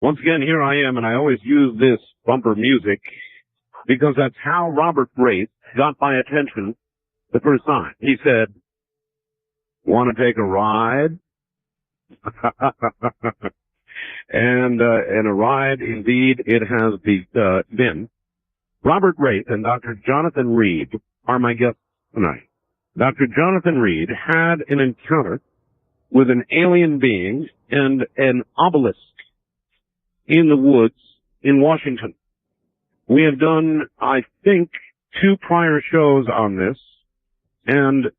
Once again, here I am, and I always use this bumper music because that's how Robert Wraith got my attention the first time. He said, "Want to take a ride?" and a ride, indeed, it has been. Robert Wraith and Dr. Jonathan Reed are my guests tonight. Dr. Jonathan Reed had an encounter with an alien being and an obelisk in the woods in Washington. We have done, I think, 2 prior shows on this, and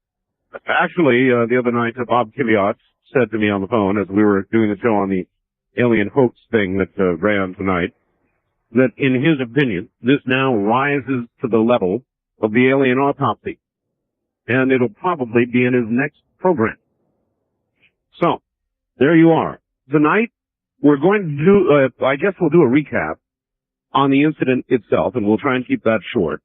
actually, the other night, Bob Kiviat said to me on the phone as we were doing the show on the alien hoax thing that ran tonight, that in his opinion, this now rises to the level of the alien autopsy, and it'll probably be in his next program. So, there you are. Tonight, we're going to do, I guess we'll do a recap on the incident itself, and we'll try and keep that short.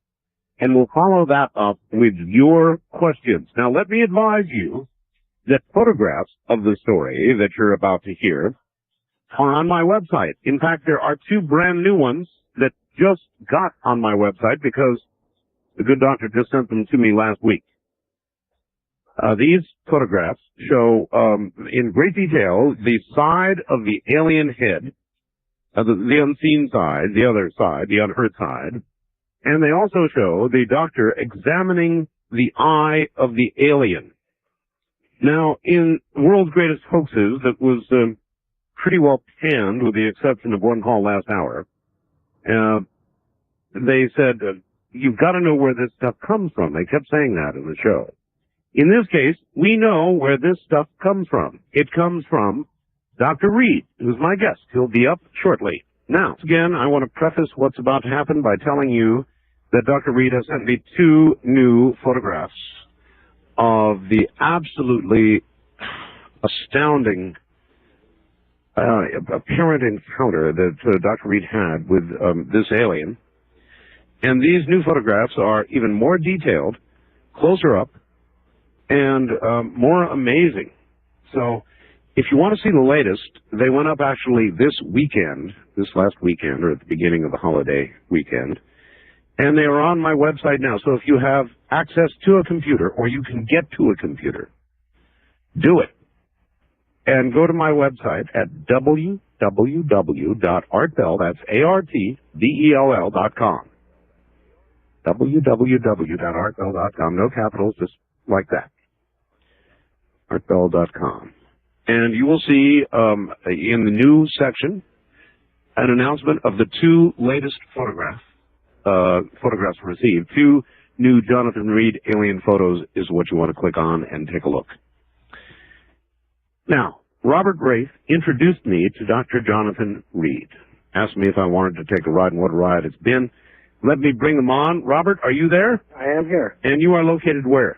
And we'll follow that up with your questions. Now, let me advise you that photographs of the story that you're about to hear are on my website. In fact, there are 2 brand new ones that just got on my website because the good doctor just sent them to me last week. These photographs show in great detail the side of the alien head, the unseen side, the other side, the unhurt side, and they also show the doctor examining the eye of the alien. Now, in World's Greatest Hoaxes, that was pretty well panned, with the exception of one call last hour, they said, you've got to know where this stuff comes from. They kept saying that in the show. In this case, we know where this stuff comes from. It comes from Dr. Reed, who's my guest. He'll be up shortly. Now, again, I want to preface what's about to happen by telling you that Dr. Reed has sent me 2 new photographs of the absolutely astounding apparent encounter that Dr. Reed had with this alien. And these new photographs are even more detailed, closer up, and more amazing. So, if you want to see the latest, they went up actually this last weekend, or at the beginning of the holiday weekend, and they are on my website now. So if you have access to a computer, or you can get to a computer, do it. And go to my website at www.artbell, that's ARTBELL.com. www.artbell.com, no capitals, just like that. artbell.com. And you will see in the new section an announcement of the 2 latest photographs received. 2 new Jonathan Reed alien photos is what you want to click on and take a look. Now, Robert Wraith introduced me to Dr. Jonathan Reed. Asked me if I wanted to take a ride and what a ride it's been. Let me bring them on. Robert, are you there? I am here. And you are located where?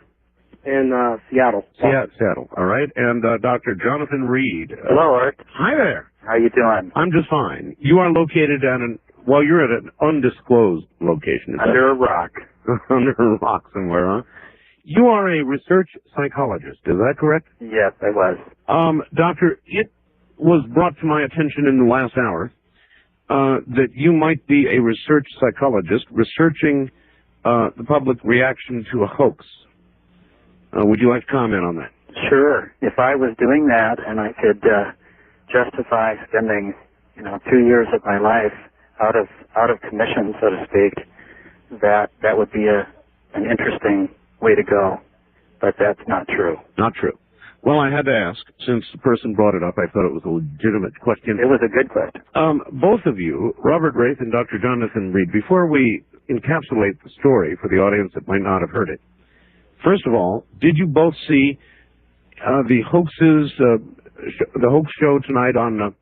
In Seattle. Seattle, all right. And Dr. Jonathan Reed. Hello, Art. Hi there. How you doing? I'm just fine. You are located at you're at an undisclosed location. Under a rock. Under a rock somewhere, huh? You are a research psychologist, is that correct? Yes, I was. Doctor, it was brought to my attention in the last hour that you might be a research psychologist researching the public reaction to a hoax. Would you like to comment on that? Sure. If I was doing that and I could justify spending, 2 years of my life out of commission, so to speak, that would be an interesting way to go. But that's not true. Not true. Well, I had to ask, since the person brought it up. I thought it was a legitimate question. It was a good question. Both of you, Robert Wraith and Dr. Jonathan Reed, before we encapsulate the story for the audience that might not have heard it, first of all, did you both see the hoaxes, the hoax show tonight on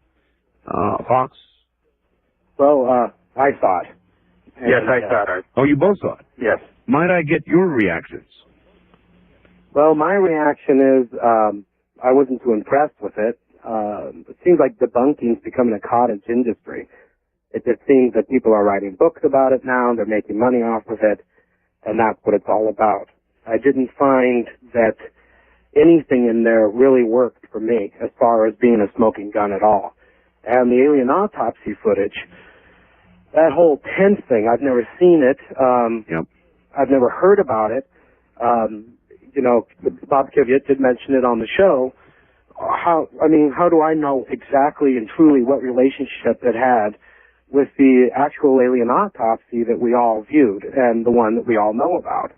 Fox? Well, I saw it. Yes, I saw it. Oh, you both saw it? Yes. Might I get your reactions? Well, my reaction is I wasn't too impressed with it. It seems like debunking is becoming a cottage industry. It just seems that people are writing books about it now, they're making money off of it, and that's what it's all about. I didn't find that anything in there really worked for me as far as being a smoking gun at all. And the alien autopsy footage, that whole tent thing, I've never seen it. Yep. I've never heard about it. You know, Bob Kiviat did mention it on the show. How do I know exactly and truly what relationship it had with the actual alien autopsy that we all viewed and the one that we all know about?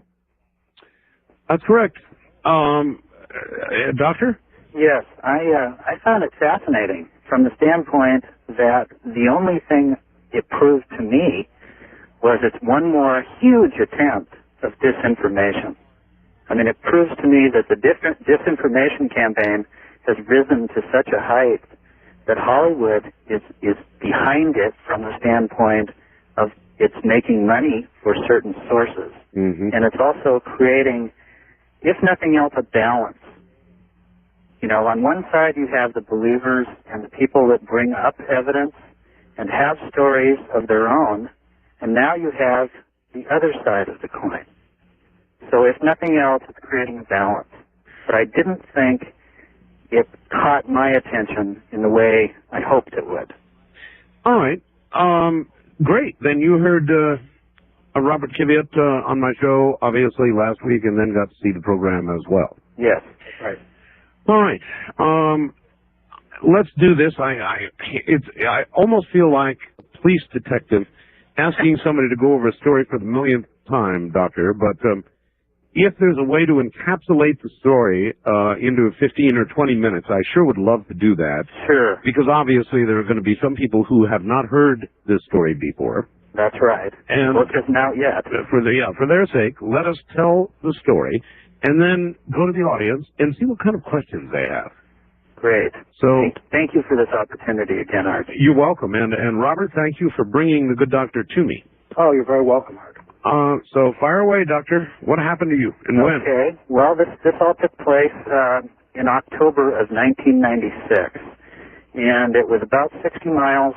That's correct. Doctor? Yes, I found it fascinating from the standpoint that the only thing it proved to me was it's one more huge attempt of disinformation. I mean, it proves to me that the disinformation campaign has risen to such a height that Hollywood is behind it from the standpoint of it's making money for certain sources. Mm-hmm. And it's also creating, if nothing else, a balance. You know, on one side you have the believers and the people that bring up evidence and have stories of their own, and now you have the other side of the coin. So if nothing else, it's creating a balance. But I didn't think it caught my attention in the way I hoped it would. All right. Great. Then you heard Robert Kiviat on my show, obviously, last week, and then got to see the program as well. Yes. Right. All right. Let's do this. I almost feel like a police detective asking somebody to go over a story for the millionth time, Doctor, but if there's a way to encapsulate the story into 15 or 20 minutes, I sure would love to do that. Sure. Because obviously there are going to be some people who have not heard this story before. That's right. And well, just not yet. For their sake, let us tell the story and then go to the audience and see what kind of questions they have. Great. So thank you for this opportunity again, Art. You're welcome. And Robert, thank you for bringing the good doctor to me. Oh, you're very welcome, Art. So fire away, Doctor. What happened to you and when? Okay. Well, this all took place in October of 1996, and it was about 60 miles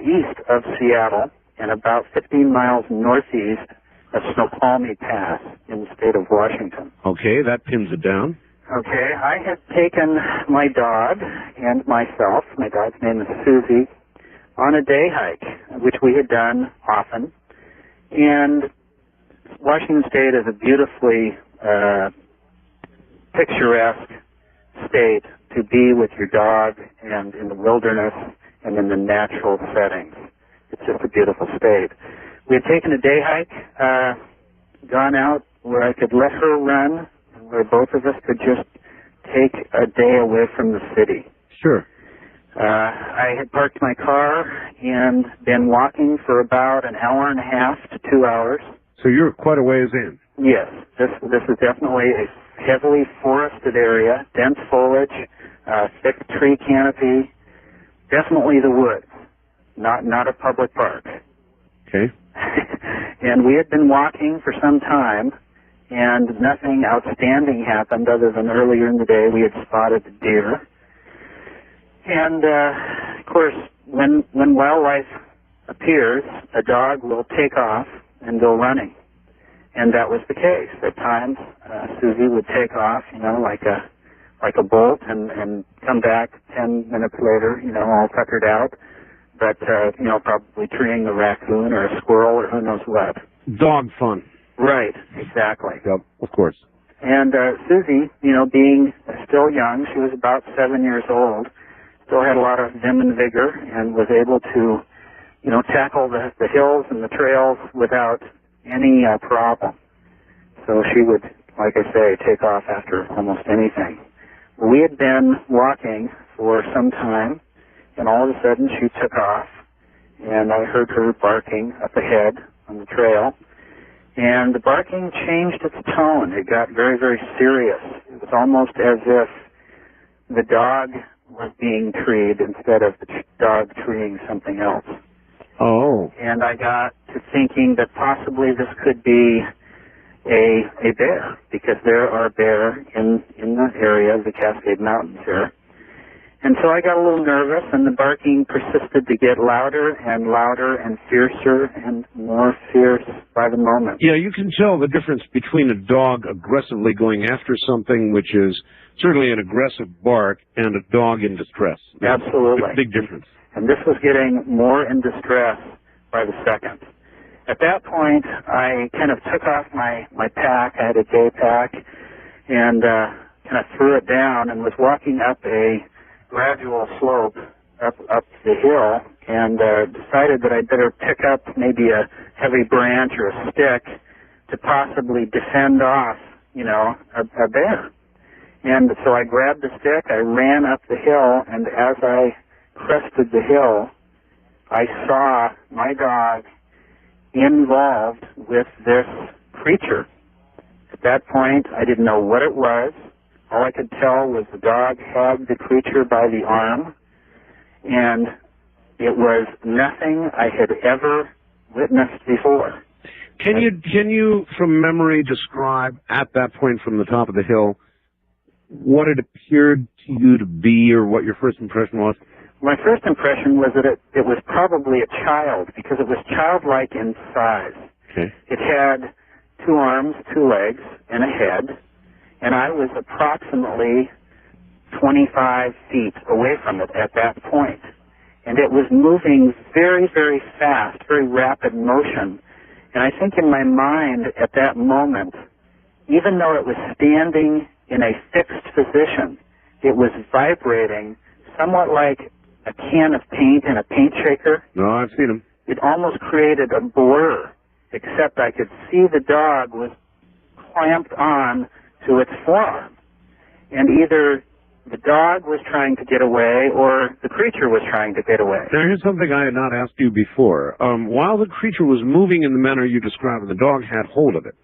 east of Seattle and about 15 miles northeast of Snoqualmie Pass in the state of Washington. Okay, that pins it down. Okay, I had taken my dog and myself, my dog's name is Susie, on a day hike, which we had done often. And Washington State is a beautifully picturesque state to be with your dog and in the wilderness and in the natural settings. It's just a beautiful state. We had taken a day hike, gone out where I could let her run, and where both of us could just take a day away from the city. Sure. I had parked my car and been walking for about an hour and a half to 2 hours. So you're quite a ways in. Yes, this is definitely a heavily forested area, dense foliage, thick tree canopy, definitely the woods, not a public park. Okay. And we had been walking for some time, and nothing outstanding happened other than earlier in the day we had spotted a deer. And, of course, when wildlife appears, a dog will take off and go running. And that was the case. At times, Susie would take off, like a bolt and come back 10 minutes later, all tuckered out. But, probably treeing a raccoon or a squirrel or who knows what. Dog fun. Right, exactly. Yep, of course. And Susie, being still young, she was about 7 years old, still had a lot of vim and vigor and was able to, tackle the hills and the trails without any problem. So she would, like I say, take off after almost anything. We had been walking for some time, and all of a sudden she took off, and I heard her barking up ahead on the trail. And the barking changed its tone. It got very, very serious. It was almost as if the dog was being treed instead of the dog treeing something else. Oh. And I got to thinking that possibly this could be a bear, because there are bear in the area of the Cascade Mountains here. And so I got a little nervous, and the barking persisted to get louder and fiercer and more fierce by the moment. Yeah, you can tell the difference between a dog aggressively going after something, which is certainly an aggressive bark, and a dog in distress. Absolutely. Big difference. and this was getting more in distress by the second. At that point, I kind of took off my pack. I had a day pack, and kind of threw it down and was walking up a gradual slope up the hill, and decided that I'd better pick up maybe a heavy branch or a stick to possibly defend off, a bear. And so I grabbed the stick, I ran up the hill, and as I crested the hill, I saw my dog involved with this creature. At that point, I didn't know what it was. All I could tell was the dog had the creature by the arm, and it was nothing I had ever witnessed before. Can you, from memory, describe at that point from the top of the hill what it appeared to you to be, or what your first impression was? My first impression was that it was probably a child, because it was childlike in size. Okay. It had 2 arms, 2 legs, and a head, and I was approximately 25 feet away from it at that point. And it was moving very, very fast, very rapid motion. And I think in my mind at that moment, even though it was standing in a fixed position, it was vibrating somewhat like a can of paint in a paint shaker. No, I've seen them. It almost created a blur, except I could see the dog was clamped on to its forearm. And either the dog was trying to get away or the creature was trying to get away. Now, here's something I had not asked you before. While the creature was moving in the manner you described, and the dog had hold of it,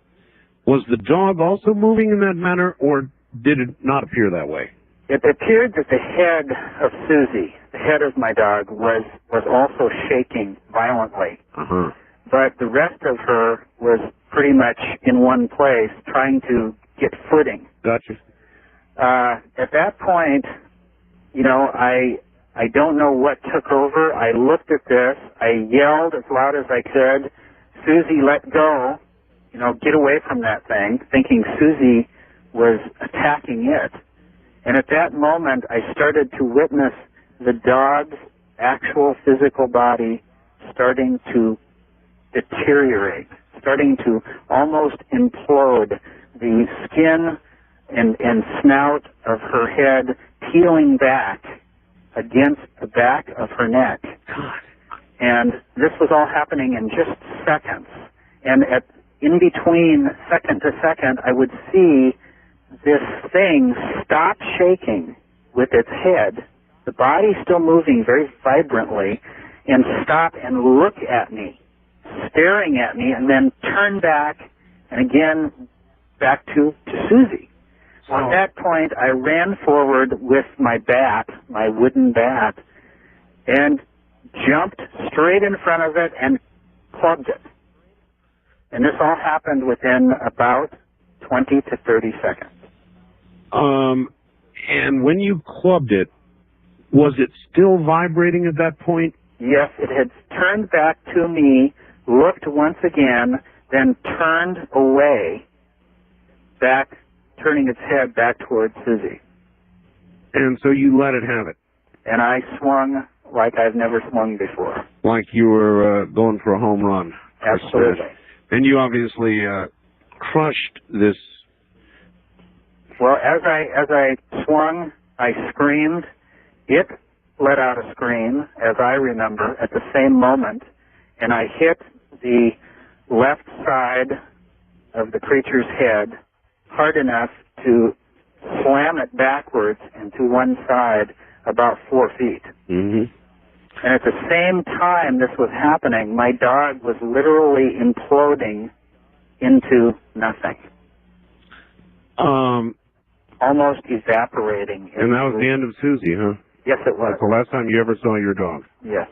was the dog also moving in that manner, or did it not appear that way? It appeared that the head of Susie, the head of my dog, was also shaking violently. Uh-huh. But the rest of her was pretty much in one place, trying to get footing. Gotcha. At that point, I don't know what took over. I looked at this. I yelled as loud as I could, "Susie, let go. Get away from that thing," thinking Susie was attacking it. And at that moment, I started to witness the dog's actual physical body starting to deteriorate, starting to almost implode. The skin and snout of her head peeling back against the back of her neck. God. And this was all happening in just seconds. And in between second to second, I would see this thing stop shaking with its head, the body still moving very vibrantly, and stop and look at me, staring at me, and then turn back, and again back to Susie. So at that point, I ran forward with my bat, my wooden bat, and jumped straight in front of it and clubbed it. And this all happened within about 20 to 30 seconds. And when you clubbed it, was it still vibrating at that point? Yes, it had turned back to me, looked once again, then turned away, back, turning its head back towards Susie. And so you let it have it? And I swung like I've never swung before. Like you were going for a home run? Absolutely. And you obviously crushed this. Well, as I swung, I screamed. It let out a scream, as I remember, at the same moment, and I hit the left side of the creature's head hard enough to slam it backwards and to one side about 4 feet. Mm-hmm. And at the same time this was happening, my dog was literally imploding into nothing. Almost evaporating. And that was the end of Susie, huh? Yes, it was. That's the last time you ever saw your dog. Yes.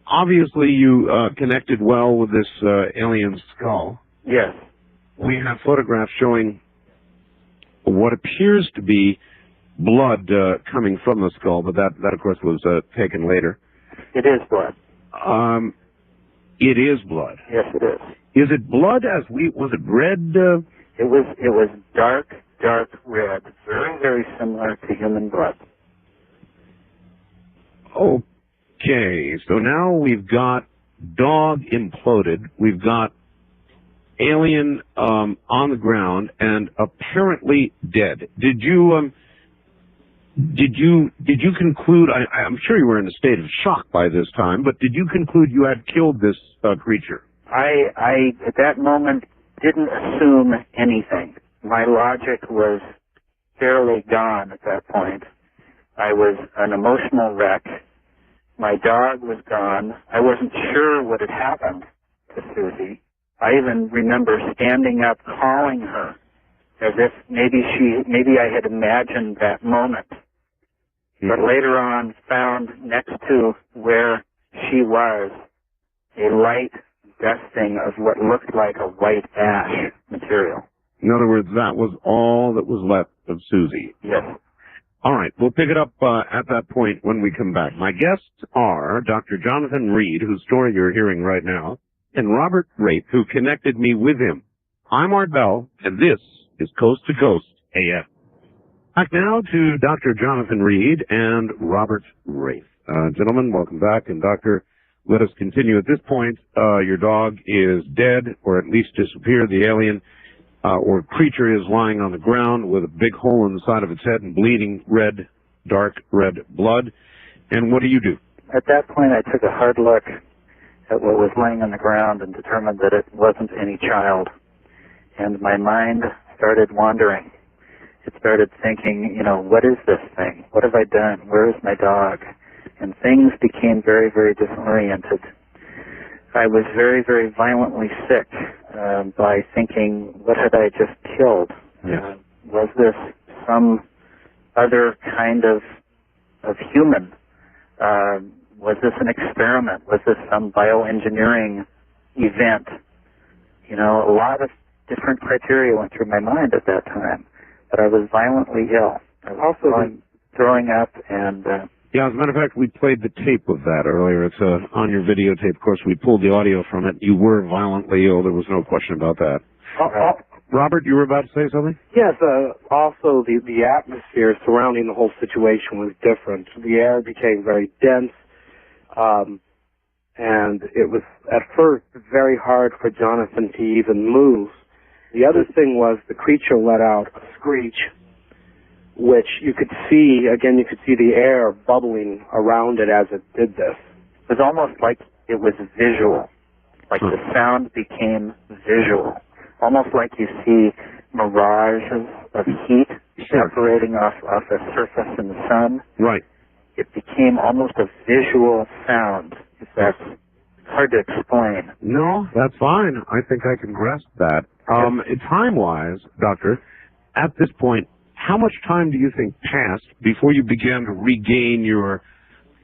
Obviously, you connected well with this alien skull. Yes. We have photographs showing what appears to be blood coming from the skull, but that of course, was taken later. It is blood. It is blood. Yes, it is. Is it blood was it red? It was dark red, very, very similar to human blood. Okay, so now we've got dog imploded. We've got alien on the ground and apparently dead. Did you conclude? I'm sure you were in a state of shock by this time, but did you conclude you had killed this creature? I at that moment didn't assume anything. My logic was fairly gone at that point. I was an emotional wreck. My dog was gone. I wasn't sure what had happened to Susie. I even remember standing up calling her as if maybe I had imagined that moment. But later on found next to where she was a light dusting of what looked like a white ash material. In other words, that was all that was left of Susie. Yes. All right, we'll pick it up at that point when we come back. My guests are Dr. Jonathan Reed, whose story you're hearing right now, and Robert Rape, who connected me with him. I'm Art Bell, and this is Coast to Coast AM. Back now to Dr. Jonathan Reed and Robert Rape. Gentlemen, welcome back. And Doctor, let us continue. At this point, your dog is dead, or at least disappeared. The alien or creature is lying on the ground with a big hole in the side of its head and bleeding red, dark red blood. And what do you do? At that point, I took a hard look at what was laying on the ground and determined that it wasn't any child. And my mind started wandering. It started thinking, what is this thing? What have I done? Where is my dog? And things became very, very disoriented. I was very, very violently sick by thinking, what had I just killed? Yes. Was this some other kind of human? Was this an experiment? Was this some bioengineering event? A lot of different criteria went through my mind at that time. But I was violently ill. I was also throwing up and... Yeah, as a matter of fact, we played the tape of that earlier. It's on your videotape. Of course, we pulled the audio from it. You were violently ill. There was no question about that. Robert, you were about to say something? Yes, also the atmosphere surrounding the whole situation was different. The air became very dense, and it was at first very hard for Jonathan to even move. The other thing was the creature let out a screech, which you could see the air bubbling around it as it did this. It was almost like it was visual, like the sound became visual, almost like you see mirages of heat separating off a surface in the sun. Right. It became almost a visual sound, if that's hard to explain. No, that's fine. I think I can grasp that. Time-wise, Doctor, at this point, how much time do you think passed before you began to regain your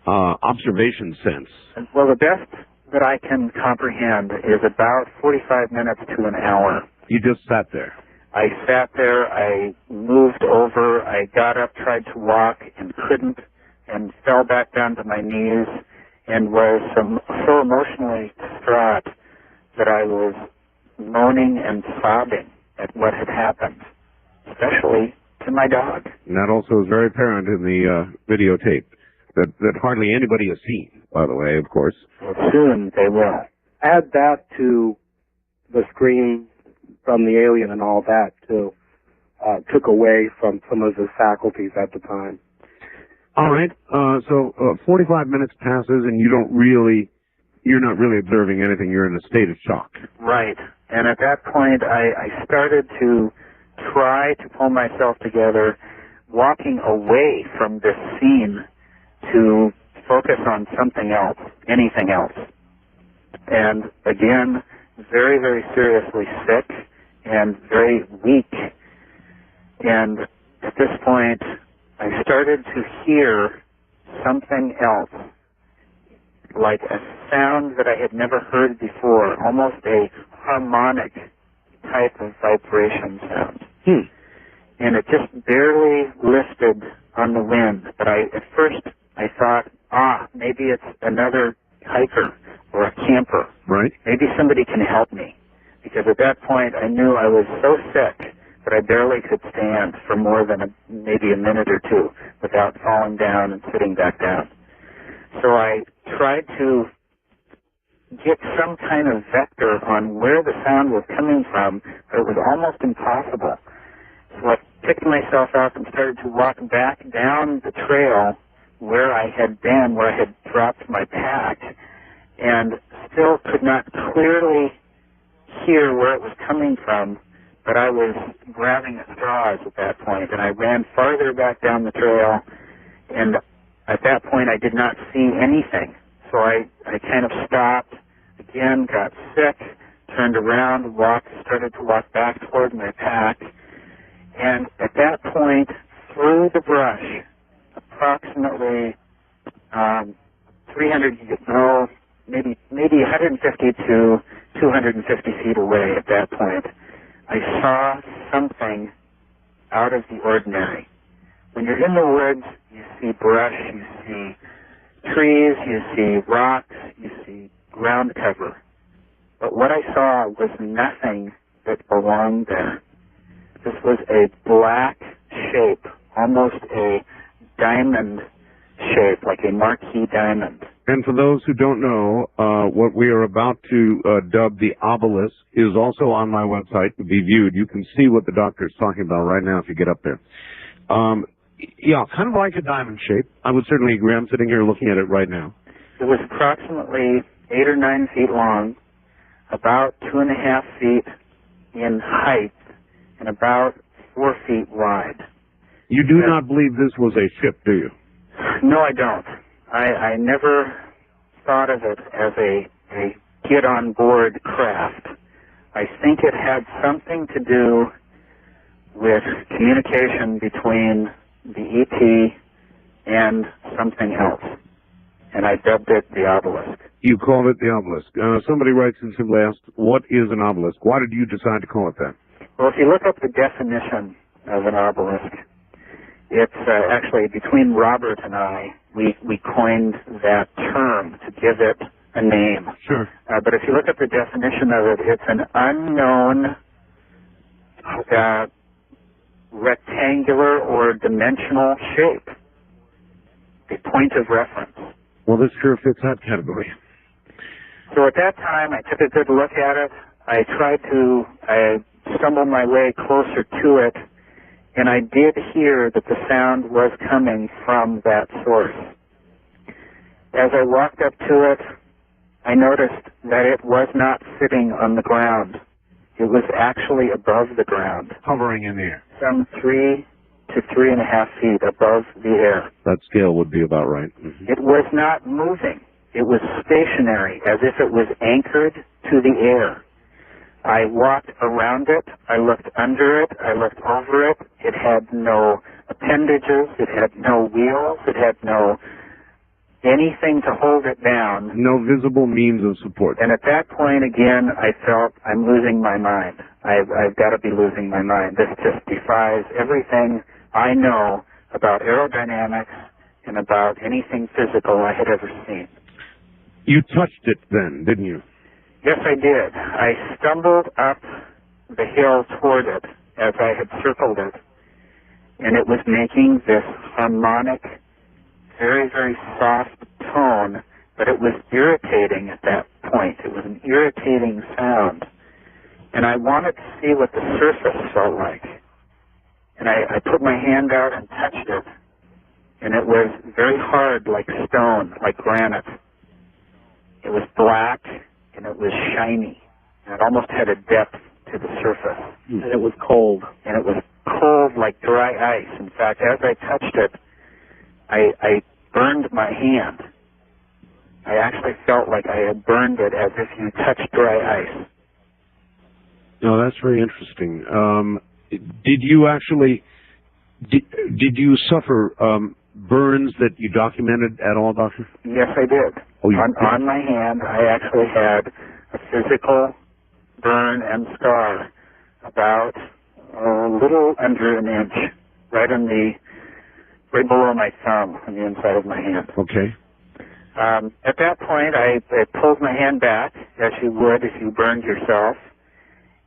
observation sense? Well, the best that I can comprehend is about 45 minutes to an hour. You just sat there? I sat there, I moved over, I got up, tried to walk, and couldn't, and fell back down to my knees, and was so emotionally distraught that I was moaning and sobbing at what had happened, especially to my dog. And that also is very apparent in the videotape that hardly anybody has seen, by the way, of course. Well, soon they will. Add that to the scream from the alien and all that, too. Took away from some of his faculties at the time. All right. So 45 minutes passes, and you're not really observing anything. You're in a state of shock. Right. And at that point, I started to try to pull myself together, walking away from this scene to focus on something else, anything else. And again, very, very seriously sick and very weak. And at this point, I started to hear something else, like a sound that I had never heard before, almost a harmonic type of vibration sound. And it just barely lifted on the wind. But at first I thought, maybe it's another hiker or a camper. Right. Maybe somebody can help me. Because at that point I knew I was so sick that I barely could stand for more than maybe a minute or two without falling down and sitting back down. So I tried to get some kind of vector on where the sound was coming from, but it was almost impossible. So I picked myself up and started to walk back down the trail where I had been, where I had dropped my pack, and still could not clearly hear where it was coming from, but I was grabbing at straws at that point, and I ran farther back down the trail, and at that point I did not see anything. So I kind of stopped, again, got sick, turned around, started to walk back toward my pack, and at that point, through the brush, approximately maybe 150 to 250 feet away at that point, I saw something out of the ordinary. When you're in the woods, you see brush, you see trees, you see rocks, you see ground cover. But what I saw was nothing that belonged there. This was a black shape, almost a diamond shape, like a marquee diamond. And for those who don't know, what we are about to dub the obelisk is also on my website to be viewed. You can see what the doctor is talking about right now if you get up there. Yeah, kind of like a diamond shape. I would certainly agree. I'm sitting here looking at it right now. It was approximately 8 or 9 feet long, about 2.5 feet in height, and about 4 feet wide. You do not believe this was a ship, do you? No, I don't. I never thought of it as a get-on-board craft. I think it had something to do with communication between the ET and something else, and I dubbed it the obelisk. You called it the obelisk. Somebody writes and simply asked, what is an obelisk? Why did you decide to call it that? Well, if you look up the definition of an obelisk, it's actually between Robert and I, we coined that term to give it a name. Sure. But if you look up the definition of it, it's an unknown rectangular or dimensional shape, a point of reference. Well, this sure fits that category. So at that time, I took a good look at it. I stumbled my way closer to it, and I did hear that the sound was coming from that source. As I walked up to it, I noticed that it was not sitting on the ground. It was actually above the ground. Hovering in the air. Some 3 to 3.5 feet above the air. That scale would be about right. Mm-hmm. It was not moving. It was stationary, as if it was anchored to the air. I walked around it, I looked under it, I looked over it. It had no appendages, it had no wheels, it had no anything to hold it down. No visible means of support. And at that point, again, I felt I'm losing my mind. I've got to be losing my mind. This just defies everything I know about aerodynamics and about anything physical I had ever seen. You touched it then, didn't you? Yes, I did. I stumbled up the hill toward it as I had circled it, and it was making this harmonic, very, very soft tone, but it was irritating at that point. It was an irritating sound, and I wanted to see what the surface felt like. And I put my hand out and touched it, and it was very hard, like stone, like granite. It was black, and it was shiny, and it almost had a depth to the surface. And it was cold. And it was cold like dry ice. In fact, as I touched it, I burned my hand. I actually felt like I had burned it as if you touched dry ice. No, that's very interesting. Did you actually, did you suffer burns that you documented at all, Doctor? Yes, I did. Oh, on my hand, I actually had a physical burn and scar about a little under an inch, right below my thumb on the inside of my hand. Okay. At that point, I pulled my hand back, as you would if you burned yourself.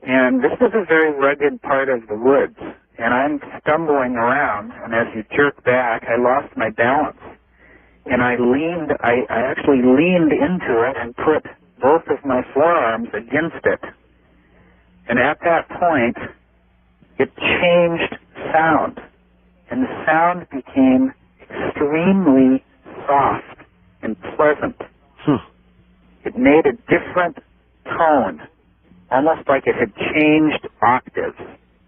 And this is a very rugged part of the woods. And I'm stumbling around, and as you jerk back, I lost my balance. and I actually leaned into it and put both of my forearms against it. And at that point, it changed sound, and the sound became extremely soft and pleasant. It made a different tone, almost like it had changed octaves.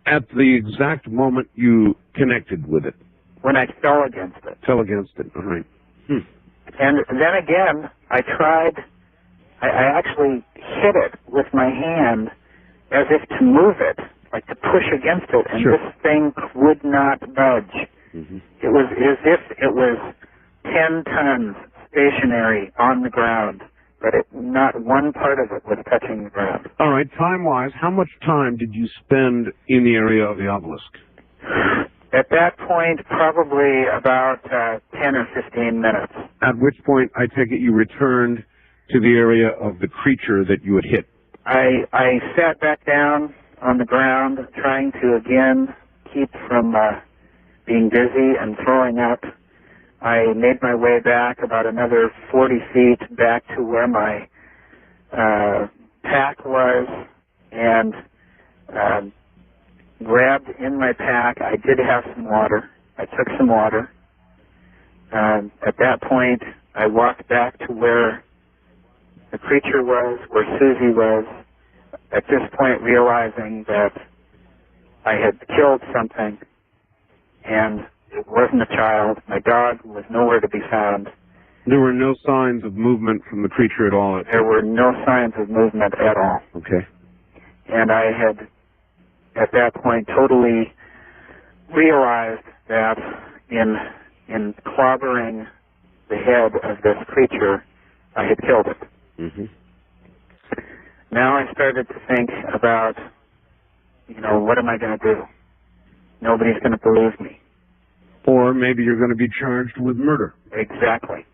At the exact moment you connected with it? When I fell against it. Fell against it, all right. And then again, I actually hit it with my hand as if to move it, like to push against it, and Sure. this thing would not budge. It was as if it was 10 tons stationary on the ground, but not one part of it was touching the ground. All right, time-wise, how much time did you spend in the area of the obelisk? At that point, probably about 10 or 15 minutes. At which point, I take it you returned to the area of the creature that you had hit. I sat back down on the ground, trying to again keep from being dizzy and throwing up. I made my way back about another 40 feet back to where my pack was, and grabbed in my pack. I did have some water. I took some water. At that point, I walked back to where the creature was, where Susie was, at this point realizing that I had killed something, and it wasn't a child. My dog was nowhere to be found. There were no signs of movement from the creature at all? There were no signs of movement at all. Okay. And I had, at that point, totally realized that in clobbering the head of this creature, I had killed it. Now I started to think about, what am I going to do? Nobody's going to believe me. Or maybe you're going to be charged with murder. Exactly.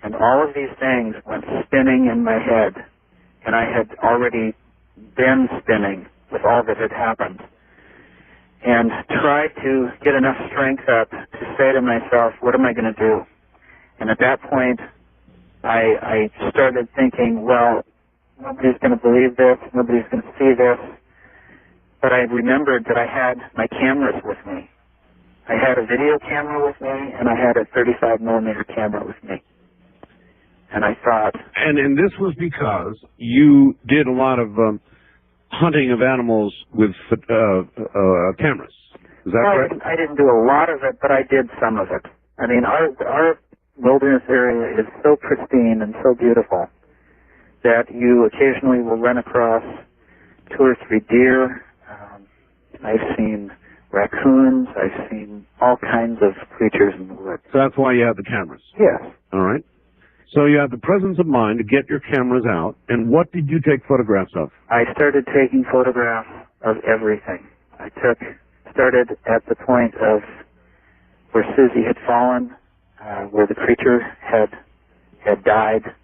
And all of these things went spinning in my head, and I had already been spinning with all that had happened, and tried to get enough strength up to say to myself, what am I going to do? And at that point, I started thinking, well, nobody's going to believe this, nobody's going to see this. But I remembered that I had my cameras with me. I had a video camera with me, and I had a 35mm camera with me. And I thought... And this was because you did a lot of hunting of animals with cameras. Is that correct? I didn't do a lot of it, but I did some of it. I mean, our wilderness area is so pristine and so beautiful that you occasionally will run across 2 or 3 deer. I've seen raccoons. I've seen all kinds of creatures in the woods. So that's why you had the cameras? Yes. All right. So you had the presence of mind to get your cameras out, and what did you take photographs of? I started taking photographs of everything. I started at the point of where Susie had fallen, where the creature had died,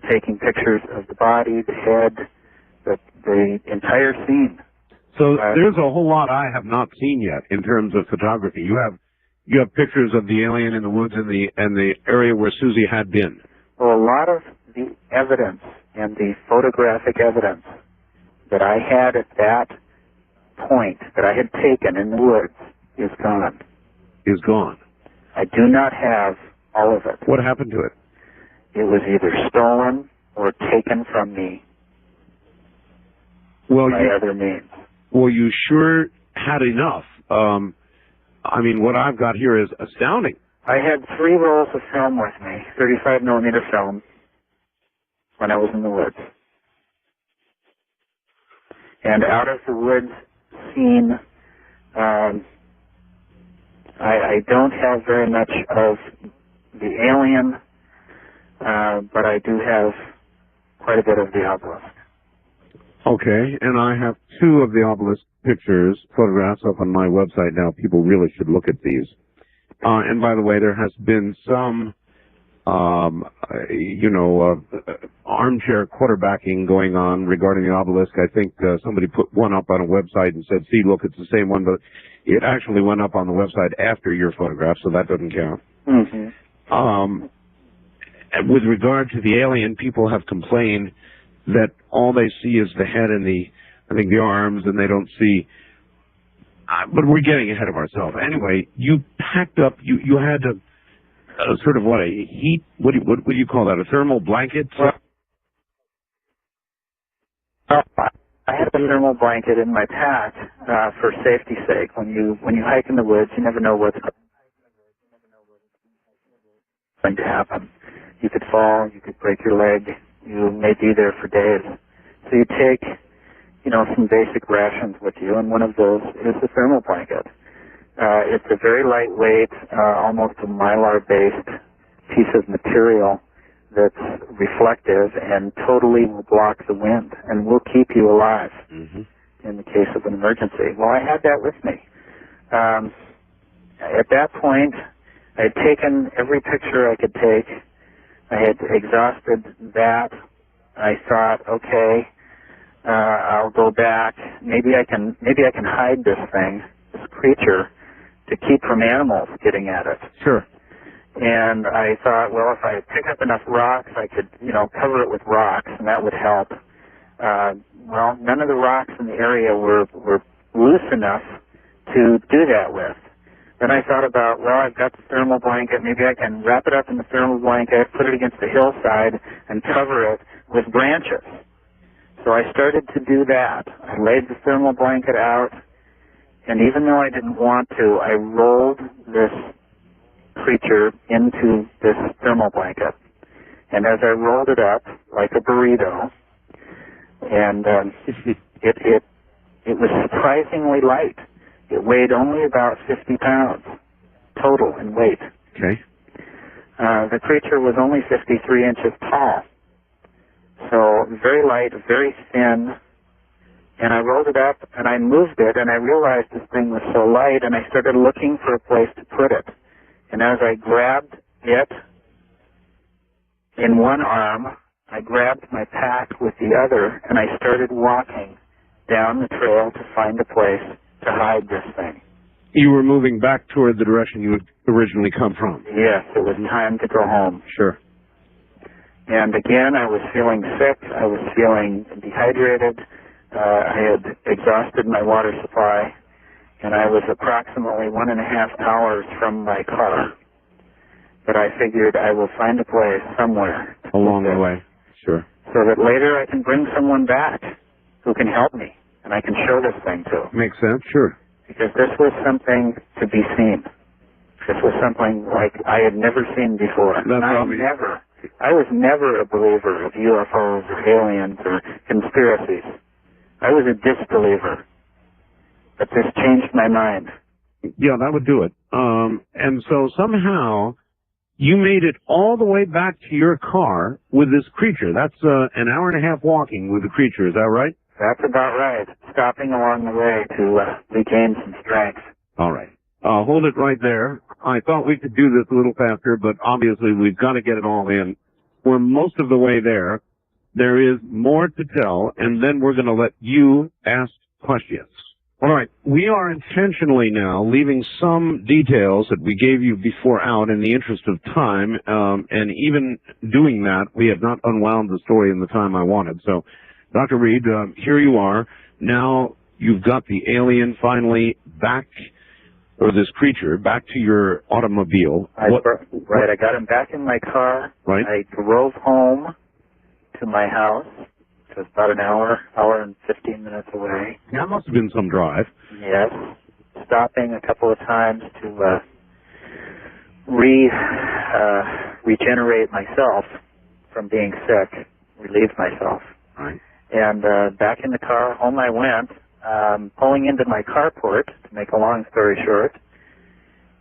taking pictures of the body, the head, the entire scene. So there's a whole lot I have not seen yet in terms of photography. You have pictures of the alien in the woods and the area where Susie had been. Well, a lot of the evidence and the photographic evidence that I had at that point, that I had taken in the woods, is gone. Is gone. I do not have all of it. What happened to it? It was either stolen or taken from me by other means. Well, you sure had enough. I mean, what I've got here is astounding. I had 3 rolls of film with me, 35mm film, when I was in the woods. And out of the woods scene, I don't have very much of the alien, but I do have quite a bit of the obelisk. Okay, and I have 2 of the obelisk pictures, photographs up on my website now. People really should look at these. And by the way, there has been some, armchair quarterbacking going on regarding the obelisk. I think somebody put one up on a website and said, see, look, it's the same one, but it actually went up on the website after your photograph, so that doesn't count. Mm-hmm. With regard to the alien, people have complained that all they see is the head and the arms, and they don't see. But we're getting ahead of ourselves. Anyway, you packed up. You had to sort of what a heat. What do you call that? A thermal blanket? Well, I had a thermal blanket in my pack for safety's sake. When you hike in the woods, you never know what's going to happen. You could fall, you could break your leg, you may be there for days. So you take, some basic rations with you, and one of those is the thermal blanket. It's a very lightweight, almost a mylar-based piece of material that's reflective and totally will block the wind and will keep you alive in the case of an emergency. Well, I had that with me. At that point, I had taken every picture I could take. I had exhausted that. I thought, okay, I'll go back. Maybe I can hide this thing, this creature, to keep from animals getting at it. Sure. And I thought, well, if I pick up enough rocks, I could, cover it with rocks, and that would help. Well, none of the rocks in the area were loose enough to do that with. Then I thought about, well, I've got the thermal blanket. Maybe I can wrap it up in the thermal blanket, put it against the hillside, and cover it with branches. So I started to do that. I laid the thermal blanket out, and even though I didn't want to, I rolled this creature into this thermal blanket. And as I rolled it up like a burrito, and it was surprisingly light. It weighed only about 50 pounds total in weight. Okay. The creature was only 53 inches tall. So very light, very thin. And I rolled it up and I moved it, and I realized this thing was so light, and I started looking for a place to put it. And as I grabbed it in one arm, I grabbed my pack with the other, and I started walking down the trail to find a place to hide this thing. You were moving back toward the direction you had originally come from. Yes, it was time to go home. Sure. And again, I was feeling sick. I was feeling dehydrated. I had exhausted my water supply, and I was approximately 1.5 hours from my car. But I figured I will find a place somewhere. Along the way. Sure. So that later I can bring someone back who can help me, and I can show this thing to. Makes sense, sure. Because this was something to be seen. This was something like I had never seen before. I was never a believer of UFOs or aliens or conspiracies. I was a disbeliever. But this changed my mind. Yeah, that would do it. And so somehow you made it all the way back to your car with this creature. That's an hour and a half walking with the creature. Is that right? That's about right. Stopping along the way to regain some strength. All right. Hold it right there. I thought we could do this a little faster, but obviously we've got to get it all in. We're most of the way there. There is more to tell, and then we're going to let you ask questions. All right. We are intentionally now leaving some details that we gave you before out in the interest of time, and even doing that, we have not unwound the story in the time I wanted. So, Dr. Reed, here you are. Now you've got the alien finally back, or this creature, back to your automobile. I got him back in my car. Right. I drove home to my house. It was about an hour and 15 minutes away. That must have been some drive. Yes. Stopping a couple of times to regenerate myself from being sick, relieve myself. Right. And back in the car, home I went, pulling into my carport, to make a long story short,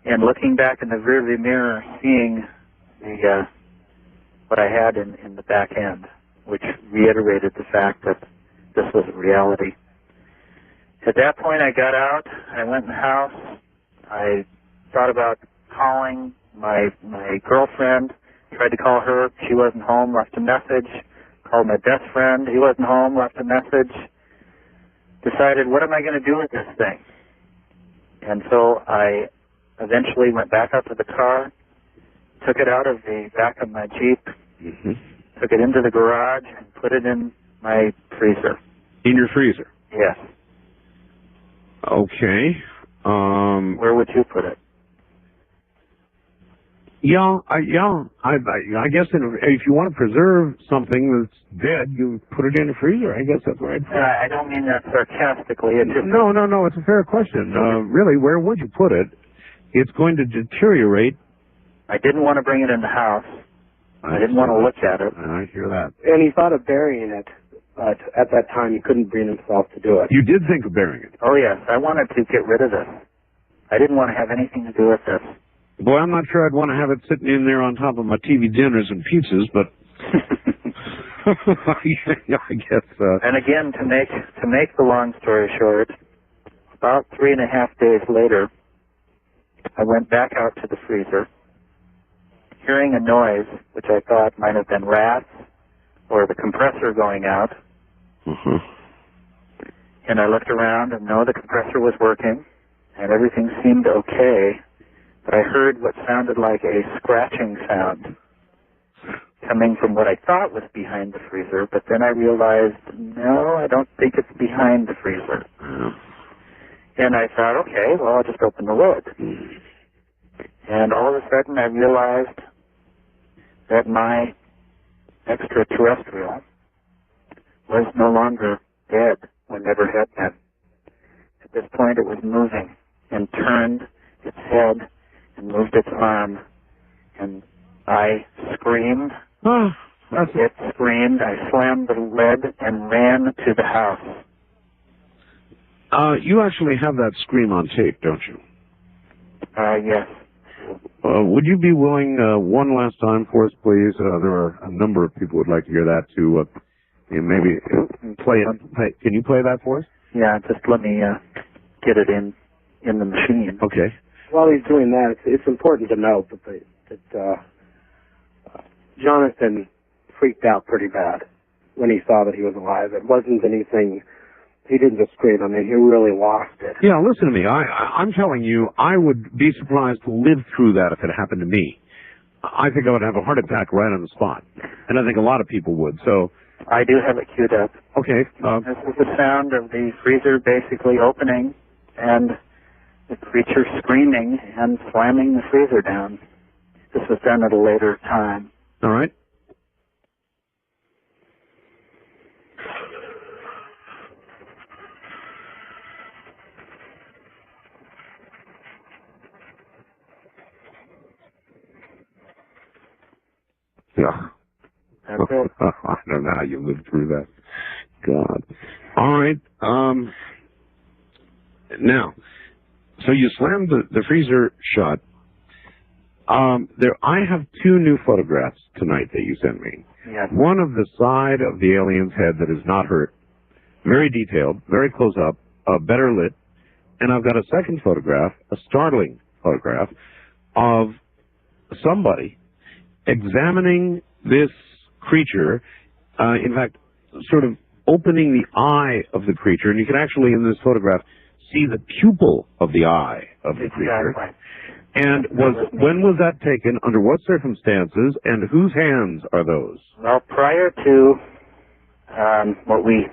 and looking back in the rearview mirror, seeing what I had in the back end, which reiterated the fact that this was a reality. At that point, I got out, I went in the house, I thought about calling my girlfriend, tried to call her, she wasn't home, left a message, called my best friend, he wasn't home, left a message, decided, what am I going to do with this thing? And so I eventually went back up to the car, took it out of the back of my Jeep, took it into the garage, and put it in my freezer. In your freezer? Yes. Okay. Where would you put it? I guess if you want to preserve something that's dead, you put it in a freezer. I guess that's right. I don't mean that sarcastically. No. It's a fair question. Really, where would you put it? It's going to deteriorate. I didn't want to bring it in the house. I didn't want to look at it. I hear that. And he thought of burying it, but at that time he couldn't bring himself to do it. You did think of burying it? Oh, yes. I wanted to get rid of this. I didn't want to have anything to do with this. Boy, I'm not sure I'd want to have it sitting in there on top of my TV dinners and pizzas, but I guess. And again, to make the long story short, about 3.5 days later, I went back out to the freezer, hearing a noise which I thought might have been rats or the compressor going out. And I looked around, and no, the compressor was working, and everything seemed okay. But I heard what sounded like a scratching sound coming from what I thought was behind the freezer, but then I realized, no, I don't think it's behind the freezer. And I thought, okay, well, I'll just open the lid. And all of a sudden I realized that my extraterrestrial was no longer dead or never had been. At this point it was moving and turned its head and moved its arm, and I screamed. It screamed. I slammed the lid and ran to the house. You actually have that scream on tape, don't you? Yes. Would you be willing one last time for us, please? There are a number of people who would like to hear that too. Maybe play it. Can you play that for us? Yeah, just let me get it in the machine. Okay. While he's doing that, it's important to note that Jonathan freaked out pretty bad when he saw that he was alive. It wasn't anything. He didn't just scream. I mean, he really lost it. Yeah, listen to me. I'm telling you, I would be surprised to live through that if it happened to me. I think I would have a heart attack right on the spot, and I think a lot of people would. So I do have it queued up. Okay. This is the sound of the freezer basically opening and the creature screaming and slamming the freezer down. This was done at a later time. All right. Yeah. That's it. I don't know how you lived through that. God. All right. Now, so you slammed the freezer shut. I have two new photographs tonight that you sent me. Yes. One of the side of the alien's head that is not hurt, very detailed, very close up, better lit. And I've got a second photograph, a startling photograph, of somebody examining this creature, in fact, sort of opening the eye of the creature. And you can actually, in this photograph, see the pupil of the eye of the creature. Exactly. And when was that taken, under what circumstances, and whose hands are those? Well, prior to what we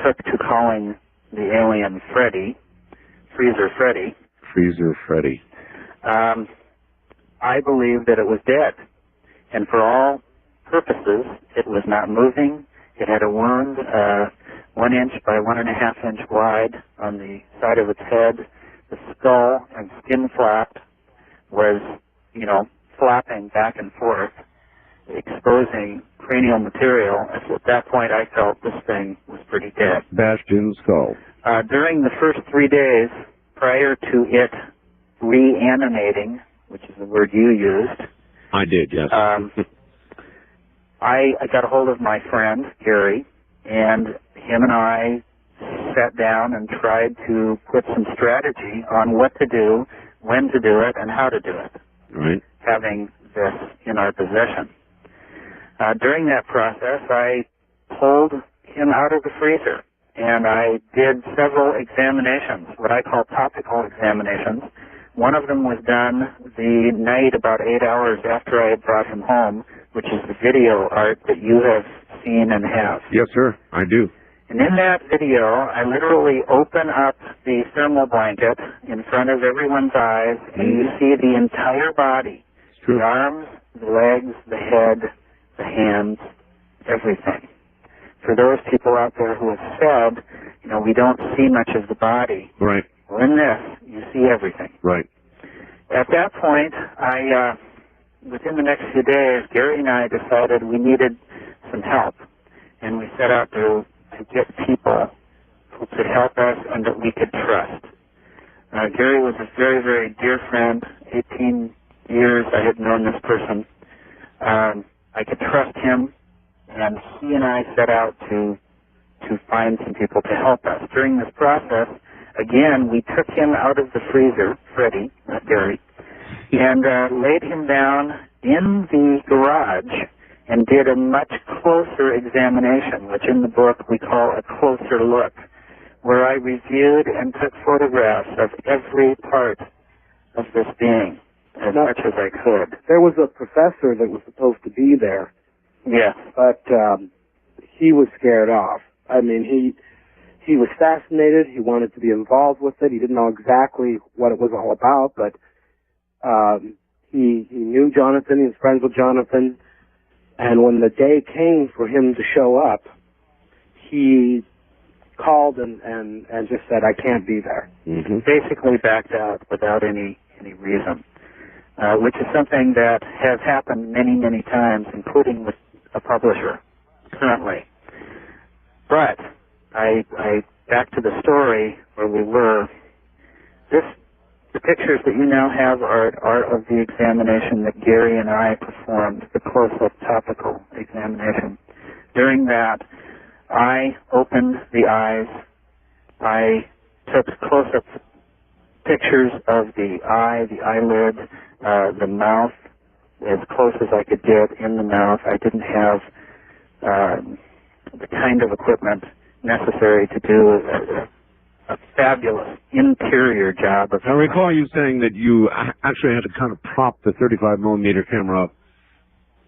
took to calling the alien Freddy, Freezer Freddy. Freezer Freddy. I believe that it was dead. And for all purposes, it was not moving. It had a wound 1 inch by 1.5 inch wide on the side of its head. The skull and skin flap was, flapping back and forth, exposing cranial material. At that point, I felt this thing was pretty dead. Bashed in skull. During the first 3 days, prior to it reanimating, which is the word you used, I did, yes. I got a hold of my friend, Gary, and him and I sat down and tried to put some strategy on what to do, when to do it, and how to do it, Right. having this in our possession. During that process, I pulled him out of the freezer, and I did several examinations, what I call topical examinations, One of them was done the night about 8 hours after I had brought him home, which is the video art that you have seen and have. Yes, sir, I do. And in that video, I literally open up the thermal blanket in front of everyone's eyes, and you see the entire body. It's true. The arms, the legs, the head, the hands, everything. For those people out there who have said, you know, we don't see much of the body. Right. Well, in this, you see everything. Right. At that point, within the next few days, Gary and I decided we needed some help. And we set out to get people who could help us and that we could trust. Gary was a very, very dear friend. 18 years I had known this person. I could trust him, and he and I set out to find some people to help us. During this process, again, we took him out of the freezer, Freddie, not Gary, and laid him down in the garage and did a much closer examination, which in the book we call a closer look, where I reviewed and took photographs of every part of this being as much as I could. There was a professor that was supposed to be there. Yes. But he was scared off. I mean, he was fascinated. He wanted to be involved with it. He didn't know exactly what it was all about, but he knew Jonathan. He was friends with Jonathan. And when the day came for him to show up, he called and just said, I can't be there. Mm-hmm. Basically backed out without any reason, which is something that has happened many, many times, including with a publisher currently. But I back to the story where we were. The pictures that you now have are of the examination that Gary and I performed, the close-up topical examination. During that, I opened the eyes. I took close-up pictures of the eye, the eyelid, the mouth, as close as I could get in the mouth. I didn't have the kind of equipment necessary to do a fabulous interior job of. I recall you saying that you actually had to kind of prop the 35 millimeter camera up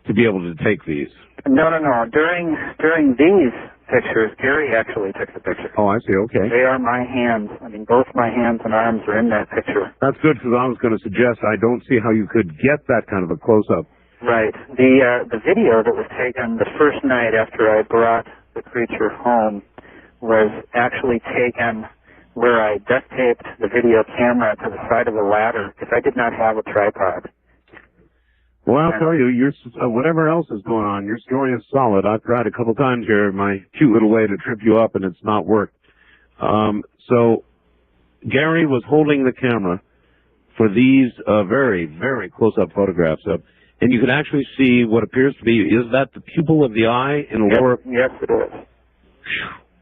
to be able to take these. No. During these pictures, Gary actually took the picture. Oh, I see. Okay. They are my hands. I mean, both my hands and arms are in that picture. That's good, because I was going to suggest I don't see how you could get that kind of a close-up. Right. The video that was taken the first night after I brought the creature home was actually taken where I duct taped the video camera to the side of a ladder because I did not have a tripod. Well, I'll tell you, whatever else is going on, your story is solid. I've tried a couple times here, my cute little way to trip you up, and it's not worked. So Gary was holding the camera for these very, very close-up photographs of, and you can actually see what appears to be, is that the pupil of the eye in the lower? Yes, it is.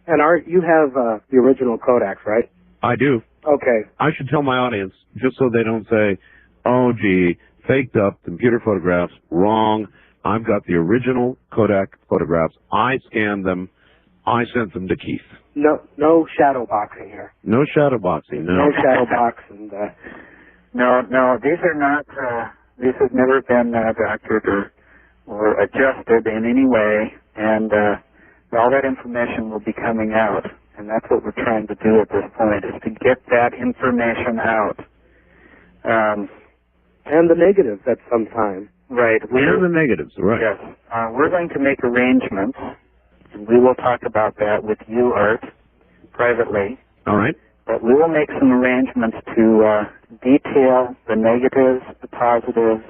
And you have the original Kodaks, right? I do. Okay. I should tell my audience, just so they don't say, oh, gee, faked up computer photographs, wrong. I've got the original Kodak photographs. I scanned them. I sent them to Keith. No shadow boxing here. No shadow boxing, no. No shadow boxing. No, these are not, these have never been doctored or adjusted in any way, and all that information will be coming out, and that's what we're trying to do at this point, is to get that information out. And the negatives at some time. Right. And the negatives, right. Yes. We're going to make arrangements, and we will talk about that with you, Art, privately. All right. But we will make some arrangements to detail the negatives, the positives,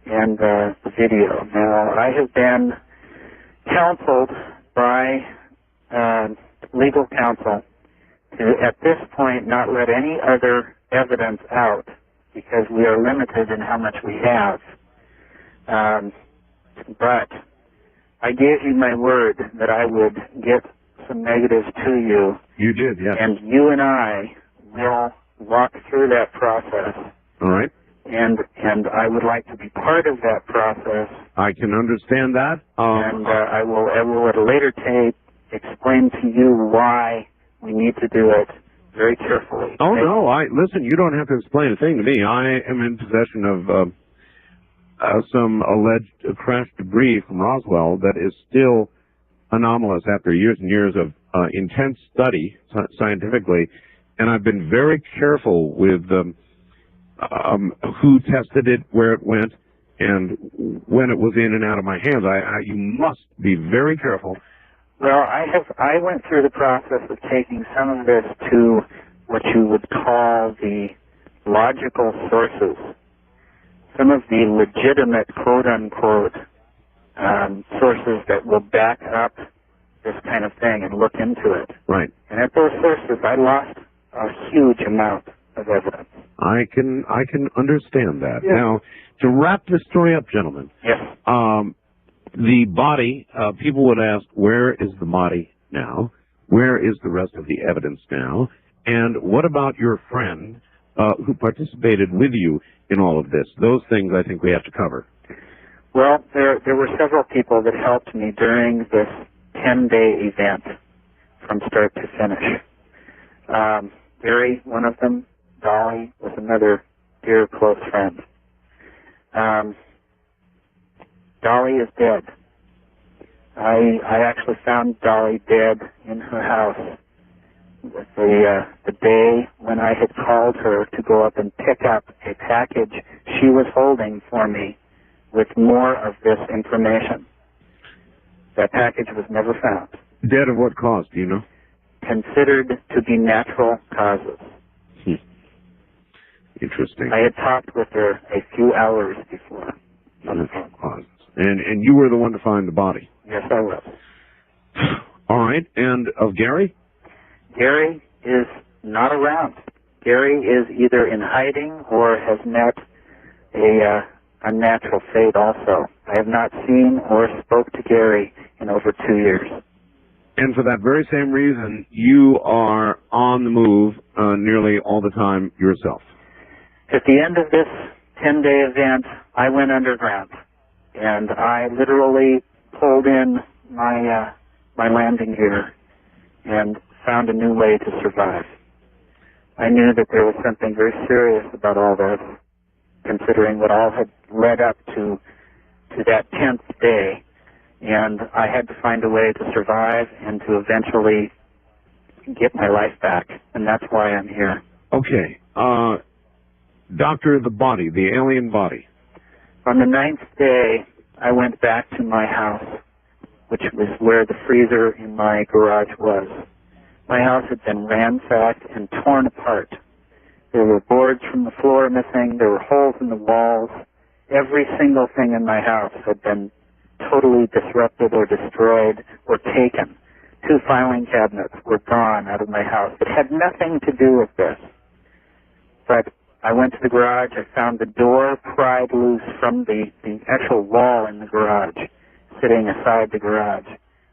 and the video. Now, I have been counseled by legal counsel to, at this point, not let any other evidence out because we are limited in how much we have. But I gave you my word that I would get some negatives to you. You did, yes. And you and I will walk through that process. All right. And I would like to be part of that process. I can understand that. And I will at a later tape explain to you why we need to do it very carefully. Oh, no, listen, you don't have to explain a thing to me. I am in possession of some alleged crash debris from Roswell that is still anomalous after years and years of intense study scientifically, and I've been very careful with who tested it, where it went, and when it was in and out of my hands. You must be very careful. Well, I went through the process of taking some of this to what you would call the logical sources, some of the legitimate quote-unquote sources that will back up this kind of thing and look into it. Right. And at those sources, I lost a huge amount of evidence. I can understand that. Yes. Now, to wrap this story up, gentlemen. Yes. The body, people would ask, where is the body now? Where is the rest of the evidence now? And what about your friend who participated with you in all of this? Those things I think we have to cover. Well, there were several people that helped me during this 10-day event from start to finish. Barry, one of them. Dolly was another dear close friend. Dolly is dead. I actually found Dolly dead in her house the day when I had called her to go up and pick up a package she was holding for me with more of this information. That package was never found. Dead of what cause, do you know? Considered to be natural causes. Interesting. I had talked with her a few hours before. Natural causes. And you were the one to find the body? Yes, I was. All right. And of Gary? Gary is not around. Gary is either in hiding or has met a natural fate also. I have not seen or spoke to Gary in over 2 years. And for that very same reason, you are on the move nearly all the time yourself. At the end of this 10-day event, I went underground, and I literally pulled in my landing gear and found a new way to survive. I knew that there was something very serious about all this, considering what all had led up to that 10th day, and I had to find a way to survive and to eventually get my life back, and that's why I'm here. Okay. Doctor, the body, the alien body. On the 9th day, I went back to my house, which was where the freezer in my garage was. My house had been ransacked and torn apart. There were boards from the floor missing. There were holes in the walls. Every single thing in my house had been totally disrupted or destroyed or taken. 2 filing cabinets were gone out of my house. It had nothing to do with this. But I went to the garage. I found the door pried loose from the actual wall in the garage, sitting aside the garage.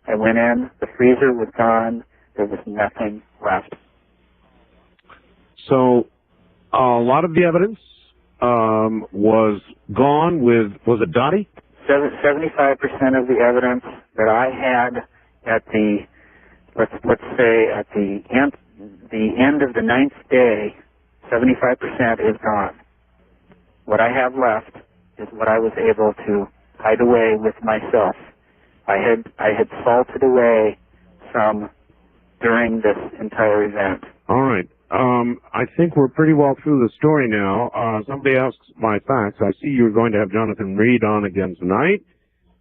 I went in. The freezer was gone. There was nothing left. So a lot of the evidence was gone with, was it Dottie? 75% of the evidence that I had at the, let's say at the end of the 9th day, 75% is gone. What I have left is what I was able to hide away with myself. I had salted away some during this entire event. All right. I think we're pretty well through the story now. Somebody asks my facts. I see you're going to have Jonathan Reed on again tonight.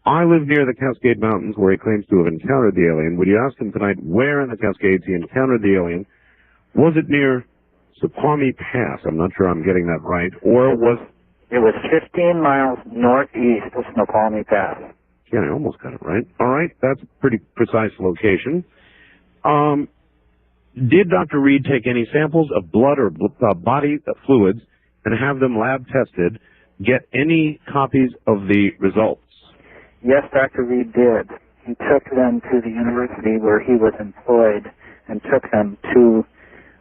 I live near the Cascade Mountains where he claims to have encountered the alien. Would you ask him tonight where in the Cascades he encountered the alien? Was it near Snoqualmie Pass? I'm not sure I'm getting that right. Or was... It was 15 miles northeast of Snoqualmie Pass. Yeah, I almost got it right. All right. That's a pretty precise location. Did Dr. Reed take any samples of blood or body fluids and have them lab tested, get any copies of the results? Yes, Dr. Reed did. He took them to the university where he was employed and took them to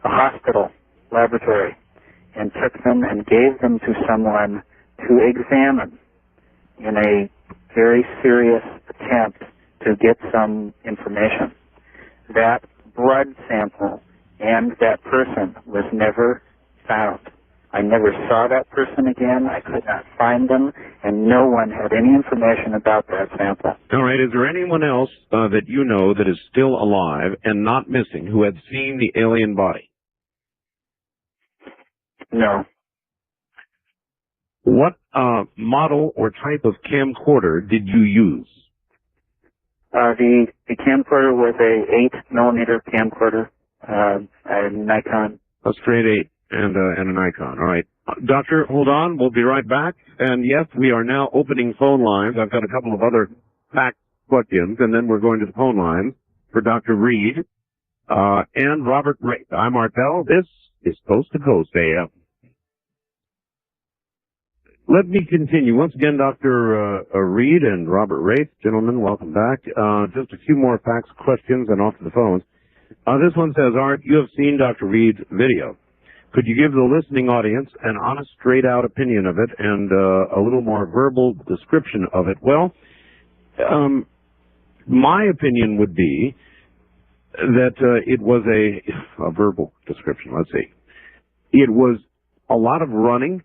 a hospital laboratory and took them and gave them to someone to examine in a very serious attempt to get some information. That blood sample and that person never found. I never saw that person again. I could not find them, and no one had any information about that sample. All right. Is there anyone else that you know that is still alive and not missing who had seen the alien body? No. What model or type of camcorder did you use? The camcorder was a 8mm camcorder, a Nikon. A straight 8 and a Nikon. All right. Doctor, hold on. We'll be right back. And yes, we are now opening phone lines. I've got a couple of other fact questions, and then we're going to the phone lines for Dr. Reed and Robert Wraith. I'm Martel. This is Coast to Coast AM. Let me continue. Once again, Dr. Reed and Robert Wraith, gentlemen, welcome back. Just a few more facts, questions, and off to the phones. This one says, Art, you have seen Dr. Reed's video. Could you give the listening audience an honest, straight-out opinion of it and a little more verbal description of it? Well, my opinion would be that it was a verbal description. Let's see. It was a lot of running,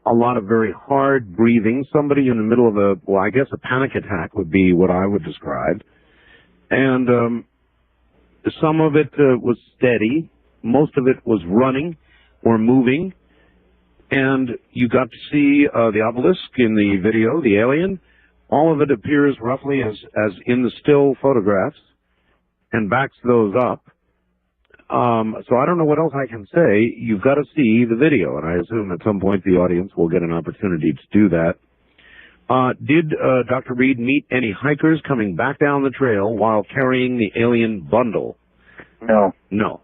a lot of very hard breathing. Somebody in the middle of I guess a panic attack would be what I would describe. And some of it was steady. Most of it was running or moving. And you got to see the obelisk in the video, the alien. All of it appears roughly as in the still photographs and backs those up. So I don't know what else I can say. You've got to see the video, and I assume at some point the audience will get an opportunity to do that. Did Dr. Reed meet any hikers coming back down the trail while carrying the alien bundle? No. No.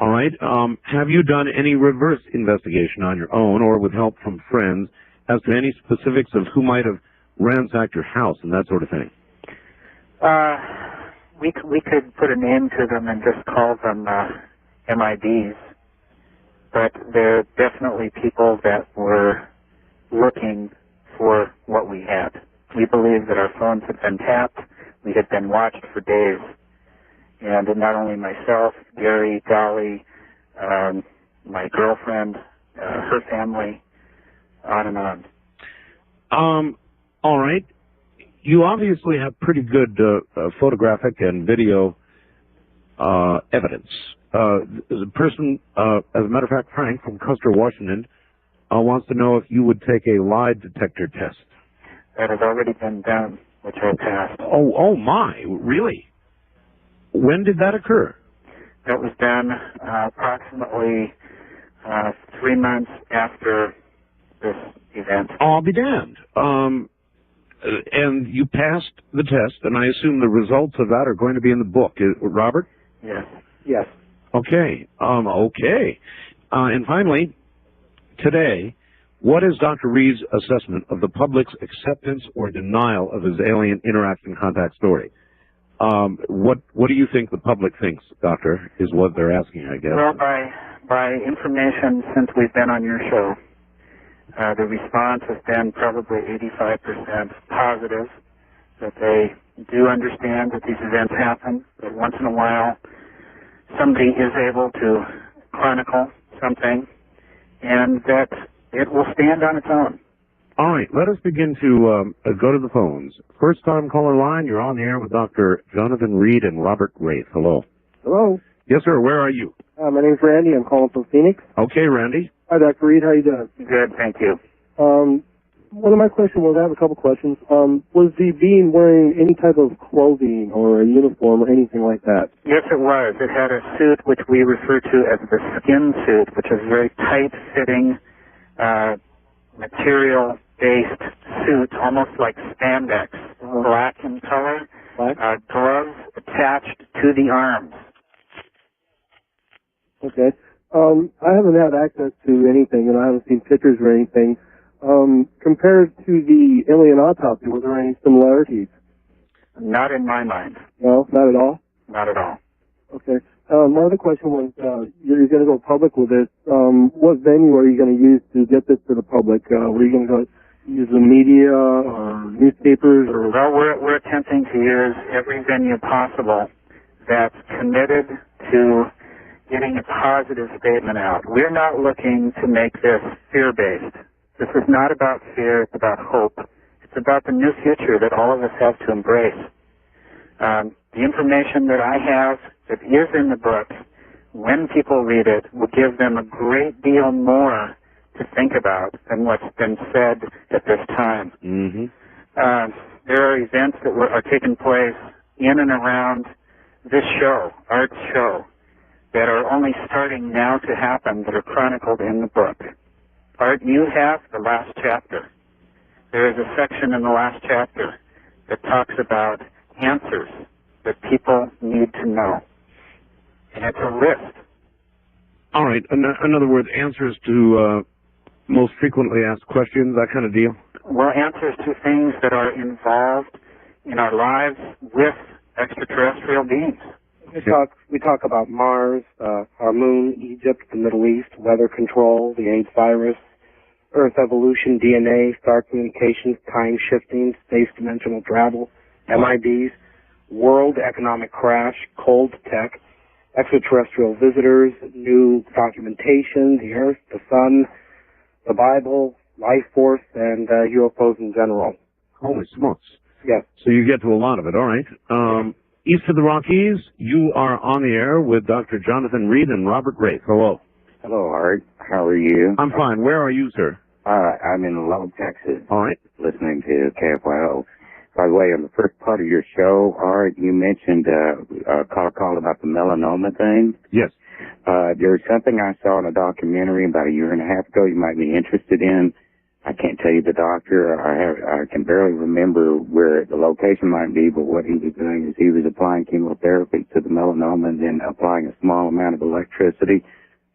All right. Have you done any reverse investigation on your own or with help from friends as to any specifics of who might have ransacked your house and that sort of thing? We could put a name to them and just call them MIDs, but they're definitely people that were looking for what we had. We believe that our phones had been tapped. We had been watched for days. And not only myself, Gary, Dolly, my girlfriend, her family, on and on. All right. You obviously have pretty good photographic and video evidence. The person, as a matter of fact, Frank from Custer, Washington, wants to know if you would take a lie detector test. That has already been done, which I passed. Oh my, really? When did that occur? That was done approximately 3 months after this event. I'll be damned. And you passed the test, and I assume the results of that are going to be in the book. Robert? Yes. Yes. Okay. Okay. And finally, today, what is Dr. Reed's assessment of the public's acceptance or denial of his alien interaction contact story? What do you think the public thinks, Doctor, is what they're asking, I guess. Well, by information since we've been on your show, the response has been probably 85% positive, that they do understand that these events happen, that once in a while somebody is able to chronicle something, and that it will stand on its own. All right, let us begin to go to the phones. First time caller line, you're on the air with Dr. Jonathan Reed and Robert Wraith. Hello. Hello. Yes, sir. Where are you? My name's Randy. I'm calling from Phoenix. Okay, Randy. Hi, Dr. Reed. How you doing? Good, thank you. One of my questions was, I have a couple questions. Was the being wearing any type of clothing or a uniform or anything like that? Yes, it was. It had a suit which we refer to as the skin suit, which is a very tight-fitting, material-based suit, almost like spandex, black in color, gloves attached to the arms. Okay. I haven't had access to anything, and I haven't seen pictures or anything. Compared to the alien autopsy, were there any similarities? Not in my mind. No, not at all? Not at all. Okay. My other question was, you're going to go public with this. What venue are you going to use to get this to the public? Were you going to go use the media or newspapers? Or? Well, we're attempting to use every venue possible that's committed to getting a positive statement out. We're not looking to make this fear-based. This is not about fear, it's about hope. It's about the new future that all of us have to embrace. The information that I have that is in the book, when people read it, will give them a great deal more to think about than what's been said at this time. Mm-hmm. There are events that are taking place in and around this show, Art's show, that are only starting now to happen that are chronicled in the book. Art, you have the last chapter. There is a section in the last chapter that talks about answers that people need to know. And it's a list. All right. In other words, answers to most frequently asked questions, that kind of deal? Well, answers to things that are involved in our lives with extraterrestrial beings. We talk about Mars, our moon, Egypt, the Middle East, weather control, the AIDS virus, Earth evolution, DNA, star communications, time shifting, space dimensional travel, MIBs, world economic crash, cold tech, extraterrestrial visitors, new documentation, the Earth, the Sun, the Bible, life force, and UFOs in general. Holy smokes. Yes. So you get to a lot of it. All right. East of the Rockies, you are on the air with Dr. Jonathan Reed and Robert Wraith. Hello. Hello, Art. How are you? I'm fine. Where are you, sir? I'm in Lubbock, Texas. All right. Listening to KFYO. By the way, on the first part of your show, Art, you mentioned a call about the melanoma thing. Yes. There's something I saw in a documentary about a year and a half ago you might be interested in. I can't tell you the doctor. I can barely remember where the location might be, but what he was doing is he was applying chemotherapy to the melanoma and then applying a small amount of electricity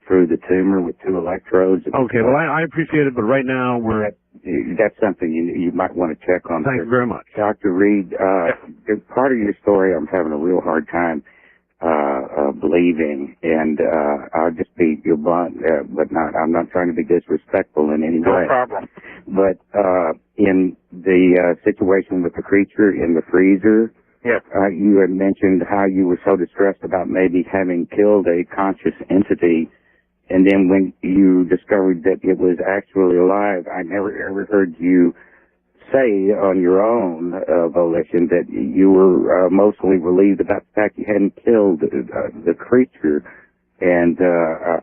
through the tumor with 2 electrodes. Okay, well, I appreciate it, but right now we're... That's something you might want to check on. Thank you very much. Dr. Reed, part of your story I'm having a real hard time believing, and I'll just be blunt, but I'm not trying to be disrespectful in any way. No problem. But in the situation with the creature in the freezer, yes. You had mentioned how you were so distressed about maybe having killed a conscious entity, and then when you discovered that it was actually alive, I never ever heard you say on your own volition that you were mostly relieved about the fact you hadn't killed the creature. And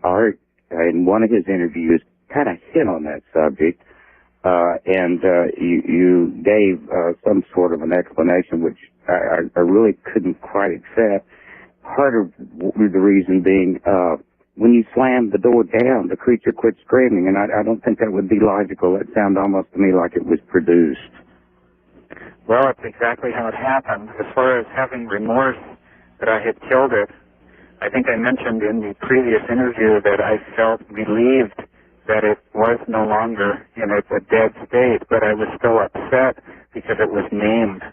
Art, in one of his interviews, kind of hit on that subject, and you gave some sort of an explanation which I really couldn't quite accept. Part of the reason being, when you slammed the door down, the creature quit screaming, and I don't think that would be logical. It sounded almost to me like it was produced. Well, that's exactly how it happened. As far as having remorse that I had killed it, I think I mentioned in the previous interview that I felt relieved that it was no longer in a dead state, but I was still upset because it was named.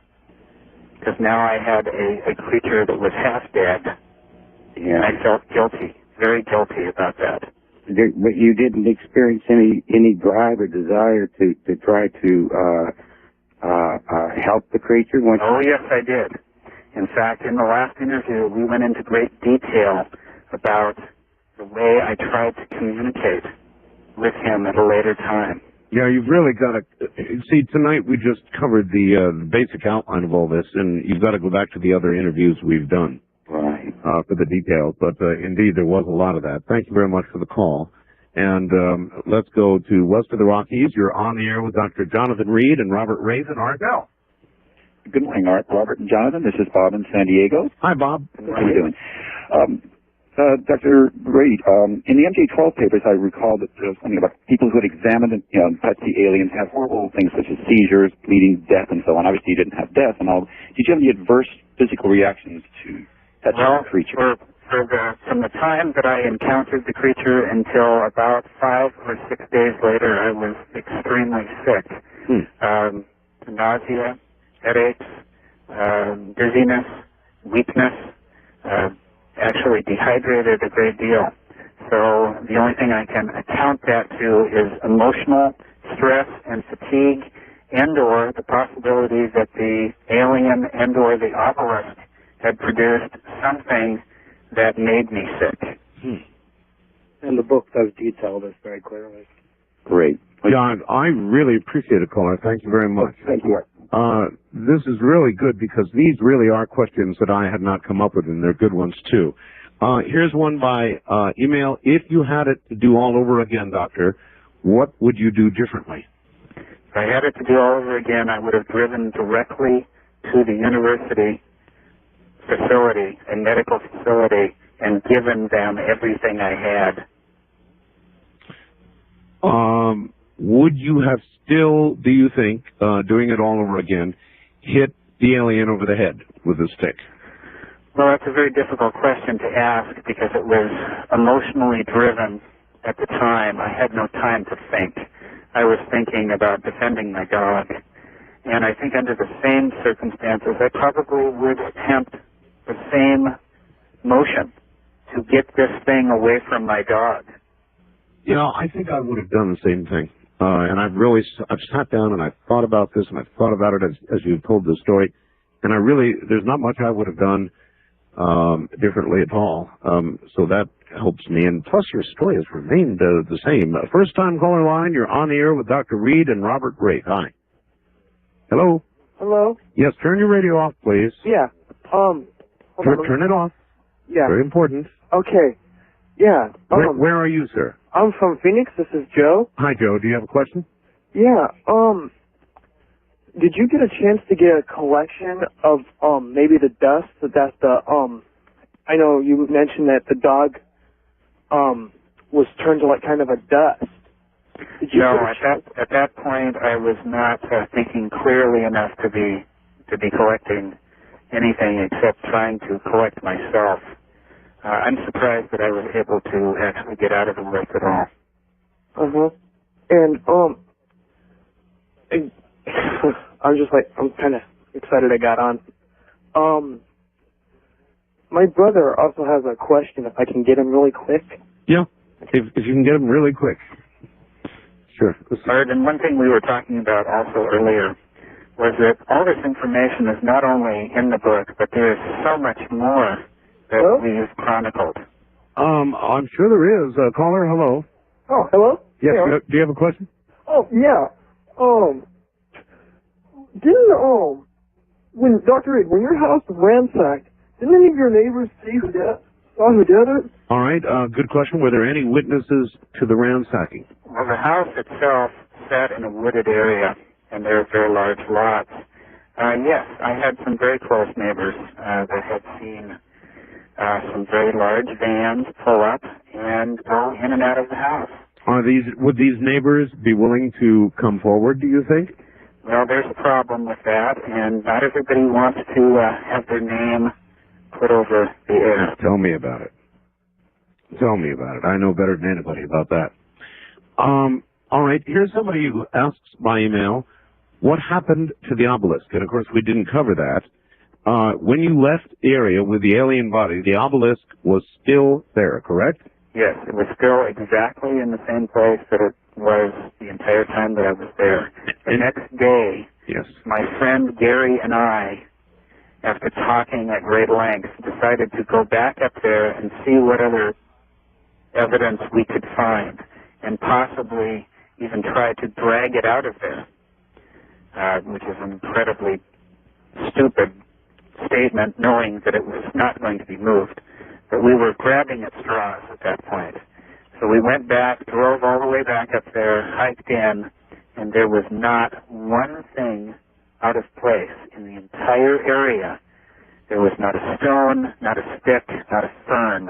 Because now I had a creature that was half dead, and I felt guilty. Very guilty about that. But you didn't experience any drive or desire to try to help the creature? Oh, yes, I did. In fact, in the last interview, we went into great detail about the way I tried to communicate with him at a later time. Yeah, you've really got to... See, tonight we just covered the basic outline of all this, and you've got to go back to the other interviews we've done. Right. For the details, but indeed there was a lot of that. Thank you very much for the call. And let's go to west of the Rockies. You're on the air with Dr. Jonathan Reed and Robert Wraith and Art Bell. Good morning, Art, Robert, and Jonathan. This is Bob in San Diego. Hi, Bob. How are you doing? Dr. Reed, in the MJ12 papers, I recall that there was something about people who had examined and touched the aliens had horrible things such as seizures, bleeding, death, and so on. Obviously, you didn't have death and all. Did you have any adverse physical reactions to touching the creature? From the time that I encountered the creature until about 5 or 6 days later, I was extremely sick. Nausea, headaches, dizziness, weakness, actually dehydrated a great deal. So the only thing I can account that to is emotional stress and fatigue, and or the possibility that the alien and or the obelisk had produced something that made me sick. And the book does detail this very clearly. Great. John, I really appreciate it, caller. Thank you very much. Thank you. This is really good because these really are questions that I had not come up with, and they're good ones, too. Here's one by email. If you had it to do all over again, Doctor, what would you do differently? If I had it to do all over again, I would have driven directly to the university facility, a medical facility, and given them everything I had. Would you have still, do you think, doing it all over again, hit the alien over the head with a stick? Well, that's a very difficult question to ask because it was emotionally driven at the time. I had no time to think. I was thinking about defending my dog. And I think under the same circumstances, I probably would attempt the same motion to get this thing away from my dog. You know, I think I would have done the same thing. And I've sat down and I've thought about this and I've thought about it as you've told the story. And there's not much I would have done differently at all. So that helps me. And plus your story has remained the same. First time caller line, you're on the air with Dr. Reed and Robert Great. Hi. Hello? Hello? Yes, turn your radio off, please. Yeah. Turn it off. Yeah. Very important. Okay. Yeah. Where are you, sir? I'm from Phoenix. This is Joe. Hi, Joe. Do you have a question? Yeah. Did you get a chance to get a collection of maybe the dust that I know you mentioned that the dog was turned to like kind of a dust. No, at that point I was not thinking clearly enough to be collecting anything except trying to collect myself. I'm surprised that I was able to actually get out of the lake at all. And I'm kind of excited I got on. My brother also has a question. If I can get him really quick. Yeah, if you can get him really quick. Sure. Art, and one thing we were talking about also earlier was that all this information is not only in the book, but there is so much more that we've chronicled. I'm sure there is. Caller, hello. Oh, hello? Yes, Hey, do you have a question? Oh, yeah. When Dr. Reed, when your house was ransacked, didn't any of your neighbors see who did it? All right, good question. Were there any witnesses to the ransacking? Well, the house itself sat in a wooded area, and there are very large lots. Yes, I had some very close neighbors that had seen some very large vans pull up and go in and out of the house. Would these neighbors be willing to come forward, do you think? Well, there's a problem with that, and not everybody wants to have their name put over the air. Tell me about it. Tell me about it. I know better than anybody about that. All right, here's somebody who asks by email, what happened to the obelisk? And, of course, we didn't cover that. When you left the area with the alien body, the obelisk was still there, correct? Yes, it was still exactly in the same place that it was the entire time that I was there. The next day, yes, my friend Gary and I, after talking at great length, decided to go back up there and see what other evidence we could find, and possibly even try to drag it out of there, which is an incredibly stupid statement, knowing that it was not going to be moved. But we were grabbing at straws at that point. So we went back, drove all the way back up there, hiked in, and there was not one thing out of place in the entire area. There was not a stone, not a stick, not a fern.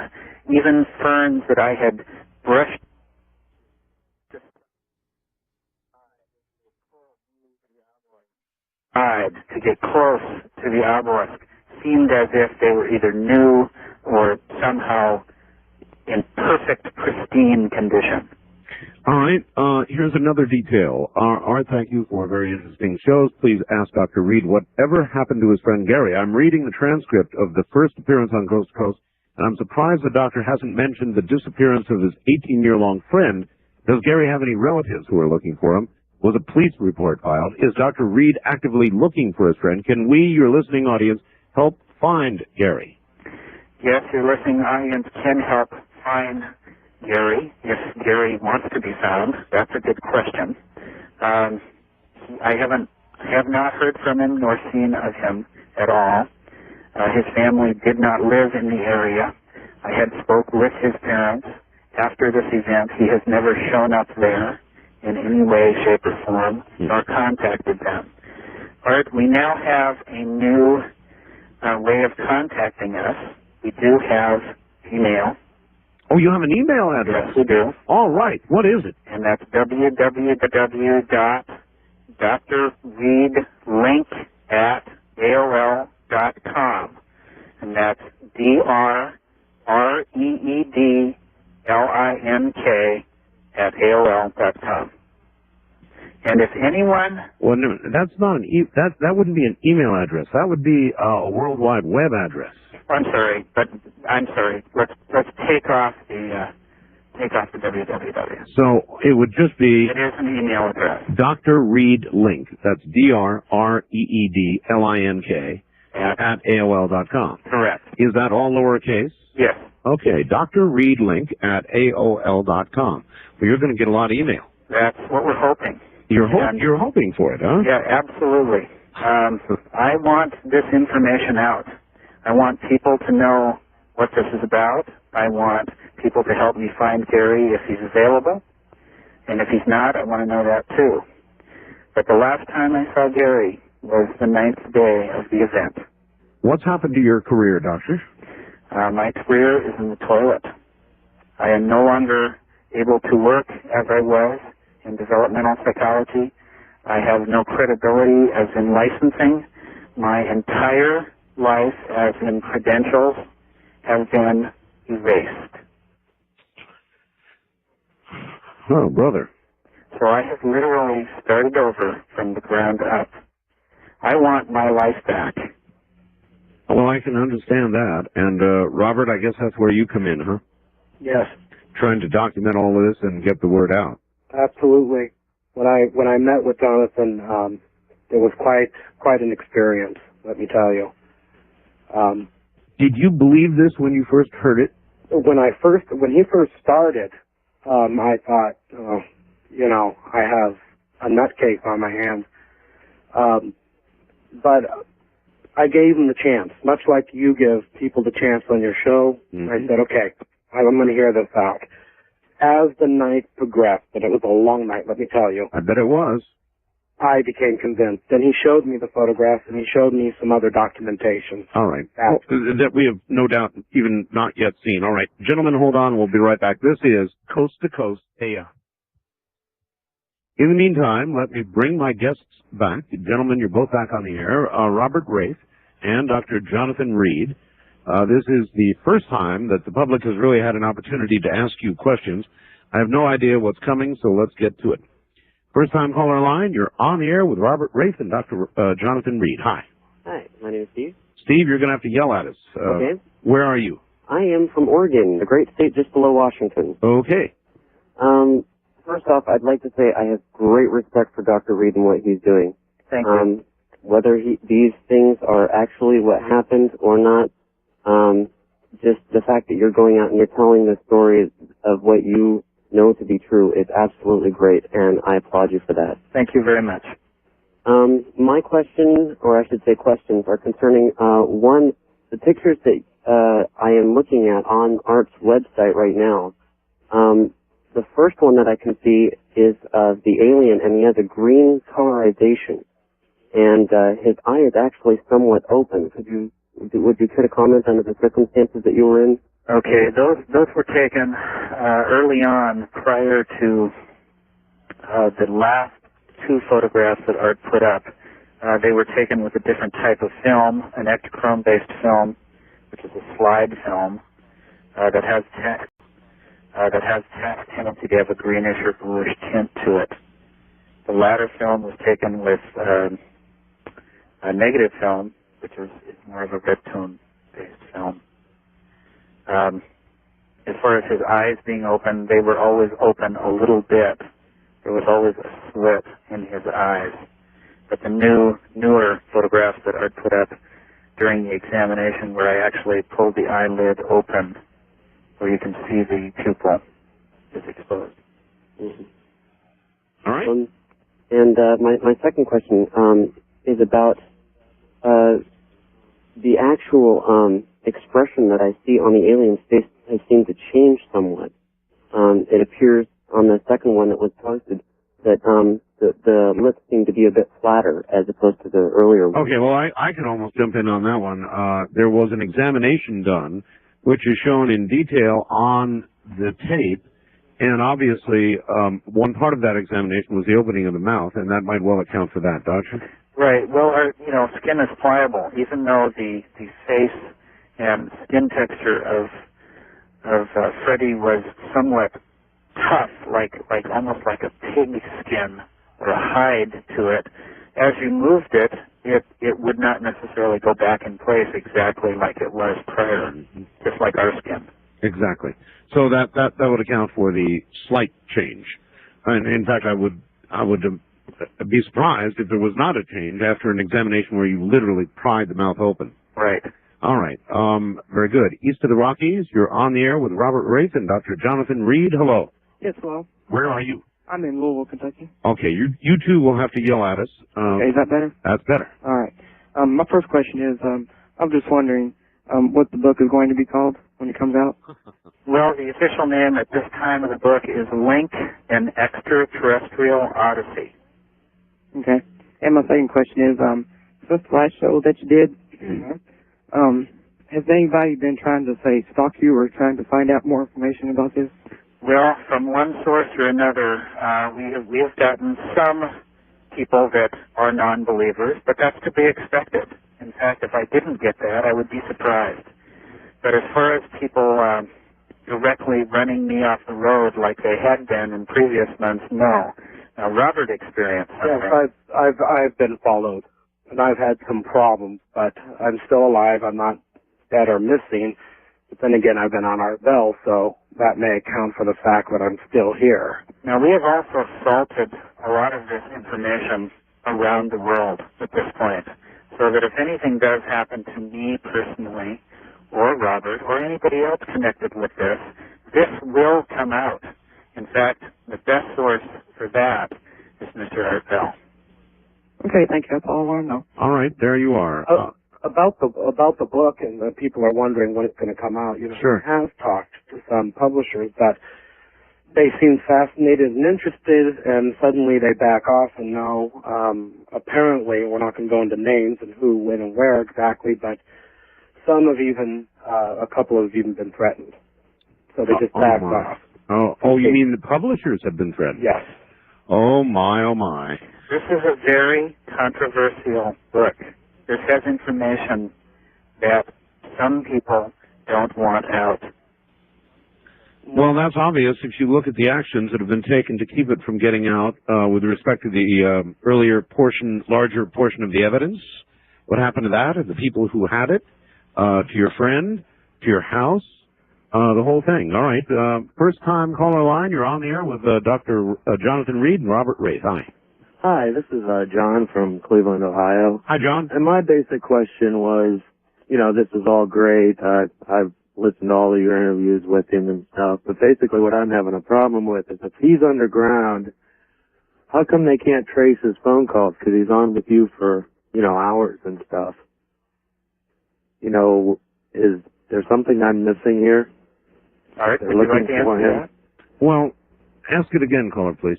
Even ferns that I had brushed to get close to the obelisk seemed as if they were either new or somehow in perfect, pristine condition. All right, here's another detail. Art, thank you for very interesting shows. Please ask Dr. Reed whatever happened to his friend Gary. I'm reading the transcript of the first appearance on Coast to Coast, and I'm surprised the doctor hasn't mentioned the disappearance of his 18-year-long friend. Does Gary have any relatives who are looking for him? Was a police report filed? Is Dr. Reed actively looking for his friend? Can we, your listening audience, help find Gary? Yes, your listening audience can help find Gary, if Gary wants to be found. That's a good question. I have not heard from him nor seen of him at all. His family did not live in the area. I had spoke with his parents after this event. He has never shown up there in any way, shape, or form, nor contacted them. Art, we now have a new way of contacting us. We do have email. Oh, you have an email address? Yes, we do. All right. What is it? And that's www.drreedlink@aol.com. And that's DRREEDLINK@AOL.com. And if anyone... Well, no, that's not that wouldn't be an email address. That would be a World Wide Web address. I'm sorry. Let's take off the www. So it would just be... It is an email address. Dr. Reed Link. That's DRREEDLINK at AOL.com. Correct. Is that all lowercase? Yes. Okay. Dr. Reed Link at AOL.com. Well, you're going to get a lot of email. That's what we're hoping. You're hoping for it, huh? Yeah, absolutely. I want this information out. I want people to know what this is about. I want people to help me find Gary if he's available. And if he's not, I want to know that too. But the last time I saw Gary was the 9th day of the event. What's happened to your career, Doctor? My career is in the toilet. I am no longer able to work as I was in developmental psychology. I have no credibility as in licensing. My entire life as in credentials have been erased. Oh, brother. So I have literally started over from the ground up. I want my life back. Well, I can understand that. And, Robert, I guess that's where you come in, huh? Yes, Trying to document all of this and get the word out. absolutely. When I met with Jonathan, it was quite an experience, let me tell you. Did you believe this when you first heard it? When he first started, I thought, I have a nutcase on my hands. But I gave him the chance, much like you give people the chance on your show. Mm-hmm. I said, okay, I'm going to hear this out. As the night progressed, and it was a long night, let me tell you, I bet it was. I became convinced. And he showed me the photographs, and he showed me some other documentation. All right. That we have no doubt even not yet seen. All right. Gentlemen, hold on. We'll be right back. This is Coast to Coast AM. In the meantime, let me bring my guests back. Gentlemen, you're both back on the air. Robert Wraith and Dr. Jonathan Reed. This is the first time that the public has really had an opportunity to ask you questions. I have no idea what's coming, so let's get to it. First time caller line, you're on the air with Robert Wraith and Dr. Jonathan Reed. Hi. Hi, my name is Steve. Steve, you're going to have to yell at us. Okay. Where are you? I am from Oregon, the great state just below Washington. Okay. First off, I'd like to say I have great respect for Dr. Reed and what he's doing. Thank you. Whether these things are actually what happened or not, just the fact that you're going out and you're telling the story of what you know to be true is absolutely great, and I applaud you for that. Thank you very much. My question, or I should say questions, are concerning, one, the pictures that I am looking at on Art's website right now. The first one that I can see is of the alien, and he has a green colorization, and his eye is actually somewhat open. Would you care to comment on the circumstances that you were in? Okay, those were taken early on, prior to the last two photographs that Art put up. They were taken with a different type of film, an ectochrome-based film, which is a slide film that has tendency to have a greenish or bluish tint to it. The latter film was taken with a negative film, which is more of a red tone-based film. As far as his eyes being open, they were always open a little bit. There was always a slit in his eyes. But the newer photographs that Art put up during the examination, where I actually pulled the eyelid open, where you can see the pupil is exposed. Mm-hmm. All right. And my second question is about the actual expression that I see on the alien's face has seemed to change somewhat. It appears on the second one that was posted that the lips seem to be a bit flatter as opposed to the earlier one. Okay, well, I can almost jump in on that one. There was an examination done, which is shown in detail on the tape, and obviously one part of that examination was the opening of the mouth, and that might well account for that, Doctor. Right. Well, our skin is pliable, even though the face and skin texture of Freddie was somewhat tough, like almost like a pig skin or a hide to it. As you moved it, it would not necessarily go back in place exactly like it was prior, just like our skin. Exactly. So that would account for the slight change. And in fact, I would be surprised if there was not a change after an examination where you literally pried the mouth open. Right. All right. Very good. East of the Rockies, you're on the air with Robert Wraith and Dr. Jonathan Reed. Hello. Yes, hello. Where are you? I'm in Louisville, Kentucky. Okay, you two will have to yell at us. Okay, is that better? That's better. All right. My first question is, I'm just wondering what the book is going to be called when it comes out. Well, the official name at this time of the book is Link, an Extraterrestrial Odyssey. Okay. And my second question is, since the last show that you did, has anybody been trying to, say, stalk you or trying to find out more information about this? Well, from one source or another, we have gotten some people that are non-believers, but that's to be expected. In fact, if I didn't get that, I would be surprised. But as far as people directly running me off the road like they had been in previous months, no. Now, Robert experienced something. Yes, I've been followed, and I've had some problems, but I'm still alive. I'm not dead or missing. But then again, I've been on our bell, so that may account for the fact that I'm still here. Now, we have also salted a lot of this information around the world at this point, so that if anything does happen to me personally, or Robert, or anybody else connected with this will come out. In fact, the best source for that is Mr. Art Bell. Okay, thank you. That's all I want to know. All right, there you are. About the book, and the people are wondering when it's going to come out. Sure. I have talked to some publishers that they seem fascinated and interested, and suddenly they back off and no. Apparently, we're not going to go into names and who, when, and where exactly, but some have even, a couple have even been threatened. So they just backed off. Oh, you mean the publishers have been threatened? Yes. Oh my. This is a very controversial book. This has information that some people don't want out. Well, that's obvious if you look at the actions that have been taken to keep it from getting out with respect to the larger portion of the evidence. What happened to that? And the people who had it, to your friend, to your house, the whole thing. All right. First time caller line, you're on the air with Dr. Jonathan Reed and Robert Wraith. Hi. Hi, this is John from Cleveland, Ohio. Hi, John. And my basic question was, this is all great. I've listened to all of your interviews with him and stuff, but basically what I'm having a problem with is if he's underground, how come they can't trace his phone calls? Because he's on with you for, hours and stuff. Is there something I'm missing here? All right, would you like to answer that? Well, ask it again, caller, please.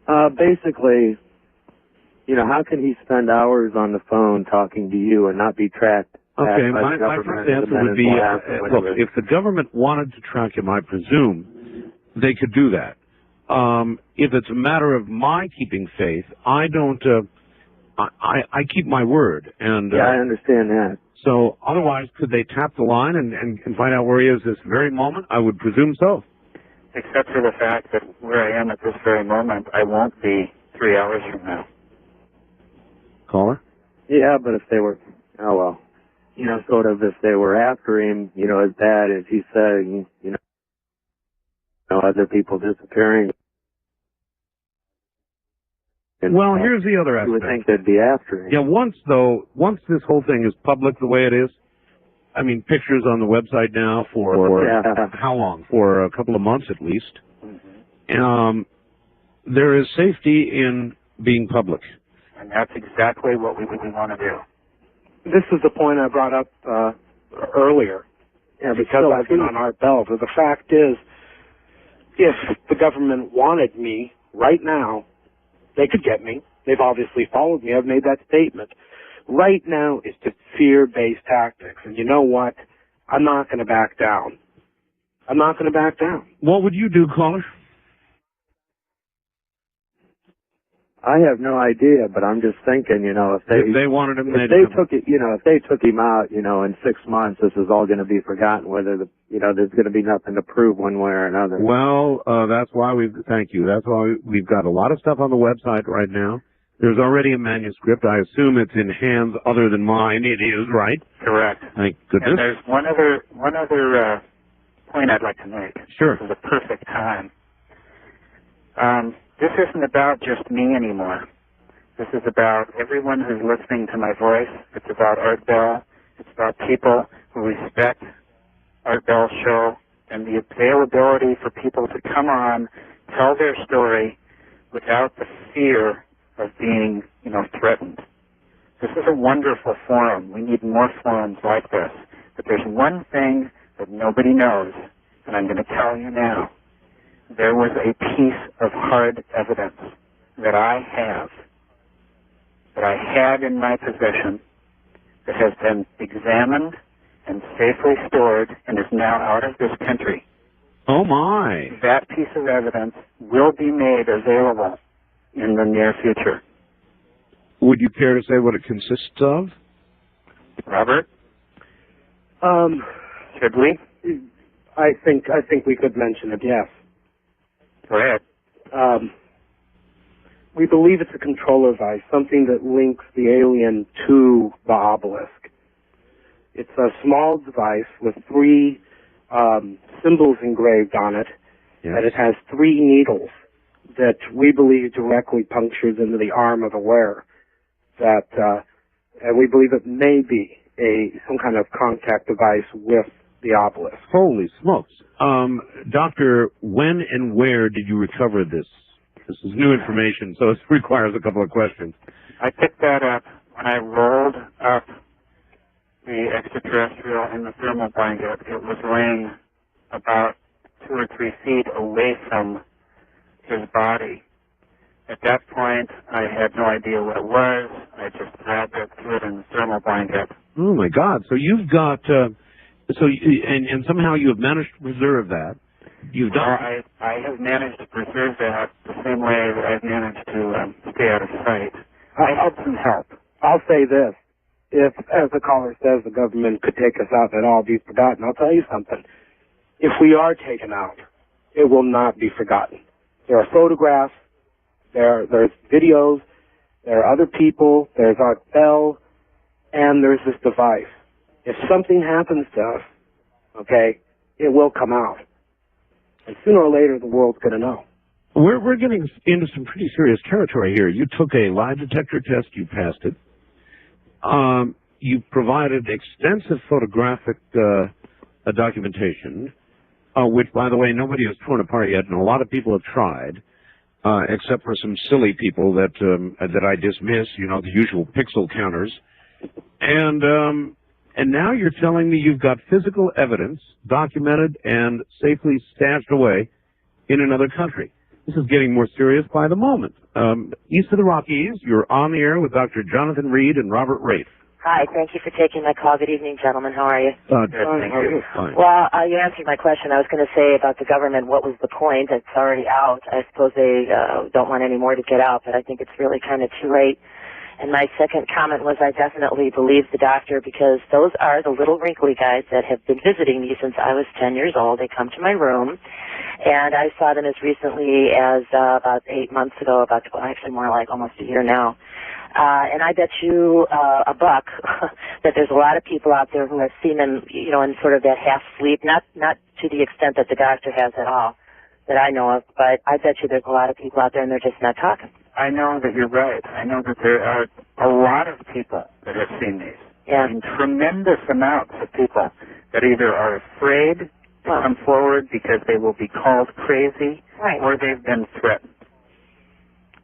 Basically, how can he spend hours on the phone talking to you and not be tracked? Okay, my first answer would be, look, if the government wanted to track him, I presume they could do that. If it's a matter of my keeping faith, I don't, I keep my word. And yeah, I understand that. So otherwise, could they tap the line and find out where he is this very moment? I would presume so. Except for the fact that where I am at this very moment, I won't be 3 hours from now. Caller? Yeah, but if they were, sort of if they were after him, as bad as he said, other people disappearing. Well, here's the other aspect. You would think they'd be after him. Yeah, once this whole thing is public the way it is, I mean, pictures on the website now for how long? For a couple of months at least. Mm-hmm. There is safety in being public. And that's exactly what we want to do. This is the point I brought up earlier, because I've been on Art Bell. But the fact is, if the government wanted me right now, they could get me. They've obviously followed me. I've made that statement. Right now, it's just fear-based tactics. And you know what? I'm not going to back down. I'm not going to back down. What would you do, caller? I have no idea, but I'm just thinking, you know, if they wanted him, if they took it, you know, if they took him out, you know, in 6 months, this is all going to be forgotten. Whether there's going to be nothing to prove one way or another. Well, that's why thank you. That's why we've got a lot of stuff on the website right now. There's already a manuscript. I assume it's in hands other than mine. It is, right? Correct. Thank goodness. And there's one other point I'd like to make. Sure. This is a perfect time. This isn't about just me anymore. This is about everyone who's listening to my voice. It's about Art Bell. It's about people who respect Art Bell's show and the availability for people to come on, tell their story without the fear of being, you know, threatened. This is a wonderful forum. We need more forums like this. But there's one thing that nobody knows, and I'm going to tell you now. There was a piece of hard evidence that I had in my possession that has been examined and safely stored and is now out of this country. Oh, my. That piece of evidence will be made available in the near future. Would you care to say what it consists of? Robert? Should we? I think we could mention it, yes. Go ahead. We believe it's a controller device, something that links the alien to the obelisk. It's a small device with 3 symbols engraved on it, and it has 3 needles that we believe directly punctures into the arm of the wearer. And we believe it may be some kind of contact device with the obelisk. Holy smokes. Doctor, when and where did you recover this? This is new information, so it requires a couple of questions. I picked that up when I rolled up the extraterrestrial in the thermal blanket. It was laying about 2 or 3 feet away from his body. At that point, I had no idea what it was. I just grabbed it, threw it in the thermal blanket. Oh, my God. So you've got... and somehow you have managed to preserve that. You've done. Well, I have managed to preserve that the same way that I've managed to stay out of sight. I had some help. I'll say this. If, as the caller says, the government could take us out and it'd all be forgotten, I'll tell you something. If we are taken out, it will not be forgotten. There are photographs, there's videos, there are other people, there's Art Bell, and there's this device. If something happens to us, okay, it will come out. And sooner or later, the world's going to know. We're getting into some pretty serious territory here. You took a lie detector test. You passed it. You provided extensive photographic documentation, which, by the way, nobody has torn apart yet, and a lot of people have tried, except for some silly people that I dismiss, you know, the usual pixel counters. And now you're telling me you've got physical evidence documented and safely stashed away in another country. This is getting more serious by the moment. East of the Rockies, you're on the air with Dr. Jonathan Reed and Robert Rafe. Hi, thank you for taking my call. Good evening, gentlemen. How are you? Good, thank you. Fine. Well, you answered my question. I was going to say about the government, what was the point? It's already out. I suppose they don't want any more to get out, but I think it's really kind of too late. And my second comment was I definitely believe the doctor because those are the little wrinkly guys that have been visiting me since I was 10 years old. They come to my room, and I saw them as recently as about 8 months ago, actually more like almost a year now. And I bet you a buck that there's a lot of people out there who have seen them, you know, in sort of that half sleep, not to the extent that the doctor has at all that I know of, but I bet you there's a lot of people out there and they're just not talking. I know that you're right. I know that there are a lot of people that have seen these. and tremendous amounts of people that either are afraid to come forward because they will be called crazy, or they've been threatened.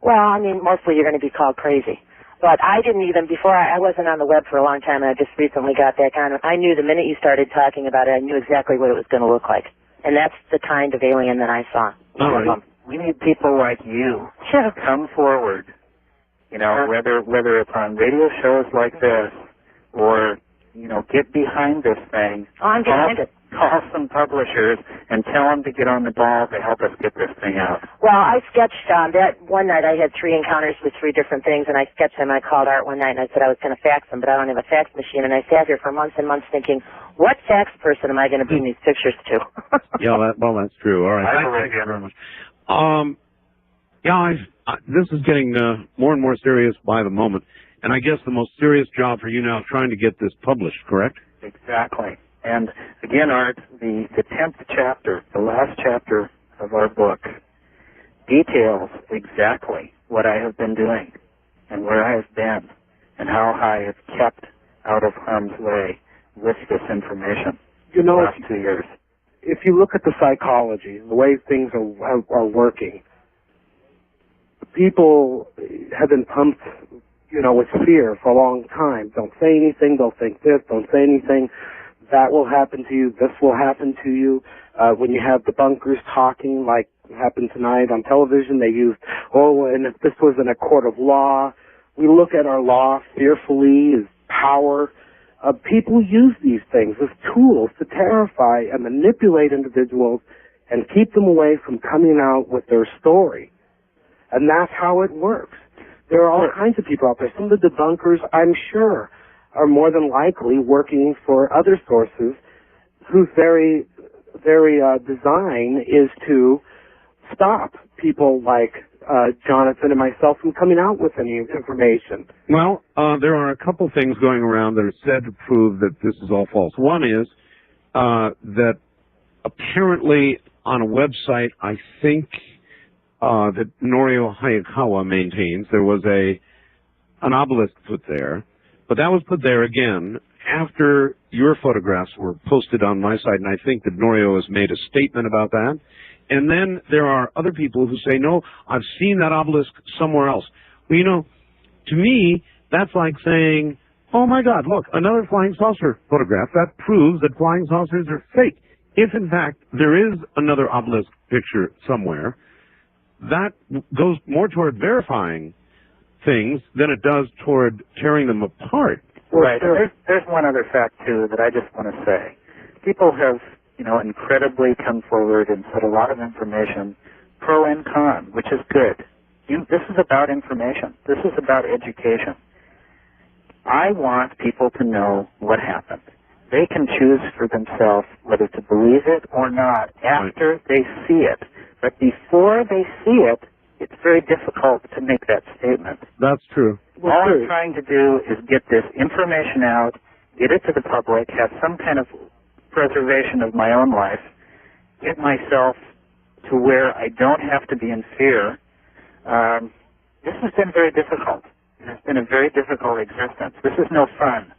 Well, I mean, mostly you're going to be called crazy. But I didn't even, before I wasn't on the web for a long time, and I just recently got back on it. I knew the minute you started talking about it, I knew exactly what it was going to look like. And that's the kind of alien that I saw. We need people like you to come forward, you know, whether it's on radio shows like this or, you know, get behind this thing. Oh, I'm behind it. Call some publishers and tell them to get on the ball to help us get this thing out. Well, I sketched that one night. I had 3 encounters with 3 different things, and I sketched them. I called Art one night, and I said I was going to fax them, but I don't have a fax machine. And I sat here for months and months thinking, what fax person am I going to bring these pictures to? That's true. All right. Thank you very much. This is getting more and more serious by the moment, and I guess the most serious job for you now is trying to get this published, correct? Exactly. And again, Art, the 10th chapter, the last chapter of our book, details exactly what I have been doing and where I have been and how I have kept out of harm's way with this information the last 2 years. If you look at the psychology, the way things are working, people have been pumped, with fear for a long time. Don't say anything. They'll think this. Don't say anything. That will happen to you. This will happen to you. When you have debunkers talking, like happened tonight on television, they used, and if this was in a court of law, we look at our law fearfully as power. People use these things as tools to terrify and manipulate individuals and keep them away from coming out with their story. And that's how it works. There are all kinds of people out there. Some of the debunkers, I'm sure, are more than likely working for other sources whose very design is to stop people like Jonathan and myself from coming out with any information. Well, there are a couple things going around that are said to prove that this is all false. One is that apparently on a website, I think that Norio Hayakawa maintains, there was an obelisk put there, but that was put there again after your photographs were posted on my site, and I think that Norio has made a statement about that. And then there are other people who say, no, I've seen that obelisk somewhere else. Well, to me, that's like saying, oh my God, look, another flying saucer photograph. That proves that flying saucers are fake. If, in fact, there is another obelisk picture somewhere, that goes more toward verifying things than it does toward tearing them apart. Right. There's one other fact, too, that I just want to say. People have, incredibly come forward and said a lot of information, pro and con, which is good. This is about information. This is about education. I want people to know what happened. They can choose for themselves whether to believe it or not after they see it. But before they see it, it's very difficult to make that statement. That's true. All I'm trying to do is get this information out, get it to the public, have some kind of preservation of my own life, get myself to where I don't have to be in fear. This has been very difficult. It has been a very difficult existence. This is no fun.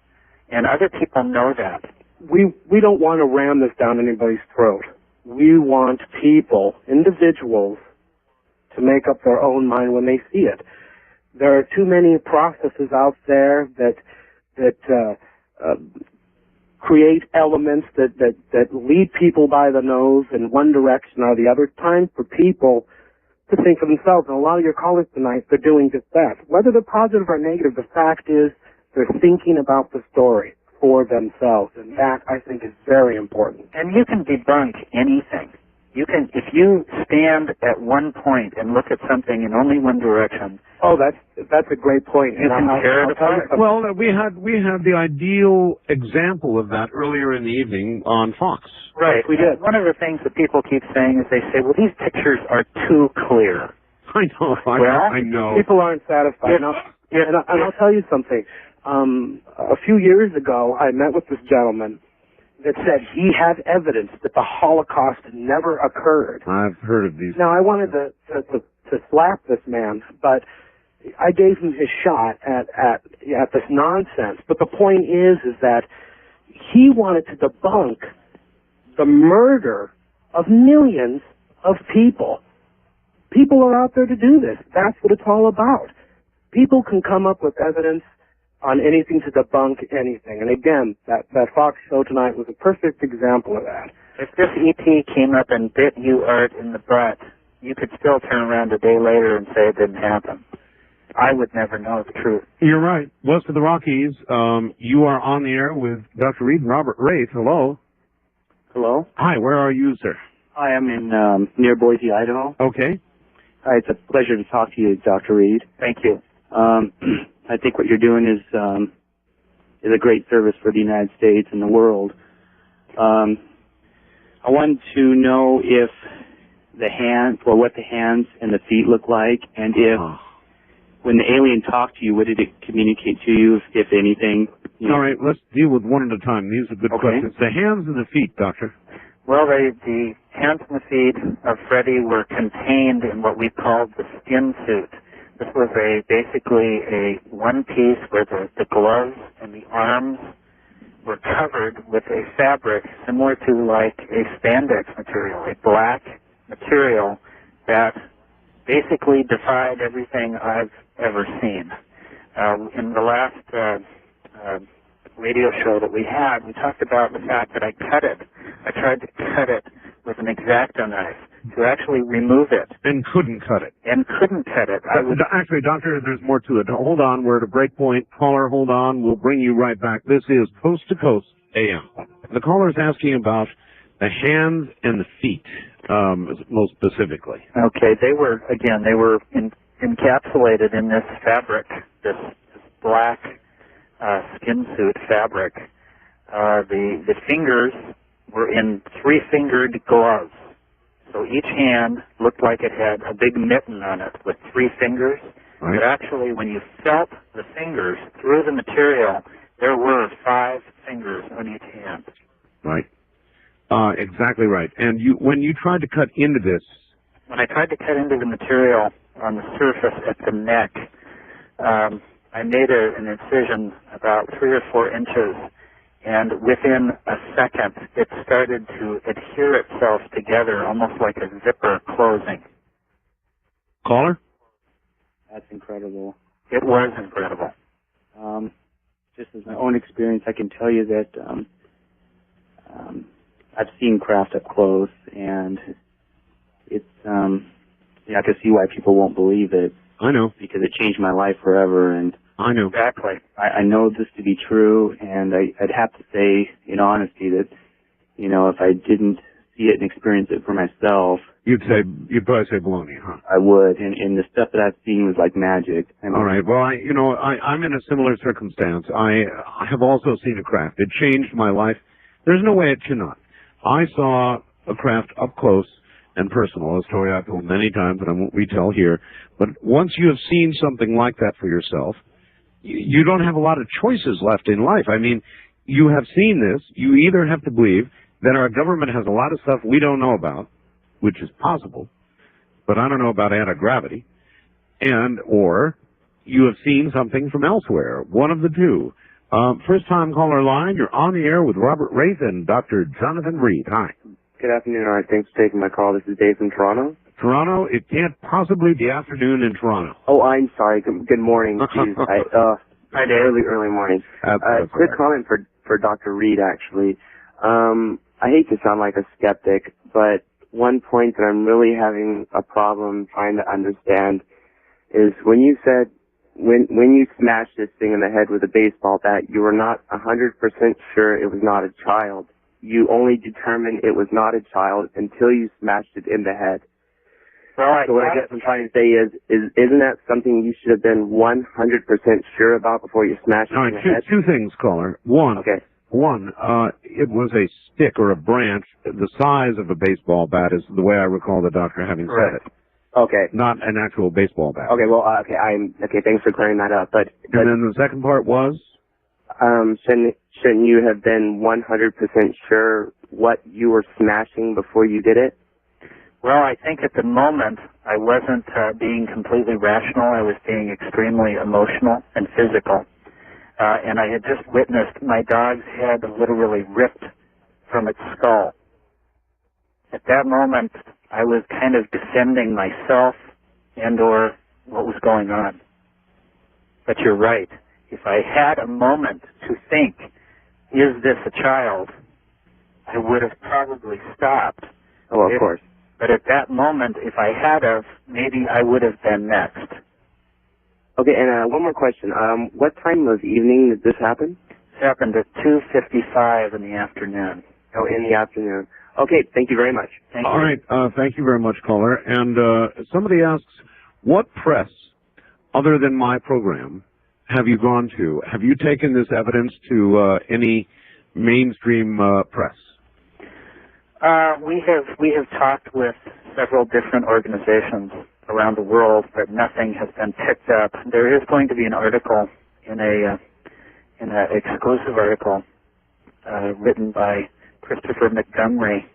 And other people know that. We don't want to ram this down anybody's throat. We want people, individuals, to make up their own mind when they see it. There are too many processes out there that create elements that lead people by the nose in one direction or the other. Time for people to think for themselves. And a lot of your callers tonight, they're doing just that. Whether they're positive or negative, the fact is they're thinking about the story for themselves. And that, I think, is very important. And you can debunk anything. You can, if you stand at one point and look at something in only one direction. Oh, that's a great point. You can tear it apart. Well, we had the ideal example of that earlier in the evening on Fox. Right, we did. One of the things that people keep saying is they say, well, these pictures are too clear. I know. I know. People aren't satisfied. And I'll tell you something. A few years ago, I met with this gentleman that said he had evidence that the Holocaust never occurred. I've heard of these. Now, I wanted to slap this man, but I gave him his shot at at this nonsense. But the point is that he wanted to debunk the murder of millions of people. People are out there to do this. That's what it's all about. People can come up with evidence on anything to debunk anything. And again, that Fox show tonight was a perfect example of that. If this ET came up and bit you, Art, in the butt, you could still turn around a day later and say it didn't happen. I would never know the truth. You're right. West of the Rockies, you are on the air with Dr. Reed and Robert Wraith. Hello. Hello. Hi, where are you, sir? Hi, I'm in near Boise, Idaho. Okay. Hi, it's a pleasure to talk to you, Dr. Reed. Thank you. I think what you're doing is a great service for the United States and the world. I wanted to know if what the hands and the feet look like, and if when the alien talked to you, what did it communicate to you, if anything? All right, let's deal with one at a time. These are good questions. The hands and the feet, Doctor. Well, the hands and the feet of Freddie were contained in what we called the skin suit. This was basically a one piece where the gloves and the arms were covered with a fabric similar to like a spandex material, a black material that basically defied everything I've ever seen. In the last radio show that we had, we talked about the fact that I cut it. I tried to cut it with an X-Acto knife to actually remove it. And couldn't cut it. Actually, Doctor, there's more to it. Hold on, we're at a break point. Caller, hold on. We'll bring you right back. This is Coast to Coast AM. The caller is asking about the hands and the feet, most specifically. Okay, they were encapsulated in this fabric, this black skin suit fabric. The fingers were in 3-fingered gloves. So each hand looked like it had a big mitten on it with 3 fingers. Right. But actually, when you felt the fingers through the material, there were 5 fingers on each hand. Right. Exactly right. And when you tried to cut into this... When I tried to cut into the material on the surface at the neck, I made an incision about 3 or 4 inches, and within a second, it started to adhere itself together, almost like a zipper closing. Caller? That's incredible. It was incredible. Just as my own experience, I can tell you that I've seen craft up close, and it's I can see why people won't believe it. I know. Because it changed my life forever, and I know. Exactly. I know this to be true, and I'd have to say, in honesty, that, if I didn't see it and experience it for myself... You'd probably say baloney, huh? I would, and the stuff that I've seen was like magic. All right, well, I'm in a similar circumstance. I have also seen a craft. It changed my life. There's no way it cannot. I saw a craft up close and personal, a story I've told many times and I won't retell here. But once you have seen something like that for yourself, you don't have a lot of choices left in life. I mean, you have seen this. You either have to believe that our government has a lot of stuff we don't know about, which is possible, but I don't know about anti-gravity, or you have seen something from elsewhere. One of the two. First-time caller line, you're on the air with Robert Wraith and Dr. Jonathan Reed. Hi. Good afternoon. All right, thanks for taking my call. This is Dave from Toronto. Toronto? It can't possibly be afternoon in Toronto. Oh, I'm sorry. Good morning. Jeez, Hi, Dave. Early morning. right. Quick comment for Dr. Reed, actually. I hate to sound like a skeptic, but one point that I'm really having a problem trying to understand is when you said when you smashed this thing in the head with a baseball bat, you were not 100% sure it was not a child. You only determined it was not a child until you smashed it in the head. Well, so what I guess I'm trying to say is isn't that something you should have been 100% sure about before you smashed it in the head? Two things, caller. One, it was a stick or a branch the size of a baseball bat is the way I recall the doctor having said it. Okay. Not an actual baseball bat. Okay, well, thanks for clearing that up. But and then the second part was? Shouldn't you have been 100% sure what you were smashing before you did it? Well, I think at the moment I wasn't being completely rational. I was being extremely emotional and physical. and I had just witnessed my dog's head literally ripped from its skull. At that moment, I was kind of defending myself and or what was going on. But you're right. If I had a moment to think, is this a child, I would have probably stopped. Oh, of course. But at that moment, if I had of, maybe I would have been next. Okay, and one more question. What time of evening did this happen? It happened at 2:55 in the afternoon. Oh, in the afternoon. Okay, thank you very much. Thank All right, thank you very much, caller. And somebody asks, what press, other than my program, have you gone to? Have you taken this evidence to any mainstream press? We have talked with several different organizations around the world, but nothing has been picked up. There is going to be an article in an exclusive article written by Christopher Montgomery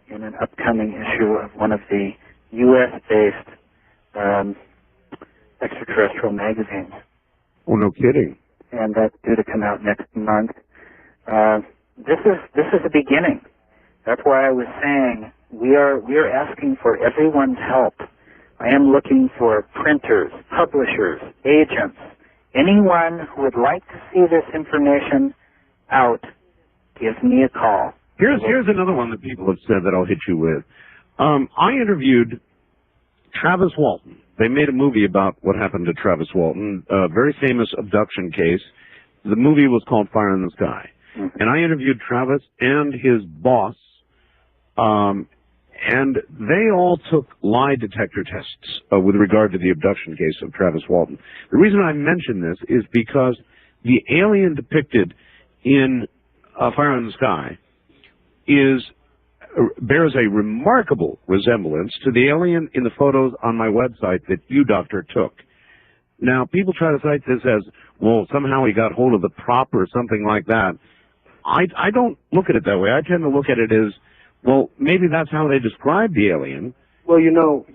in an upcoming issue of one of the U.S.-based extraterrestrial magazines. Oh, no kidding. And that's due to come out next month. This is the beginning. That's why I was saying we are asking for everyone's help. I am looking for printers, publishers, agents, anyone who would like to see this information out. Give me a call. Here's another one that people have said that I'll hit you with. I interviewed Travis Walton. They made a movie about what happened to Travis Walton, a very famous abduction case. The movie was called Fire in the Sky. Mm-hmm. And I interviewed Travis and his boss, and they all took lie detector tests with regard to the abduction case of Travis Walton. The reason I mention this is because the alien depicted in Fire in the Sky bears a remarkable resemblance to the alien in the photos on my website that you, Doctor, took. Now, people try to cite this as, well, somehow he got hold of the prop or something like that. I don't look at it that way. I tend to look at it as, well, maybe that's how they describe the alien. Well, you know.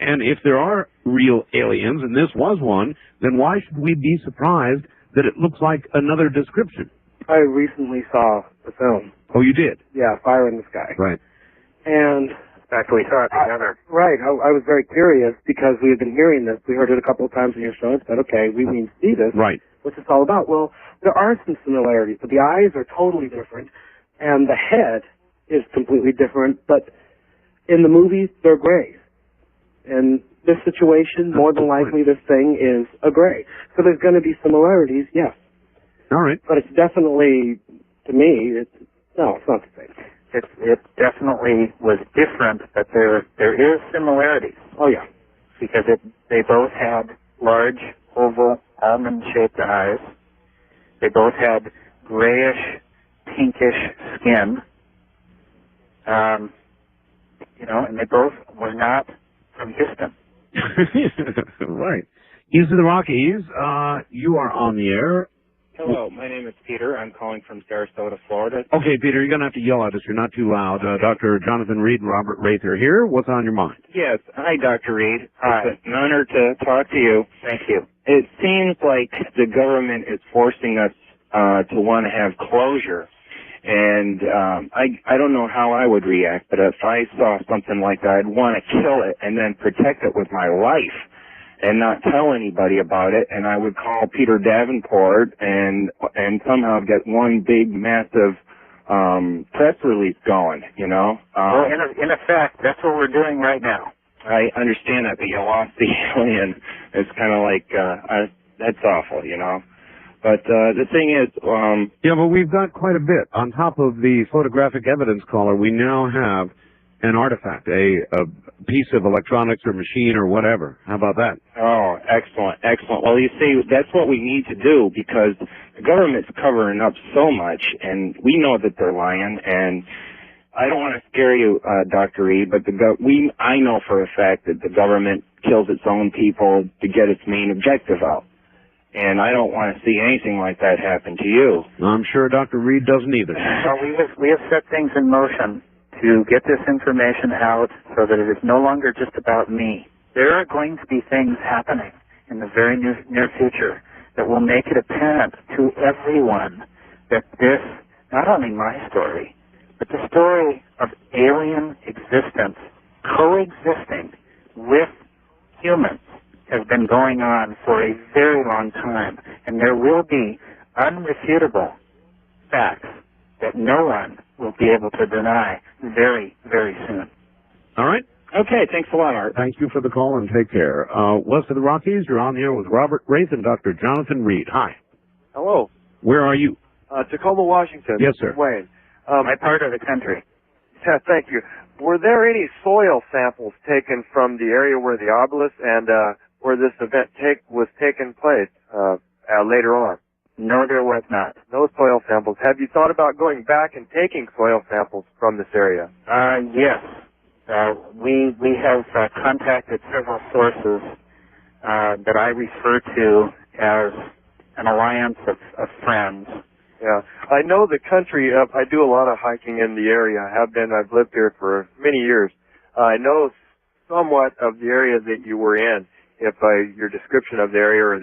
And if there are real aliens, and this was one, then why should we be surprised that it looks like another description? I recently saw the film. Oh, you did? Yeah, Fire in the Sky. Right. And after we saw it together. Right. I was very curious because we had been hearing this. We heard it a couple of times in your show and said, okay, we need to see this. Right. What's this all about? Well, there are some similarities, but the eyes are totally different, and the head is completely different, but in the movies, they're grays. In this situation, more than likely, this thing is a gray. So there's going to be similarities, yes. All right. But it's definitely, to me, it's not the same. It definitely was different, but there is similarities. Oh, yeah. Because they both had large, oval, almond-shaped eyes. They both had grayish, pinkish skin. And they both were not from Houston. Right. East of the Rockies, you are on the air. Hello, my name is Peter. I'm calling from Sarasota, Florida. Okay, Peter, you're going to have to yell at us. You're not too loud. Dr. Jonathan Reed and Robert Wraith are here. What's on your mind? Yes. Hi, Dr. Reed. Hi. It's an honor to talk to you. Thank you. It seems like the government is forcing us to want to have closure. And I don't know how I would react, but if I saw something like that, I'd want to kill it and then protect it with my life and not tell anybody about it. And I would call Peter Davenport and somehow get one big, massive press release going, you know. Well, in effect, that's what we're doing right now. I understand that, but you lost the alien. It's kind of like, that's awful, you know. But the thing is... yeah, but we've got quite a bit. On top of the photographic evidence, caller, we now have an artifact, a piece of electronics or machine or whatever. How about that? Oh, excellent, excellent. Well, you see, that's what we need to do because the government's covering up so much, and we know that they're lying, and I don't want to scare you, Dr. Reed, but I know for a fact that the government kills its own people to get its main objective out. And I don't want to see anything like that happen to you. I'm sure Dr. Reed doesn't either. Well, we have set things in motion to get this information out so that it is no longer just about me. There are going to be things happening in the very near future that will make it apparent to everyone that this, not only my story, but the story of alien existence coexisting with humans has been going on for a very long time, and there will be unrefutable facts that no one will be able to deny very, very soon. All right. Okay, thanks a lot, Art. Thank you for the call and take care. West of the Rockies, you're on the air with Robert Wraith and Dr. Jonathan Reed. Hi. Hello. Where are you? Tacoma, Washington. Yes, sir. Wayne. My part of the country. Yeah, thank you. Were there any soil samples taken from the area where the obelisk and where this event was taking place later on? No, there was not. No soil samples. Have you thought about going back and taking soil samples from this area? Yes. We have contacted several sources that I refer to as an alliance of friends. Yeah, I know the country. I do a lot of hiking in the area. I've lived here for many years. I know somewhat of the area that you were in, if your description of the area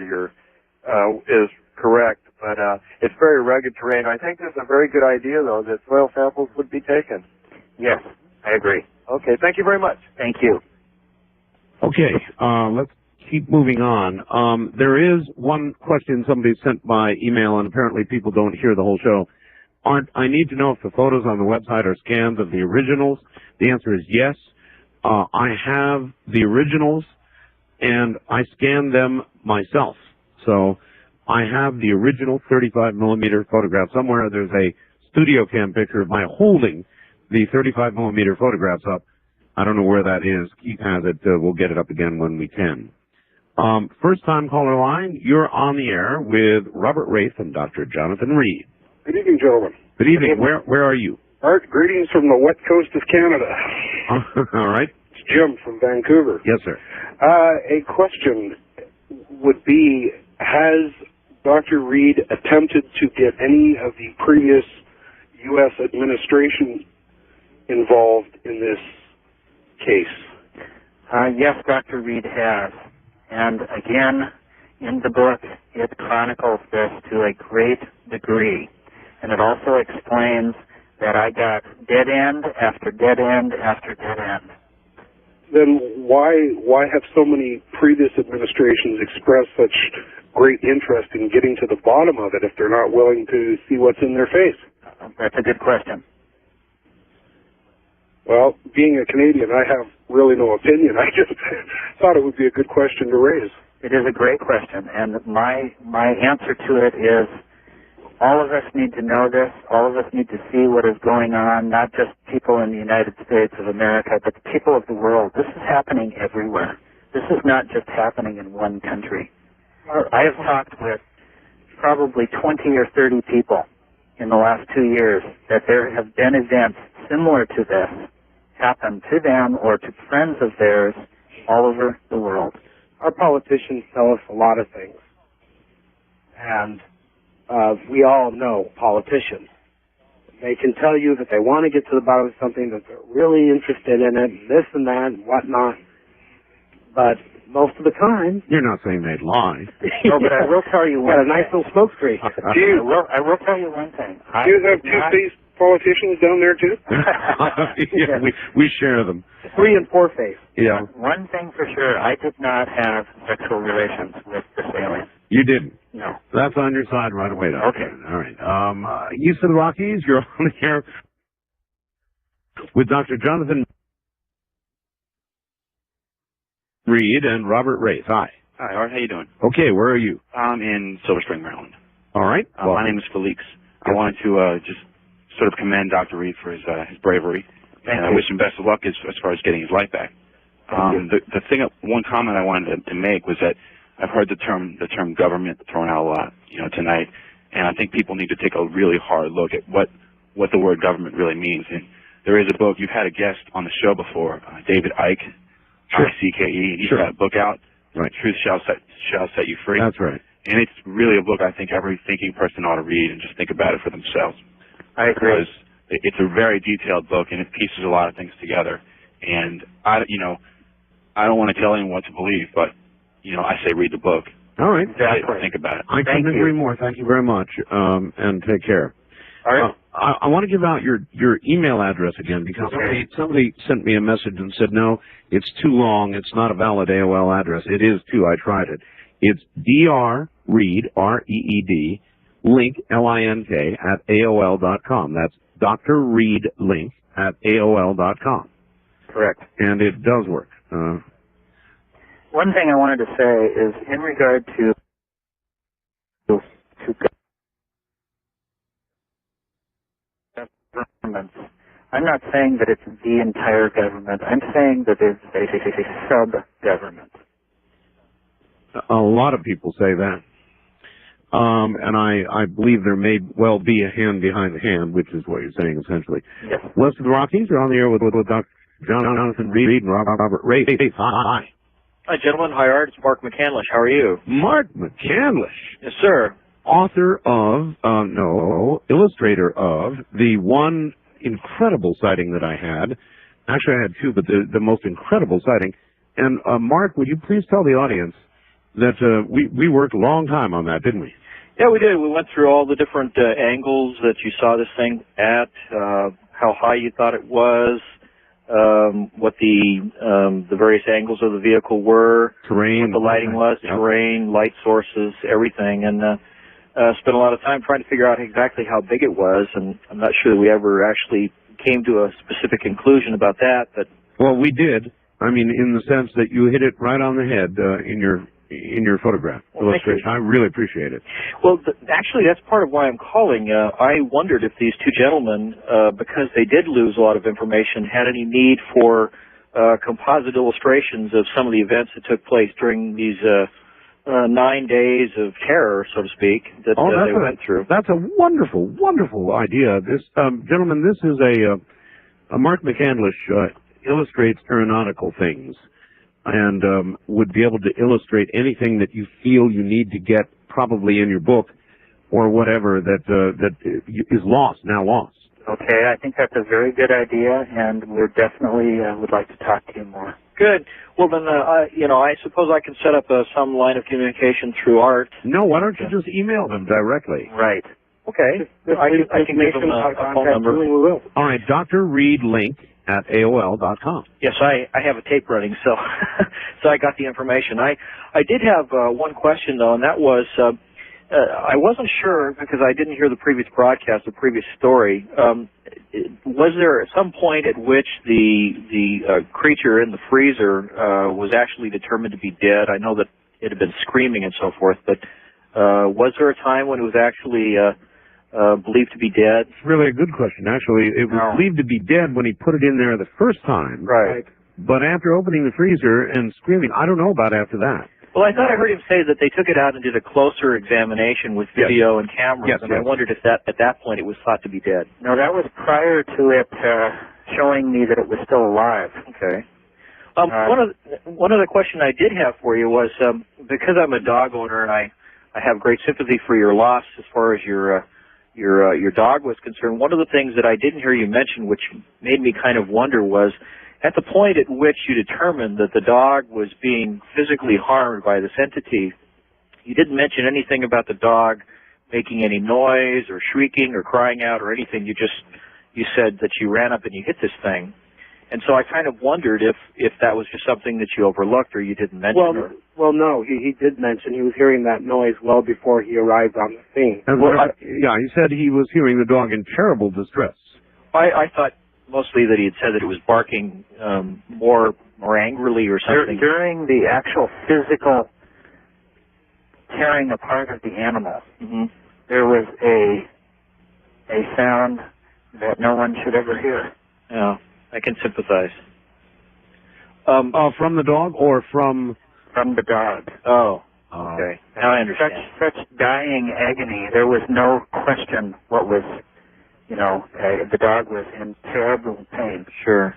is correct. But it's very rugged terrain. I think it's a very good idea, though, that soil samples would be taken. Yes, I agree. Okay, thank you very much. Thank you. Okay, let's keep moving on. There is one question somebody sent by email, and apparently people don't hear the whole show. I need to know if the photos on the website are scans of the originals. The answer is yes. I have the originals, and I scanned them myself. So I have the original 35mm photograph. Somewhere there's a studio cam picture of my holding the 35mm photographs up. I don't know where that is. Keith has it. We'll get it up again when we can. First time caller line, you're on the air with Robert Wraith and Dr. Jonathan Reed. Good evening, gentlemen. Good evening. Where are you? Art, greetings from the wet coast of Canada. All right. It's Jim from Vancouver. Yes, sir. A question would be, has Dr. Reed attempted to get any of the previous U.S. administration involved in this case? Yes, Dr. Reed has. And again, in the book, it chronicles this to a great degree. And it also explains that I got dead end after dead end after dead end. Then why have so many previous administrations expressed such great interest in getting to the bottom of it if they're not willing to see what's in their face? That's a good question. Well, being a Canadian, I have really no opinion. I just thought it would be a good question to raise. It is a great question, and my answer to it is all of us need to know this. All of us need to see what is going on, not just people in the United States of America, but the people of the world. This is happening everywhere. This is not just happening in one country. I have talked with probably 20 or 30 people in the last 2 years that there have been events similar to this happen to them or to friends of theirs all over the world. Our politicians tell us a lot of things. And we all know politicians. They can tell you that they want to get to the bottom of something, that they're really interested in it, and this and that and whatnot. But most of the time... You're not saying they'd lie. No, but I will tell you one thing. Got a nice little smoke screen. I will tell you one thing. Do you have two-faced politicians down there, too? Yeah, we share them. 3 and 4 face. Yeah. One thing for sure, I did not have sexual relations with this alien. You didn't? No. That's on your side right away, Doctor. Okay. All right. East of the Rockies, you're on the air with Dr. Jonathan Reed and Robert Wraith. Hi. Hi, Art. How you doing? Okay, where are you? I'm in Silver Spring, Maryland. All right. My name is Felix. I wanted to just sort of commend Dr. Reed for his bravery. And I wish him best of luck as far as getting his life back. One comment I wanted to make was that I've heard the term government thrown out a lot, tonight, and I think people need to take a really hard look at what the word government really means. And there is a book, you've had a guest on the show before, David Icke, Sure. ICKE, and he's Sure. got a book out, Right. Truth Shall Set You Free. That's right. And it's really a book I think every thinking person ought to read and just think about it for themselves. I agree. Because it's a very detailed book, and it pieces a lot of things together. And I don't want to tell anyone what to believe, but I say read the book. All right. Exactly. Think about it. I couldn't agree more. Thank you very much, and take care. All right. I want to give out your email address again because somebody sent me a message and said, no, it's too long. It's not a valid AOL address. It is too. I tried it. It's drreed, R-E-E-D, link, L-I-N-K, at AOL.com. That's Dr. Reed link at AOL.com. Correct. And it does work. One thing I wanted to say is in regard to governments, I'm not saying that it's the entire government. I'm saying that it's a sub-government. A lot of people say that. And I believe there may well be a hand behind the hand, which is what you're saying, essentially. Yes. West of the Rockies, you're on the air with Dr. Jonathan Reed and Robert Ray. Hi. Hi, gentlemen. Hi, Art. It's Mark McCandlish. How are you? Mark McCandlish. Yes, sir. Author of, illustrator of the one incredible sighting that I had. Actually, I had two, but the most incredible sighting. And, Mark, would you please tell the audience that we worked a long time on that, didn't we? Yeah, we did. We went through all the different angles that you saw this thing at, how high you thought it was, what the various angles of the vehicle were, terrain, what the lighting was, terrain, light sources, everything, and spent a lot of time trying to figure out exactly how big it was, and I'm not sure that we ever actually came to a specific conclusion about that, but... Well, we did. I mean, in the sense that you hit it right on the head in your photograph illustration. I really appreciate it. Well, actually, that's part of why I'm calling. I wondered if these two gentlemen, because they did lose a lot of information, had any need for composite illustrations of some of the events that took place during these 9 days of terror, so to speak, that they went through. That's a wonderful, wonderful idea. This gentleman, this is a Mark McCandlish illustrates aeronautical things, and would be able to illustrate anything that you feel you need to get probably in your book or whatever that is now lost. Okay, I think that's a very good idea, and we definitely would like to talk to you more. Good. Well, then, I suppose I can set up some line of communication through Art. No, why don't you just email them directly? Right. Okay. I can give them a phone number. We will. All right, Dr. Reed link at AOL.com. Yes, I have a tape running, so so I got the information. I did have one question, though, and that was I wasn't sure because I didn't hear the previous broadcast, the previous story. Was there some point at which the creature in the freezer was actually determined to be dead? I know that it had been screaming and so forth, but was there a time when it was actually believed to be dead? It's really a good question. Actually, it was believed to be dead when he put it in there the first time. Right. But after opening the freezer and screaming, I don't know about after that. Well, I thought I heard him say that they took it out and did a closer examination with video and cameras, and I wondered if at that point it was thought to be dead. No, that was prior to it showing me that it was still alive. Okay. One other question I did have for you was because I'm a dog owner and I have great sympathy for your loss as far as your dog was concerned. One of the things that I didn't hear you mention, which made me kind of wonder, was at the point at which you determined that the dog was being physically harmed by this entity, you didn't mention anything about the dog making any noise or shrieking or crying out or anything. You said that you ran up and you hit this thing. And so I kind of wondered if that was just something that you overlooked or you didn't mention. Well, no, he did mention he was hearing that noise well before he arrived on the scene. Yeah, he said he was hearing the dog in terrible distress. I thought mostly that he had said that it was barking more angrily or something. During the actual physical tearing apart of the animal, there was a sound that no one should ever hear. Yeah. I can sympathize. From the dog or from the dog? Oh, okay. Now I understand. Such dying agony. There was no question what was, the dog was in terrible pain. Sure.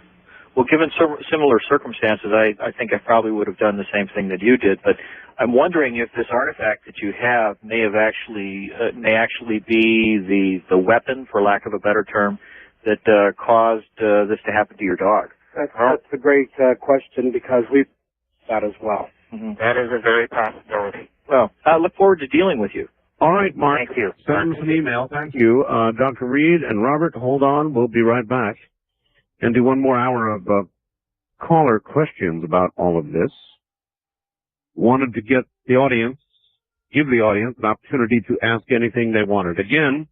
Well, given similar circumstances, I think I probably would have done the same thing that you did. But I'm wondering if this artifact that you have may actually be the weapon, for lack of a better term, that caused this to happen to your dog. That's a great question because we've that as well. That is a very possibility. Well, I look forward to dealing with you. All right, Mark. Thank you. Send us an email. Thank you. Dr. Reed and Robert, hold on. We'll be right back and do one more hour of caller questions about all of this. Wanted to give the audience an opportunity to ask anything they wanted. Again,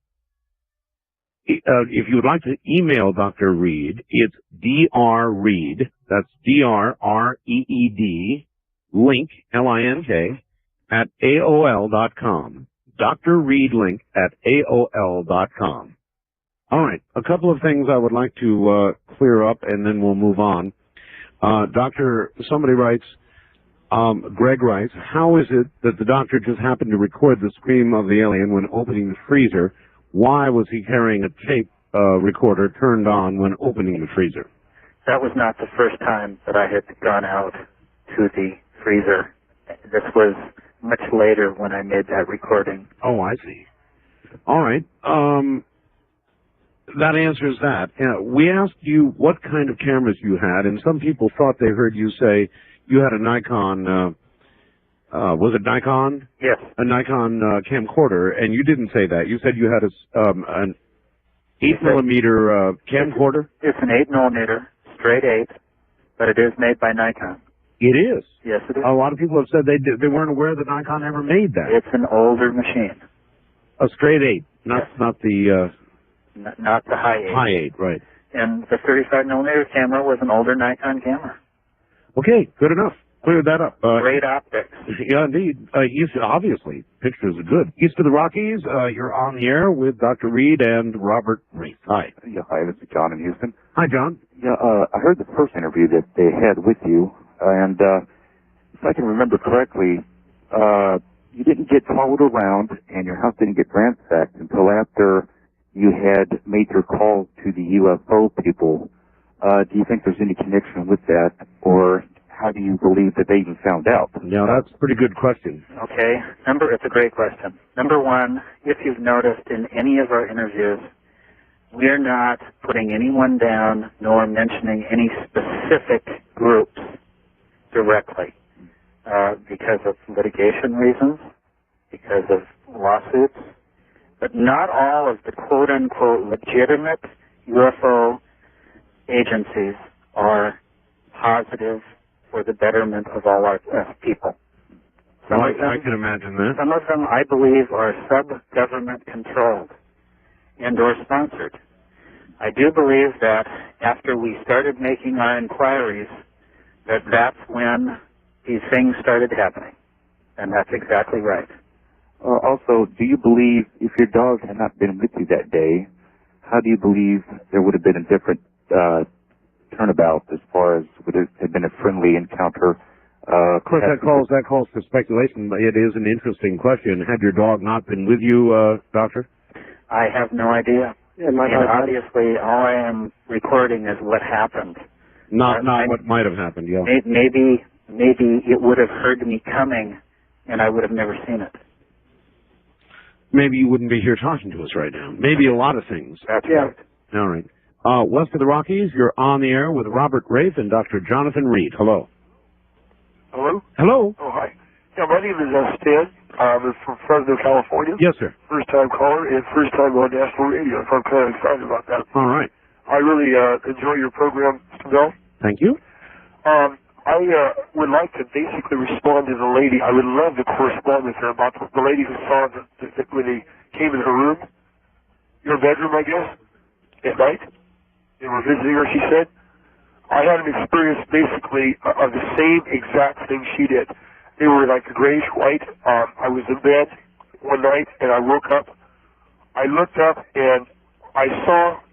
if you would like to email Dr. Reed, it's drreed, that's D-R-R-E-E-D, link, L-I-N-K, at AOL.com. Dr. Reed link at AOL.com. All right, a couple of things I would like to clear up, and then we'll move on. Somebody writes, Greg writes, how is it that the doctor just happened to record the scream of the alien when opening the freezer? Why was he carrying a tape recorder turned on when opening the freezer? That was not the first time that I had gone out to the freezer. This was much later when I made that recording. Oh, I see. All right. That answers that. We asked you what kind of cameras you had, and some people thought they heard you say you had a Nikon, was it Nikon? Yes. A Nikon camcorder, and you didn't say that. You said you had an 8mm camcorder? It's an 8mm, straight 8, but it is made by Nikon. It is? Yes, it is. A lot of people have said they weren't aware that Nikon ever made that. It's an older machine. A straight 8, not the... Not the high 8. High 8, right. And the 35mm camera was an older Nikon camera. Okay, good enough. Cleared that up. Great optics. Yeah, indeed. Obviously, pictures are good. East of the Rockies, you're on the air with Dr. Reed and Robert Reed. Hi. Yeah, hi, this is John in Houston. Hi, John. Yeah, I heard the first interview that they had with you, and if I can remember correctly, you didn't get followed around and your house didn't get ransacked until after you had made your call to the UFO people. Do you think there's any connection with that, or how do you believe that they even found out? Yeah, that's a pretty good question. Okay. It's a great question. Number one, if you've noticed in any of our interviews, we're not putting anyone down nor mentioning any specific groups directly because of litigation reasons, because of lawsuits. But not all of the quote-unquote legitimate UFO agencies are positive for the betterment of all our people. I can imagine that. Some of them, I believe, are sub-government controlled and or sponsored. I do believe that after we started making our inquiries, that's when these things started happening. And that's exactly right. Also, do you believe if your dog had not been with you that day, how do you believe there would have been a different turnabout as far as would it have been a friendly encounter? Of course, that calls for speculation, but it is an interesting question. Had your dog not been with you, Doctor? I have no idea. And obviously, all I am recording is what happened. Not what might have happened, yeah. Maybe it would have heard me coming, and I would have never seen it. Maybe you wouldn't be here talking to us right now. Maybe a lot of things. That's right. All right. West of the Rockies, you're on the air with Robert Rafe and Dr. Jonathan Reed. Hello. Hello? Hello. Oh, hi. Yeah, my name is Stan. I'm from Fresno, California. Yes, sir. First-time caller and first-time on national radio, so I'm kind of excited about that. All right. I really enjoy your program, Mr. Bell. Thank you. I would like to basically respond to the lady. I would love to correspond with her about the lady who saw when they came in her room, your bedroom, I guess, at night. They were visiting her, she said. I had an experience basically of the same exact thing she did. They were like grayish white. I was in bed one night and I woke up. I looked up and I saw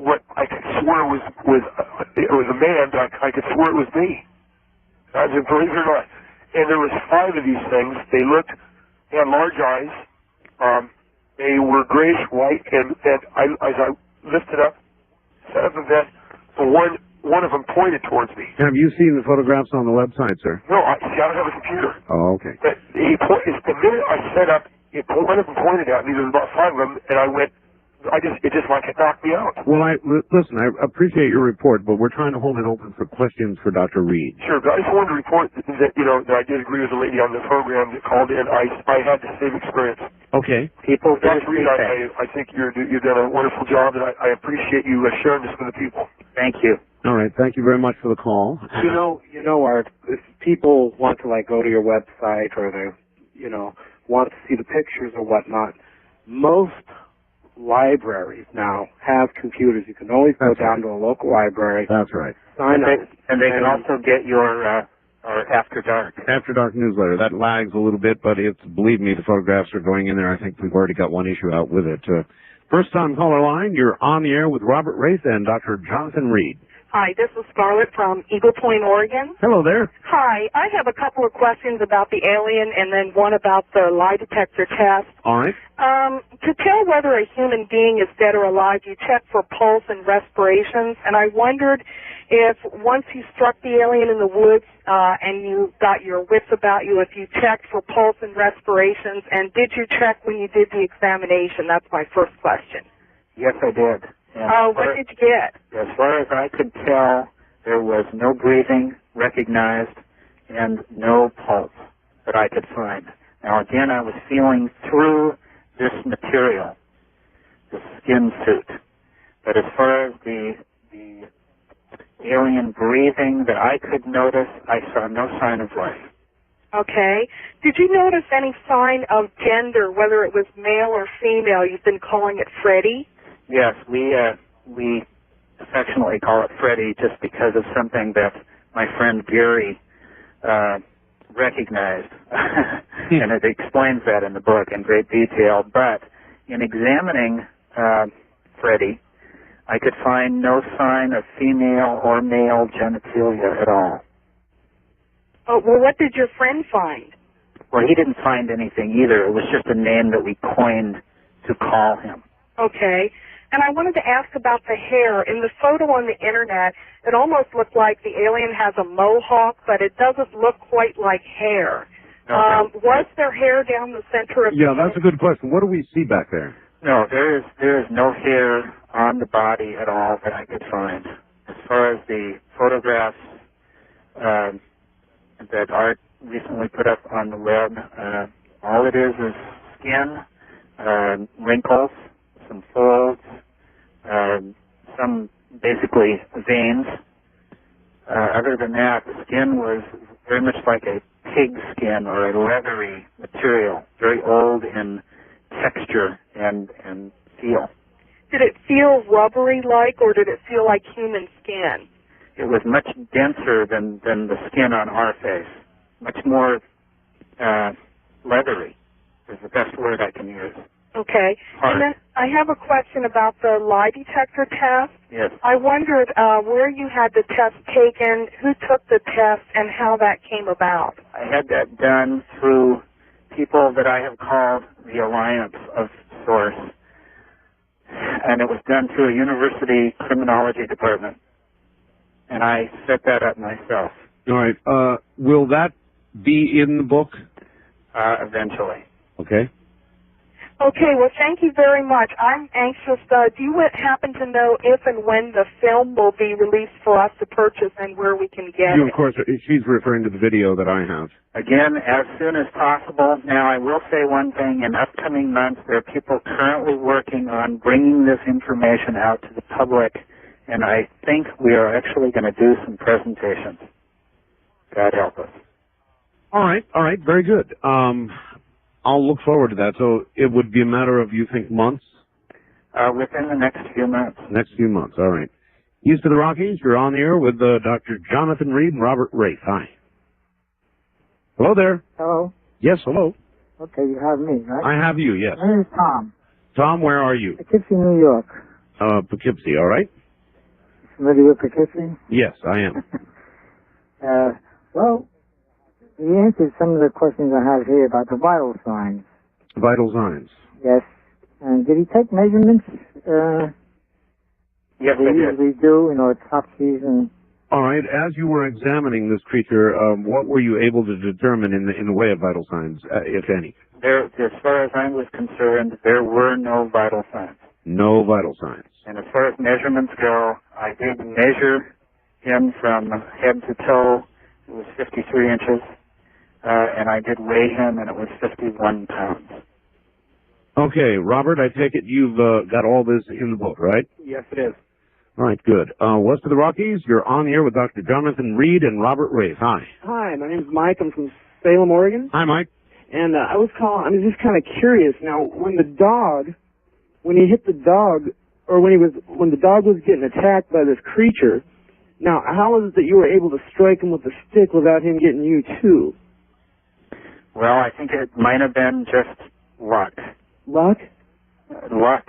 what I could swear was a man, but I could swear it was me. I said, believe it or not. And there was 5 of these things. They had large eyes. They were grayish white, and as I lifted up, set up in bed, one of them pointed towards me. Have you seen the photographs on the website, sir? No, I don't have a computer. Oh, okay. But the minute I set up, one of them pointed at me. There was about 5 of them, and I went, it just like it knocked me out. Well, listen, I appreciate your report, but we're trying to hold it open for questions for Dr. Reed. Sure, but I just wanted to report that that I did agree with the lady on the program that called in. I had the same experience. Okay. People, Dr. Reed, I think you've done a wonderful job, and I appreciate you sharing this with the people. Thank you. All right. Thank you very much for the call. Art, if people want to go to your website or they, want to see the pictures or whatnot, most libraries now have computers. You can always go down to a local library. That's right. Sign up. And they can also get your After Dark. After Dark newsletter. That lags a little bit, but believe me, the photographs are going in there. I think we've already got one issue out with it. First time caller line, you're on the air with Robert Wraith and Dr. Jonathan Reed. Hi, this is Scarlett from Eagle Point, Oregon. Hello there. Hi, I have a couple of questions about the alien and then one about the lie detector test. All right. To tell whether a human being is dead or alive, you check for pulse and respirations, and I wondered if once you struck the alien in the woods and you got your wits about you, if you checked for pulse and respirations, and did you check when you did the examination? That's my first question. Yes, I did. What did you get? As far as I could tell, there was no breathing recognized and no pulse that I could find. Now, again, I was feeling through this material, the skin suit. But as far as the alien breathing that I could notice, I saw no sign of life. Okay. Did you notice any sign of gender, whether it was male or female? You've been calling it Freddie. Yes, we affectionately call it Freddie just because of something that my friend Gary recognized. And it explains that in the book in great detail. But in examining Freddie, I could find no sign of female or male genitalia at all. Oh, well, what did your friend find? Well, he didn't find anything either. It was just a name that we coined to call him. Okay. And I wanted to ask about the hair. In the photo on the Internet, it almost looked like the alien has a mohawk, but it doesn't look quite like hair. Okay. Was there hair down the center of the head? That's a good question. What do we see back there? No, there is no hair on the body at all that I could find. As far as the photographs that Art recently put up on the web, all it is skin, wrinkles, some folds, some basically veins. Other than that, the skin was very much like a pig skin or a leathery material, very old in texture and feel. Did it feel rubbery-like, or did it feel like human skin? It was much denser than the skin on our face, much more leathery is the best word I can use. Okay. Hard. And then I have a question about the lie detector test. Yes. I wondered where you had the test taken, who took the test, and how that came about. I had that done through people that I have called the Alliance of Source, and it was done through a university criminology department, and I set that up myself. All right. Will that be in the book? Eventually. Okay. Okay, well, thank you very much. I'm anxious. Do you happen to know if and when the film will be released for us to purchase and where we can get You, it? of course, she's referring to the video that I have. Again, as soon as possible. Now, I will say one thing. In upcoming months, there are people currently working on bringing this information out to the public, and I think we are actually going to do some presentations. God help us. All right. Very good. I'll look forward to that. So it would be a matter of, you think, months? Within the next few months. Next few months. All right. East of the Rockies, you're on the air with Dr. Jonathan Reed and Robert Wraith. Hi. Hello there. Hello. Yes, hello. Okay, you have me, right? I have you, yes. My name is Tom. Tom, where are you? Poughkeepsie, New York. Poughkeepsie, all right? Familiar with Poughkeepsie? Yes, I am. Well, you answered some of the questions I have here about the vital signs. Vital signs. Yes. And did he take measurements? Yes, they I did. usually do, autopsies and... All right. As you were examining this creature, what were you able to determine in the way of vital signs, if any? As far as I was concerned, there were no vital signs. No vital signs. And as far as measurements go, I did measure him from head to toe. It was 53 inches. And I did weigh him, and it was 51 pounds. Okay, Robert, I take it you've got all this in the book, right? Yes, it is. All right, good. West of the Rockies, you're on the air with Dr. Jonathan Reed and Robert Raith. Hi. Hi, my name's Mike. I'm from Salem, Oregon. Hi, Mike. And I'm just kind of curious. Now, when he hit the dog, or when the dog was getting attacked by this creature, now, how is it that you were able to strike him with a stick without him getting you, too? Well, I think it might have been just luck. Luck? Luck.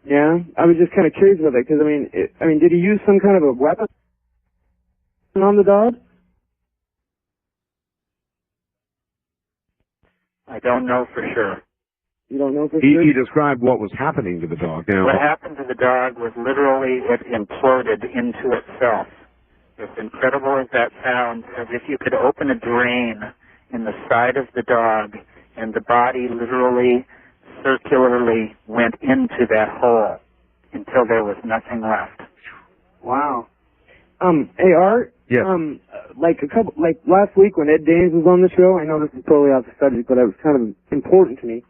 Yeah, I was just kind of curious about that because I mean, did he use some kind of a weapon on the dog? I don't know for sure. You don't know for sure? He described what was happening to the dog. Now, what happened to the dog was literally it imploded into itself. As incredible as that sounds, as if you could open a drain in the side of the dog and the body literally circularly went into that hole until there was nothing left. Wow. Hey Art. Yes. Like last week when Ed Danes was on the show, I know this is totally off the subject, but it was kind of important to me.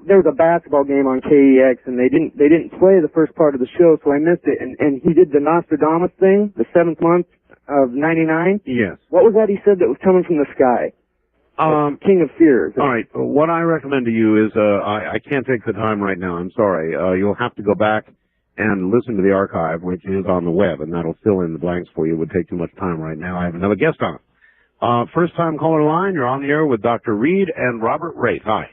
There was a basketball game on KEX, and they didn't play the first part of the show, so I missed it. And he did the Nostradamus thing, the 7th month of '99. Yes. What was that he said that was coming from the sky? King of Fears. All right. What I recommend to you is, I can't take the time right now. I'm sorry. You'll have to go back and listen to the archive, which is on the web, and that'll fill in the blanks for you. It would take too much time right now. I have another guest on. First time caller line. You're on the air with Dr. Reed and Robert Raith. Hi.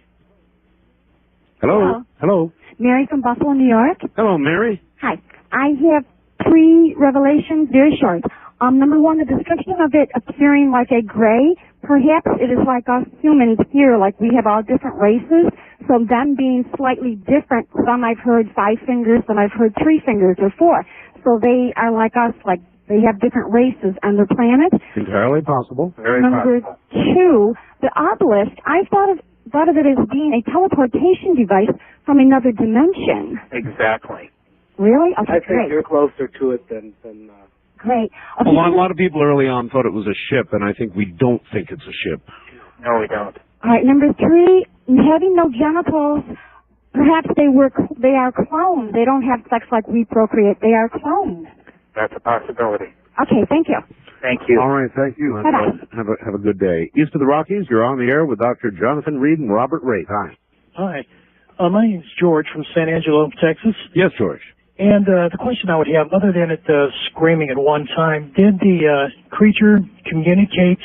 Hello. Hello. Mary from Buffalo, New York. Hello, Mary. Hi. I have 3 revelations, very short. Number 1, the description of it appearing like a gray. Perhaps it is like us humans here, like we have all different races. So them being slightly different, some I've heard 5 fingers, some I've heard 3 fingers or 4. So they are like us, like they have different races on their planet. Entirely possible. Very Number possible. 2, the obelisk, I thought of it as being a teleportation device from another dimension. Exactly. Really? Okay, I think great. you're closer to it than Great. A lot of people early on thought it was a ship, and I think we don't think it's a ship. No, we don't. All right, number 3, having no genitals, perhaps they are cloned. They don't have sex like we procreate. They are cloned. That's a possibility. Okay, thank you. Thank you. All right, thank you. Bye-bye. Have a good day. East of the Rockies, you're on the air with Dr. Jonathan Reed and Robert Raith. Hi. Hi. My name is George from San Angelo, Texas. Yes, George. And the question I would have, other than it screaming at one time, did the creature communicate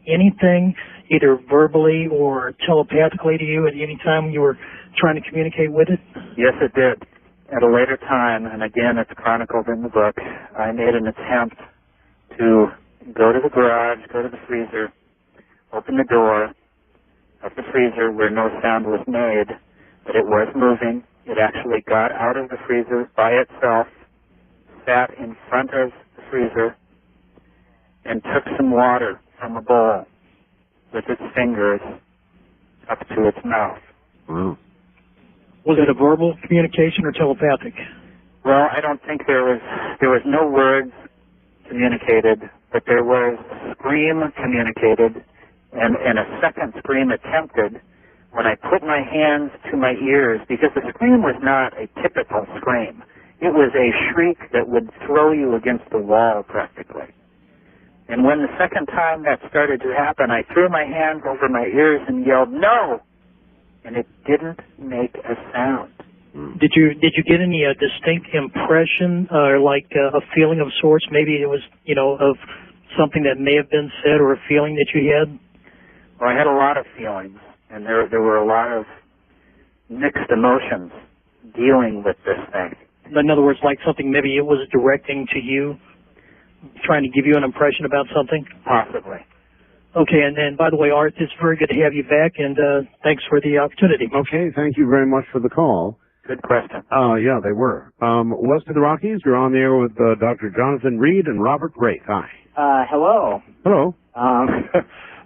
anything, either verbally or telepathically to you at any time when you were trying to communicate with it? Yes, it did. At a later time, and again, it's chronicled in the book, I made an attempt to go to the garage, go to the freezer, open the door of the freezer where no sound was made, but it was moving. It actually got out of the freezer by itself, sat in front of the freezer, and took some water from a bowl with its fingers up to its mouth. Wow. Was it a verbal communication or telepathic? Well, I don't think there was no words communicated, but there was a scream communicated and a second scream attempted when I put my hands to my ears, because the scream was not a typical scream. It was a shriek that would throw you against the wall practically. And when the second time that started to happen, I threw my hands over my ears and yelled, "No!" And it didn't make a sound. Did you get any distinct impression or like a feeling of sorts? Maybe it was, of something that may have been said or a feeling that you had? Well, I had a lot of feelings, and there were a lot of mixed emotions dealing with this thing. In other words, like something maybe it was directing to you, trying to give you an impression about something? Possibly. Okay, and then, by the way, Art, it's very good to have you back, and thanks for the opportunity. Okay, thank you very much for the call. Good question. Yeah, they were. West of the Rockies, you're on the air with Dr. Jonathan Reed and Robert Raith. Hi. Hello. Hello.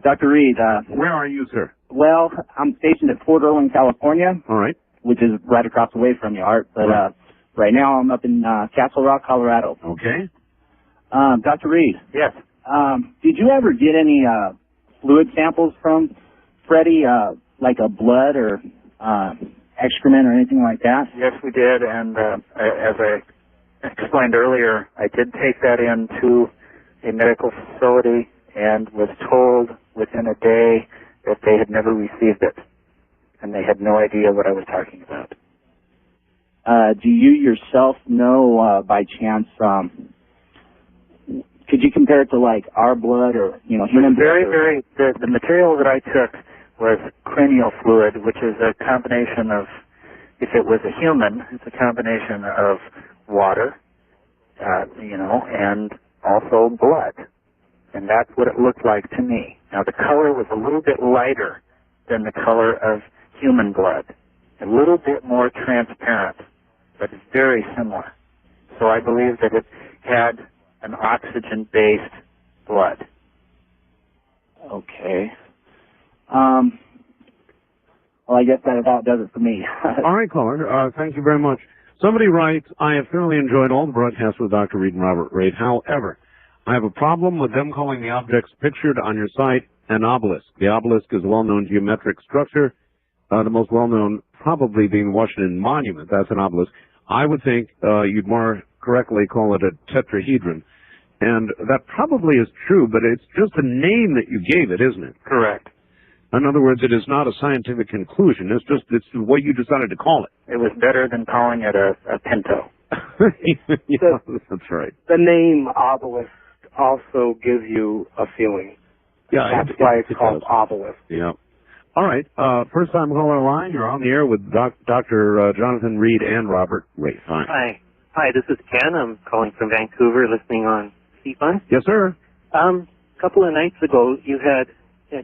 Dr. Reed. Where are you, sir? Well, I'm stationed at Port Orland, California. All right. which is right across the way from you, Art. But right now I'm up in Castle Rock, Colorado. Okay. Dr. Reed. Yes. Did you ever get any fluid samples from Freddie, like a blood or excrement or anything like that? Yes, we did, and as I explained earlier, I did take that into a medical facility and was told within a day that they had never received it, and they had no idea what I was talking about. Do you yourself know, by chance, could you compare it to like our blood or human blood? The material that I took was cranial fluid, which is a combination of, if it was a human, it's a combination of water, and also blood. And that's what it looked like to me. Now, the color was a little bit lighter than the color of human blood, a little bit more transparent, but it's very similar. So I believe that it had an oxygen-based blood. Okay. Well, I guess that about does it for me. All right, caller. Thank you very much. Somebody writes, I have thoroughly enjoyed all the broadcasts with Dr. Reed and Robert Reid. However, I have a problem with them calling the objects pictured on your site an obelisk. The obelisk is a well-known geometric structure, the most well-known probably being the Washington Monument. That's an obelisk. I would think you'd more correctly call it a tetrahedron. And that probably is true, but it's just a name that you gave it, isn't it? Correct. In other words, it is not a scientific conclusion. It's what you decided to call it. It was better than calling it a pinto. Yeah, that's right. The name obelisk also gives you a feeling. Yeah, that's why it's called obelisk. Yeah. All right. First time caller line. You're on the air with Dr. Jonathan Reed and Robert Reid. Hi. Hi, this is Ken. I'm calling from Vancouver, listening on C-Fun. Yes, sir. A couple of nights ago, you had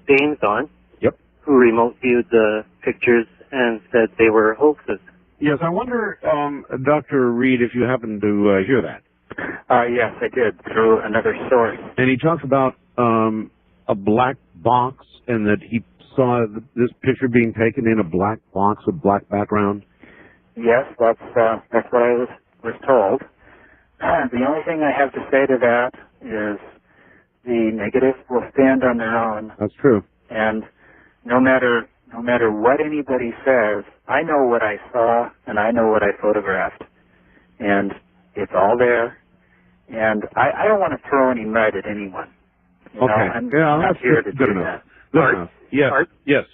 Dames on. Yep. Who remote viewed the pictures and said they were hoaxes. Yes, I wonder, Dr. Reed, if you happen to hear that. Yes, I did, through another source. And he talked about a black box and that he saw this picture being taken in a black box with black background. Yes, that's what I was told. The only thing I have to say to that is the negatives will stand on their own. That's true. And no matter what anybody says, I know what I saw and I know what I photographed. And it's all there. And I don't want to throw any mud at anyone. You know, I'm not here to good do enough. that. Good enough. Yes. Art? Yes.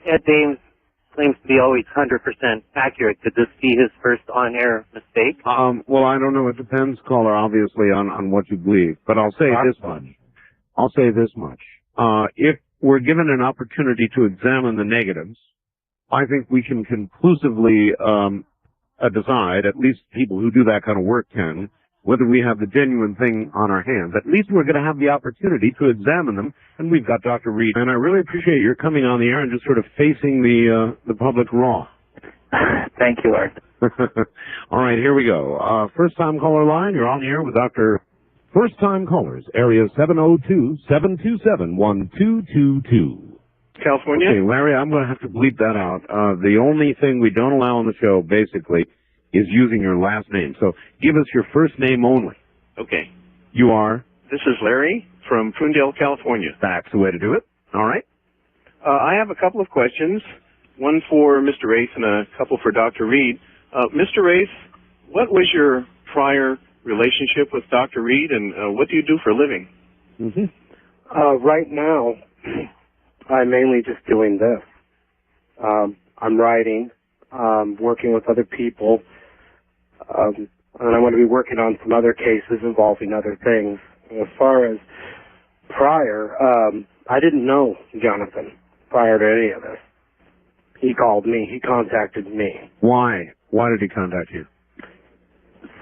Ed Dames claims to be always 100% accurate. Could this be his first on-air mistake? Well, I don't know. It depends, caller, obviously, on what you believe. But I'll say this much. If we're given an opportunity to examine the negatives, I think we can conclusively decide, at least people who do that kind of work can, whether we have the genuine thing on our hands. At least we're going to have the opportunity to examine them, and we've got Dr. Reed. And I really appreciate your coming on the air and just sort of facing the public raw. Thank you, Art. All right, here we go. First-time caller line, you're on the air with Dr. First-time callers, area 702-727-1222. California? Okay, Larry, I'm going to have to bleep that out. The only thing we don't allow on the show, basically, is using your last name. So give us your first name only. Okay. You are? This is Larry from Prunedale, California. That's the way to do it. All right. I have a couple of questions, one for Mr. Race and a couple for Dr. Reed. Mr. Race, what was your prior relationship with Dr. Reed, and what do you do for a living? Right now, I'm mainly just doing this. I'm writing, working with other people, and I'm going to be working on some other cases involving other things. As far as prior, I didn't know Jonathan prior to any of this. He called me. He contacted me. Why? Why did he contact you?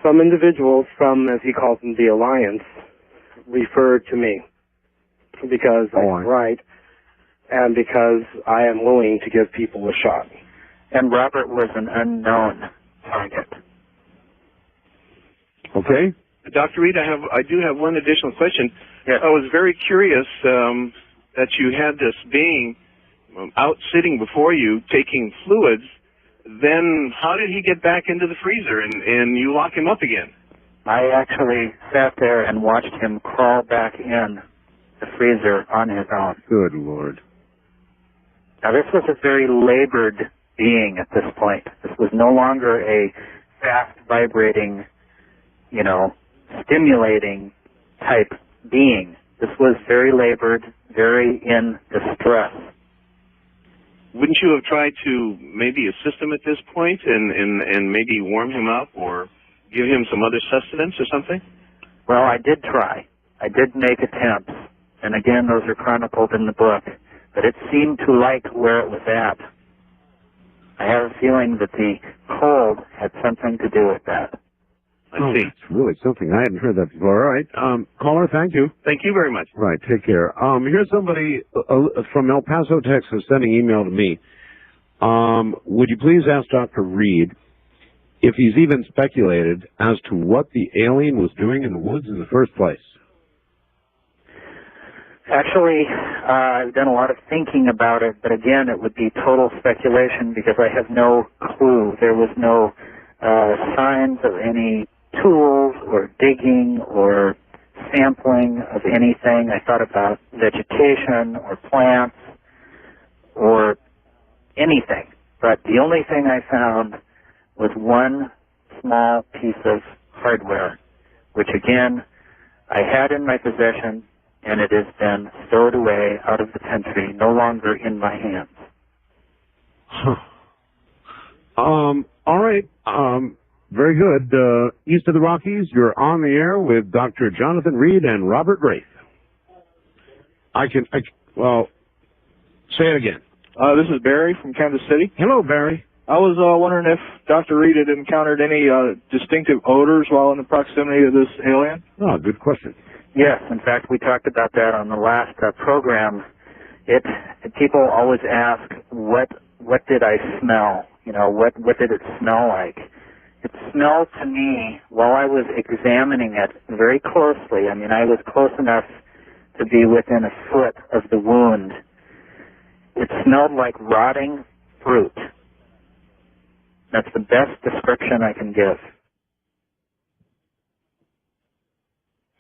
Some individuals from, as he calls them, the Alliance, referred to me because I can write and because I am willing to give people a shot. And Robert was an unknown target. Okay. Dr. Reed, I do have one additional question. Yes. I was very curious that you had this being out sitting before you taking fluids then how did he get back into the freezer and you lock him up again? I actually sat there and watched him crawl back in the freezer on his own. Good Lord. Now, this was a very labored being at this point. This was no longer a fast vibrating, stimulating type being. This was very labored, very in distress. Wouldn't you have tried to maybe assist him at this point and maybe warm him up or give him some other sustenance or something? Well, I did try. I did make attempts. And again, those are chronicled in the book. But it seemed to like where it was at. I have a feeling that the cold had something to do with that. I see. That's really something. I hadn't heard that before. All right. Caller, thank you. Thank you very much. Right. Take care. Here's somebody from El Paso, Texas, sending email to me. Would you please ask Dr. Reed if he's even speculated as to what the alien was doing in the woods in the first place? Actually, I've done a lot of thinking about it, but again, it would be total speculation because I have no clue. There was no signs of any tools or digging or sampling of anything. I thought about vegetation or plants or anything, but the only thing I found was one small piece of hardware, which again, I had in my possession, and it has been stowed away out of the country, no longer in my hands. Huh. All right. Very good. East of the Rockies, you're on the air with Dr. Jonathan Reed and Robert Wraith. Well, say it again. This is Barry from Kansas City. Hello, Barry. I was wondering if Dr. Reed had encountered any distinctive odors while in the proximity of this alien. Oh, good question. Yes, in fact, we talked about that on the last program. People always ask, what did I smell? What did it smell like? It smelled to me, while I was examining it very closely, I was close enough to be within a foot of the wound. It smelled like rotting fruit. That's the best description I can give.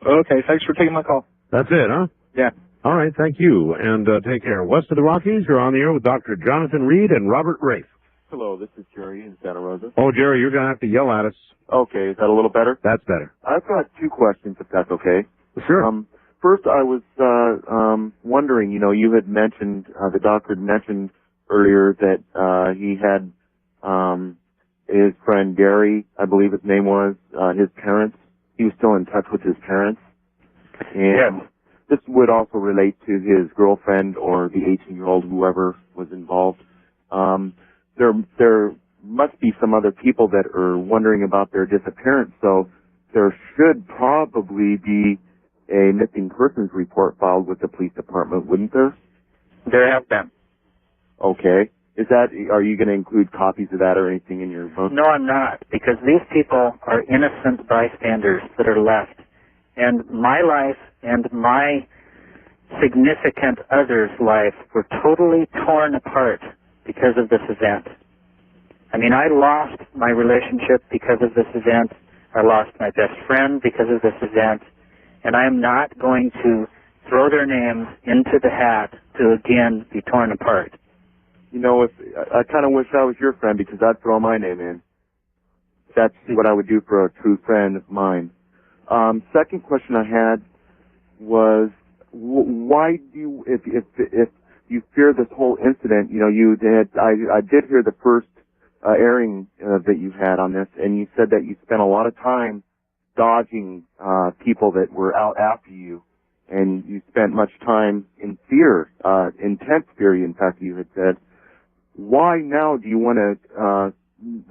Okay, thanks for taking my call. That's it, huh? Yeah. All right, thank you, and take care. West of the Rockies, you're on the air with Dr. Jonathan Reed and Robert Wraith. Hello, this is Jerry in Santa Rosa. Oh, Jerry, you're going to have to yell at us. Okay, is that a little better? That's better. I've got two questions, if that's okay. Sure. First, I was wondering, you had mentioned, the doctor had mentioned earlier that he had his friend Gary, I believe his name was, his parents. He was still in touch with his parents. And yes. This would also relate to his girlfriend or the 18-year-old, whoever was involved. There must be some other people that are wondering about their disappearance, so there should probably be a missing persons report filed with the police department, wouldn't there? There have been. Okay. Are you going to include copies of that or anything in your book? No, I'm not, because these people are innocent bystanders that are left. And my life and my significant other's life were totally torn apart because of this event. I lost my relationship because of this event. I lost my best friend because of this event. And I am not going to throw their names into the hat to again be torn apart. I kind of wish I was your friend because I'd throw my name in. That's what I would do for a true friend of mine. Second question I had was, why do you, if you fear this whole incident, I did hear the first airing that you had on this, and you said that you spent a lot of time dodging people that were out after you, and you spent much time in fear, intense fear, in fact, you had said. Why now do you want to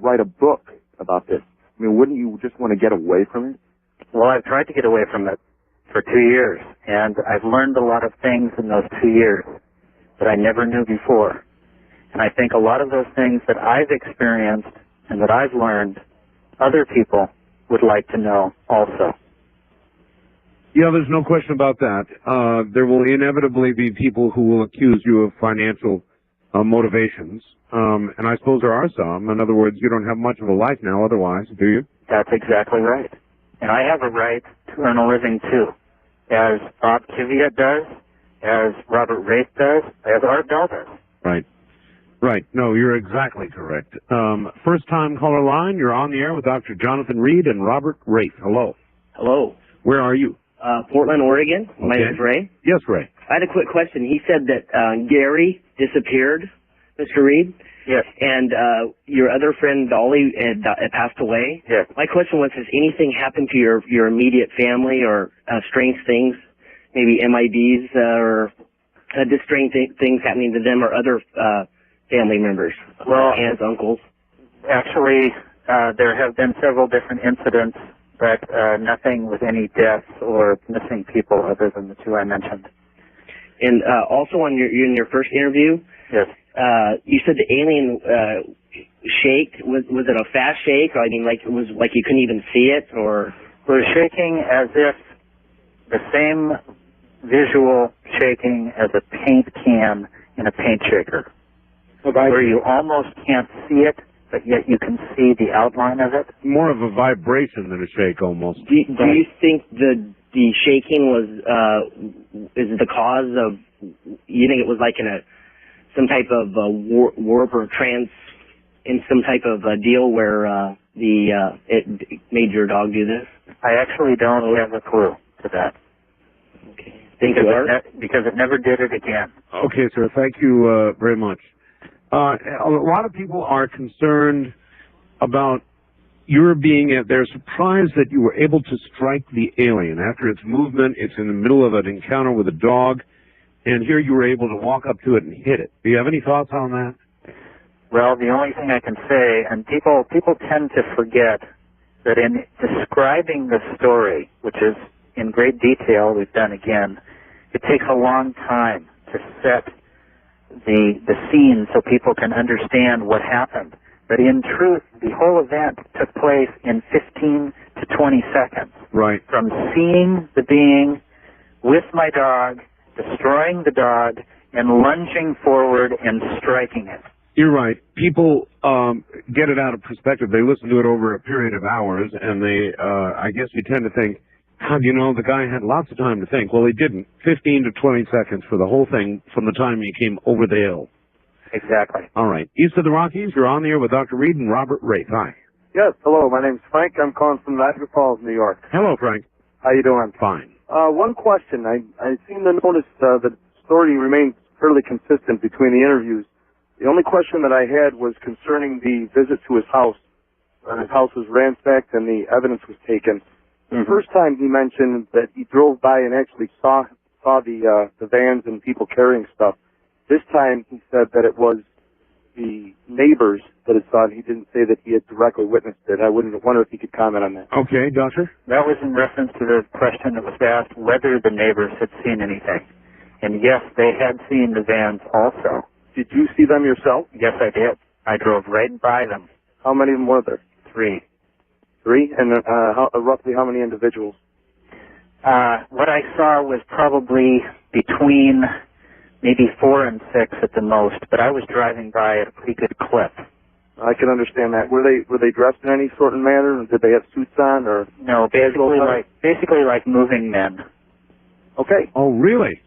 write a book about this? Wouldn't you just want to get away from it? Well, I've tried to get away from it for 2 years, and I've learned a lot of things in those 2 years that I never knew before. And I think a lot of those things that I've experienced and that I've learned, other people would like to know also. Yeah, there's no question about that. There will inevitably be people who will accuse you of financial motivations. And I suppose there are some. In other words, you don't have much of a life now otherwise, do you? That's exactly right. And I have a right to earn a living too, as Bob Kvyat does, as Robert Wraith does, as Art Bell does. Right. Right. No, you're exactly correct. First time caller line, you're on the air with Dr. Jonathan Reed and Robert Wraith. Hello. Hello. Where are you? Portland, Oregon. My Okay. name is Ray. Yes, Ray. I had a quick question. He said that Gary disappeared, Mr. Reed. Yes. And your other friend Dolly had passed away. Yes. My question was, has anything happened to your immediate family, or strange things, maybe MIBs or just strange things happening to them or other family members, Well, aunts, uncles? Actually, there have been several different incidents, but nothing with any deaths or missing people other than the two I mentioned. And also in your first interview, yes, you said the alien shaked. Was it a fast shake? Or, I mean, like it was like you couldn't even see it, or it was shaking as if the same visual shaking as a paint can in a paint shaker, where you almost can't see it, but yet you can see the outline of it. More of a vibration than a shake, almost. do you think the shaking was is the cause of? You think it was like in some type of warp or trance, in some type of deal where it made your dog do this? I actually don't have a clue to that. Okay. Because it never did it again. Okay, sir. Thank you very much. A lot of people are concerned about your being they're surprised that you were able to strike the alien. After its movement, it's in the middle of an encounter with a dog, and here you were able to walk up to it and hit it. Do you have any thoughts on that? Well, the only thing I can say, and people tend to forget that in describing the story, which is in great detail, we've done again, it takes a long time to set the scene so people can understand what happened. But in truth, the whole event took place in 15 to 20 seconds. Right. From seeing the being with my dog, destroying the dog, and lunging forward and striking it. You're right. People get it out of perspective. They listen to it over a period of hours, and I guess you tend to think, how do you know the guy had lots of time to think? Well, he didn't. 15 to 20 seconds for the whole thing from the time he came over the hill. Exactly. All right. East of the Rockies, you're on the air with Dr. Reed and Robert Wraith. Hi. Yes, hello. My name's Frank. I'm calling from Niagara Falls, New York. Hello, Frank. How you doing? Fine. One question. I seem to notice the story remains fairly consistent between the interviews. The only question that I had was concerning the visit to his house. His house was ransacked and the evidence was taken. The first time he mentioned that he drove by and actually saw the vans and people carrying stuff. This time he said that it was the neighbors that had saw it. He didn't say that he had directly witnessed it. I wonder if he could comment on that. Okay, Doctor. That was in reference to the question that was asked whether the neighbors had seen anything. And yes, they had seen the vans also. Did you see them yourself? Yes, I did. I drove right by them. How many of them were there? 3. 3? And roughly how many individuals? What I saw was probably between maybe 4 and 6 at the most, but I was driving by at a pretty good clip. I can understand that. Were they dressed in any sort of manner? Did they have suits on, or no? Basically like moving men. Okay. Oh, really?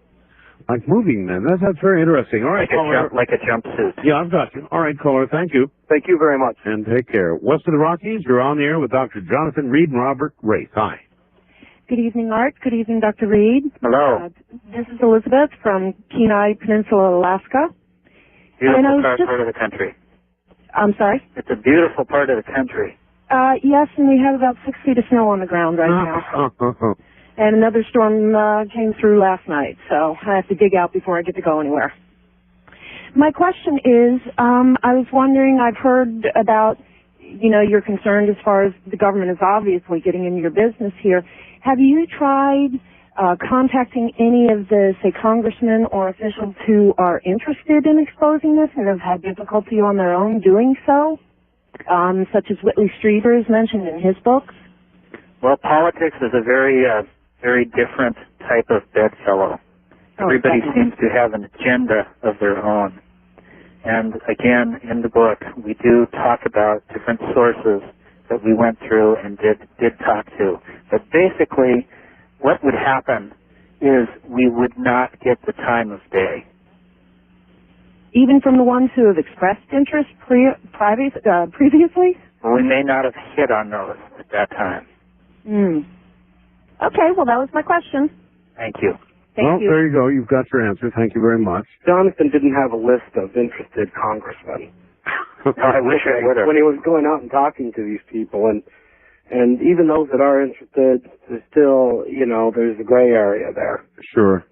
Like moving men. That's very interesting. All right, caller. Like a jumpsuit. Yeah, I've got you. All right, caller. Thank you. Thank you very much. And take care. West of the Rockies, you're on the air with Dr. Jonathan Reed and Robert Wraith. Hi. Good evening, Art. Good evening, Dr. Reed. Hello. This is Elizabeth from KNYE Peninsula, Alaska. Beautiful part of the country. I'm sorry? It's a beautiful part of the country. Yes, and we have about 6 feet of snow on the ground right now. And another storm came through last night, so I have to dig out before I get to go anywhere. My question is, I was wondering, I've heard about, you're concerned as far as the government is obviously getting into your business here. Have you tried contacting any of the, say, congressmen or officials who are interested in exposing this and have had difficulty on their own doing so, such as Whitley Strieber is mentioned in his books? Well, politics is a very different type of bedfellow. Everybody seems to have an agenda of their own. And again, in the book, we do talk about different sources that we went through and did talk to. But basically, what would happen is we would not get the time of day. Even from the ones who have expressed interest previously? We may not have hit on those at that time. Okay, well, that was my question. Thank you. Well, there you go. You've got your answer. Thank you very much. Jonathan didn't have a list of interested congressmen. I wish I would have. When he was going out and talking to these people, and even those that are interested, there's still, there's a gray area there. Sure.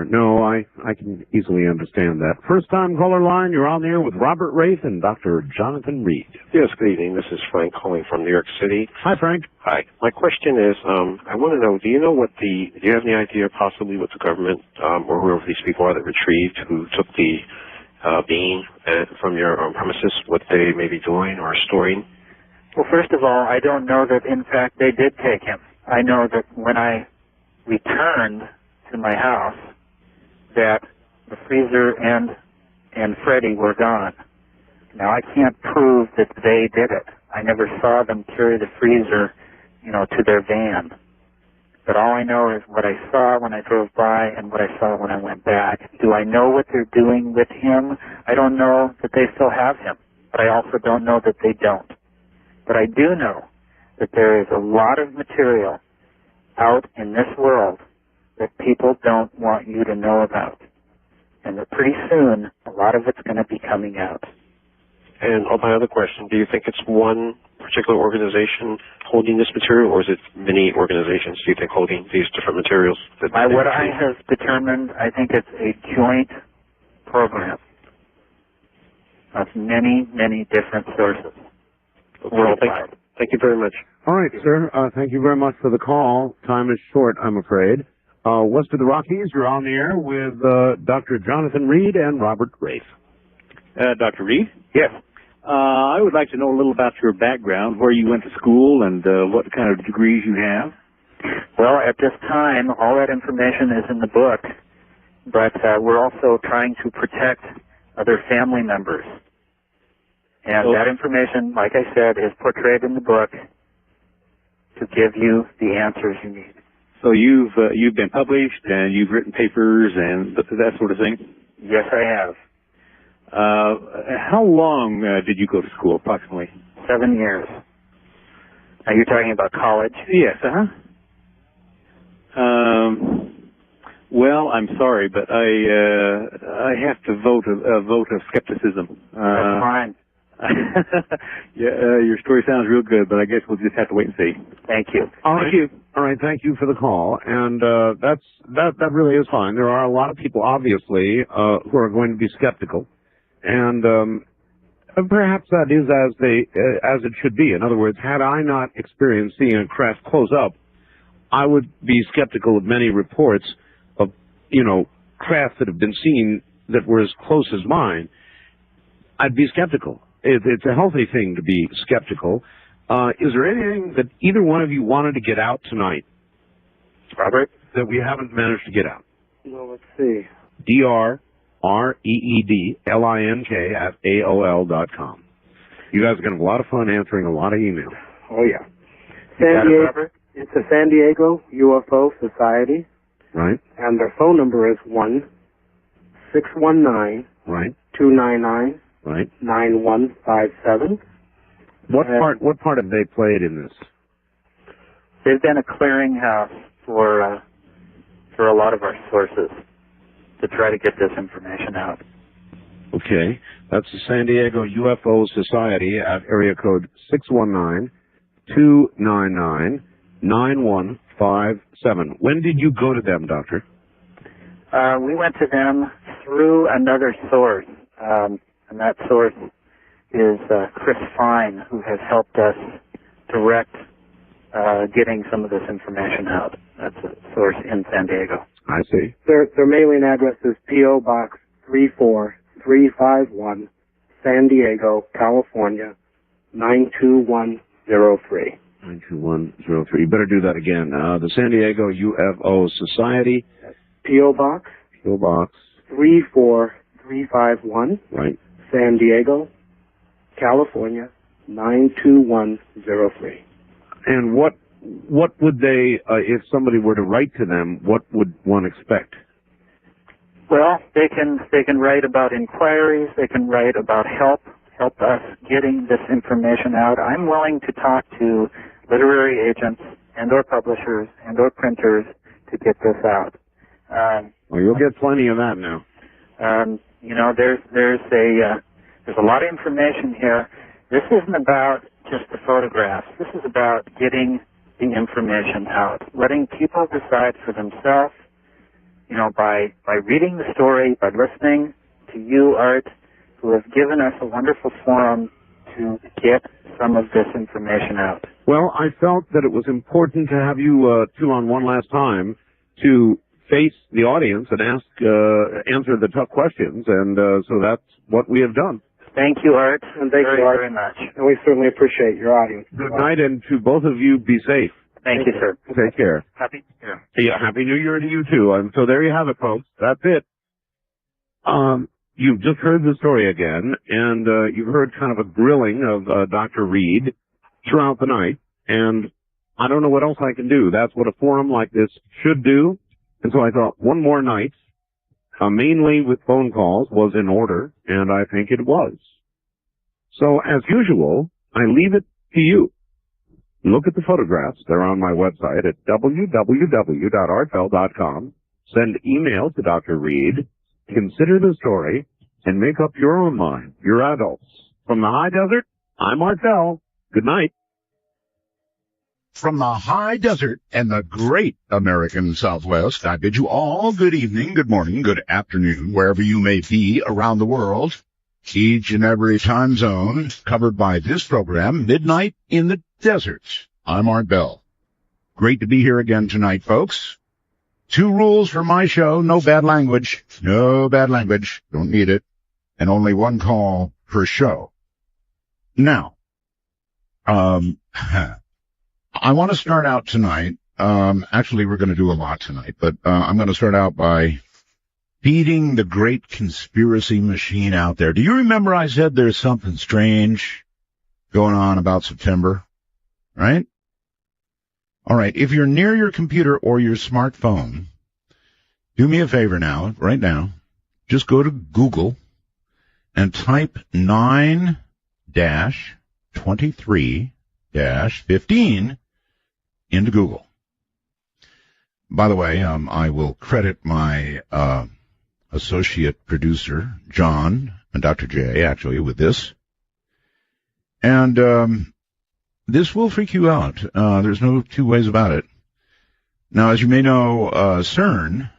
No, I can easily understand that. First time caller line, you're on there with Robert Wraith and Dr. Jonathan Reed. Yes, good evening. This is Frank calling from New York City. Hi, Frank. Hi. My question is, I want to know, do you have any idea possibly what the government, or whoever these people are that retrieved, who took the bean from your premises, what they may be doing or storing? Well, first of all, I don't know that, in fact, they did take him. I know that when I returned to my house, that the freezer and Freddie were gone. Now, I can't prove that they did it. I never saw them carry the freezer, to their van. But all I know is what I saw when I drove by and what I saw when I went back. Do I know what they're doing with him? I don't know that they still have him, but I also don't know that they don't. But I do know that there is a lot of material out in this world that people don't want you to know about. And that pretty soon, a lot of it's going to be coming out. And my other question, do you think it's one particular organization holding this material, or is it many organizations, do you think, holding these different materials? What I have determined, I think it's a joint program of many, many different sources worldwide. Thank you very much. All right, sir. Thank you very much for the call. Time is short, I'm afraid. West of the Rockies, you're on the air with Dr. Jonathan Reed and Robert Wraith. Dr. Reed? Yes. I would like to know a little about your background, where you went to school, and what kind of degrees you have. Well, at this time, all that information is in the book, but we're also trying to protect other family members. And that information, like I said, is portrayed in the book to give you the answers you need. So you've been published, and you've written papers and that sort of thing? Yes, I have. How long did you go to school, approximately? 7 years. Now, you're talking about college? Yes, well, I'm sorry, but I have to vote a vote of skepticism. That's fine. Your story sounds real good, but I guess we'll just have to wait and see. Thank you. All right. Thank you. All right. Thank you for the call. And that really is fine. There are a lot of people, obviously, who are going to be skeptical, and perhaps that is as it should be. In other words, had I not experienced seeing a craft close up, I would be skeptical of many reports of crafts that have been seen that were as close as mine. I'd be skeptical. It's a healthy thing to be skeptical. Is there anything that either one of you wanted to get out tonight, Robert, that we haven't managed to get out? Well, let's see. DRREEDLINK@AOL.com. You guys are going to have a lot of fun answering a lot of emails. Oh, yeah. It's the San Diego UFO Society. Right. And their phone number is 1-619 Right. 299 Right. 9157. What part have they played in this? They've been a clearinghouse for a lot of our sources to try to get this information out. Okay. That's the San Diego UFO Society at area code 619-299-9157. When did you go to them, Doctor? We went to them through another source. And that source is Chris Fine, who has helped us direct getting some of this information out. That's a source in San Diego. I see. Their mailing address is P.O. Box 34351, San Diego, California, 92103. 92103. You better do that again. The San Diego UFO Society. P.O. Box? P.O. Box. 34351. 351 Right. San Diego, California, 92103. And what would they, if somebody were to write to them, what would one expect? Well, they can write about inquiries. They can write about help us getting this information out. I'm willing to talk to literary agents and/or publishers and/or printers to get this out. Well, you'll get plenty of that now. You know, there's a lot of information here. This isn't about just the photographs. This is about getting the information out, letting people decide for themselves. You know, by reading the story, by listening to you, Art, who have given us a wonderful forum to get some of this information out. Well, I felt that it was important to have you two on one last time to face the audience and answer the tough questions, and so that's what we have done. Thank you, Art. And thank you, Art, very much. And we certainly appreciate your audience. Good night, and to both of you, be safe. Thank you, sir. Take care. Happy New Year. Yeah, Happy New Year to you too. And so there you have it, folks. That's it. You've just heard the story again, and you've heard kind of a grilling of Dr. Reed throughout the night, and I don't know what else I can do. That's what a forum like this should do. And so I thought one more night, mainly with phone calls, was in order, and I think it was. So as usual, I leave it to you. Look at the photographs. They're on my website at www.artbell.com. Send email to Dr. Reed. Consider the story and make up your own mind. You're adults. From the high desert, I'm Art Bell. Good night. From the high desert and the great American Southwest, I bid you all good evening, good morning, good afternoon, wherever you may be around the world. Each and every time zone covered by this program, Midnight in the Desert. I'm Art Bell. Great to be here again tonight, folks. 2 rules for my show: no bad language. No bad language. Don't need it. And only 1 call per show. Now, I want to start out tonight. Actually, we're going to do a lot tonight, but I'm going to start out by feeding the great conspiracy machine out there. Do you remember I said there's something strange going on about September? Right? All right. If you're near your computer or your smartphone, do me a favor now, right now. Just go to Google and type 9-23-15 into Google. By the way, I will credit my associate producer, John, and Dr. J, actually, with this. And this will freak you out. There's no 2 ways about it. Now, as you may know, CERN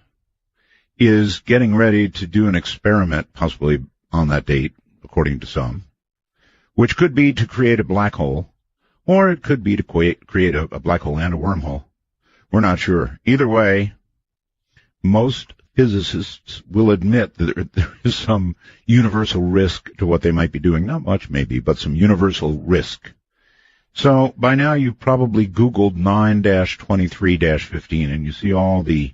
is getting ready to do an experiment, possibly on that date, according to some, which could be to create a black hole, or it could be to create a black hole and a wormhole. We're not sure. Either way, most physicists will admit that there is some universal risk to what they might be doing. Not much, maybe, but some universal risk. So by now you've probably Googled 9-23-15, and you see all the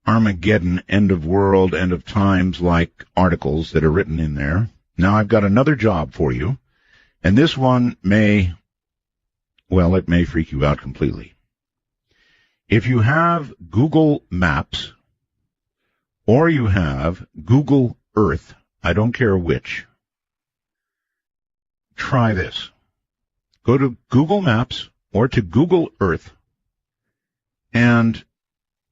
Armageddon, end of world, end of times like articles that are written in there. Now I've got another job for you, and this one may freak you out completely. If you have Google Maps or you have Google Earth, I don't care which, try this. Go to Google Maps or to Google Earth, and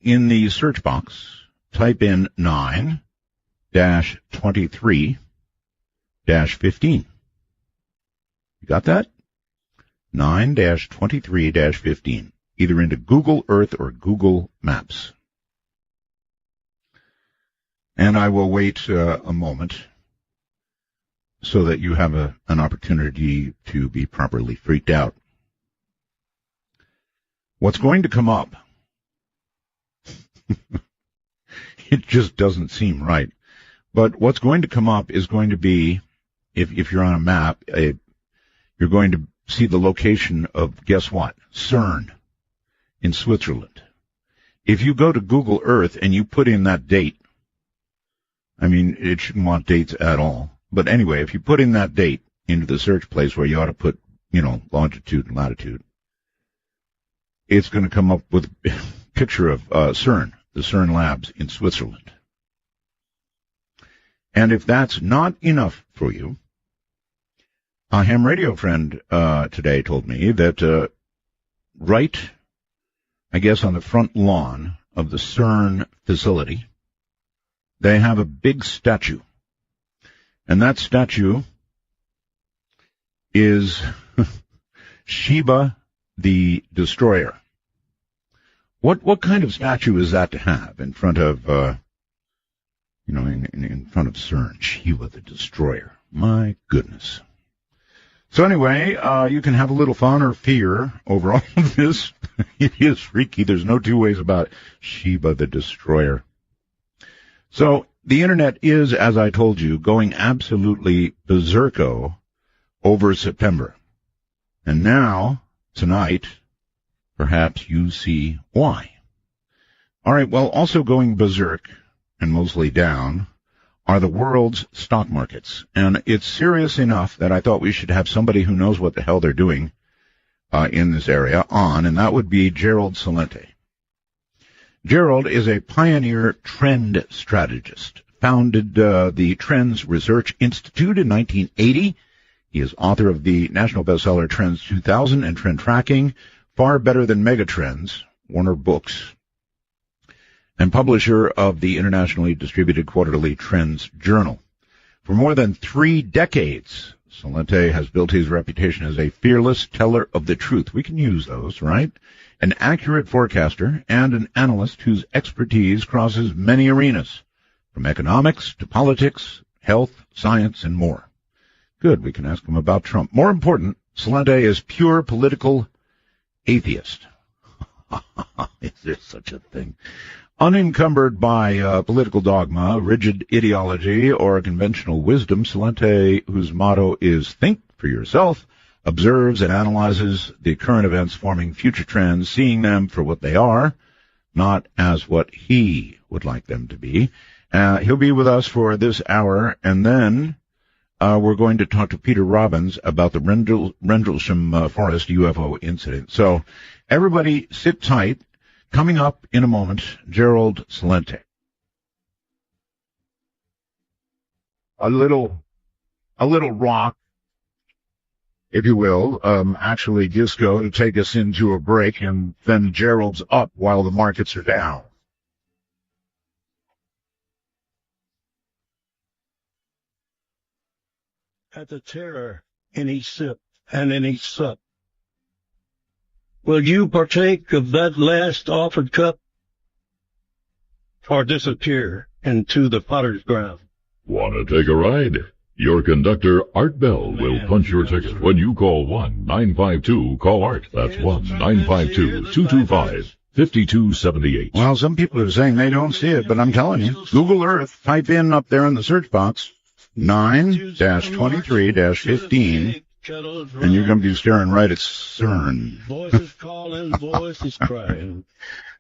in the search box, type in 9-23-15. You got that? 9-23-15. Either into Google Earth or Google Maps. And I will wait a moment so that you have an opportunity to be properly freaked out. What's going to come up, it just doesn't seem right, but what's going to come up is going to be, if you're on a map, you're going to see the location of, guess what, CERN in Switzerland. If you go to Google Earth and you put in that date, I mean, it shouldn't want dates at all. But anyway, if you put in that date into the search place where you ought to put, longitude and latitude, it's going to come up with a picture of CERN, the CERN labs in Switzerland. And if that's not enough for you, a ham radio friend today told me that right, I guess, on the front lawn of the CERN facility, they have a big statue. And that statue is Sheba the Destroyer. What kind of statue is that to have in front of, in front of CERN? Sheba the Destroyer. My goodness. So anyway, you can have a little fun or fear over all of this. It is freaky. There's no two ways about it. Sheba the Destroyer. So the internet is, as I told you, going absolutely berserko over September. And now, tonight, perhaps you see why. All right, well, also going berserk, and mostly down, are the world's stock markets. And it's serious enough that I thought we should have somebody who knows what the hell they're doing in this area on, and that would be Gerald Celente. Gerald is a pioneer trend strategist, founded the Trends Research Institute in 1980. He is author of the national bestseller Trends 2000 and Trend Tracking, Far Better Than Megatrends, Warner Books, and publisher of the internationally distributed quarterly Trends Journal. For more than 3 decades, Celente has built his reputation as a fearless teller of the truth. We can use those, right? An accurate forecaster and an analyst whose expertise crosses many arenas, from economics to politics, health, science, and more. Good, we can ask him about Trump. More important, Celente is pure political atheist. Is there such a thing? Unencumbered by political dogma, rigid ideology, or conventional wisdom, Celente, whose motto is think for yourself, observes and analyzes the current events forming future trends, seeing them for what they are, not as what he would like them to be. He'll be with us for this hour, and then we're going to talk to Peter Robbins about the Rendlesham Forest UFO incident. So everybody sit tight. Coming up in a moment, Gerald Celente. A little rock, if you will, actually disco to take us into a break, and then Gerald's up while the markets are down. At the terror in each sip and in each sup. Will you partake of that last offered cup, or disappear into the potter's ground? Want to take a ride? Your conductor, Art Bell, will punch your ticket when you call 1-952-CALL-ART. That's 1-952-225-5278. Well, some people are saying they don't see it, but I'm telling you, Google Earth, type in up there in the search box, 9-23-15, and you're going to be staring right at CERN. Voices calling, voices crying.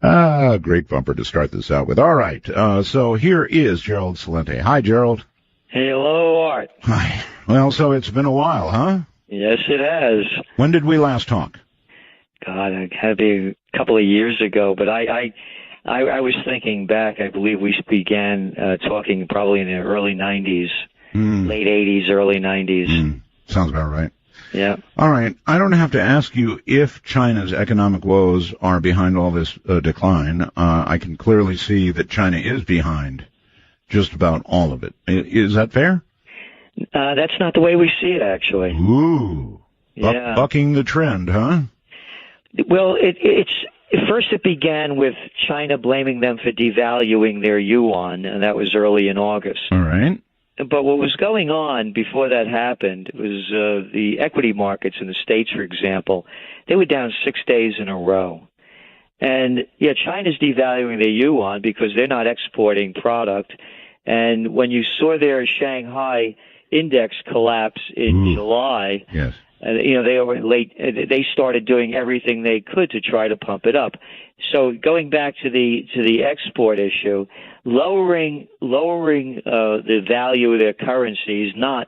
Great bumper to start this out with. All right, so here is Gerald Celente. Hi, Gerald. Hello, Art. Hi. Well, so it's been a while, huh? Yes, it has. When did we last talk? God, it had to be a couple of years ago, but I was thinking back. I believe we began talking probably in the early 90s, late 80s, early 90s. Sounds about right. Yeah. All right. I don't have to ask you if China's economic woes are behind all this decline. I can clearly see that China is behind just about all of it. Is that fair? That's not the way we see it, actually. Ooh. Yeah. Bucking the trend, huh? Well, first it began with China blaming them for devaluing their yuan, and that was early in August. All right. But what was going on before that happened was the equity markets in the States, for example, they were down 6 days in a row. And, yeah, China's devaluing their yuan because they're not exporting product. And when you saw their Shanghai index collapse in July, yes, They started doing everything they could to try to pump it up. So going back to the export issue, lowering the value of their currency is not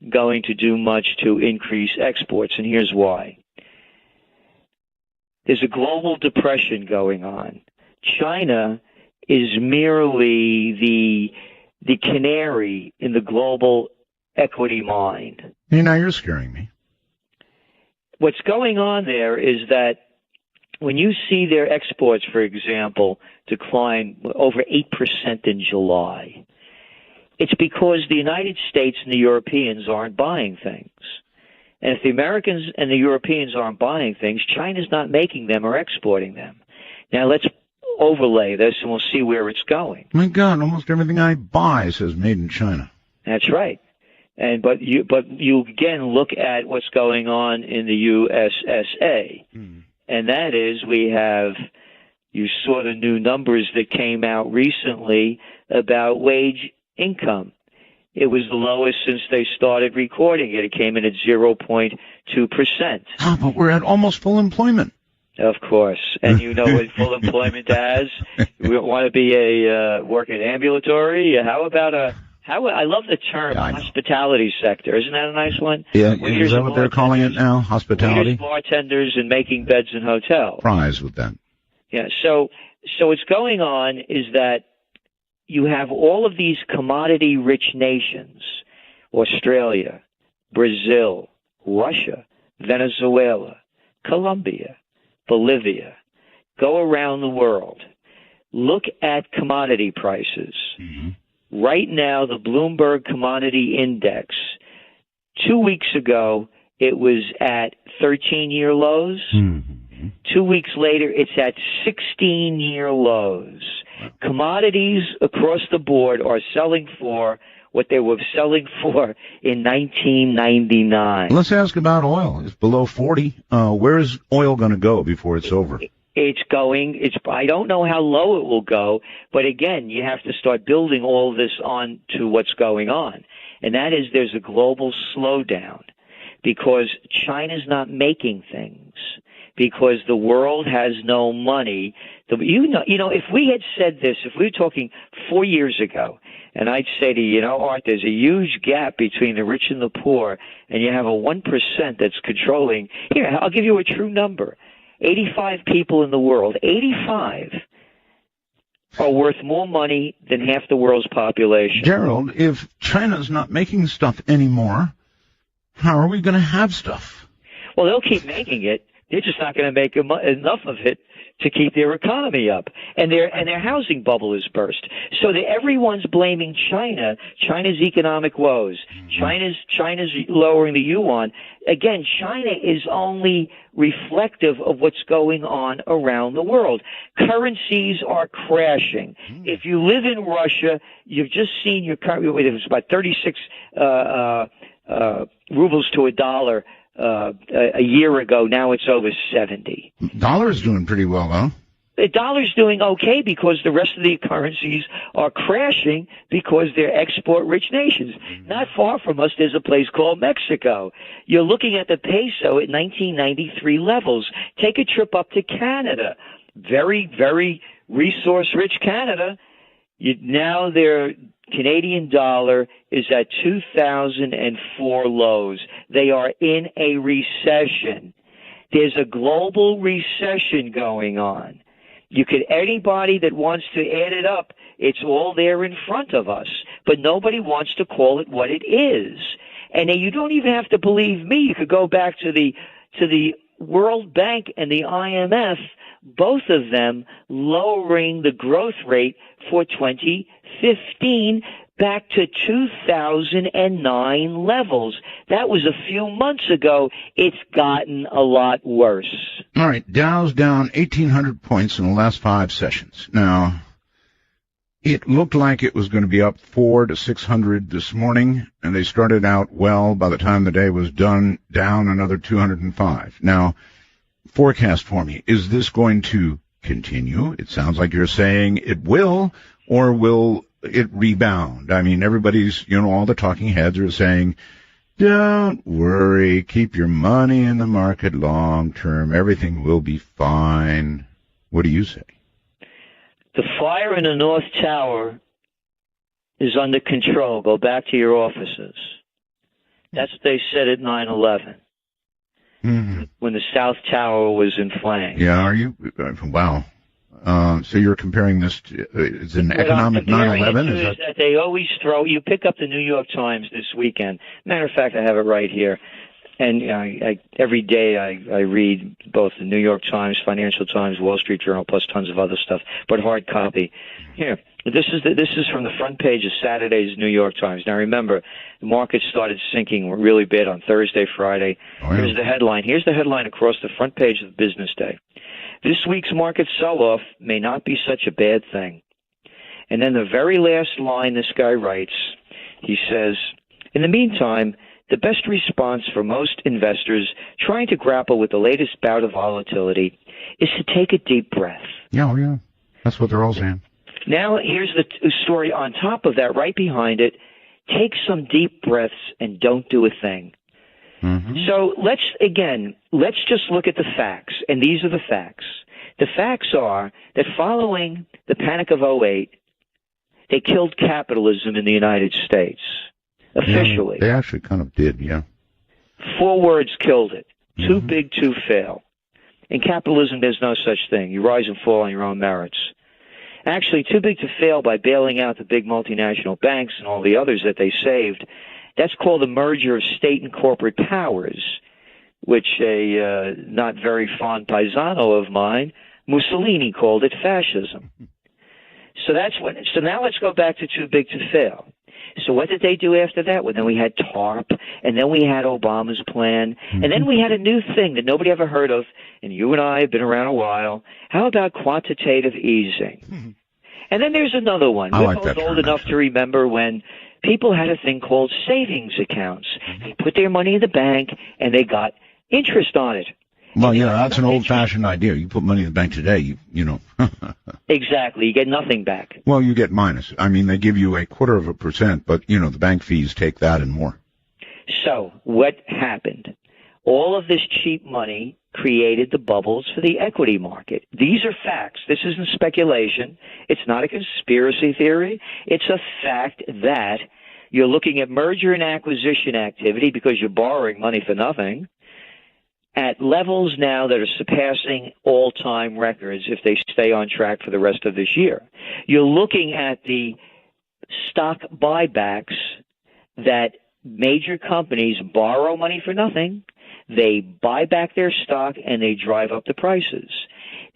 going to do much to increase exports, and here's why. There's a global depression going on. China is merely the canary in the global equity mine. Now you're scaring me. What's going on there is that when you see their exports, for example, decline over 8% in July, it's because the United States and the Europeans aren't buying things. And if the Americans and the Europeans aren't buying things, China's not making them or exporting them. Now let's overlay this and we'll see where it's going. My God, almost everything I buy says made in China. That's right. But you again look at what's going on in the USSA, and that is you saw the new numbers that came out recently about wage income. It was the lowest since they started recording it. It came in at 0.2%. Oh, but we're at almost full employment. Of course. And you know what full employment has? We want to be work in ambulatory. How about I love the term hospitality sector. Isn't that a nice one? Yeah, is that what they're calling it now? Hospitality? Bartenders and making beds in hotels. Fries with that. Yeah, so what's going on is that you have all of these commodity-rich nations, Australia, Brazil, Russia, Venezuela, Colombia, Bolivia, go around the world. Look at commodity prices. Right now, the Bloomberg Commodity Index, 2 weeks ago, it was at 13-year lows. 2 weeks later, it's at 16-year lows. Commodities across the board are selling for what they were selling for in 1999. Let's ask about oil. It's below 40. Where is oil going to go before it's over? I don't know how low it will go, but again, you have to start building all this on to what's going on. And that is there's a global slowdown because China's not making things, because the world has no money. If we had said this, if we were talking 4 years ago, and I'd say to you, Art, there's a huge gap between the rich and the poor, and you have a 1% that's controlling. Here, I'll give you a true number. 85 people in the world, 85 are worth more money than half the world's population. Gerald, if China's not making stuff anymore, how are we going to have stuff? Well, they'll keep making it. They're just not going to make enough of it to keep their economy up, and their housing bubble is burst. So everyone's blaming China's economic woes. China's lowering the yuan. Again, China is only reflective of what's going on around the world. Currencies are crashing. If you live in Russia, you've just seen your currency. It was about 36 rubles to a dollar. A year ago, now it's over 70. Dollar's doing pretty well, though. The dollar's doing okay because the rest of the currencies are crashing because they're export-rich nations. Not far from us, there's a place called Mexico. You're looking at the peso at 1993 levels. Take a trip up to Canada. Very, very resource-rich Canada. Now their Canadian dollar is at 2004 lows. They are in a recession. There's a global recession going on. Anybody that wants to add it up, it's all there in front of us. But nobody wants to call it what it is. And you don't even have to believe me. You could go back to the World Bank and the IMF, both of them lowering the growth rate for 2015 back to 2009 levels. That was a few months ago. It's gotten a lot worse. All right, Dow's down 1,800 points in the last 5 sessions. Now, it looked like it was going to be up 400 to 600 this morning, and they started out well. By the time the day was done, down another 205. Now, forecast for me. Is this going to continue? It sounds like you're saying it will, or will it rebound? I mean, everybody's, all the talking heads are saying Don't worry. Keep your money in the market long term. Everything will be fine. What do you say? The fire in the North Tower is under control. Go back to your offices. That's what they said at 9/11. When the South Tower was in flames. Yeah, are you? Wow. So you're comparing this to, it's an economic 9/11? Is that they always throw, you pick up the New York Times this weekend. Matter of fact, I have it right here. And every day I read both the New York Times, Financial Times, Wall Street Journal, plus tons of other stuff, but hard copy. Here, this is from the front page of Saturday's New York Times. Now remember, the market started sinking really bad on Thursday, Friday. Oh, yeah. Here's the headline. Here's the headline across the front page of Business Day. This week's market sell-off may not be such a bad thing. And then the very last line this guy writes, he says, in the meantime, the best response for most investors trying to grapple with the latest bout of volatility is to take a deep breath. Yeah, yeah. That's what they're all saying. Now, here's the story on top of that, right behind it. Take some deep breaths and don't do a thing. So let's just look at the facts, and these are the facts. The facts are that following the Panic of '08, they killed capitalism in the United States, officially. Yeah, they actually kind of did, yeah. 4 words killed it. Too big to fail. In capitalism, there's no such thing. You rise and fall on your own merits. Actually, too big to fail by bailing out the big multinational banks and all the others that they saved. That's called the merger of state and corporate powers, which a not very fond paisano of mine, Mussolini, called it fascism. So now let's go back to too big to fail. So what did they do after that? Well, then we had TARP, and then we had Obama's plan, and then we had a new thing that nobody ever heard of, and you and I have been around a while. How about quantitative easing? And then there's another one. We're both old enough to remember when people had a thing called savings accounts. They put their money in the bank, and they got interest on it. Well, yeah, that's an old-fashioned idea. You put money in the bank today, you know. Exactly. You get nothing back. Well, you get minus. I mean, they give you 0.25%, but, you know, the bank fees take that and more. So what happened? All of this cheap money created the bubbles for the equity market. These are facts. This isn't speculation. It's not a conspiracy theory. It's a fact that you're looking at merger and acquisition activity because you're borrowing money for nothing at levels now that are surpassing all-time records if they stay on track for the rest of this year. You're looking at the stock buybacks that major companies borrow money for nothing, they buy back their stock, and they drive up the prices.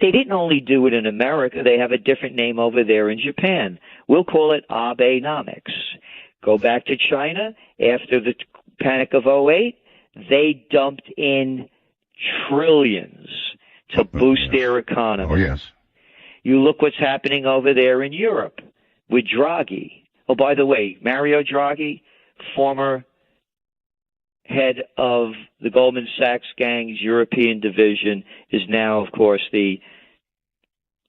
They didn't only do it in America. They have a different name over there in Japan. We'll call it Abenomics. Go back to China. After the Panic of '08, they dumped in trillions to boost their economy. Oh, yes. You look what's happening over there in Europe with Draghi. Oh, by the way, Mario Draghi, former head of the Goldman Sachs gang's European division, is now, of course, the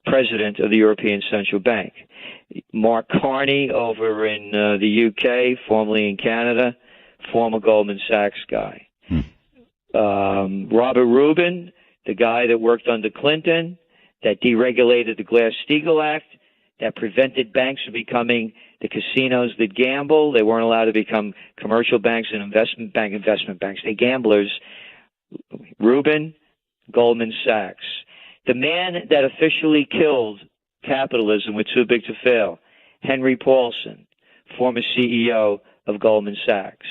president of the European Central Bank. Mark Carney over in the UK, formerly in Canada, former Goldman Sachs guy. Robert Rubin, the guy that worked under Clinton, that deregulated the Glass-Steagall Act, that prevented banks from becoming the casinos that gamble. They weren't allowed to become commercial banks and investment banks. They gamblers. Rubin, Goldman Sachs. The man that officially killed capitalism with too big to fail, Henry Paulson, former CEO of Goldman Sachs.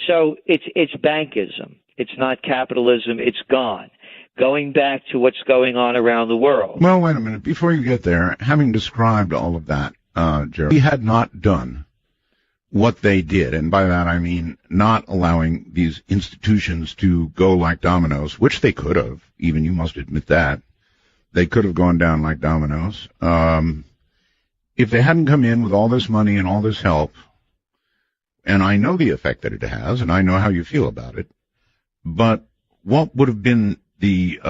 So it's bankism. It's not capitalism. It's gone. Going back to what's going on around the world. Well, wait a minute. Before you get there, having described all of that, Jerry, we had not done what they did, and by that I mean not allowing these institutions to go like dominoes, which they could have. Even you must admit that. They could have gone down like dominoes. If they hadn't come in with all this money and all this help, and I know the effect that it has, and I know how you feel about it, but what would have been the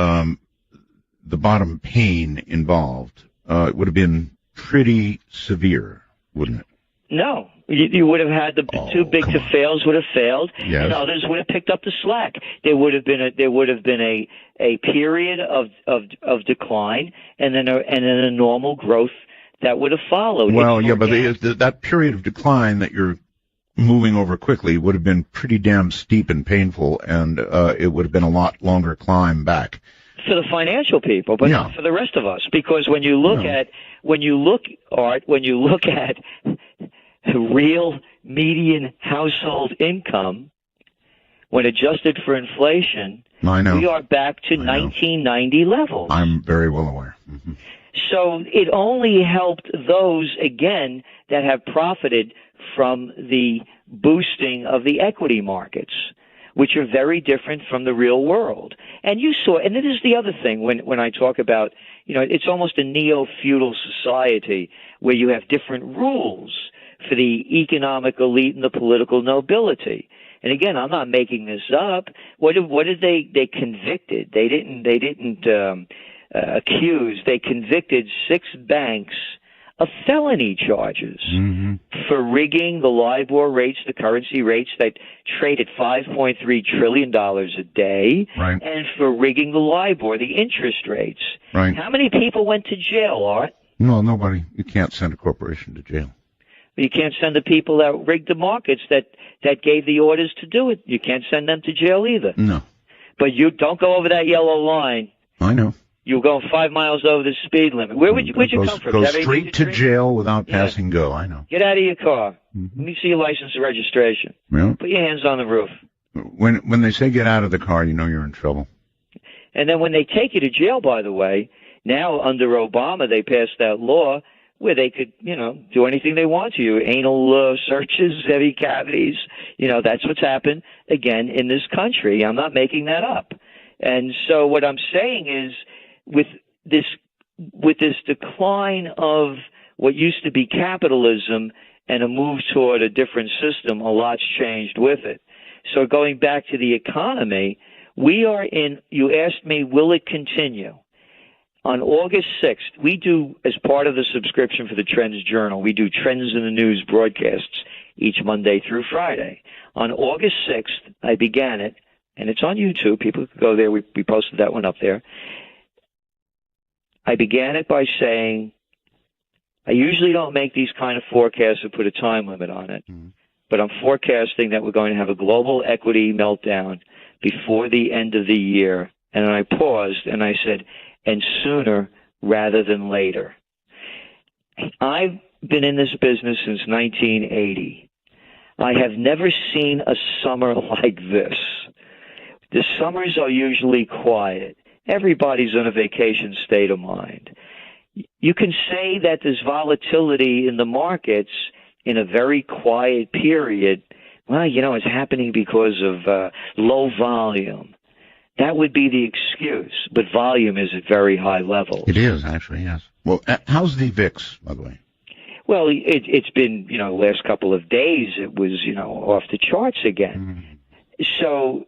bottom pain involved? It would have been pretty severe, wouldn't it? No. You would have had the too big to fails would have failed, Yes. and others would have picked up the slack. There would have been a period of decline, and then a normal growth that would have followed. Well, yeah, but that period of decline that you're moving over quickly would have been pretty damn steep and painful, and it would have been a lot longer climb back. For the financial people, but not for the rest of us. Because when you look at real median household income, when adjusted for inflation, I know. we are back to 1990 levels. I'm very well aware. Mm-hmm. So it only helped those, again, that have profited from the boosting of the equity markets, which are very different from the real world. And you saw, and it is the other thing when I talk about, it's almost a neo-feudal society where you have different rules for the economic elite and the political nobility. And again, I'm not making this up. What did they convicted? They didn't accuse. They convicted 6 banks of felony charges for rigging the LIBOR rates, the currency rates that trade at $5.3 trillion a day, and for rigging the LIBOR, the interest rates. Right. How many people went to jail, Art? No, nobody. You can't send a corporation to jail. You can't send the people that rigged the markets that gave the orders to do it. You can't send them to jail either. No. But you don't go over that yellow line. I know. You're going 5 miles over the speed limit. Where'd you come from? Go straight to jail without passing go. I know. Get out of your car. Let me see your license and registration. Yeah. Put your hands on the roof. When they say get out of the car, you know you're in trouble. And then when they take you to jail, by the way, now under Obama they passed that law where they could, do anything they want to you. Anal searches, heavy cavities. That's what's happened, again, in this country. I'm not making that up. And so what I'm saying is, with this decline of what used to be capitalism and a move toward a different system, a lot's changed with it. So going back to the economy, we are in, you asked me, will it continue? On August 6th, we do, as part of the subscription for the Trends Journal, we do Trends in the News broadcasts each Monday through Friday. On August 6th, I began it, and it's on YouTube. People can go there. We posted that one up there. I began it by saying, I usually don't make these kind of forecasts and put a time limit on it, but I'm forecasting that we're going to have a global equity meltdown before the end of the year. And I paused and I said, and sooner rather than later. I've been in this business since 1980. I have never seen a summer like this. The summers are usually quiet. Everybody's in a vacation state of mind. You can say that there's volatility in the markets in a very quiet period. Well, it's happening because of low volume. That would be the excuse, but volume is at very high levels. It is, actually, yes. Well, how's the VIX, by the way? Well, it's been, the last couple of days, it was, off the charts again. So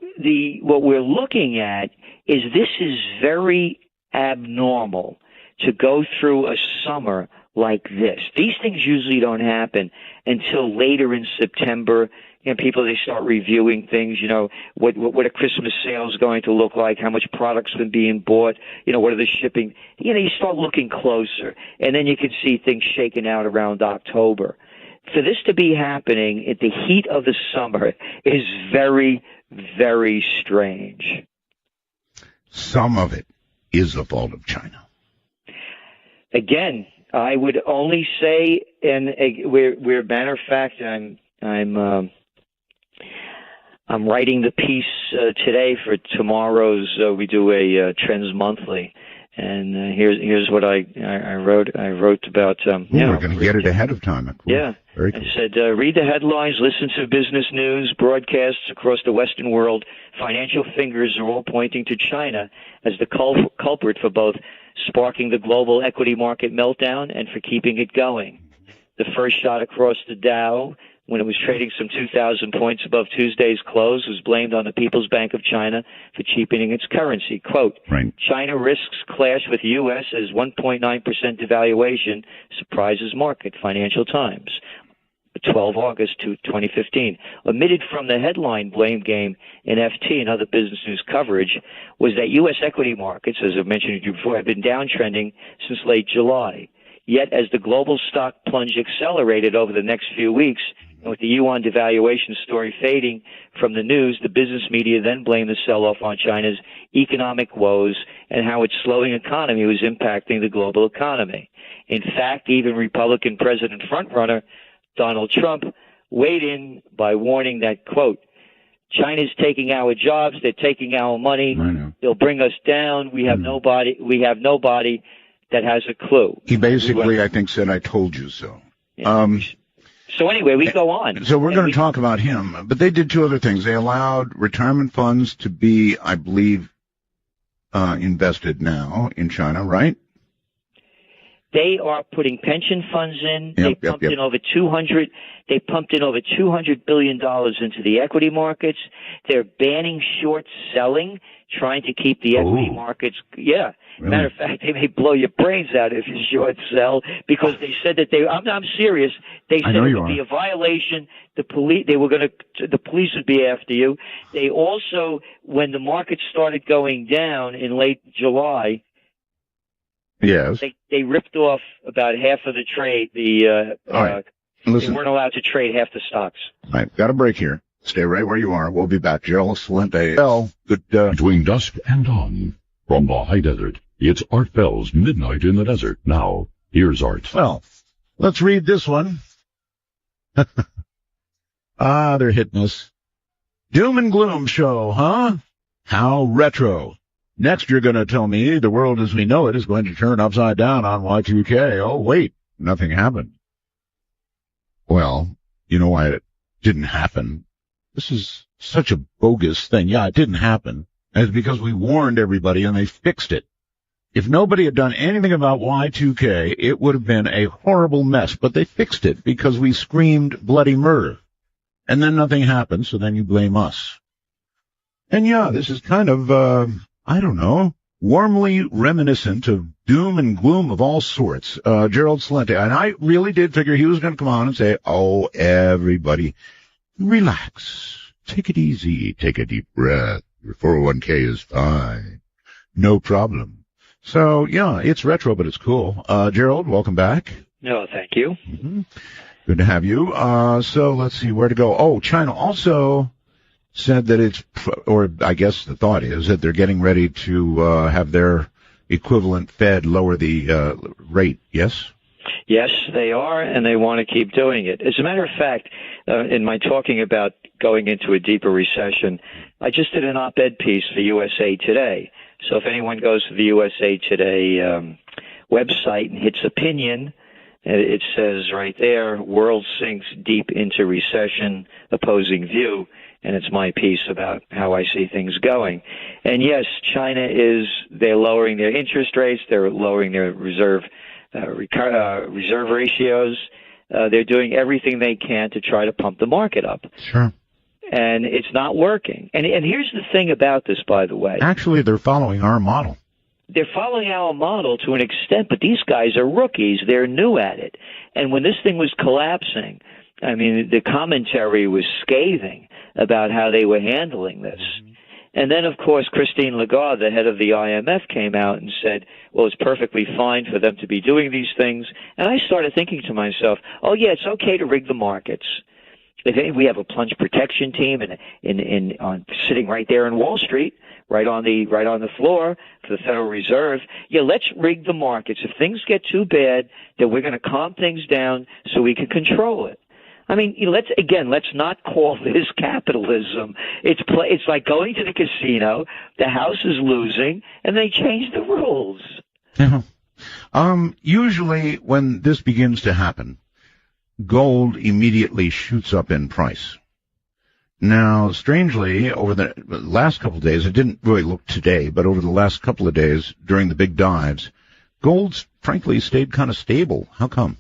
what we're looking at is this is very abnormal to go through a summer like this. These things usually don't happen until later in September. People, they start reviewing things, what a Christmas sale is going to look like, how much product's been being bought, what are the shipping. You start looking closer, and then you can see things shaking out around October. For this to be happening at the heat of the summer is very, very strange. Some of it is the fault of China. Again, I would only say, and we're matter of fact, I'm writing the piece today for tomorrow's. We do a Trends Monthly, and here's what I wrote. I wrote about. We're going to get it ahead of time. Cool. Yeah, very cool. I said, read the headlines, listen to business news, broadcasts across the Western world. Financial fingers are all pointing to China as the culprit for both sparking the global equity market meltdown and for keeping it going. The first shot across the Dow, when it was trading some 2,000 points above Tuesday's close, was blamed on the People's Bank of China for cheapening its currency. Quote, China risks clash with U.S. as 1.9% devaluation surprises market, Financial Times. 12 August 2015. Omitted from the headline blame game in FT and other business news coverage was that U.S. equity markets, as I've mentioned to you before, have been downtrending since late July. Yet, as the global stock plunge accelerated over the next few weeks, and with the yuan devaluation story fading from the news, the business media then blamed the sell-off on China's economic woes and how its slowing economy was impacting the global economy. In fact, even Republican president frontrunner Donald Trump weighed in by warning that, quote, China's taking our jobs, they're taking our money, they'll bring us down, we have nobody that has a clue. He basically, I think, said, I told you so. Yeah. So anyway, we go on. So we're going to talk about him, but they did two other things. They allowed retirement funds to be, I believe, invested now in China, right? They are putting pension funds in. They pumped in over $200 billion into the equity markets. They're banning short selling, trying to keep the equity markets. Yeah. Really? Matter of fact, they may blow your brains out if you short sell, because they said that I'm serious. They said it would be a violation. The police would be after you. They also, when the market started going down in late July, yes, they ripped off about half of the trade. They weren't allowed to trade half the stocks. All right, got a break here. Stay right where you are. We'll be back. Gerald Salente. Well, good. Between dusk and dawn, from the high desert, it's Art Bell's Midnight in the Desert. Now, here's Art. Well, let's read this one. They're hitting us. Doom and gloom show, huh? How retro. Next, you're going to tell me the world as we know it is going to turn upside down on Y2K. Oh, wait, nothing happened. Well, you know why it didn't happen? This is such a bogus thing. Yeah, it didn't happen. And it's because we warned everybody and they fixed it. If nobody had done anything about Y2K, it would have been a horrible mess. But they fixed it because we screamed bloody murder. And then nothing happened, so then you blame us. And yeah, this is kind of, I don't know, warmly reminiscent of doom and gloom of all sorts. Gerald Salente. And I really did figure he was going to come on and say, oh, everybody, relax. Take it easy. Take a deep breath. Your 401k is fine. No problem. So, yeah, it's retro, but it's cool. Gerald, welcome back. No, thank you. Mm-hmm. Good to have you. So let's see where to go. Oh, China also said that or I guess the thought is that they're getting ready to have their equivalent Fed lower the rate, yes? Yes, they are, and they want to keep doing it. As a matter of fact, in my talking about going into a deeper recession, I just did an op-ed piece for USA Today. So if anyone goes to the USA Today website and hits opinion, it says right there, world sinks deep into recession, opposing view, and it's my piece about how I see things going. And yes, China they're lowering their interest rates, they're lowering their reserve ratios, they're doing everything they can to try to pump the market up. Sure. And it's not working. And here's the thing about this, by the way. Actually, they're following our model. They're following our model to an extent, but these guys are rookies. They're new at it. And when this thing was collapsing, I mean, the commentary was scathing about how they were handling this. And then, of course, Christine Lagarde, the head of the IMF, came out and said, well, it's perfectly fine for them to be doing these things. And I started thinking to myself, oh, yeah, it's okay to rig the markets. We have a plunge protection team sitting right there in Wall Street, right on the floor for the Federal Reserve. Yeah, let's rig the markets. If things get too bad, then we're going to calm things down so we can control it. I mean, let's not call this capitalism. It's like going to the casino. The house is losing, and they change the rules. Yeah. Usually, when this begins to happen, gold immediately shoots up in price. Now, strangely, over the last couple of days, it didn't really look today, but over the last couple of days during the big dives, gold's frankly stayed kind of stable. How come?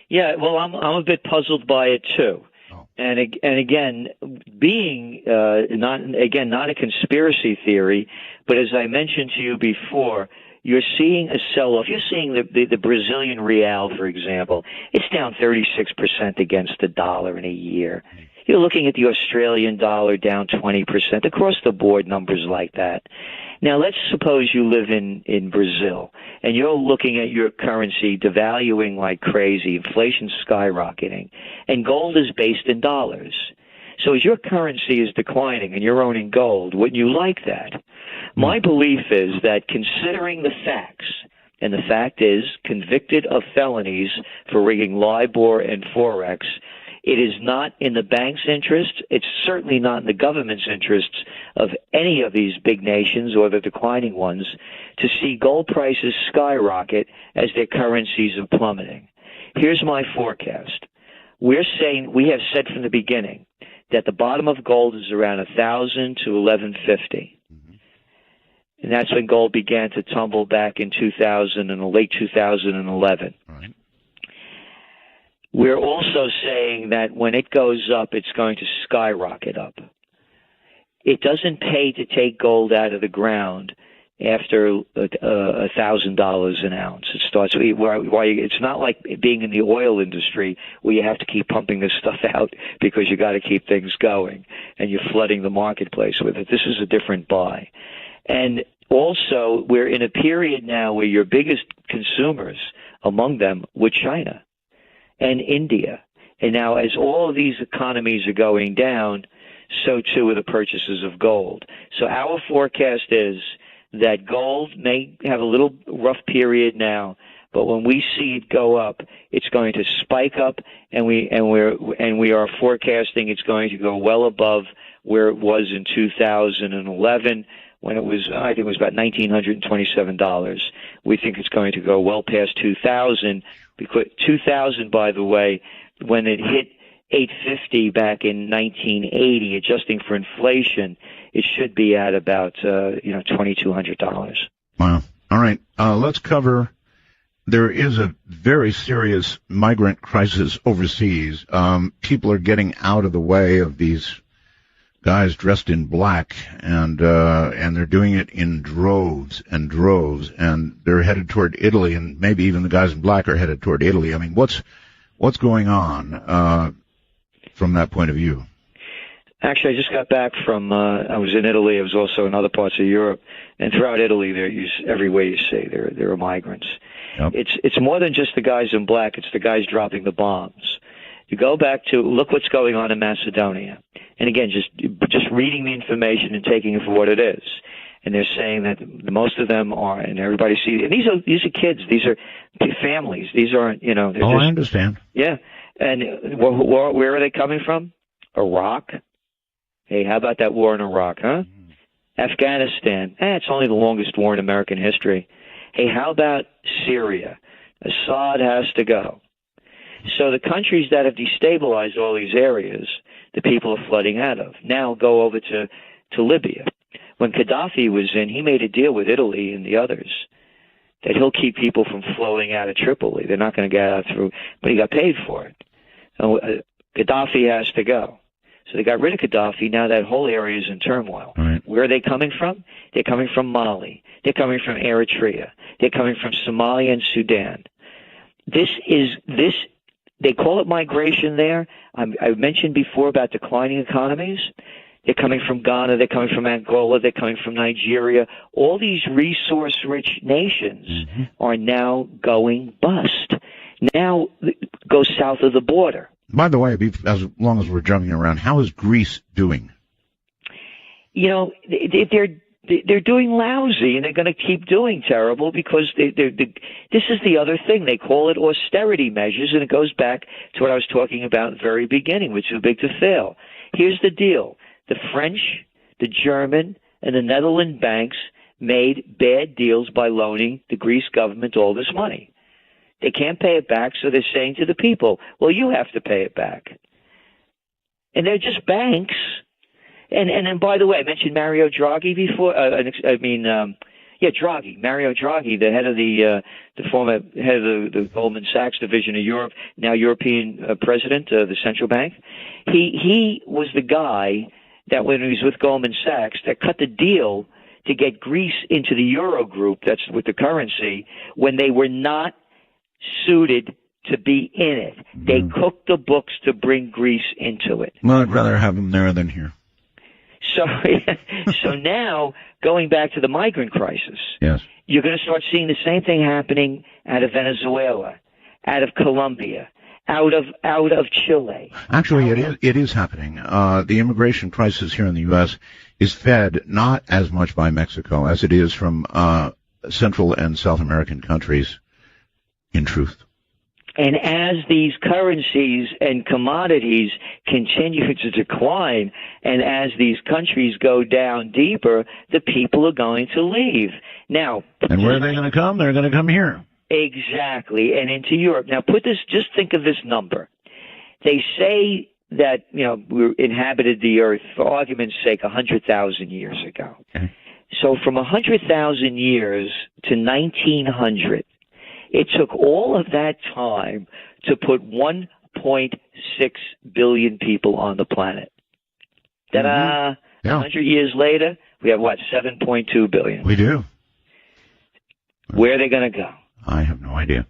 Yeah, well, I'm a bit puzzled by it too. Oh. And again, being not a conspiracy theory, but as I mentioned to you before, you're seeing a sell-off. You're seeing the Brazilian real, for example. It's down 36% against the dollar in a year. You're looking at the Australian dollar down 20%, across the board numbers like that. Now, let's suppose you live in Brazil, and you're looking at your currency devaluing like crazy, inflation skyrocketing, and gold is based in dollars. So as your currency is declining and you're owning gold, wouldn't you like that? My belief is that considering the facts, and the fact is convicted of felonies for rigging LIBOR and Forex, it is not in the bank's interest. It's certainly not in the government's interests of any of these big nations or the declining ones to see gold prices skyrocket as their currencies are plummeting. Here's my forecast. We have said from the beginning that the bottom of gold is around 1,000 to 1,150. And that's when gold began to tumble back in late 2011. Right. We're also saying that when it goes up, it's going to skyrocket up. It doesn't pay to take gold out of the ground after $1,000 an ounce. It starts. It's not like being in the oil industry where you have to keep pumping this stuff out because you got to keep things going and you're flooding the marketplace with it. This is a different buy. And also, we're in a period now where your biggest consumers among them were China and India. And now as all of these economies are going down, so too are the purchases of gold. So our forecast is that gold may have a little rough period now, but when we see it go up, it's going to spike up, and we are forecasting it's going to go well above where it was in 2011 when it was, I think it was about $1,927. We think it's going to go well past 2,000, because 2,000, by the way, when it hit 850 back in 1980, adjusting for inflation, it should be at about $2,200. Wow. All right. Let's cover. There is a very serious migrant crisis overseas. People are getting out of the way of these guys dressed in black, and they're doing it in droves and droves, and they're headed toward Italy, and maybe even the guys in black are headed toward Italy. I mean, what's going on from that point of view? Actually, I just got back from, I was in Italy. I was also in other parts of Europe. And throughout Italy, everywhere you see, there are migrants. Yep. It's more than just the guys in black. It's the guys dropping the bombs. You go back to, look what's going on in Macedonia. And again, just reading the information and taking it for what it is. And they're saying that most of them are, and everybody sees, and these are kids. These are families. These aren't, I understand. Yeah. And where are they coming from? Iraq. Hey, how about that war in Iraq, huh? Afghanistan. It's only the longest war in American history. Hey, how about Syria? Assad has to go. So the countries that have destabilized all these areas, the people are flooding out of. Now go over to Libya. When Gaddafi was in, he made a deal with Italy and the others that he'll keep people from flowing out of Tripoli. They're not going to get out through, but he got paid for it. Gaddafi has to go. So they got rid of Gaddafi. Now that whole area is in turmoil. Right. Where are they coming from? They're coming from Mali. They're coming from Eritrea. They're coming from Somalia and Sudan. They call it migration there. I mentioned before about declining economies. They're coming from Ghana. They're coming from Angola. They're coming from Nigeria. All these resource-rich nations are now going bust. Now go south of the border. By the way, as long as we're jumping around, how is Greece doing? They're doing lousy, and they're going to keep doing terrible because this is the other thing. They call it austerity measures, and it goes back to what I was talking about at the very beginning, which is too big to fail. Here's the deal. The French, the German, and the Netherlands banks made bad deals by loaning the Greece government all this money. They can't pay it back, so they're saying to the people, well, you have to pay it back. And they're just banks. And then, by the way, I mentioned Mario Draghi before. Draghi, Mario Draghi, the head of the former head of the Goldman Sachs division of Europe, now European president of the central bank. He was the guy that when he was with Goldman Sachs that cut the deal to get Greece into the Euro group, that's with the currency, when they were not suited to be in it. They cooked the books to bring Greece into it. Well, I'd rather have them there than here. So now, going back to the migrant crisis, yes, you're going to start seeing the same thing happening out of Venezuela, out of Colombia, out of Chile. Actually, it is happening. The immigration crisis here in the U.S. is fed not as much by Mexico as it is from Central and South American countries, in truth. And as these currencies and commodities continue to decline, and as these countries go down deeper, the people are going to leave. Now, and where are they going to come? They're going to come here. Exactly, and into Europe. Now, just think of this number. They say that, we inhabited the earth, for argument's sake, 100,000 years ago. Okay. So from 100,000 years to 1900, it took all of that time to put 1.6 billion people on the planet. Ta-da! 100 years later, we have, 7.2 billion. We do. Where are they going to go? I have no idea.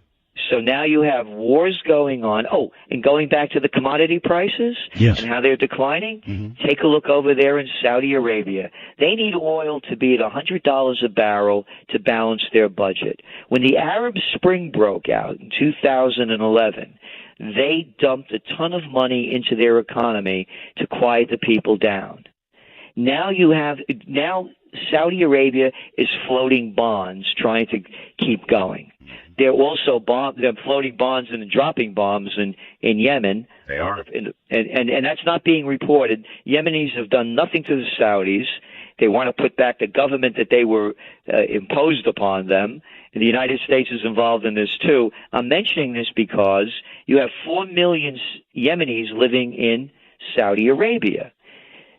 So now you have wars going on. Oh, and going back to the commodity prices yes. and how they're declining, take a look over there in Saudi Arabia. They need oil to be at $100 a barrel to balance their budget. When the Arab Spring broke out in 2011, they dumped a ton of money into their economy to quiet the people down. Now Saudi Arabia is floating bonds trying to keep going. They're also they're floating bonds and dropping bombs in Yemen. They are. And that's not being reported. Yemenis have done nothing to the Saudis. They want to put back the government that they were imposed upon them. And the United States is involved in this too. I'm mentioning this because you have 4 million Yemenis living in Saudi Arabia.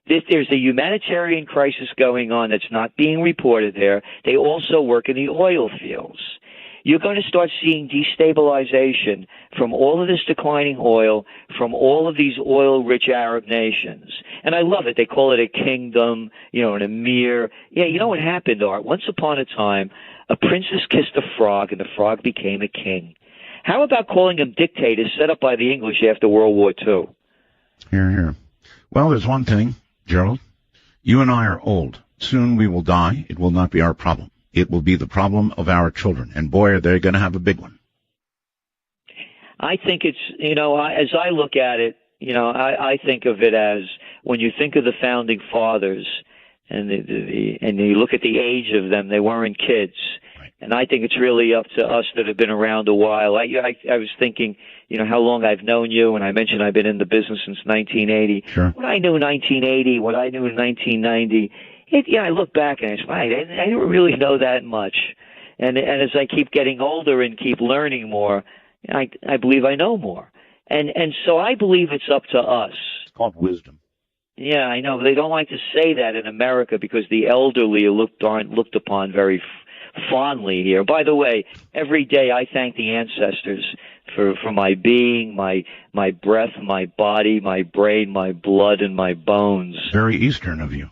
There's a humanitarian crisis going on that's not being reported there. They also work in the oil fields. You're going to start seeing destabilization from all of this declining oil, from all of these oil-rich Arab nations. And I love it. They call it a kingdom, an emir. Yeah, you know what happened, Art? Once upon a time, a princess kissed a frog, and the frog became a king. How about calling them dictators set up by the English after World War II? Hear, hear. Well, there's one thing, Gerald. You and I are old. Soon we will die. It will not be our problem. It will be the problem of our children. And boy, are they going to have a big one. I think it's, as I look at it, I think of it as when you think of the founding fathers and and you look at the age of them, they weren't kids. Right. And I think it's really up to us that have been around a while. I was thinking, how long I've known you, and I mentioned I've been in the business since 1980. Sure. What I knew in 1980, what I knew in 1990, I look back and I say, I didn't really know that much. And as I keep getting older and keep learning more, I believe I know more. And so I believe it's up to us. It's called wisdom. Yeah, I know. But they don't like to say that in America because the elderly aren't looked upon very fondly here. By the way, every day I thank the ancestors for my being, my breath, my body, my brain, my blood, and my bones. Very Eastern of you.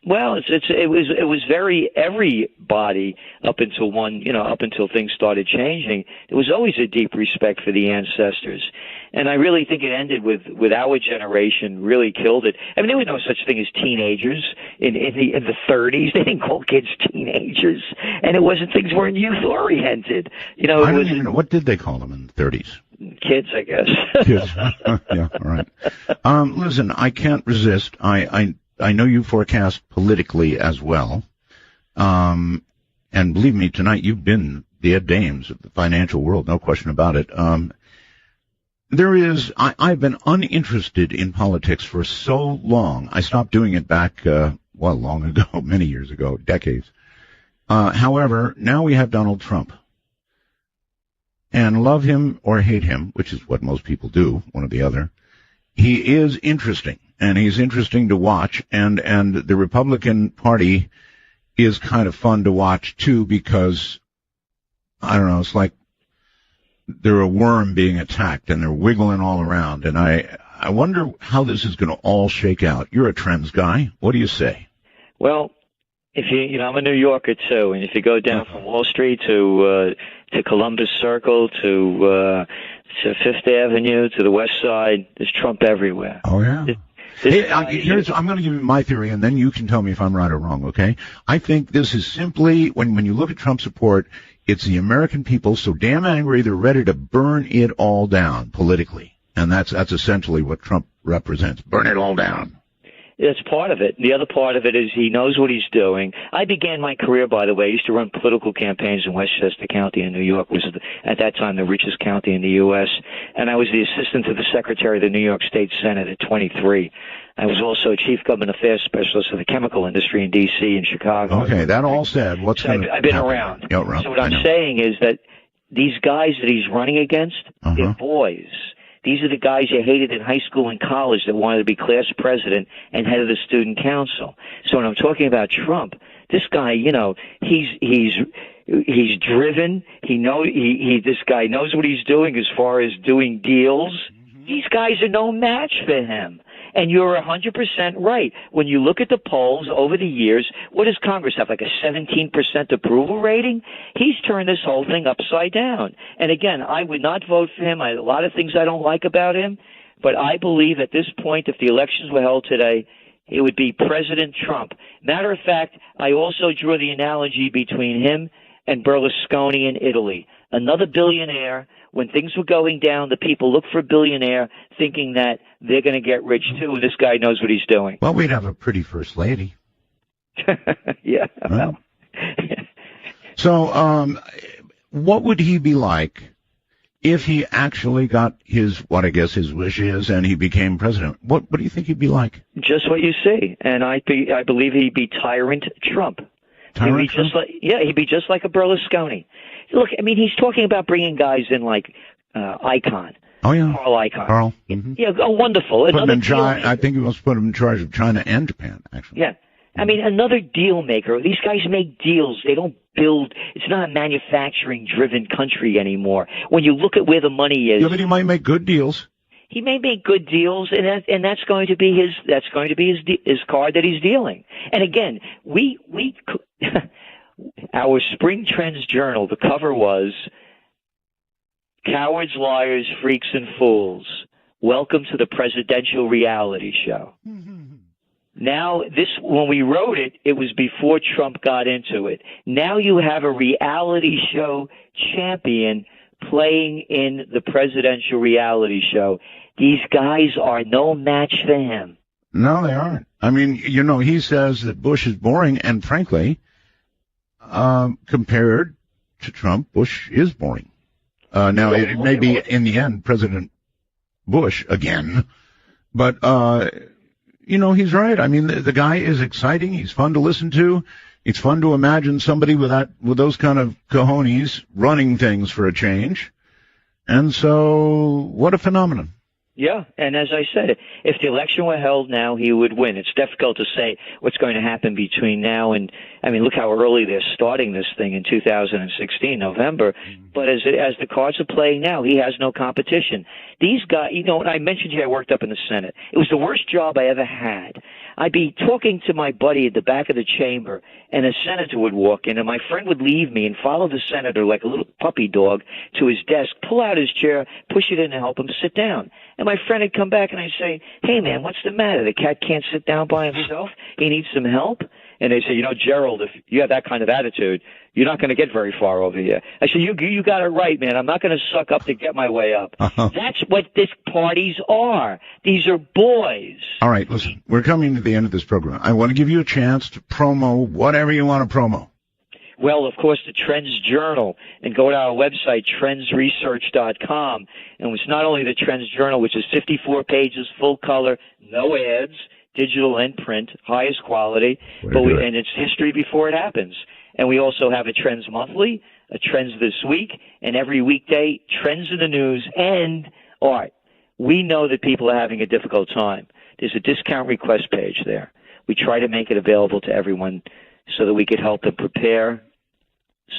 Well, it was very everybody up until things started changing. There was always a deep respect for the ancestors, and I really think it ended with our generation really killed it. I mean, there was no such thing as teenagers in the 30s. They didn't call kids teenagers, and things weren't youth oriented. I don't even know, what did they call them in the 30s? Kids, I guess. Kids. Yeah, all right. Listen, I can't resist. I know you forecast politically as well. And believe me, tonight you've been the Ed Dames of the financial world, no question about it. I've been uninterested in politics for so long. I stopped doing it back, long ago, many years ago, decades. However, now we have Donald Trump. And love him or hate him, which is what most people do, one or the other, he is interesting. And he's interesting to watch, and the Republican Party is kind of fun to watch too, because I don't know, it's like they're a worm being attacked and they're wiggling all around, and I wonder how this is going to all shake out. You're a trends guy. What do you say? Well, If I'm a New Yorker too, and if you go down from Wall Street to Columbus Circle to Fifth Avenue to the West Side, there's Trump everywhere. Oh yeah. I'm going to give you my theory, and then you can tell me if I'm right or wrong. Okay? I think this is simply when you look at Trump support, it's the American people so damn angry they're ready to burn it all down politically, and that's essentially what Trump represents. Burn it all down. That's part of it. The other part of it is he knows what he's doing. I began my career, by the way. I used to run political campaigns in Westchester County in New York, which was at that time the richest county in the U.S., and I was the assistant to the Secretary of the New York State Senate at 23. I was also a chief government affairs specialist for the chemical industry in D.C. and Chicago. Okay, that all said, I've been around. So what I'm saying is that these guys that he's running against, they're boys. These are the guys you hated in high school and college that wanted to be class president and head of the student council. So when I'm talking about Trump, this guy, he's driven. This guy knows what he's doing as far as doing deals. These guys are no match for him. And you're 100% right. When you look at the polls over the years, what does Congress have, like a 17% approval rating? He's turned this whole thing upside down. And again, I would not vote for him. A lot of things I don't like about him. But I believe at this point, if the elections were held today, it would be President Trump. Matter of fact, I also drew the analogy between him and Berlusconi in Italy. Another billionaire. When things were going down, the people look for a billionaire thinking that they're going to get rich too, and this guy knows what he's doing. Well, we'd have a pretty first lady. Yeah. Well. So, what would he be like if he actually got what I guess his wish is, and he became president? What do you think he'd be like? Just what you see, and I believe he'd be tyrant Trump. Tyrant Trump? He'd be just like a Berlusconi. Look, I mean, he's talking about bringing guys in like Icahn. Oh, yeah. Carl Icahn. Carl. Mm-hmm. Yeah, wonderful. Put him in China. I think he wants to put him in charge of China and Japan, actually. Yeah. I mean, another deal maker. These guys make deals. They don't build. It's not a manufacturing-driven country anymore. When you look at where the money is. Yeah, but he might make good deals. He may make good deals, and that's going to be his card that he's dealing. And again, our Spring Trends Journal, the cover was Cowards, Liars, Freaks, and Fools. Welcome to the presidential reality show. Now, when we wrote it, it was before Trump got into it. Now you have a reality show champion playing in the presidential reality show. These guys are no match for him. No, they aren't. I mean, he says that Bush is boring, and frankly, compared to Trump, Bush is boring. Now, it may be, in the end, President Bush again, but, he's right. I mean, the guy is exciting. He's fun to listen to. It's fun to imagine somebody with those kind of cojones running things for a change. And so, what a phenomenon. Yeah, and as I said, if the election were held now, he would win. It's difficult to say what's going to happen between now and, I mean, look how early they're starting this thing in 2016, November. But as the cards are playing now, he has no competition. These guys, I mentioned to you I worked up in the Senate. It was the worst job I ever had. I'd be talking to my buddy at the back of the chamber, and a senator would walk in, and my friend would leave me and follow the senator like a little puppy dog to his desk, pull out his chair, push it in and help him sit down. And my friend would come back, and I'd say, hey, man, what's the matter? The cat can't sit down by himself? He needs some help? And they say, Gerald, if you have that kind of attitude, you're not going to get very far over here. I said, you got it right, man. I'm not going to suck up to get my way up. That's what these parties are. These are boys. All right, listen, we're coming to the end of this program. I want to give you a chance to promo whatever you want to promo. Well, of course, the Trends Journal, and go to our website, trendsresearch.com. And it's not only the Trends Journal, which is 54 pages, full color, no ads, digital and print, highest quality, and it's history before it happens. And we also have a Trends Monthly, a Trends This Week, and every weekday, Trends in the News and art. We know that people are having a difficult time. There's a discount request page there. We try to make it available to everyone so that we could help them prepare,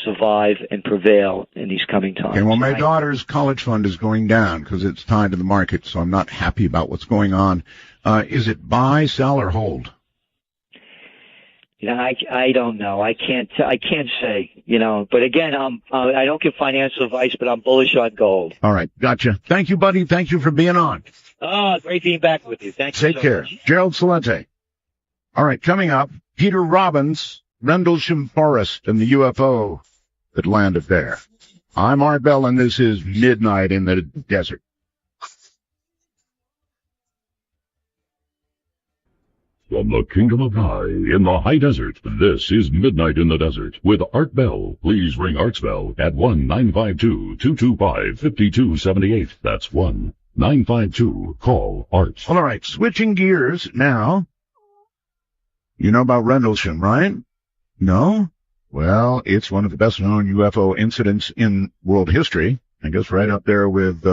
survive, and prevail in these coming times. Okay, well, my daughter's college fund is going down because it's tied to the market, so I'm not happy about what's going on. Is it buy, sell, or hold? You know, I don't know. I can't say, you know, but again, I don't give financial advice, but I'm bullish on gold. All right. Gotcha. Thank you, buddy. Thank you for being on. Oh, great being back with you. Thank you. Take care. Much. Gerald Salente. All right. Coming up, Peter Robbins, Rendlesham Forest, and the UFO that landed there. I'm Art Bell, and this is Midnight in the Desert. From the Kingdom of High in the high desert, this is Midnight in the Desert with Art Bell. Please ring Art's bell at 1-952-225-5278. That's 1-952-CALL-ART. All right, switching gears now. You know about Rendlesham, right? No? Well, it's one of the best-known UFO incidents in world history. I guess right up there with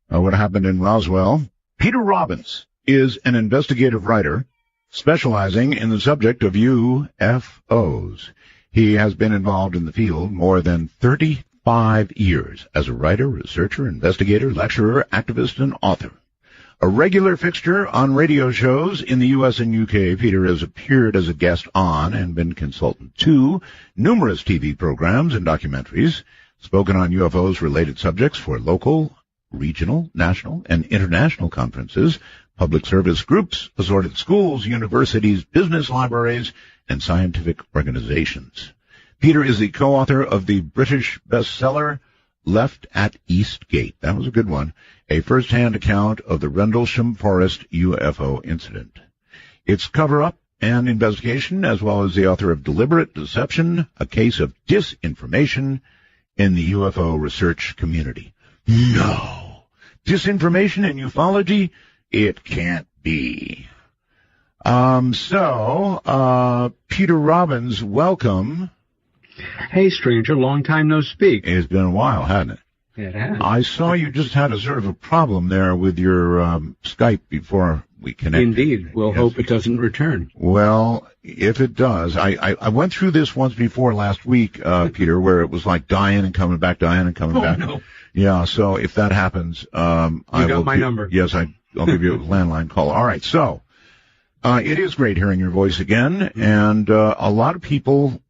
what happened in Roswell. Peter Robbins is an investigative writer specializing in the subject of UFOs. He has been involved in the field more than 35 years as a writer, researcher, investigator, lecturer, activist, and author. A regular fixture on radio shows in the U.S. and U.K., Peter has appeared as a guest on and been consultant to numerous TV programs and documentaries, spoken on UFOs-related subjects for local, regional, national, and international conferences, public service groups, assorted schools, universities, business libraries, and scientific organizations. Peter is the co-author of the British bestseller Left at Eastgate. That was a good one. A first-hand account of the Rendlesham Forest UFO incident. Its cover-up and investigation, as well as the author of Deliberate Deception, a case of disinformation in the UFO research community. No. Disinformation in ufology? It can't be. Peter Robbins, welcome. Hey, stranger, long time no speak. It's been a while, hasn't it? It has. I saw you just had a sort of a problem there with your Skype before we connected. Indeed. We'll hope it doesn't return. Well, if it does, I went through this once before last week, Peter, where it was like dying and coming back, dying and coming back. No. Yeah, so if that happens, I will. My number. Yes, I'll give you a landline call. All right, so it is great hearing your voice again, and a lot of people,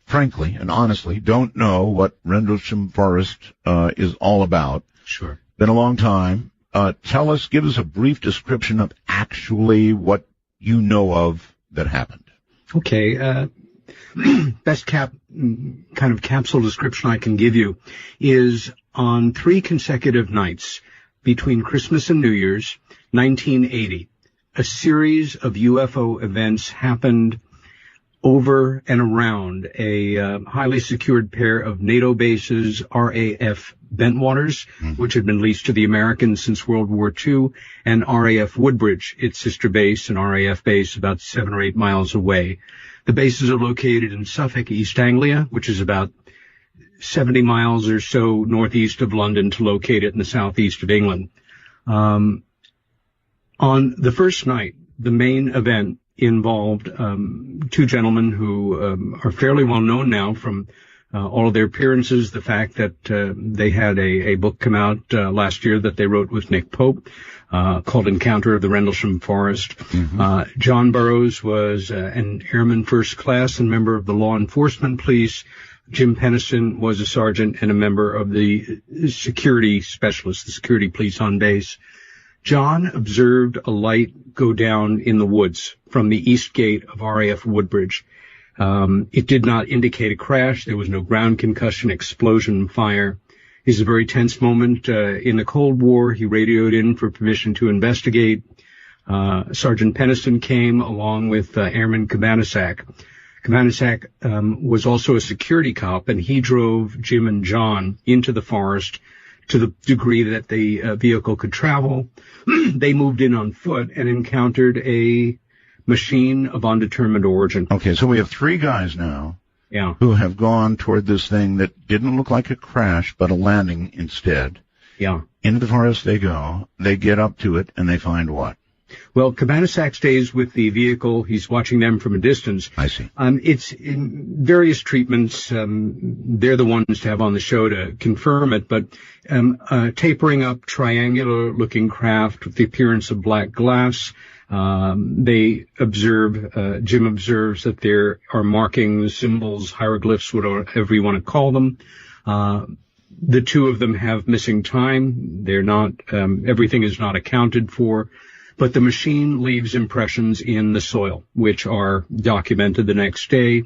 frankly and honestly, don't know what Rendlesham Forest is all about. Sure. Been a long time. Give us a brief description of actually what you know of that happened. Okay. Best kind of capsule description I can give you is on 3 consecutive nights between Christmas and New Year's, 1980, a series of UFO events happened over and around a highly secured pair of NATO bases, RAF Bentwaters, which had been leased to the Americans since World War II, and RAF Woodbridge, its sister base, an RAF base about 7 or 8 miles away. The bases are located in Suffolk, East Anglia, which is about 70 miles or so northeast of London to locate it in the southeast of England. On the first night, the main event involved 2 gentlemen who are fairly well known now from all of their appearances. The fact that they had a book come out last year that they wrote with Nick Pope called Encounter of the Rendlesham Forest. John Burroughs was an airman first class and member of the law enforcement police. Jim Pennison was a sergeant and a member of the security specialist, the security police on base. John observed a light go down in the woods from the east gate of RAF Woodbridge. It did not indicate a crash. There was no ground concussion, explosion, fire. It was a very tense moment. In the Cold War, he radioed in for permission to investigate. Sergeant Pennison came along with Airman Cabanasac. Cabanasac was also a security cop, and he drove Jim and John into the forest to the degree that the vehicle could travel. They moved in on foot and encountered a machine of undetermined origin. Okay, so we have 3 guys now who have gone toward this thing that didn't look like a crash, but a landing instead. Yeah. Into the forest they go. They get up to it, and they find what? Well, Cabanasac stays with the vehicle. He's watching them from a distance. I see. It's in various treatments. They're the ones to have on the show to confirm it, but tapering up triangular-looking craft with the appearance of black glass, They observe, Jim observes that there are markings, symbols, hieroglyphs, whatever you want to call them. The two of them have missing time. They're not, everything is not accounted for, but the machine leaves impressions in the soil, which are documented the next day.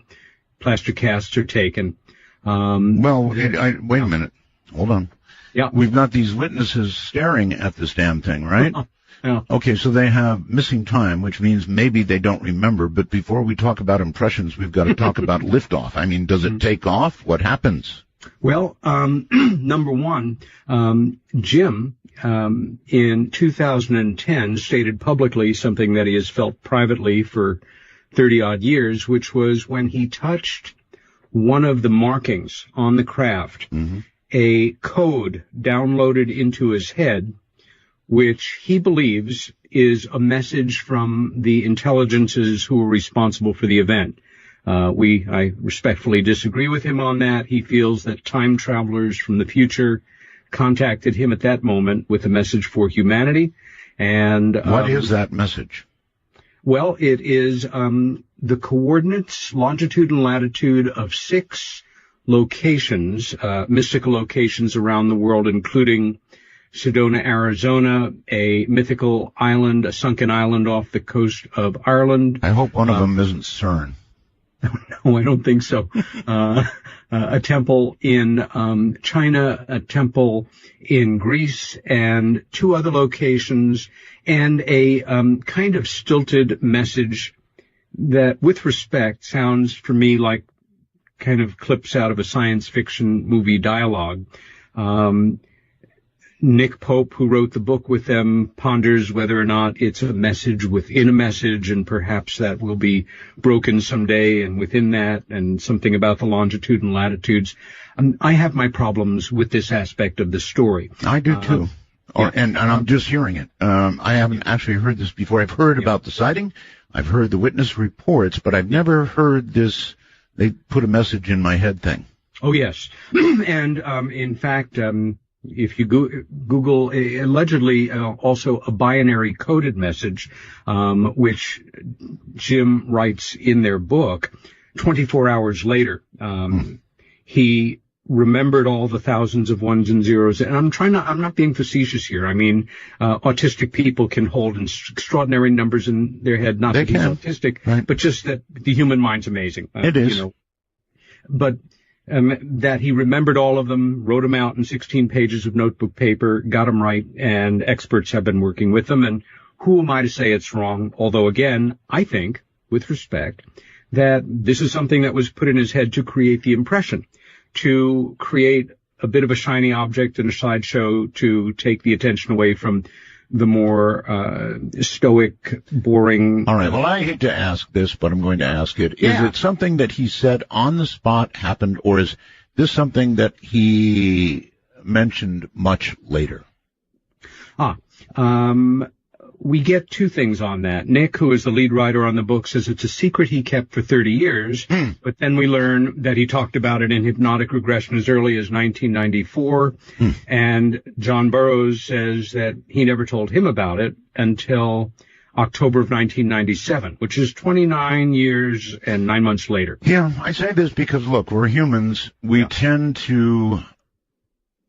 Plaster casts are taken. Wait a minute. Hold on. Yeah. We've got these witnesses staring at this damn thing, right? Yeah. Okay, so they have missing time, which means maybe they don't remember, but before we talk about impressions, we've got to talk about liftoff. I mean, does it take off? What happens? Well, number one, Jim, in 2010 stated publicly something that he has felt privately for 30-odd years, which was when he touched one of the markings on the craft, a code downloaded into his head, which he believes is a message from the intelligences who were responsible for the event. I respectfully disagree with him on that. He feels that time travelers from the future contacted him at that moment with a message for humanity. And what is that message? Well, it is the coordinates, longitude and latitude of 6 locations, mystical locations around the world, including Sedona, Arizona, a mythical island, a sunken island off the coast of Ireland. I hope one of them isn't CERN. No, I don't think so. A temple in China, a temple in Greece, and 2 other locations, and a kind of stilted message that, with respect, sounds for me like kind of clips out of a science fiction movie dialogue. Nick Pope, who wrote the book with them, ponders whether or not it's a message within a message, and perhaps that will be broken someday, and within that, and something about the longitude and latitudes. I have my problems with this aspect of the story. I do too. And I'm just hearing it. I haven't actually heard this before. I've heard about the sighting. I've heard the witness reports, but I've never heard this, they put a message in my head thing. Oh, yes. And in fact, if you Google allegedly also a binary coded message, which Jim writes in their book, 24 hours later, he remembered all the thousands of ones and zeros. And I'm not being facetious here. I mean, autistic people can hold extraordinary numbers in their head, not that he's autistic, right, but just that the human mind's amazing. It is. You know, but that he remembered all of them, wrote them out in 16 pages of notebook paper, got them right, and experts have been working with them. And who am I to say it's wrong? Although, again, I think, with respect, that this is something that was put in his head to create the impression, to create a bit of a shiny object and a sideshow, to take the attention away from the more stoic, boring... All right, well, I hate to ask this, but I'm going to ask it. Yeah. Is it something that he said on the spot happened, or is this something that he mentioned much later? We get 2 things on that. Nick, who is the lead writer on the book, says it's a secret he kept for 30 years, but then we learn that he talked about it in hypnotic regression as early as 1994, and John Burroughs says that he never told him about it until October of 1997, which is 29 years and 9 months later. Yeah, I say this because, look, we're humans. We tend to,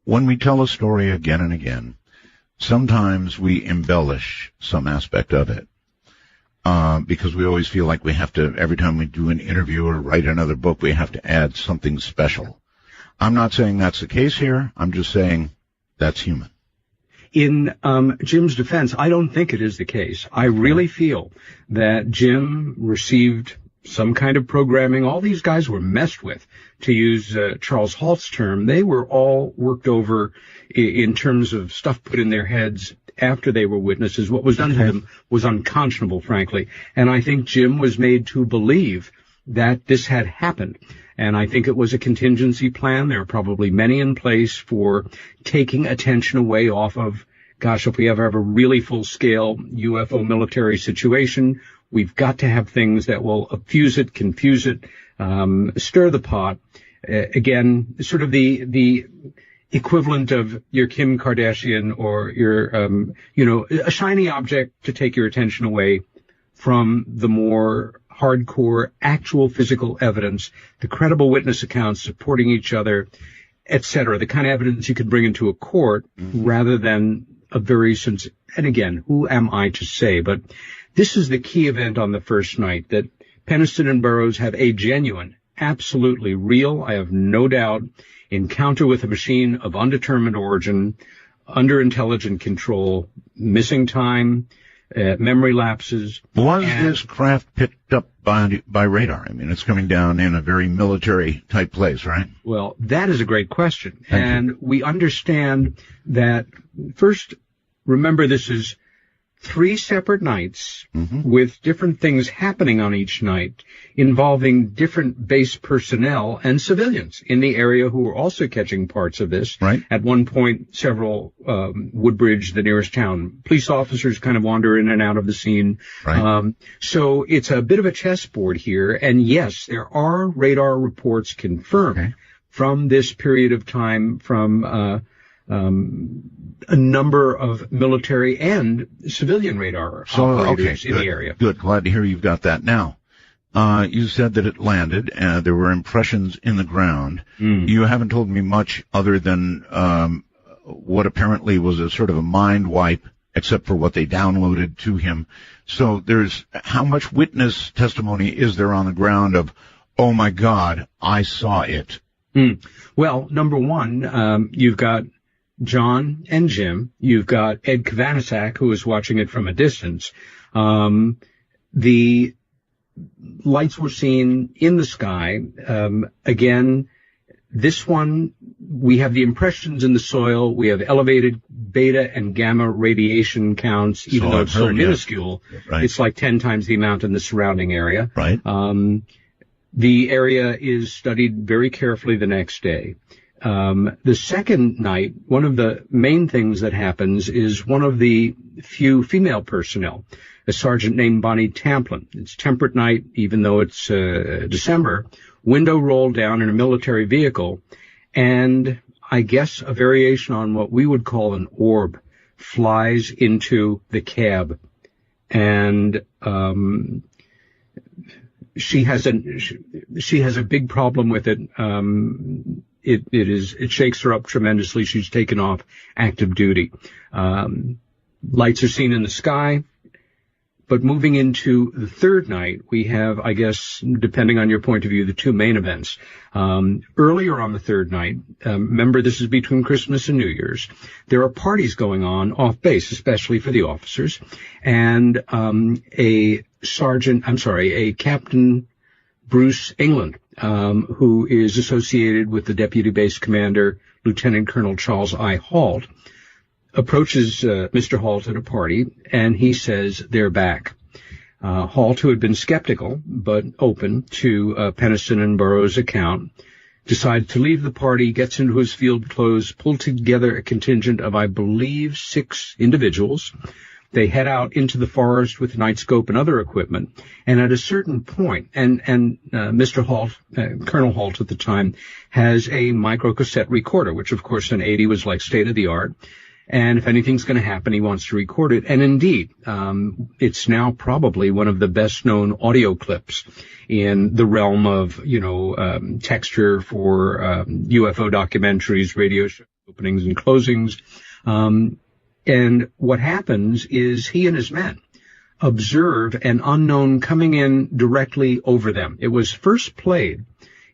when we tell a story again and again, sometimes we embellish some aspect of it, because we always feel like we have to, every time we do an interview or write another book, we have to add something special. I'm not saying that's the case here. I'm just saying that's human. In Jim's defense, I don't think it is the case. I really feel that Jim received some kind of programming. All these guys were messed with, to use Charles Halt's term. They were all worked over in terms of stuff put in their heads after they were witnesses. What was done to them was unconscionable, frankly. And I think Jim was made to believe that this had happened. And I think it was a contingency plan. There are probably many in place for taking attention away off of, gosh, if we ever have a really full-scale UFO military situation, we've got to have things that will fuse it, confuse it, stir the pot. Again, sort of the equivalent of your Kim Kardashian or your, a shiny object to take your attention away from the more hardcore, actual physical evidence, the credible witness accounts supporting each other, etc., the kind of evidence you could bring into a court rather than a very and again, who am I to say? But this is the key event on the first night, that Peniston and Burroughs have a genuine, absolutely real, I have no doubt, encounter with a machine of undetermined origin, under intelligent control, missing time, memory lapses. Was this craft picked up by radar? I mean, it's coming down in a very military-type place, right? Well, that is a great question. And we understand that, first, remember this is 3 separate nights with different things happening on each night involving different base personnel and civilians in the area who were also catching parts of this. Right. At one point, several, Woodbridge, the nearest town, police officers kind of wander in and out of the scene. Right. So it's a bit of a chessboard here. And yes, there are radar reports confirmed from this period of time from, a number of military and civilian radar operators in the area. Good. Glad to hear you've got that. Now, you said that it landed. There were impressions in the ground. You haven't told me much other than what apparently was a sort of a mind wipe, except for what they downloaded to him. So how much witness testimony is there on the ground of, oh my God, I saw it? Well, number one, you've got John and Jim. You've got Ed Kavanasak, who was watching it from a distance. The lights were seen in the sky. Again, this one, we have the impressions in the soil. We have elevated beta and gamma radiation counts, even though it's so minuscule. Right. It's like 10 times the amount in the surrounding area. Right. The area is studied very carefully the next day. The second night, one of the main things that happens is one of the few female personnel, a sergeant named Bonnie Tamplin. It's temperate night, even though it's December, window rolled down in a military vehicle, and I guess a variation on what we would call an orb flies into the cab. And she has a big problem with it. It shakes her up tremendously. She's taken off active duty. Lights are seen in the sky. But moving into the third night, we have, I guess, depending on your point of view, the 2 main events. Earlier on the third night, remember this is between Christmas and New Year's, there are parties going on off base, especially for the officers. And a Captain Bruce England, who is associated with the Deputy Base Commander, Lieutenant Colonel Charles I. Halt, approaches Mr. Halt at a party, and he says they're back. Halt, who had been skeptical but open to Peniston and Burroughs' account, decides to leave the party, gets into his field clothes, pulled together a contingent of, I believe, 6 individuals. They head out into the forest with night scope and other equipment. And at a certain point, and Mr. Halt, Colonel Halt at the time, has a microcassette recorder, which of course in 80 was like state of the art. And if anything's going to happen, he wants to record it. And indeed, it's now probably one of the best known audio clips in the realm of, texture for UFO documentaries, radio show openings and closings. And what happens is he and his men observe an unknown coming in directly over them. It was first played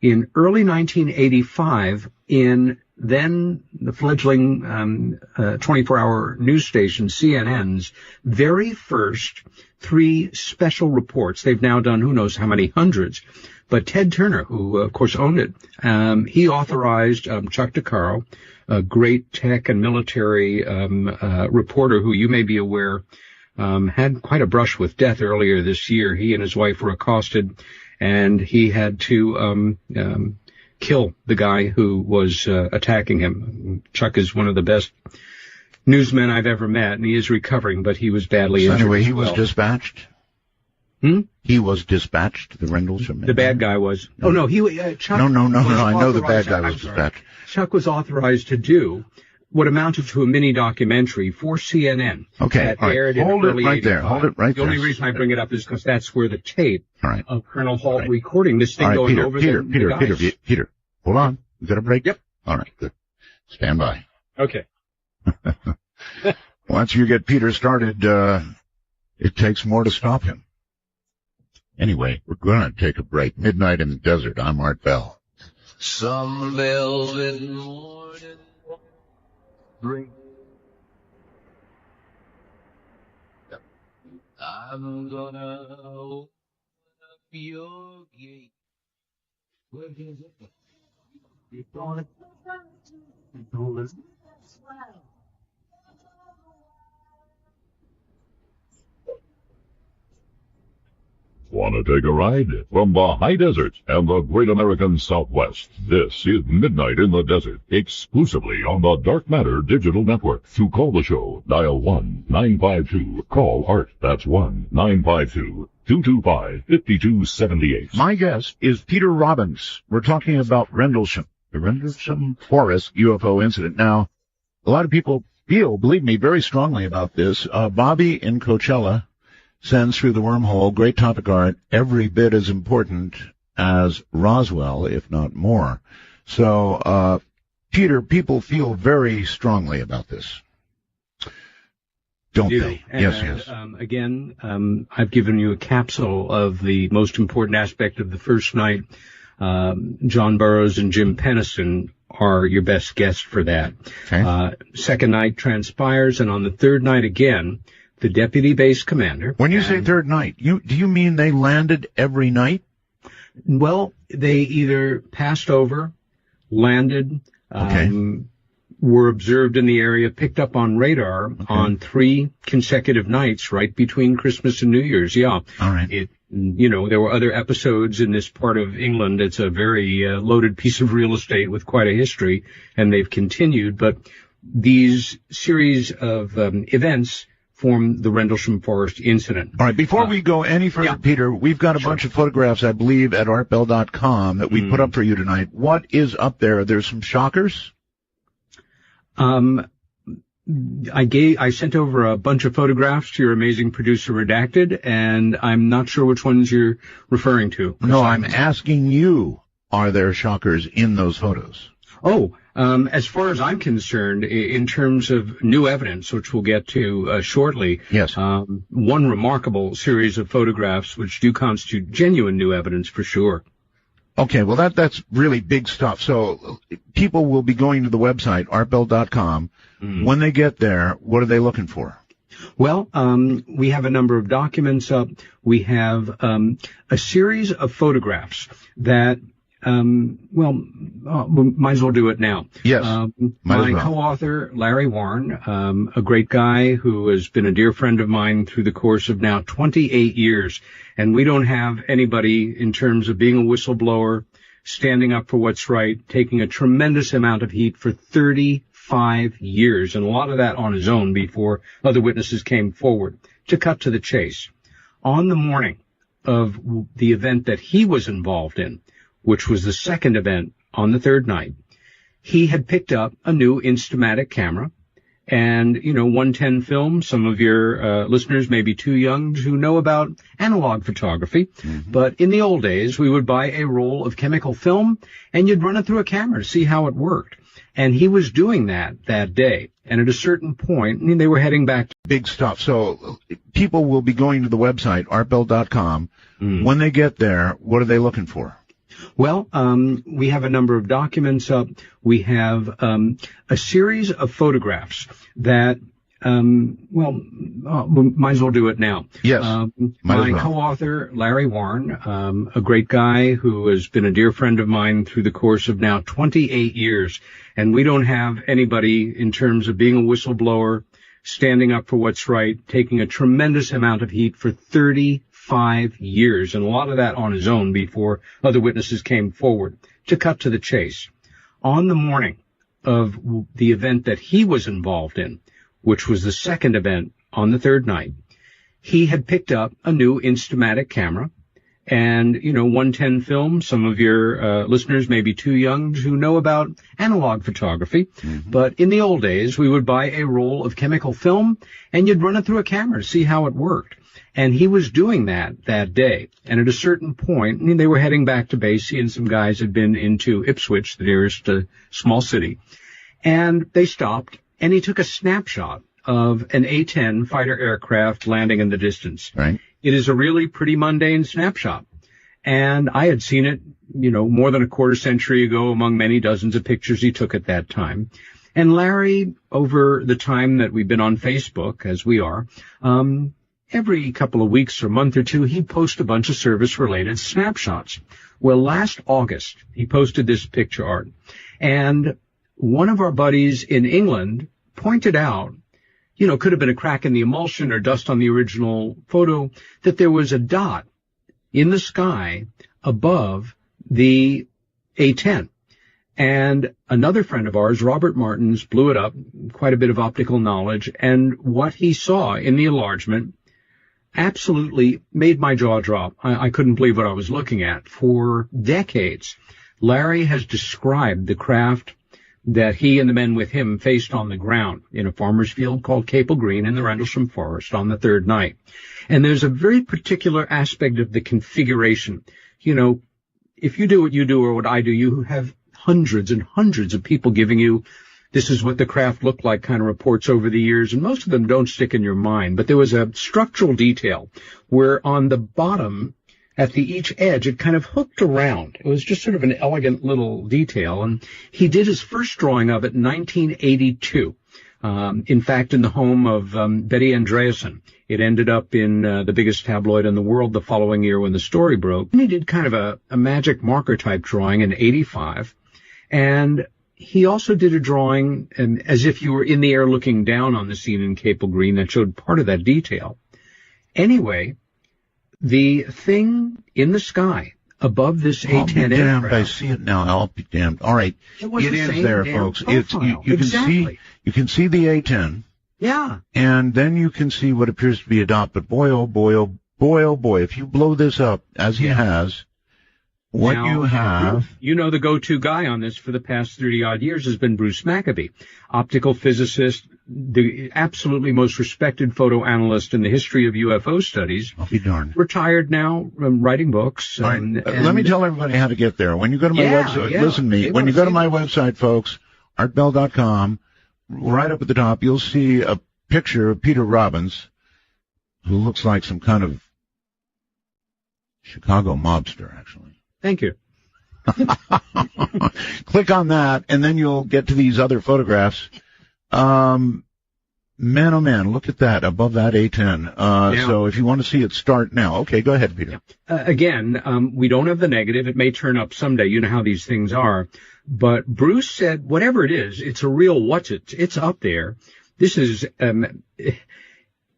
in early 1985 in then the fledgling 24-hour news station CNN's very first 3 special reports. They've now done who knows how many hundreds. But Ted Turner, who of course owned it, he authorized Chuck DeCaro, a great tech and military reporter who you may be aware had quite a brush with death earlier this year. He and his wife were accosted, and he had to kill the guy who was attacking him. Chuck is one of the best newsmen I've ever met, and he is recovering, but he was badly injured. Anyway, he as well. was dispatched? He was dispatched, the Rendlesham. The bad guy was. Oh, no, Chuck. No, I know the bad guy was dispatched. Chuck was authorized to do what amounted to a mini documentary for CNN. Okay, that all right. aired in Hold it early right there. 85. Hold it right The there. only reason I bring it up is because that's where the tape All right. of Colonel Halt recording this thing All right, going Peter, over Peter, hold on. You got a break? Yep. All right, good. Stand by. Okay. Once you get Peter started, it takes more to stop him. Anyway, we're going to take a break. Midnight in the Desert. I'm Art Bell. Some velvet morning bring. I'm gonna open up your gate. You're gonna Want to take a ride? From the high desert and the great American Southwest, this is Midnight in the Desert, exclusively on the Dark Matter Digital Network. To call the show, dial 1-952-CALL-ART. That's 1-952-225-5278. My guest is Peter Robbins. We're talking about Rendlesham, the Rendlesham Forest UFO incident. Now, a lot of people feel, believe me, very strongly about this. Bobby in Coachella sends through the wormhole, great topic art, every bit as important as Roswell, if not more. So, Peter, people feel very strongly about this. Don't they? Yes. Again, I've given you a capsule of the most important aspect of the first night. John Burroughs and Jim Pennison are your best guests for that. Okay. Second night transpires, and on the third night again, the deputy base commander. When you say third night, do you mean they landed every night? Well, they either passed over, landed, were observed in the area, picked up on radar on 3 consecutive nights right between Christmas and New Year's. Yeah. All right. There were other episodes in this part of England. It's a very loaded piece of real estate with quite a history, and they've continued. But these series of events form the Rendlesham Forest incident. All right, before we go any further, Peter, we've got a bunch of photographs, I believe, at artbell.com that we put up for you tonight. What is up there? There's some shockers? I sent over a bunch of photographs to your amazing producer, Redacted, and I'm not sure which ones you're referring to. No, I'm asking you, are there shockers in those photos? Oh, as far as I'm concerned, in terms of new evidence, which we'll get to shortly, yes, one remarkable series of photographs which do constitute genuine new evidence for sure. Okay, well that's really big stuff. So people will be going to the website, artbell.com. When they get there, what are they looking for? Well, we have a number of documents up. We have a series of photographs that might as well do it now. Yes. My co-author, Larry Warren, a great guy who has been a dear friend of mine through the course of now 28 years. And we don't have anybody in terms of being a whistleblower, standing up for what's right, taking a tremendous amount of heat for 35 years, and a lot of that on his own before other witnesses came forward. To cut to the chase, on the morning of the event that he was involved in, which was the second event on the third night, he had picked up a new Instamatic camera and, 110 film. Some of your listeners may be too young to know about analog photography, but in the old days, we would buy a roll of chemical film and you'd run it through a camera to see how it worked. And he was doing that day. And at a certain point, they were heading back. Big stuff. So people will be going to the website, artbell.com. When they get there, what are they looking for? Well, we have a number of documents up. We have a series of photographs that, might as well do it now. Yes. My co-author, Larry Warren, a great guy who has been a dear friend of mine through the course of now 28 years. And we don't have anybody in terms of being a whistleblower, standing up for what's right, taking a tremendous amount of heat for 35 years, and a lot of that on his own before other witnesses came forward. To cut to the chase, on the morning of the event that he was involved in, which was the second event on the third night, he had picked up a new Instamatic camera. And, 110 film, some of your listeners may be too young to know about analog photography. Mm-hmm. But in the old days, we would buy a roll of chemical film, and you'd run it through a camera to see how it worked. And he was doing that day. And at a certain point, they were heading back to base. He and some guys had been into Ipswich, the nearest small city. And they stopped, and he took a snapshot of an A-10 fighter aircraft landing in the distance. Right. It is a really pretty mundane snapshot. And I had seen it, more than a quarter century ago among many dozens of pictures he took at that time. And Larry, over the time that we've been on Facebook, as we are, every couple of weeks or month or two, he'd post a bunch of service-related snapshots. Well, last August, he posted this picture art. And one of our buddies in England pointed out, could have been a crack in the emulsion or dust on the original photo, that there was a dot in the sky above the A-10. And another friend of ours, Robert Martins, blew it up, quite a bit of optical knowledge, and what he saw in the enlargement absolutely made my jaw drop. I couldn't believe what I was looking at. For decades, Larry has described the craft that he and the men with him faced on the ground in a farmer's field called Capel Green in the Rendlesham Forest on the third night. And there's a very particular aspect of the configuration. If you do what you do or what I do, you have hundreds and hundreds of people giving you this is what the craft looked like kind of reports over the years, and most of them don't stick in your mind. But there was a structural detail where on the bottom, at each edge, it kind of hooked around. It was just sort of an elegant little detail. And he did his first drawing of it in 1982. In fact, in the home of Betty Andreasen. It ended up in the biggest tabloid in the world the following year when the story broke. And he did kind of a magic marker type drawing in 85. And he also did a drawing as if you were in the air looking down on the scene in Capel Green that showed part of that detail. Anyway, the thing in the sky above this A-10 aircraft. I see it now. I'll be damned. All right. It is there, folks. You can see the A-10. Yeah. And then you can see what appears to be a dot. But boy, oh boy, oh boy, oh boy, if you blow this up, as he has, what now, you have... the go-to guy on this for the past 30-odd years has been Bruce Maccabee, optical physicist, the absolutely most respected photo analyst in the history of UFO studies. I'll be darned. Retired now, writing books. Right. Let me tell everybody how to get there. When you go to my website, listen to me, when you go to my website, folks, artbell.com, right up at the top, you'll see a picture of Peter Robbins, who looks like some kind of Chicago mobster, actually. Thank you. Click on that, and then you'll get to these other photographs. Man, oh man, look at that, above that A-10. So if you want to see it start now. Okay, go ahead, Peter. Again, we don't have the negative. It may turn up someday. You know how these things are. But Bruce said, whatever it is, it's a real it's up there. This is, in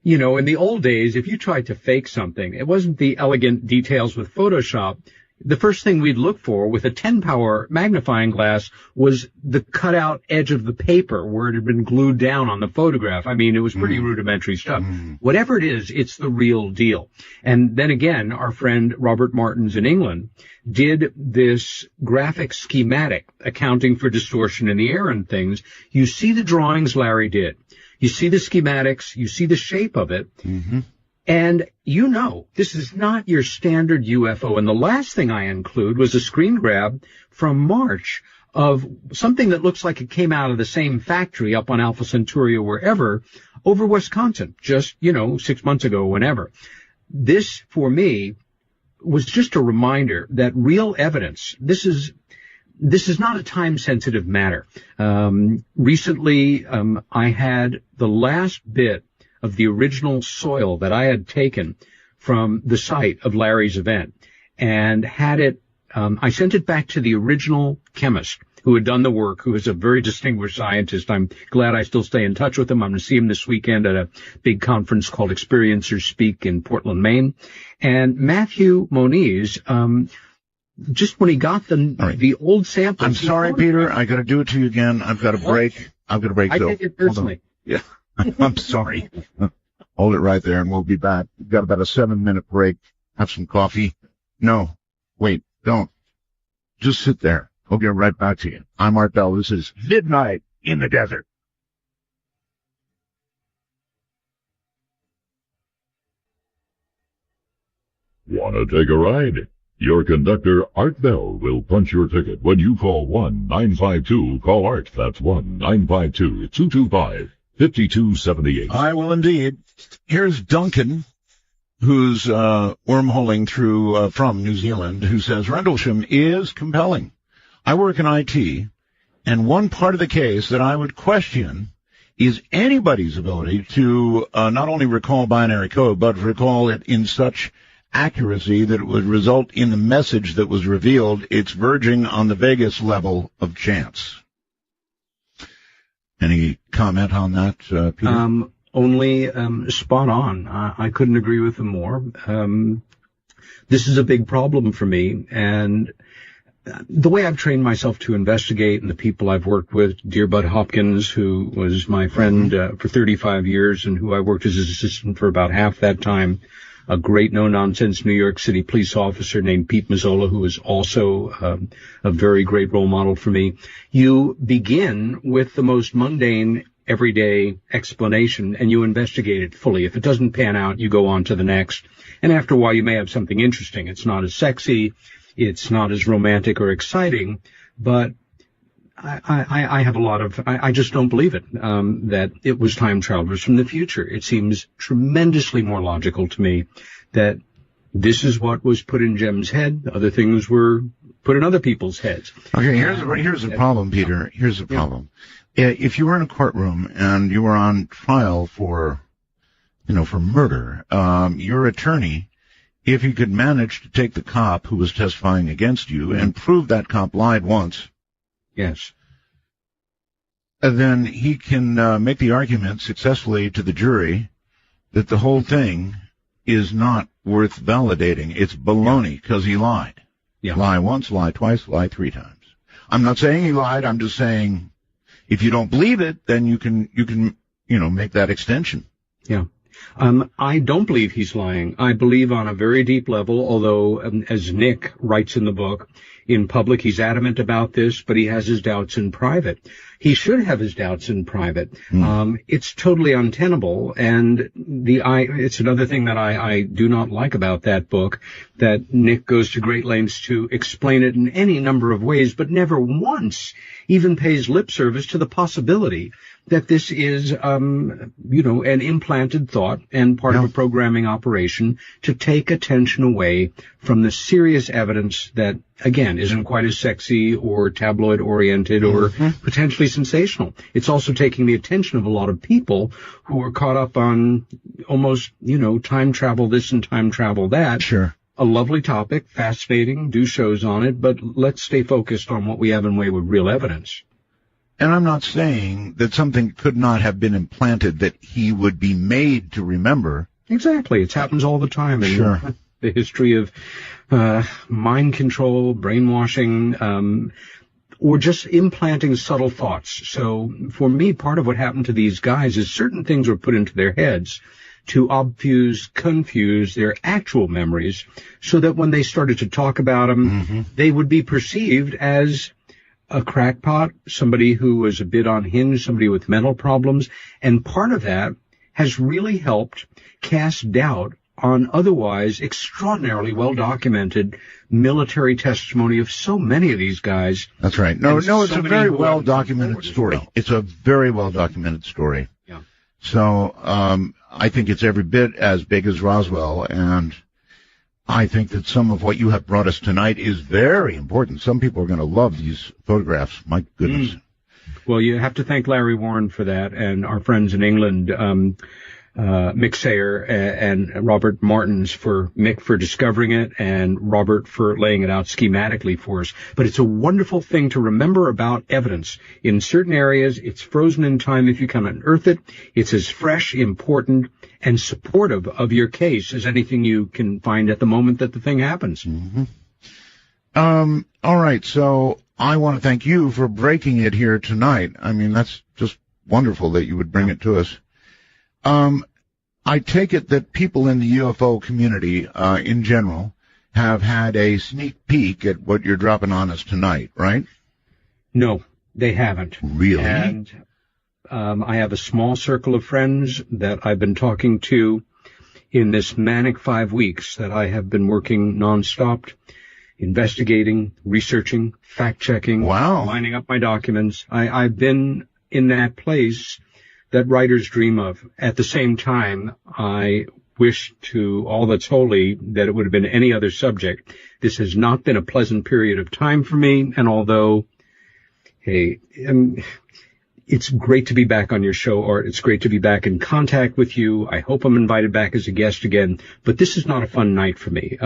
the old days, if you tried to fake something, it wasn't the elegant details with Photoshop. The first thing we'd look for with a 10-power magnifying glass was the cutout edge of the paper where it had been glued down on the photograph. I mean, it was pretty rudimentary stuff. Whatever it is, it's the real deal. And then again, our friend Robert Martins in England did this graphic schematic accounting for distortion in the air and things. You see the drawings Larry did. You see the schematics. You see the shape of it. And this is not your standard UFO. And the last thing I include was a screen grab from March of something that looks like it came out of the same factory up on Alpha Centauri or wherever over Wisconsin, just, 6 months ago, whenever. This, for me, was just a reminder that real evidence, this is not a time-sensitive matter. Recently, I had the last bit of the original soil that I had taken from the site of Larry's event and had it, I sent it back to the original chemist who had done the work, who is a very distinguished scientist. I'm glad I still stay in touch with him. I'm going to see him this weekend at a big conference called Experiencers Speak in Portland, Maine. And Matthew Moniz, just when he got the old samples. I'm sorry, Peter. I got to do it to you again. I've got to break. I take it personally. Yeah. I'm sorry. Hold it right there, and we'll be back. We've got about a 7-minute break. Have some coffee. No, wait, don't. Just sit there. We'll get right back to you. I'm Art Bell. This is Midnight in the Desert. Want to take a ride? Your conductor, Art Bell, will punch your ticket when you call 1-952-CALL-ART. That's 1-952-225-5278. I will indeed. Here's Duncan, who's wormholing through from New Zealand, who says, Rendlesham is compelling. I work in IT, and one part of the case that I would question is anybody's ability to not only recall binary code, but recall it in such accuracy that it would result in the message that was revealed. It's verging on the Vegas level of chance. Any comment on that, Peter? Only spot on. I couldn't agree with him more. This is a big problem for me, and the way I've trained myself to investigate, and the people I've worked with, dear Bud Hopkins, who was my friend for 35 years and who I worked as his assistant for about half that time, a great no-nonsense New York City police officer named Pete Mazzola, who is also a very great role model for me. You begin with the most mundane, everyday explanation, and you investigate it fully. If it doesn't pan out, you go on to the next. And after a while, you may have something interesting. It's not as sexy, it's not as romantic or exciting, but I have a lot of, I just don't believe it, that it was time travelers from the future. It seems tremendously more logical to me that this is what was put in Jem's head. Other things were put in other people's heads. Okay, here's the problem, Peter. Here's the problem. If you were in a courtroom and you were on trial for murder, your attorney, if he could manage to take the cop who was testifying against you and prove that cop lied once, yes, then he can make the argument successfully to the jury that the whole thing is not worth validating. It's baloney because he lied. Yeah. Lie once, lie twice, lie 3 times. I'm not saying he lied. I'm just saying if you don't believe it, then you can make that extension. Yeah. I don't believe he's lying. I believe on a very deep level, although, as Nick writes in the book, in public he's adamant about this, but he has his doubts in private. He should have his doubts in private. It's totally untenable, and it's another thing that I do not like about that book, that Nick goes to great lengths to explain it in any number of ways, but never once even pays lip service to the possibility that this is, an implanted thought and part of a programming operation to take attention away from the serious evidence that, again, isn't quite as sexy or tabloid-oriented or potentially sensational. It's also taking the attention of a lot of people who are caught up on almost, time travel this and time travel that. Sure. A lovely topic, fascinating, do shows on it, but let's stay focused on what we have in way with real evidence. And I'm not saying that something could not have been implanted that he would be made to remember. Exactly. It happens all the time in the history of mind control, brainwashing, or just implanting subtle thoughts. So for me, part of what happened to these guys is certain things were put into their heads to confuse their actual memories so that when they started to talk about them, they would be perceived as a crackpot, somebody who was a bit unhinged, somebody with mental problems. And part of that has really helped cast doubt on otherwise extraordinarily well-documented military testimony of so many of these guys. That's right. No, it's a very well-documented story. It's a very well-documented story. Yeah. So I think it's every bit as big as Roswell, and I think that some of what you have brought us tonight is very important. Some people are going to love these photographs. My goodness. Well, you have to thank Larry Warren for that, and our friends in England, Mick Sayer and Robert Martins, Mick for discovering it and Robert for laying it out schematically for us. But it's a wonderful thing to remember about evidence. In certain areas, it's frozen in time. If you can unearth it, it's as fresh, important, and supportive of your case as anything you can find at the moment that the thing happens. All right, so I want to thank you for breaking it here tonight. I mean, that's just wonderful that you would bring it to us. I take it that people in the UFO community, in general, have had a sneak peek at what you're dropping on us tonight, right? No, they haven't. Really? And I have a small circle of friends that I've been talking to in this manic 5 weeks that I have been working nonstop, investigating, researching, fact-checking, lining up my documents. I've been in that place that writers dream of. At the same time, I wish to all that's holy that it would have been any other subject. This has not been a pleasant period of time for me, and although, hey, it's great to be back on your show, Art. It's great to be back in contact with you. I hope I'm invited back as a guest again, but this is not a fun night for me.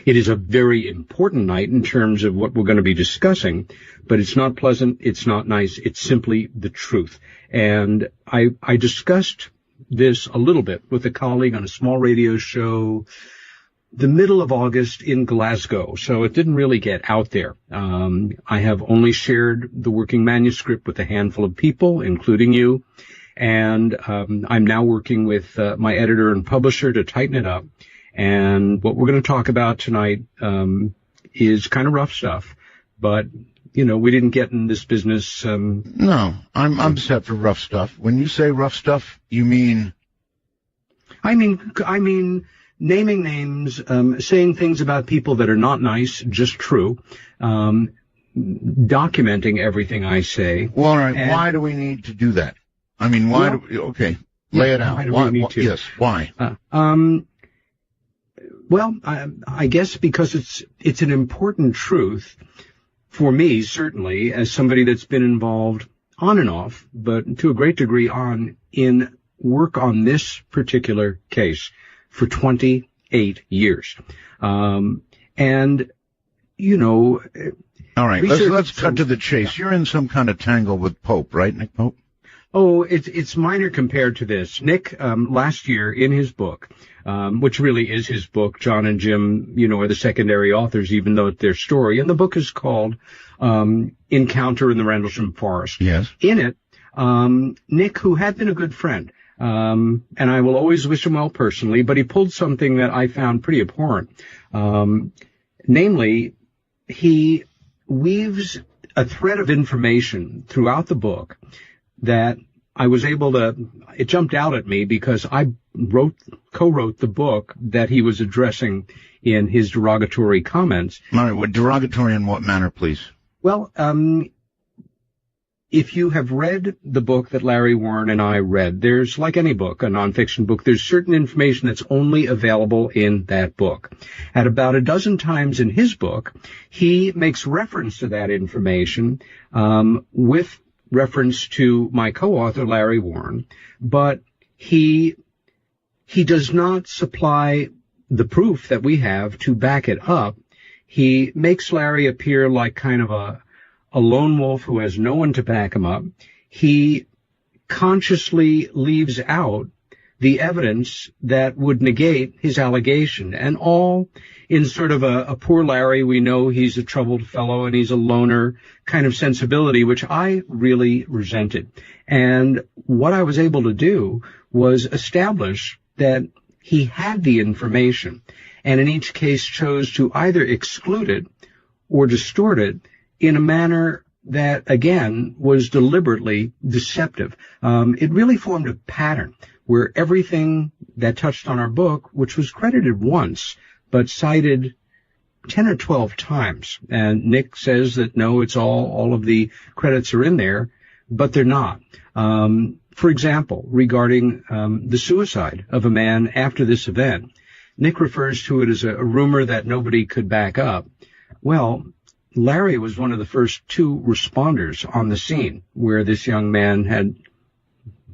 It is a very important night in terms of what we're going to be discussing, but it's not pleasant. It's not nice. It's simply the truth. And I discussed this a little bit with a colleague on a small radio show the middle of August in Glasgow, so it didn't really get out there. I have only shared the working manuscript with a handful of people, including you, and I'm now working with my editor and publisher to tighten it up. And what we're going to talk about tonight is kind of rough stuff, but you know, we didn't get in this business. No, I'm set for rough stuff. When you say rough stuff, you mean? I mean naming names, saying things about people that are not nice, just true, documenting everything I say. Well, all right. Why do we need to do that? I mean, why? Okay, lay it out. Why do we need to? Yes, why? Well, I guess because it's an important truth for me, certainly, as somebody that's been involved on and off, but to a great degree in work on this particular case for 28 years. And, you know... All right, let's cut to the chase. You're in some kind of tangle with Pope, right, Nick Pope? Oh, it's minor compared to this. Nick, last year in his book, which really is his book, John and Jim, you know, are the secondary authors, even though it's their story. And the book is called Encounter in the Rendlesham Forest. Yes. In it, Nick, who had been a good friend, and I will always wish him well personally, but he pulled something that I found pretty abhorrent. Namely, he weaves a thread of information throughout the book that I was able to, it jumped out at me because I co-wrote the book that he was addressing in his derogatory comments. All right, what derogatory in what manner, please? Well, if you have read the book that Larry Warren and I read, there's, like any book, a nonfiction book, there's certain information that's only available in that book. At about a dozen times in his book, he makes reference to that information with reference to my co-author, Larry Warren, but he does not supply the proof that we have to back it up. He makes Larry appear like kind of a lone wolf who has no one to back him up. He consciously leaves out the evidence that would negate his allegation, and all in sort of a poor Larry, we know he's a troubled fellow and he's a loner kind of sensibility, which I really resented. And what I was able to do was establish that he had the information, and in each case chose to either exclude it or distort it in a manner that, again, was deliberately deceptive. It really formed a pattern where everything that touched on our book, which was credited once, but cited 10 or 12 times. And Nick says that, no, it's all of the credits are in there, but they're not. For example, regarding the suicide of a man after this event, Nick refers to it as a rumor that nobody could back up. Well, Larry was one of the first two responders on the scene where this young man had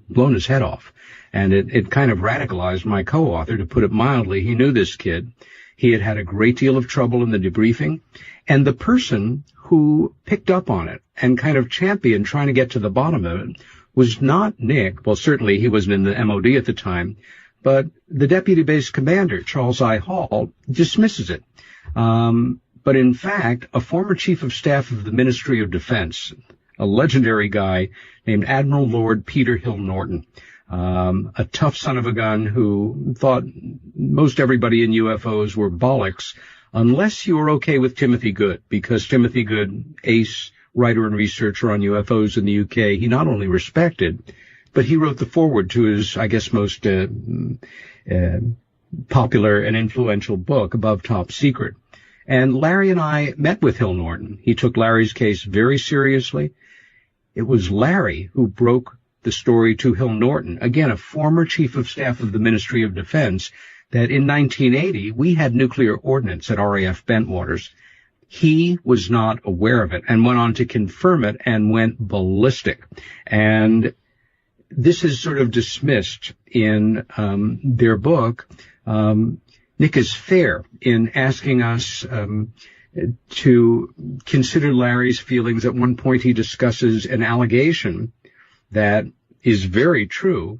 blown his head off. And it kind of radicalized my co-author, to put it mildly. He knew this kid. He had had a great deal of trouble in the debriefing. And the person who picked up on it and kind of championed trying to get to the bottom of it was not Nick. Well, certainly he wasn't in the MOD at the time. But the deputy base commander, Charles I. Hall, dismisses it. But in fact, a former chief of staff of the Ministry of Defense, a legendary guy named Admiral Lord Peter Hill Norton, a tough son of a gun who thought most everybody in UFOs were bollocks, unless you were okay with Timothy Good, because Timothy Good, ace writer and researcher on UFOs in the UK, he not only respected, but he wrote the foreword to his, I guess, most popular and influential book, Above Top Secret. And Larry and I met with Hill Norton. He took Larry's case very seriously. It was Larry who broke the story to Hill Norton, again, a former chief of staff of the Ministry of Defense, that in 1980 we had nuclear ordnance at RAF Bentwaters. He was not aware of it and went on to confirm it and went ballistic. And this is sort of dismissed in their book. Nick is fair in asking us to consider Larry's feelings. At one point he discusses an allegation that is very true,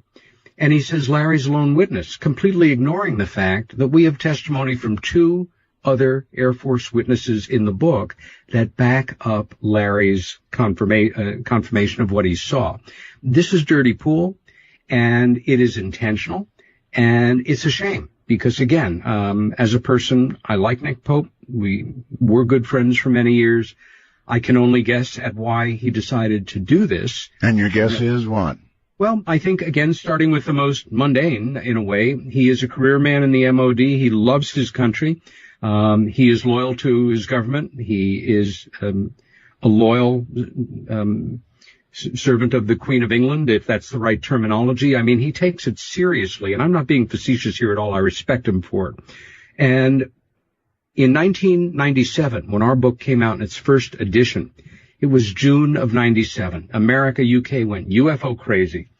and he says Larry's a lone witness, completely ignoring the fact that we have testimony from 2 other Air Force witnesses in the book that back up Larry's confirmation of what he saw. This is dirty pool, and it is intentional, and it's a shame. Because again, as a person, I like Nick Pope. We were good friends for many years. I can only guess at why he decided to do this. And your guess is what? Well, I think, again, starting with the most mundane, in a way, he is a career man in the MOD. He loves his country. He is loyal to his government. He is a loyal servant of the Queen of England, if that's the right terminology. I mean, he takes it seriously, and I'm not being facetious here at all. I respect him for it. And in 1997, when our book came out in its first edition, it was June of 97. America, UK went UFO crazy.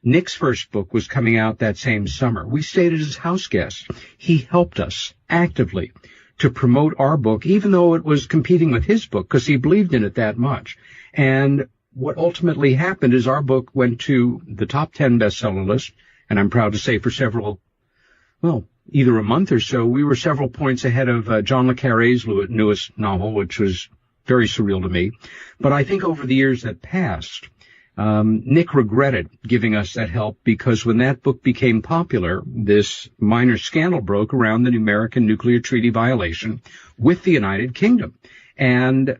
Nick's first book was coming out that same summer. We stayed at his house guest. He helped us actively to promote our book, even though it was competing with his book, because he believed in it that much. And what ultimately happened is our book went to the top 10 bestseller list, and I'm proud to say for several, well, either a month or so, we were several points ahead of John le Carré's newest novel, which was very surreal to me. But I think over the years that passed, Nick regretted giving us that help, because when that book became popular, this minor scandal broke around the American nuclear treaty violation with the United Kingdom. And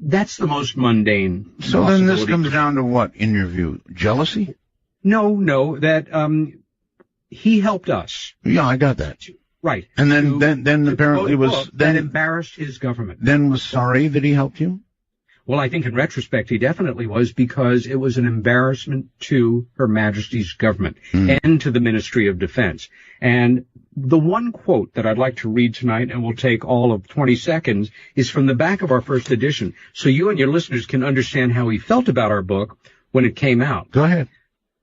that's the most mundane. So then this comes down to what, in your view? Jealousy? No, that he helped us. Yeah, I got that. Right. And then apparently was that embarrassed his government. Then was sorry that he helped you? Well, I think in retrospect he definitely was, because it was an embarrassment to Her Majesty's government and to the Ministry of Defense. And the one quote that I'd like to read tonight, and will take all of 20 seconds, is from the back of our first edition, so you and your listeners can understand how he felt about our book when it came out. Go ahead.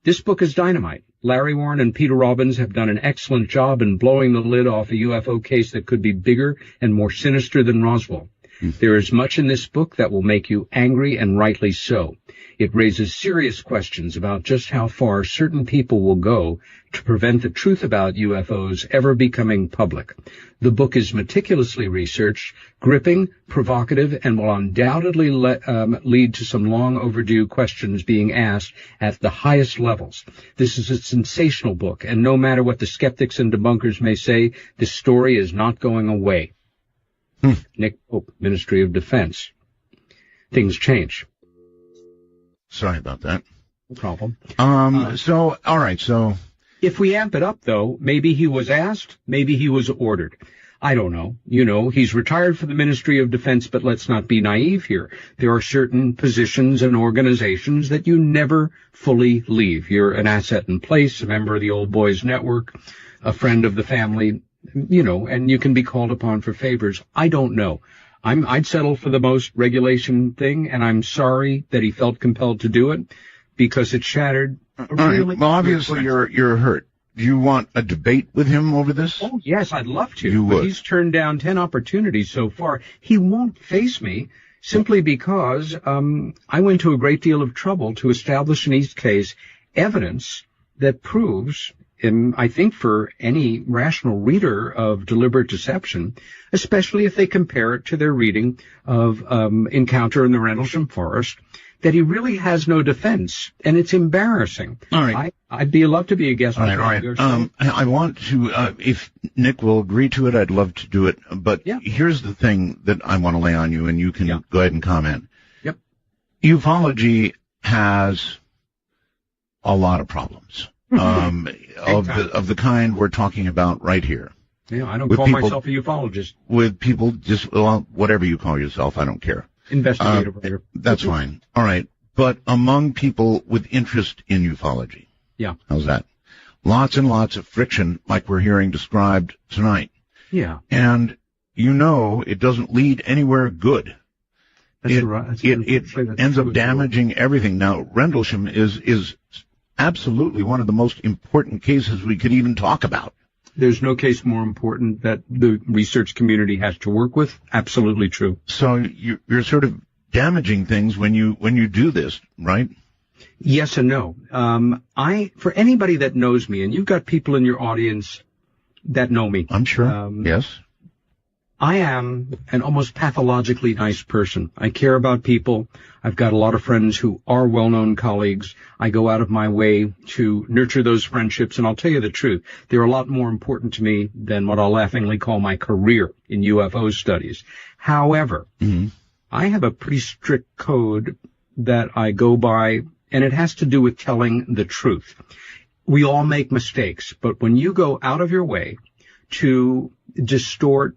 This book is dynamite. Larry Warren and Peter Robbins have done an excellent job in blowing the lid off a UFO case that could be bigger and more sinister than Roswell. There is much in this book that will make you angry, and rightly so. It raises serious questions about just how far certain people will go to prevent the truth about UFOs ever becoming public. The book is meticulously researched, gripping, provocative, and will undoubtedly lead to some long overdue questions being asked at the highest levels. This is a sensational book, and no matter what the skeptics and debunkers may say, this story is not going away. Nick Pope, Ministry of Defense. Things change. Sorry about that. No problem. All right, so if we amp it up, though, maybe he was asked, maybe he was ordered. I don't know. You know, he's retired from the Ministry of Defense, but let's not be naive here. There are certain positions and organizations that you never fully leave. You're an asset in place, a member of the Old Boys Network, a friend of the family, you know, and you can be called upon for favors. I don't know. I'd settle for the most regulation thing, and I'm sorry that he felt compelled to do it, because it shattered. Well, obviously you're hurt. Do you want a debate with him over this? Oh, yes, I'd love to. You would. But he's turned down 10 opportunities so far. He won't face me simply because I went to a great deal of trouble to establish in each case evidence that proves, I think for any rational reader of deliberate deception, especially if they compare it to their reading of Encounter in the Rendlesham Forest, that he really has no defense, and it's embarrassing. All right. I'd love to be a guest. All right. I want to, if Nick will agree to it, I'd love to do it. But here's the thing that I want to lay on you, and you can go ahead and comment. Yep. Ufology has a lot of problems of the kind we're talking about right here. Yeah, I don't call myself a ufologist. With people just, well, whatever you call yourself, I don't care. Investigative writer. That's fine. All right. But among people with interest in ufology. Yeah. How's that? Lots and lots of friction like we're hearing described tonight. Yeah. And it doesn't lead anywhere good. It ends up damaging everything. Now, Rendlesham is absolutely one of the most important cases we could even talk about. There's no case more important that the research community has to work with. Absolutely true. So you're sort of damaging things when you do this, right? Yes and no. For anybody that knows me, and you've got people in your audience that know me. I'm sure. Yes. I am an almost pathologically nice person. I care about people. I've got a lot of friends who are well-known colleagues. I go out of my way to nurture those friendships, and I'll tell you the truth. They're a lot more important to me than what I'll laughingly call my career in UFO studies. However, I have a pretty strict code that I go by, and it has to do with telling the truth. We all make mistakes, but when you go out of your way to distort,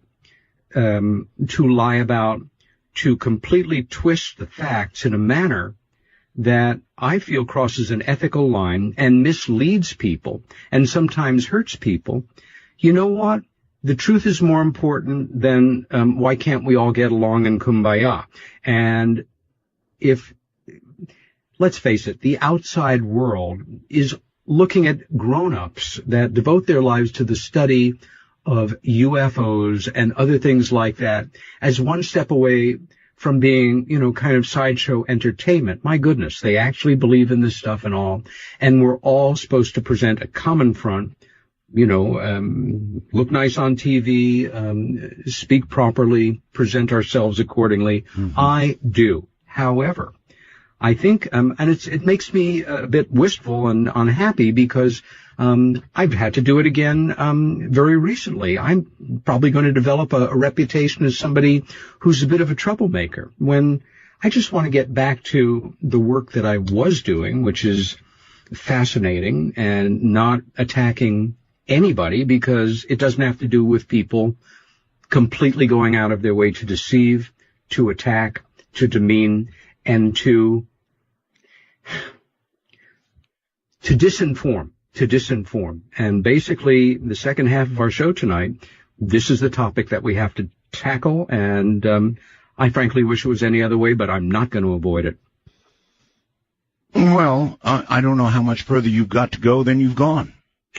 to lie about, to completely twist the facts in a manner that I feel crosses an ethical line and misleads people and sometimes hurts people, you know what? The truth is more important than why can't we all get along in kumbaya? And let's face it, the outside world is looking at grown-ups that devote their lives to the study of UFOs and other things like that as one step away from being, kind of sideshow entertainment. My goodness, they actually believe in this stuff and all. And we're all supposed to present a common front, look nice on TV, speak properly, present ourselves accordingly. I do. However, I think, and it makes me a bit wistful and unhappy because I've had to do it again very recently. I'm probably going to develop a reputation as somebody who's a bit of a troublemaker when I just want to get back to the work that I was doing, which is fascinating and not attacking anybody because it doesn't have to do with people completely going out of their way to deceive, to attack, to demean, and to disinform. And basically, the second half of our show tonight, this is the topic that we have to tackle, and I frankly wish it was any other way, but I'm not going to avoid it. Well, I don't know how much further you've got to go, then you've gone.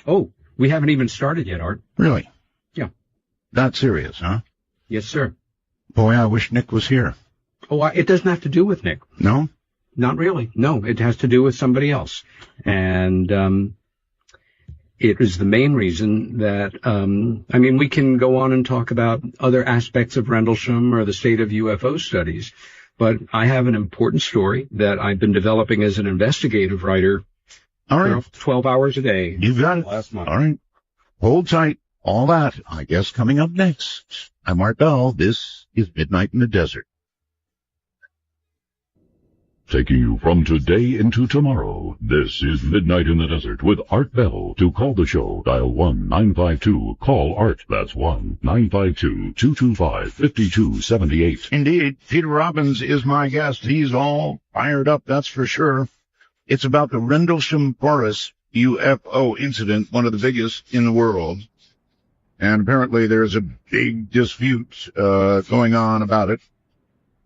Oh, we haven't even started yet, Art. Really? Yeah. That serious, huh? Yes, sir. Boy, I wish Nick was here. Oh, it doesn't have to do with Nick. No? Not really. No, it has to do with somebody else. And it is the main reason that, we can go on and talk about other aspects of Rendlesham or the state of UFO studies, but I have an important story that I've been developing as an investigative writer. All right. 12 hours a day. You've got it. Last month. All right. Hold tight. All that, I guess, coming up next. I'm Art Bell. This is Midnight in the Desert. Taking you from today into tomorrow, this is Midnight in the Desert with Art Bell. To call the show, dial 1-952-CALL-ART. That's 1-952-225-5278. Indeed, Peter Robbins is my guest. He's all fired up, that's for sure. It's about the Rendlesham Forest UFO incident, one of the biggest in the world. And apparently there's a big dispute going on about it.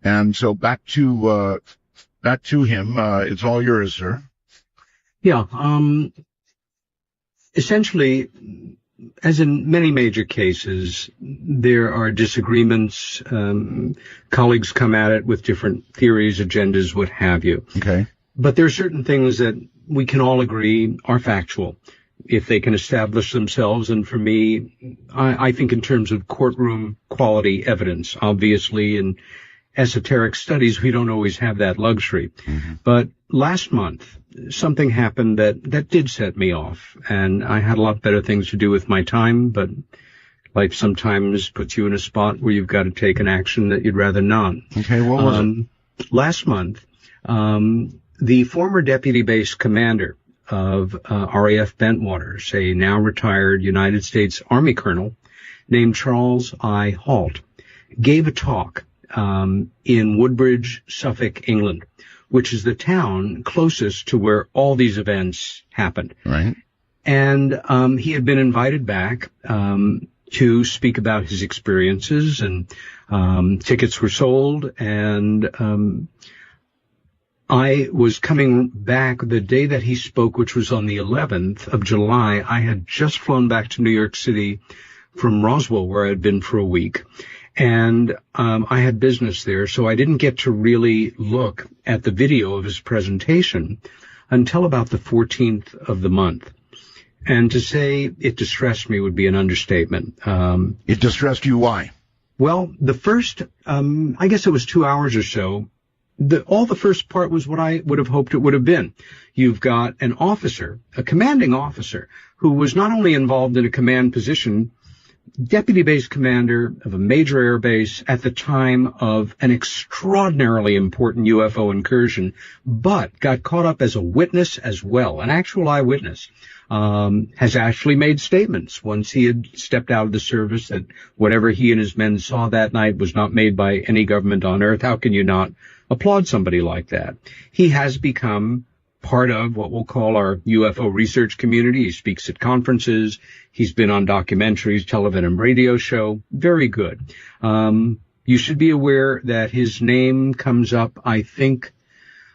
And so back to him. It's all yours, sir. Yeah. Essentially, as in many major cases, there are disagreements. Colleagues come at it with different theories, agendas, what have you. Okay. But there are certain things that we can all agree are factual if they can establish themselves. And for me, I think in terms of courtroom quality evidence, obviously, and esoteric studies, we don't always have that luxury. But last month, something happened that did set me off, and I had a lot better things to do with my time, but life sometimes puts you in a spot where you've got to take an action that you'd rather not. Okay, what was it? Last month, the former deputy base commander of RAF Bentwaters, a now retired United States Army colonel named Charles I. Halt, gave a talk in Woodbridge, Suffolk, England, which is the town closest to where all these events happened. Right. And he had been invited back to speak about his experiences, and tickets were sold, and I was coming back the day that he spoke, which was on the 11th of July. I had just flown back to New York City from Roswell, where I had been for a week, and I had business there, so I didn't get to really look at the video of his presentation until about the 14th of the month. And to say it distressed me would be an understatement. It distressed you, why? Well, the first, I guess it was 2 hours or so, all the first part was what I would have hoped it would have been. You've got an officer, a commanding officer, who was not only involved in a command position, deputy base commander of a major air base at the time of an extraordinarily important UFO incursion, but got caught up as a witness as well, an actual eyewitness. Has actually made statements once he had stepped out of the service that whatever he and his men saw that night was not made by any government on earth. How can you not applaud somebody like that? He has become part of what we'll call our UFO research community. He speaks at conferences. He's been on documentaries, television, and radio show. Very good. You should be aware that his name comes up, I think,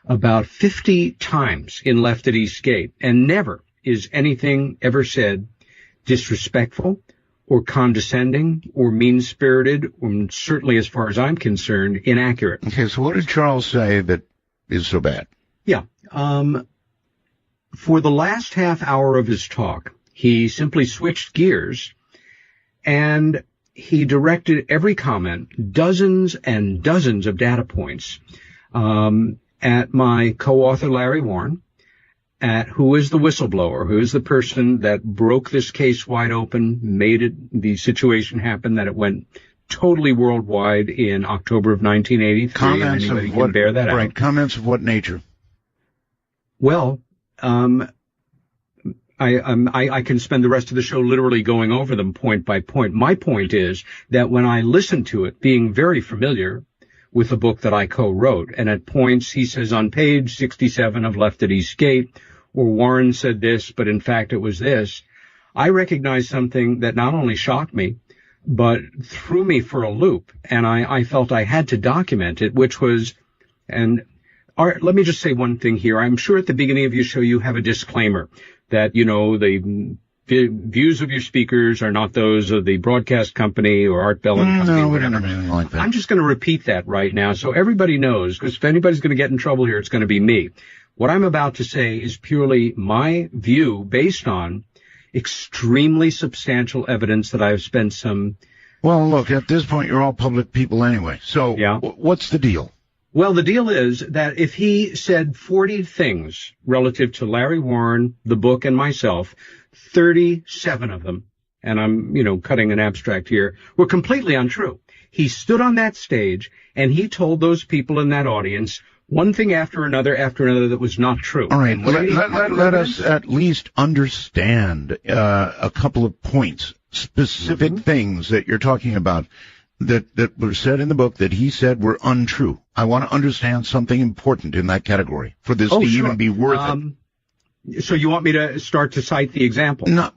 about 50 times in Left at Eastgate, and never is anything ever said disrespectful or condescending or mean-spirited, or certainly, as far as I'm concerned, inaccurate. Okay, so what did Charles say that is so bad? Yeah. For the last half hour of his talk, he simply switched gears and he directed every comment, dozens and dozens of data points, at my co-author Larry Warren, at who is the whistleblower, who is the person that broke this case wide open, made the situation happen, that it went totally worldwide in October of 1983. Comments and anybody of can what, bear that right, out. Comments of what nature? Well, I can spend the rest of the show literally going over them point by point. My point is that when I listened to it, being very familiar with the book that I co-wrote, and at points he says on page 67 of Left at Eastgate, or Warren said this, but in fact it was this, I recognized something that not only shocked me, but threw me for a loop, and I felt I had to document it, which was, and let me just say one thing here. I'm sure at the beginning of your show you have a disclaimer that, you know, the views of your speakers are not those of the broadcast company or Art Bell and Company. No, we don't have anything like that. I'm just going to repeat that right now so everybody knows, because if anybody's going to get in trouble here, it's going to be me. What I'm about to say is purely my view based on extremely substantial evidence that I've spent some... Well, look, at this point, you're all public people anyway. So yeah. What's the deal? Well, the deal is that if he said 40 things relative to Larry Warren, the book, and myself, 37 of them, and I'm, cutting an abstract here, were completely untrue. He stood on that stage and he told those people in that audience one thing after another that was not true. All right, let us at least understand a couple of points, specific things that you're talking about that were said in the book that he said were untrue. I want to understand something important in that category for this to even be worth it. So you want me to start to cite the example? No.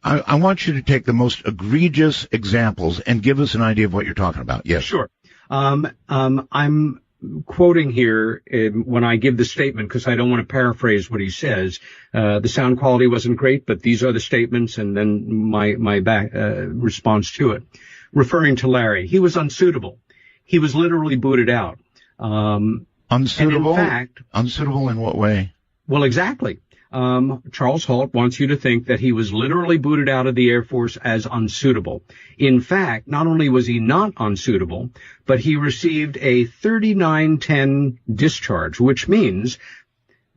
I want you to take the most egregious examples and give us an idea of what you're talking about. Yes. Sure. I'm quoting here when I give the statement because I don't want to paraphrase what he says. The sound quality wasn't great, but these are the statements and then my back response to it. Referring to Larry, he was unsuitable. He was literally booted out. Unsuitable? And in fact, unsuitable in what way? Well, exactly. Charles Halt wants you to think that he was literally booted out of the Air Force as unsuitable. In fact, not only was he not unsuitable, but he received a 3910 discharge, which means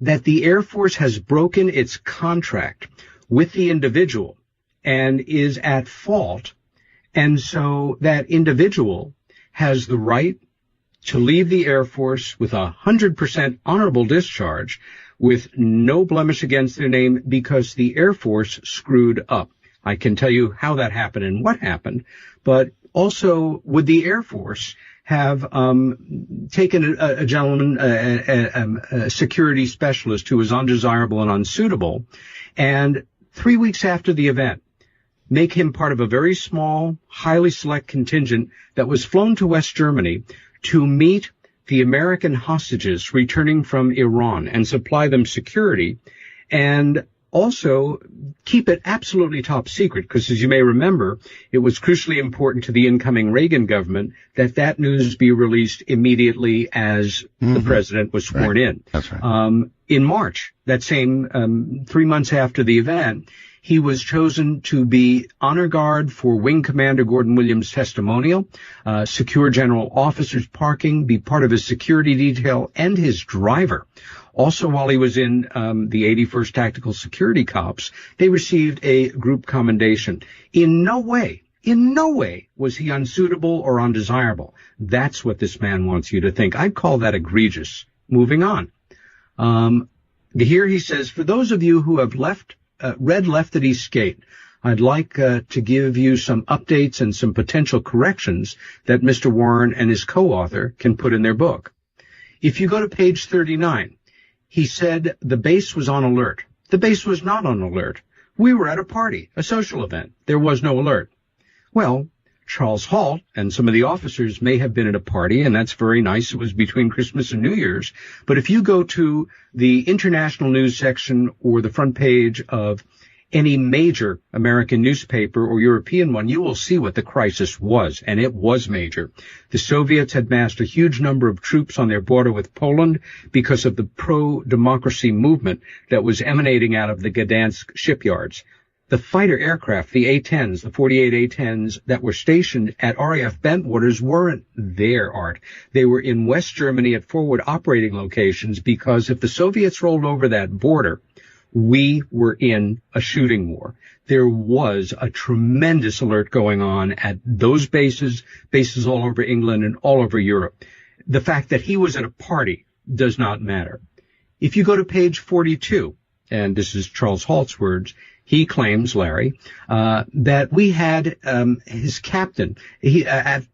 that the Air Force has broken its contract with the individual and is at fault. And so that individual has the right to leave the Air Force with 100% honorable discharge with no blemish against their name because the Air Force screwed up. I can tell you how that happened and what happened, but also would the Air Force have taken a gentleman, a security specialist who was undesirable and unsuitable, and 3 weeks after the event, make him part of a very small, highly select contingent that was flown to West Germany to meet the American hostages returning from Iran and supply them security, and also keep it absolutely top secret, because as you may remember, it was crucially important to the incoming Reagan government that that news be released immediately as the president was sworn in. That's right. In March, that same 3 months after the event, he was chosen to be honor guard for Wing Commander Gordon Williams' testimonial, secure general officers' parking, be part of his security detail, and his driver. Also, while he was in the 81st Tactical Security Corps, they received a group commendation. In no way was he unsuitable or undesirable. That's what this man wants you to think. I'd call that egregious. Moving on. Here he says, for those of you who have read Left at Eastgate, I'd like to give you some updates and some potential corrections that Mr. Warren and his co-author can put in their book. If you go to page 39, he said the base was on alert. The base was not on alert. We were at a party, a social event. There was no alert. Well, Charles Halt and some of the officers may have been at a party, and that's very nice. It was between Christmas and New Year's. But if you go to the international news section or the front page of any major American newspaper or European one, you will see what the crisis was, and it was major. The Soviets had massed a huge number of troops on their border with Poland because of the pro-democracy movement that was emanating out of the Gdansk shipyards. The fighter aircraft, the A-10s, the 48 A-10s that were stationed at RAF Bentwaters weren't there, Art. They were in West Germany at forward operating locations because if the Soviets rolled over that border, we were in a shooting war. There was a tremendous alert going on at those bases all over England and all over Europe. The fact that he was at a party does not matter. If you go to page 42, and this is Charles Halt's words, he claims, Larry, that we had his captain at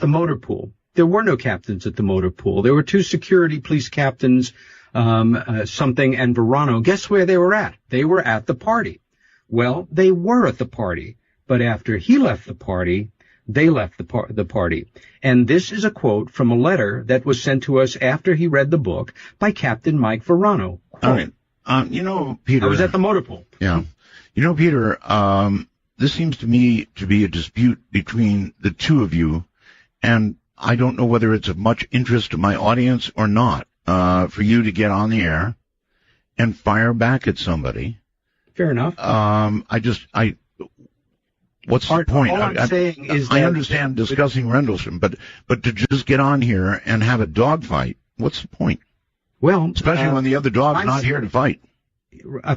the motor pool. There were no captains at the motor pool. There were two security police captains, something and Verano. Guess where they were at? They were at the party. Well, they were at the party, but after he left the party, they left the party. And this is a quote from a letter that was sent to us after he read the book by Captain Mike Verano. Quote, Peter. I was at the motor pool. Yeah. Peter, this seems to me to be a dispute between the two of you, and I don't know whether it's of much interest to my audience or not, for you to get on the air and fire back at somebody. Fair enough. What's the point? All I'm saying is that I understand discussing Rendlesham, but to just get on here and have a dogfight, what's the point? Well, especially when the other dog's not here to fight.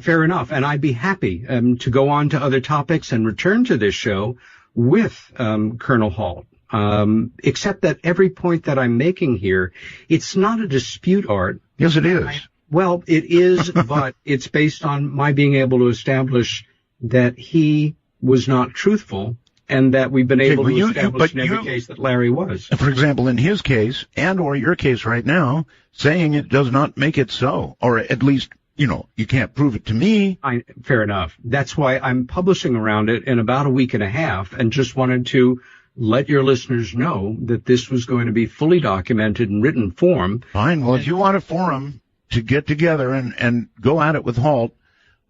Fair enough, and I'd be happy to go on to other topics and return to this show with Colonel Halt. Except that every point that I'm making here, it's not a dispute, Art. Yes, it is. Well, it is, but it's based on my being able to establish that he was not truthful and that we've been able to establish in every case that Larry was. For example, in his case, and or your case right now, saying it does not make it so, or at least, you can't prove it to me. Fair enough. That's why I'm publishing around it in about a week and a half, and just wanted to let your listeners know that this was going to be fully documented in written form. Fine. Well, if you want a forum to get together and go at it with Halt,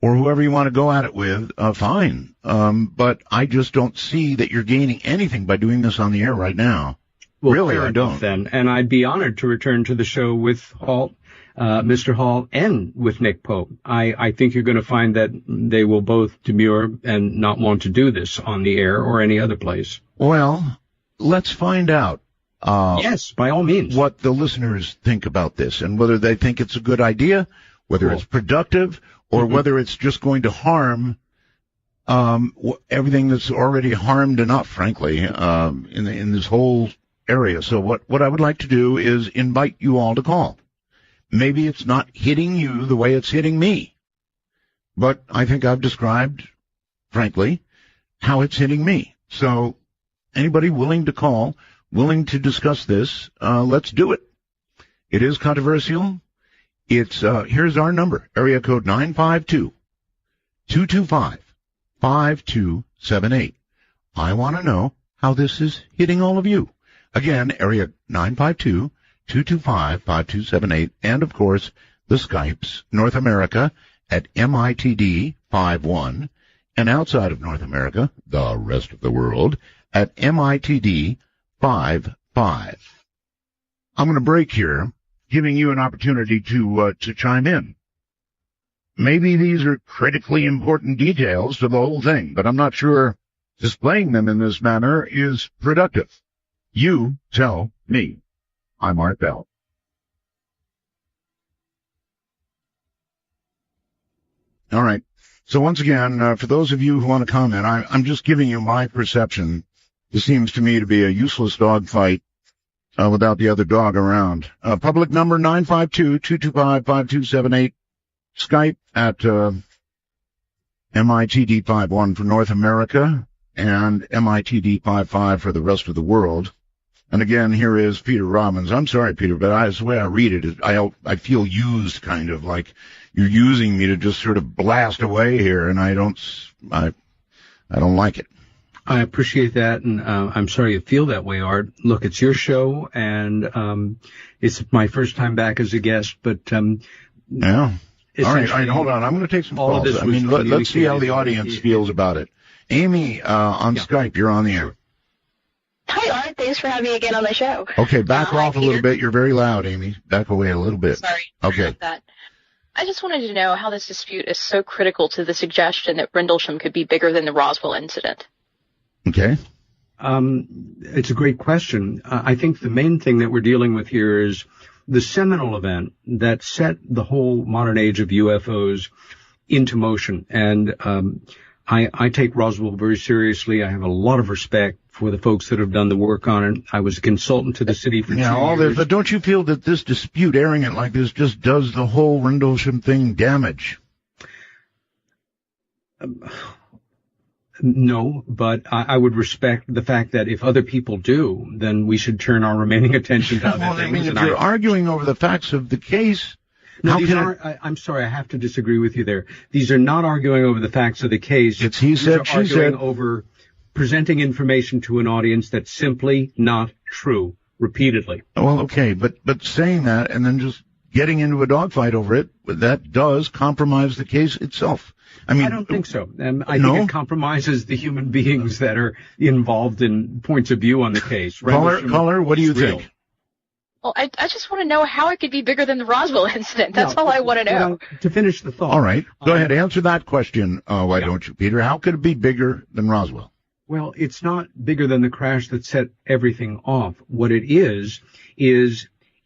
or whoever you want to go at it with, fine. But I just don't see that you're gaining anything by doing this on the air right now. Well, really, fair I enough don't. Then, and I'd be honored to return to the show with Halt Mr. Hall and with Nick Pope. I think you're going to find that they will both demur and not want to do this on the air or any other place. Well, let's find out. Yes, by all means. What the listeners think about this and whether they think it's a good idea, whether it's productive, or whether it's just going to harm everything that's already harmed enough, frankly, in this whole area. So what I would like to do is invite you all to call. Maybe it's not hitting you the way it's hitting me, but I think I've described, frankly, how it's hitting me. So anybody willing to call, willing to discuss this, let's do it. It is controversial. It's here's our number, area code 952-225-5278. I want to know how this is hitting all of you. Again, area 952-225-5278, and of course the Skypes, North America at MITD51, and outside of North America, the rest of the world, at MITD55. I'm going to break here, giving you an opportunity to chime in. Maybe these are critically important details to the whole thing, but I'm not sure displaying them in this manner is productive. You tell me. I'm Art Bell. All right. So once again, for those of you who want to comment, I'm just giving you my perception. This seems to me to be a useless dog fight without the other dog around. Public number 952-225-5278. Skype at MITD51 for North America and MITD55 for the rest of the world. And again, here is Peter Robbins. I'm sorry, Peter, but the way I read it, I feel used, kind of like you're using me to just sort of blast away here, and I don't like it. I appreciate that, and I'm sorry you feel that way, Art. Look, it's your show, and it's my first time back as a guest, but yeah. All right, hold on. I'm going to take some calls. I mean, let's see how the audience feels about it. Amy, on Skype, you're on the air. Hi, Art. Thanks for having me again on the show. Okay, back off a little bit. You're very loud, Amy. Back away a little bit. Sorry. Okay. About that. I just wanted to know how this dispute is so critical to the suggestion that Rendlesham could be bigger than the Roswell incident. Okay. It's a great question. I think the main thing that we're dealing with here is the seminal event that set the whole modern age of UFOs into motion. And I take Roswell very seriously. I have a lot of respect for the folks that have done the work on it. I was a consultant to the city for 2 years. But don't you feel that this dispute, airing it like this, just does the whole Rendlesham thing damage? No, but I would respect the fact that if other people do, then we should turn our remaining attention to other things. I mean, if you're arguing over the facts of the case... No, I'm sorry, I have to disagree with you there. These are not arguing over the facts of the case. It's he said, she said. Arguing over presenting information to an audience that's simply not true, repeatedly. Well, okay, but saying that and then just getting into a dogfight over it, that does compromise the case itself. I mean, I don't think so. I think it compromises the human beings that are involved in points of view on the case. Caller, what do you think? Well, I just want to know how it could be bigger than the Roswell incident. That's all I want to know. To finish the thought. All right. Go ahead. Answer that question. Why don't you, Peter? How could it be bigger than Roswell? Well, it's not bigger than the crash that set everything off. What it is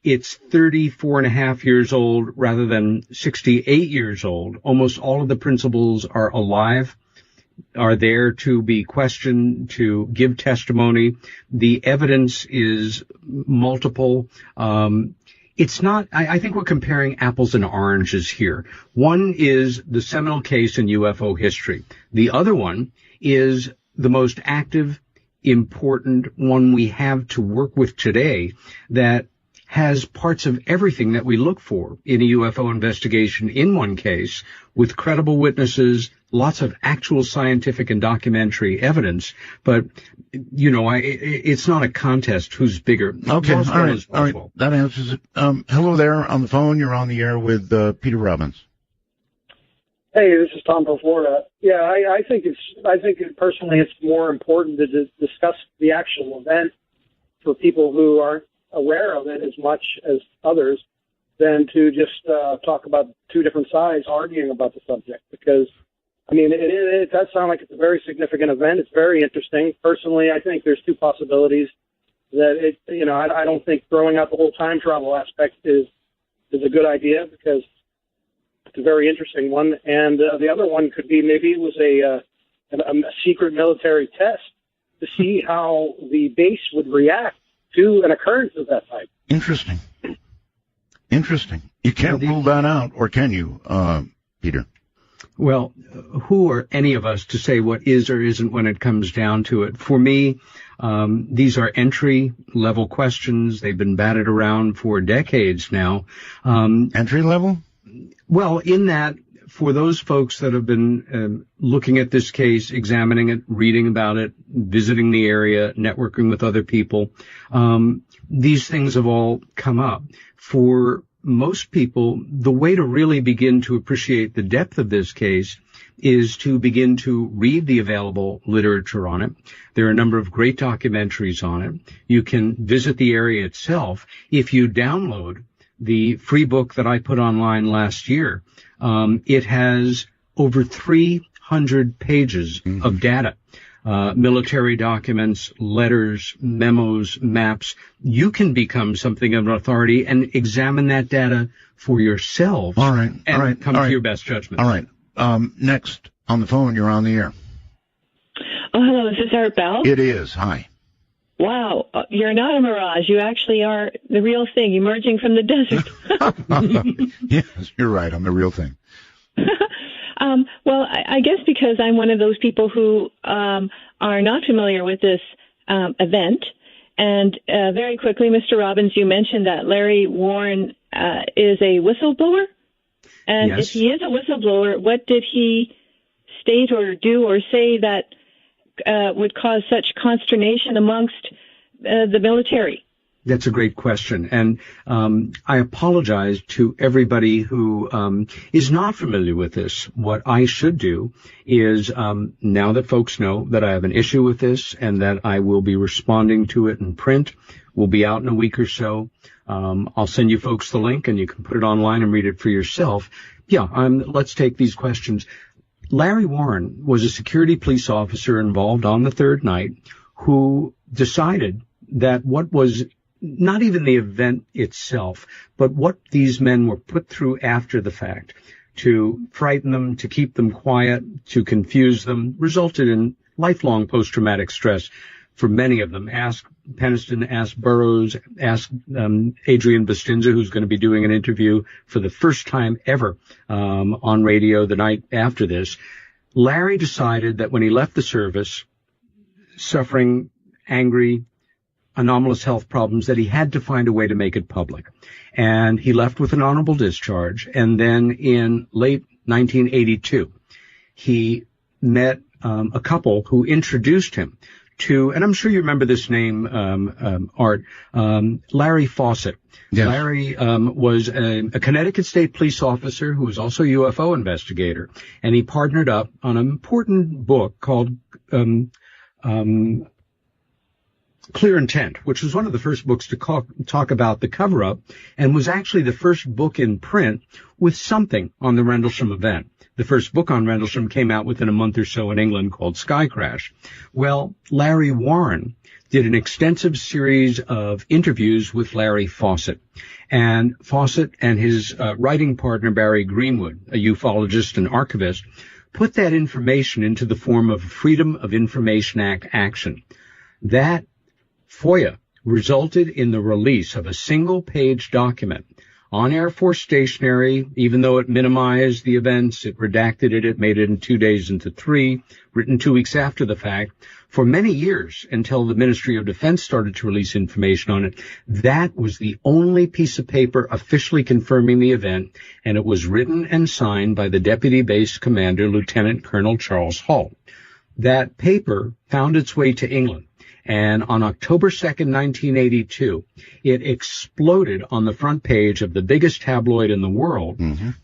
it's 34 and a half years old rather than 68 years old. Almost all of the principals are alive, are there to be questioned, to give testimony. The evidence is multiple. It's not, I think we're comparing apples and oranges here. One is the seminal case in UFO history. The other one is the most active, important one we have to work with today that has parts of everything that we look for in a UFO investigation in one case, with credible witnesses, lots of actual scientific and documentary evidence. But, it's not a contest who's bigger. Okay, all right. That answers it. Hello there on the phone. You're on the air with Peter Robbins. Hey, this is Tom from Florida. Yeah, I think personally it's more important to discuss the actual event for people who aren't aware of it as much as others. than to just talk about two different sides arguing about the subject. Because, I mean, it does sound like it's a very significant event. It's very interesting. Personally, I think there's two possibilities. That I don't think throwing out the whole time travel aspect is a good idea, because it's a very interesting one. And the other one could be maybe it was a secret military test to see how the base would react to an occurrence of that type. Interesting. You can't rule that out, or can you, Peter? Well, who are any of us to say what is or isn't when it comes down to it? For me, these are entry-level questions. They've been batted around for decades now. Entry-level? Well, in that, for those folks that have been looking at this case, examining it, reading about it, visiting the area, networking with other people, these things have all come up. For most people, the way to really begin to appreciate the depth of this case is to begin to read the available literature on it. There are a number of great documentaries on it. You can visit the area itself. If you download the free book that I put online last year, it has over 300 pages of data. Military documents, letters, memos, maps. You can become something of an authority and examine that data for yourselves. All right. Come to your best judgment. All right. Next on the phone, you're on the air. Oh, hello. Is this Art Bell? It is. Hi. Wow. You're not a mirage. You actually are the real thing, emerging from the desert. Yes, you're right. I'm the real thing. Well, I guess because I'm one of those people who are not familiar with this event. And very quickly, Mr. Robbins, you mentioned that Larry Warren is a whistleblower. And yes. If he is a whistleblower, what did he state or do or say that would cause such consternation amongst the military? That's a great question. And I apologize to everybody who is not familiar with this. What I should do is, now that folks know that I have an issue with this and that I will be responding to it in print, we'll be out in a week or so. I'll send you folks the link and you can put it online and read it for yourself. Yeah, let's take these questions. Larry Warren was a security police officer involved on the third night who decided that what was not even the event itself, but what these men were put through after the fact to frighten them, to keep them quiet, to confuse them, resulted in lifelong post-traumatic stress for many of them. Ask Peniston, ask Burroughs, ask Adrian Bustinza, who's going to be doing an interview for the first time ever on radio the night after this. Larry decided that when he left the service, suffering, angry, anomalous health problems, that he had to find a way to make it public. And he left with an honorable discharge. And then in late 1982, he met a couple who introduced him to, and I'm sure you remember this name, Art, Larry Fawcett. Yes. Larry was a Connecticut State police officer who was also a UFO investigator. And he partnered up on an important book called Clear Intent, which was one of the first books to talk about the cover-up, and was actually the first book in print with something on the Rendlesham event. The first book on Rendlesham came out within a month or so in England called Sky Crash. Well, Larry Warren did an extensive series of interviews with Larry Fawcett. And Fawcett and his writing partner, Barry Greenwood, a ufologist and archivist, put that information into the form of a Freedom of Information Act action. That FOIA resulted in the release of a single-page document on Air Force stationery. Even though it minimized the events, it redacted it, it made it in 2 days into 3, written 2 weeks after the fact. For many years, until the Ministry of Defense started to release information on it, that was the only piece of paper officially confirming the event, and it was written and signed by the Deputy Base Commander, Lieutenant Colonel Charles Hall. That paper found its way to England. And on October 2nd, 1982, it exploded on the front page of the biggest tabloid in the world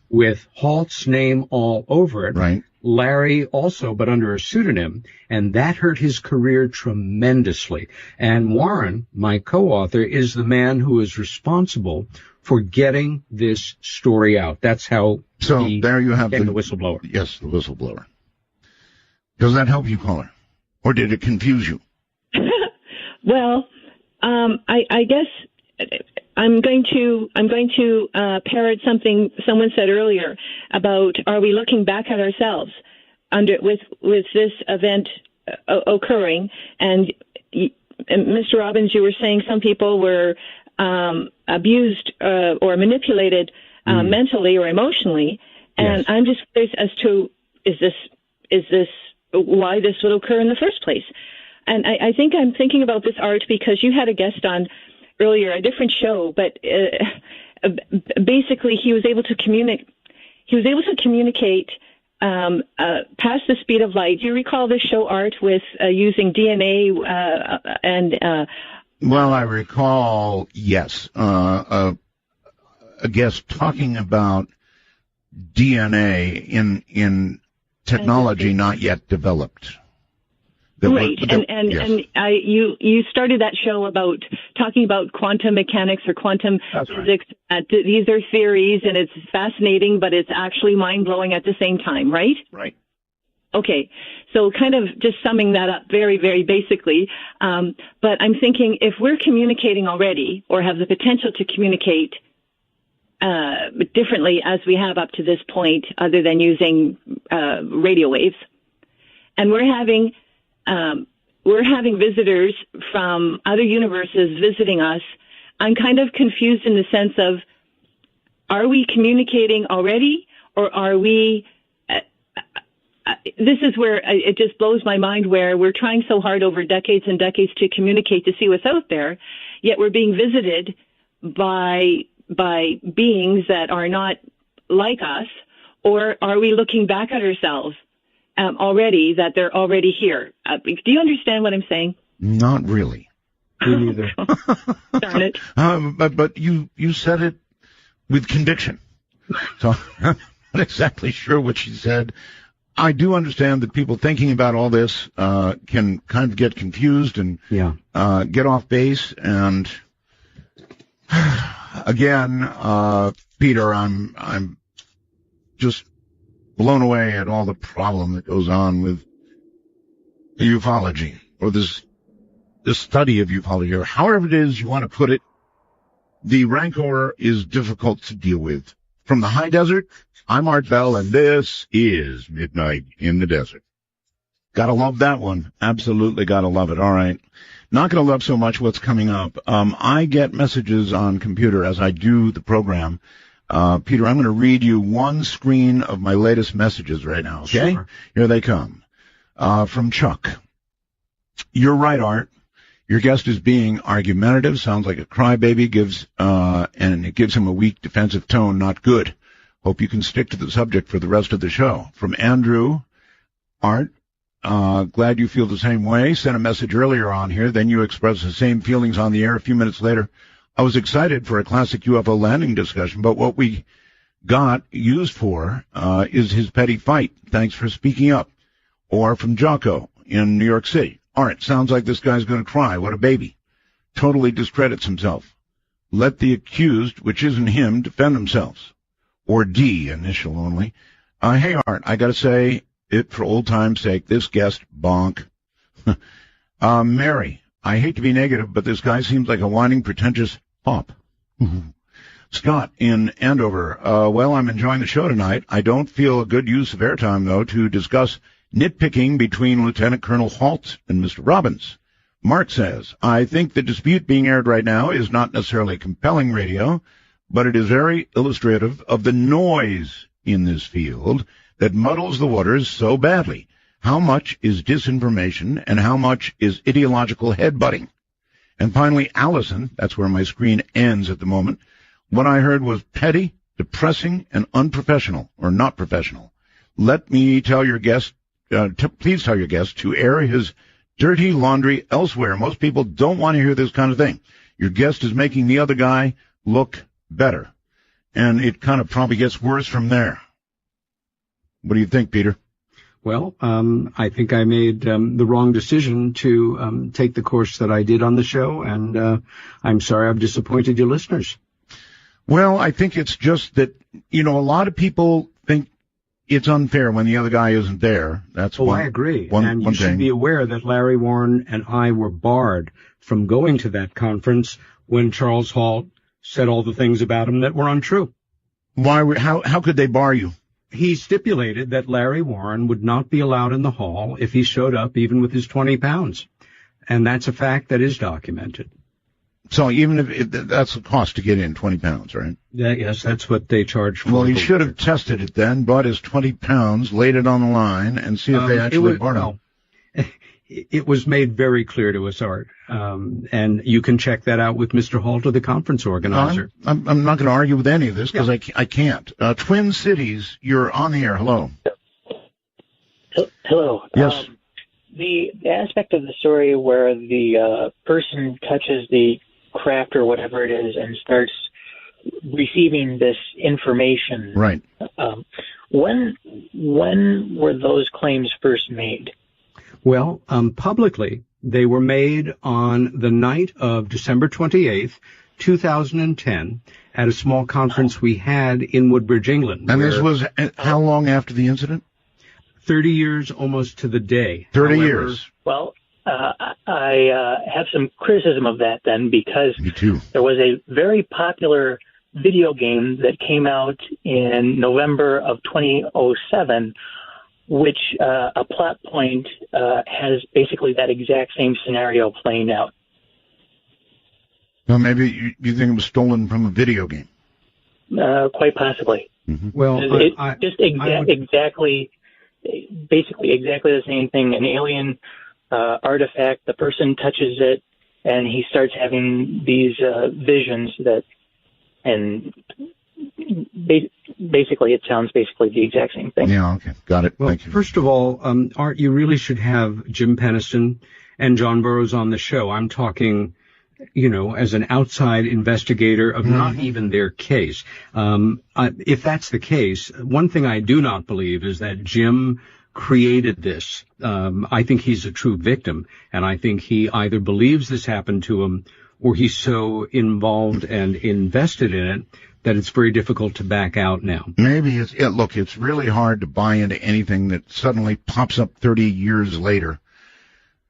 with Halt's name all over it. Right. Larry also, but under a pseudonym, and that hurt his career tremendously. And Warren, my co-author, is the man who is responsible for getting this story out. That's how there you have the whistleblower. Yes, the whistleblower. Does that help you, caller? Or did it confuse you? Well, I guess I'm going to parrot something someone said earlier about, are we looking back at ourselves with this event occurring? And Mr. Robbins, you were saying some people were abused or manipulated mentally or emotionally, and yes. I'm just curious as to is this why this would occur in the first place? And I think I'm thinking about this, Art, because you had a guest on earlier, a different show, but basically he was able to communicate. He was able to communicate past the speed of light. Do you recall this show, Art, with using DNA and? Well, I recall, yes, a guest talking about DNA in technology not yet developed. Right, you started that show about talking about quantum mechanics or quantum physics. Right. These are theories, and it's fascinating, but it's actually mind-blowing at the same time, right? Right. Okay, so kind of just summing that up very, very basically, but I'm thinking if we're communicating already or have the potential to communicate differently as we have up to this point, other than using radio waves, and we're having visitors from other universes visiting us, I'm kind of confused in the sense of, are we communicating already, or are we, this is where it just blows my mind, where we're trying so hard over decades and decades to communicate, to see what's out there, yet we're being visited by beings that are not like us, or are we looking back at ourselves already, that they're already here? Do you understand what I'm saying? Not really. Me neither. Darn it. But you said it with conviction. So I'm not exactly sure what she said. I do understand that people thinking about all this can kind of get confused and get off base. And again, Peter, I'm just blown away at all the problem that goes on with ufology, or this study of ufology, or however it is you want to put it. The rancor is difficult to deal with. From the high desert, I'm Art Bell, and this is Midnight in the Desert. Gotta love that one. Absolutely gotta love it. All right. Not gonna love so much what's coming up. I get messages on computer as I do the program. Peter, I'm going to read you one screen of my latest messages right now, okay? Sure. Here they come. From Chuck. You're right, Art. Your guest is being argumentative, sounds like a crybaby, and it gives him a weak defensive tone, not good. Hope you can stick to the subject for the rest of the show. From Andrew, Art, glad you feel the same way. Sent a message earlier on here, then you expressed the same feelings on the air a few minutes later. I was excited for a classic UFO landing discussion, but what we got used for is his petty fight. Thanks for speaking up. Or from Jocko in New York City. Art, sounds like this guy's going to cry. What a baby. Totally discredits himself. Let the accused, which isn't him, defend themselves. Or D, initial only. Hey, Art, I got to say it for old time's sake. This guest, bonk. Mary, I hate to be negative, but this guy seems like a whining, pretentious pop. Scott in Andover. Well, I'm enjoying the show tonight. I don't feel a good use of airtime, though, to discuss nitpicking between Lieutenant Colonel Halt and Mr. Robbins. Mark says, I think the dispute being aired right now is not necessarily compelling radio, but it is very illustrative of the noise in this field that muddles the waters so badly. How much is disinformation and how much is ideological headbutting? And finally, Allison, that's where my screen ends at the moment, what I heard was petty, depressing, and unprofessional, or not professional. Let me tell your guest, please tell your guest to air his dirty laundry elsewhere. Most people don't want to hear this kind of thing. Your guest is making the other guy look better. And it kind of probably gets worse from there. What do you think, Peter? Well, I think I made the wrong decision to take the course that I did on the show, and I'm sorry I've disappointed your listeners. Well, I think it's just that, a lot of people think it's unfair when the other guy isn't there. That's I agree. And you should be aware that Larry Warren and I were barred from going to that conference when Charles Hall said all the things about him that were untrue. How could they bar you? He stipulated that Larry Warren would not be allowed in the hall if he showed up even with his 20 pounds. And that's a fact that is documented. So even if that's the cost to get in, 20 pounds, right? Yes, that's what they charge for. Well, he should have tested it then, bought his 20 pounds, laid it on the line, and see if they actually barred him. It was made very clear to us, Art, and you can check that out with Mr. Halter, the conference organizer. I'm not going to argue with any of this because I can't. Twin Cities, you're on the air. Hello. Hello. Yes. The aspect of the story where the person touches the craft or whatever it is and starts receiving this information. Right. When were those claims first made? Well, publicly, they were made on the night of December 28th, 2010, at a small conference we had in Woodbridge, England. And this was how long after the incident? 30 years almost to the day. 30 years. Well, I have some criticism of that then because Me too. There was a very popular video game that came out in November of 2007, which a plot point has basically that exact same scenario playing out. Well, maybe you think it was stolen from a video game. Quite possibly. Mm-hmm. Well, exactly, basically exactly the same thing. An alien artifact, the person touches it, and he starts having these visions and basically it sounds basically the exact same thing. Yeah, okay. Got it. Well, Thank you. First of all, Art, you really should have Jim Peniston and John Burroughs on the show. I'm talking, as an outside investigator of not even their case. If that's the case, one thing I do not believe is that Jim created this. I think he's a true victim, and I think he either believes this happened to him or he's so involved and invested in it that it's very difficult to back out now. Maybe it's really hard to buy into anything that suddenly pops up 30 years later.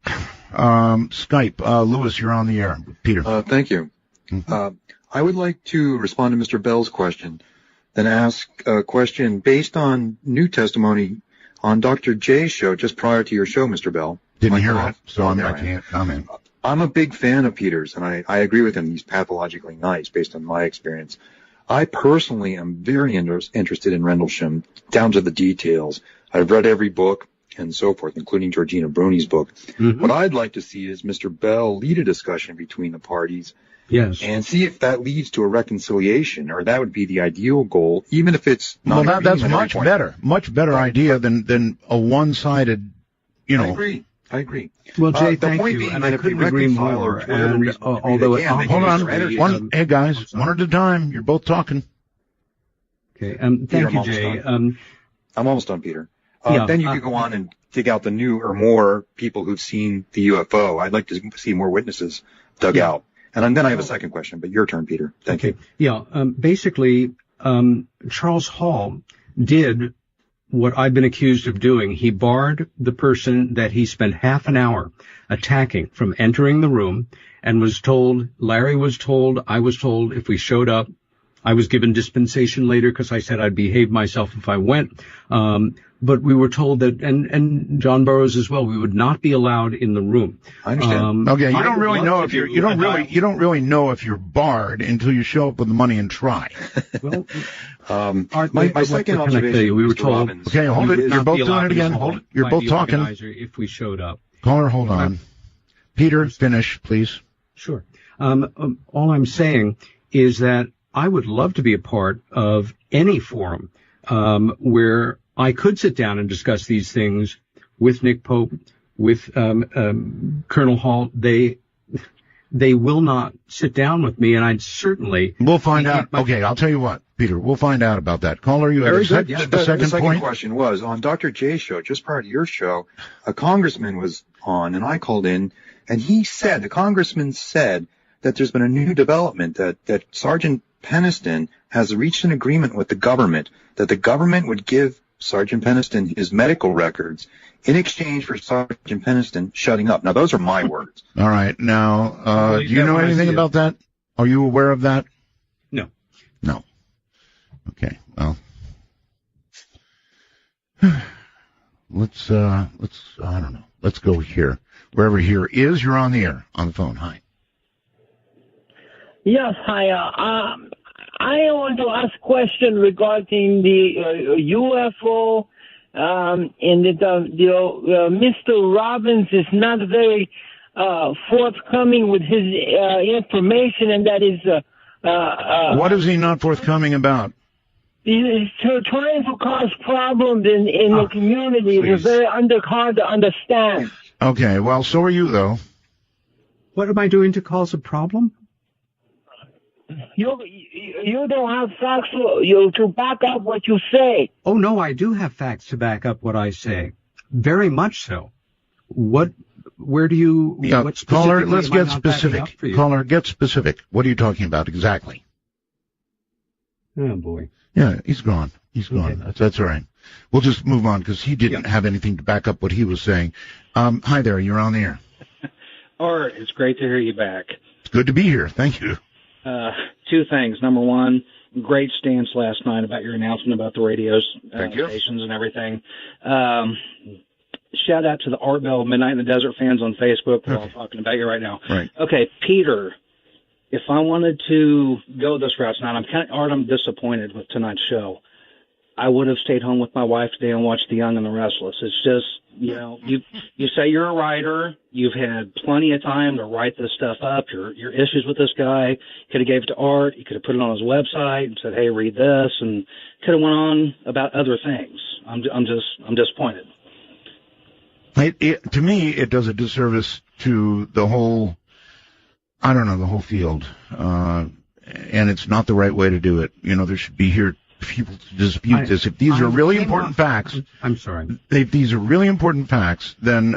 Skype, Lewis, you're on the air. Peter. Thank you. I would like to respond to Mr. Bell's question, then ask a question based on new testimony on Dr. J's show just prior to your show, Mr. Bell. Didn't hear that, so I can't comment. I'm a big fan of Peter's, and I agree with him. He's pathologically nice based on my experience. I personally am very interested in Rendlesham, down to the details. I've read every book and so forth, including Georgina Bruni's book. Mm-hmm. What I'd like to see is Mr. Bell lead a discussion between the parties. Yes. And see if that leads to a reconciliation, or that would be the ideal goal, even if it's not. Well, that's much better idea than a one-sided, I agree. Well, Jay, thank you, and I couldn't agree more. And although, hold on, hey guys, one at a time. You're both talking. Okay. Thank you, Jay. I'm almost done, Peter. Then you could go on and dig out the new or more people who've seen the UFO. I'd like to see more witnesses dug out. And then I have a second question, but your turn, Peter. Thank you. Yeah. Basically, Charles Hall did what I've been accused of doing. He barred the person that he spent half an hour attacking from entering the room and was told, Larry was told, I was told if we showed up, I was given dispensation later because I said I'd behave myself if I went. But we were told that, and John Burroughs as well, we would not be allowed in the room. I understand. Okay, you don't really know if you're barred until you show up with the money and try. Well, my second observation, we were told. Okay, hold it. You're both doing it again. Hold it. You're both talking. If we showed up. Caller, hold on. Peter, finish, please. Sure. All I'm saying is that I would love to be a part of any forum where I could sit down and discuss these things with Nick Pope, with Colonel Hall. They they will not sit down with me, and I'd certainly... We'll find out. Okay, I'll tell you what, Peter, we'll find out about that. Caller, you have a second point? Question was, on Dr. J's show, just prior to your show, a congressman was on, and I called in, and the congressman said that there's been a new development, that Sergeant Peniston has reached an agreement with the government, that the government would give Sergeant Peniston his medical records in exchange for Sergeant Peniston shutting up. Now, those are my words. All right. Now, do you know anything about that? Are you aware of that? No. No. Okay. Well, let's, I don't know. Let's go here. Wherever here is, you're on the air, on the phone. Hi. Yes, hi. I want to ask a question regarding the UFO, and Mr. Robbins is not very forthcoming with his information, and that is... what is he not forthcoming about? He's trying to cause problems in the community. It's very hard to understand. Okay, well, so are you, though. What am I doing to cause a problem? You don't have facts to back up what you say. Oh, no, I do have facts to back up what I say. Very much so. What caller, let's get specific. Caller, get specific. What are you talking about exactly? Oh, boy. Yeah, he's gone. He's gone. Okay. That's all right. We'll just move on because he didn't have anything to back up what he was saying. Hi there. You're on the air. Art, it's great to hear you back. It's good to be here. Thank you. Two things. Number one, great stance last night about your announcement about the radio stations and everything. Shout out to the Art Bell Midnight in the Desert fans on Facebook. We're all talking about you right now. Right. Okay, Peter, if I wanted to go this route tonight, I'm disappointed with tonight's show. I would have stayed home with my wife today and watched The Young and the Restless. It's just, you say you're a writer. You've had plenty of time to write this stuff up. Your issues with this guy. Could have gave it to Art. He could have put it on his website and said, "Hey, read this," and could have went on about other things. I'm disappointed. To me, it does a disservice to the whole, the whole field. And it's not the right way to do it. There should be people to dispute this. If these are really important facts, I'm sorry. If these are really important facts, then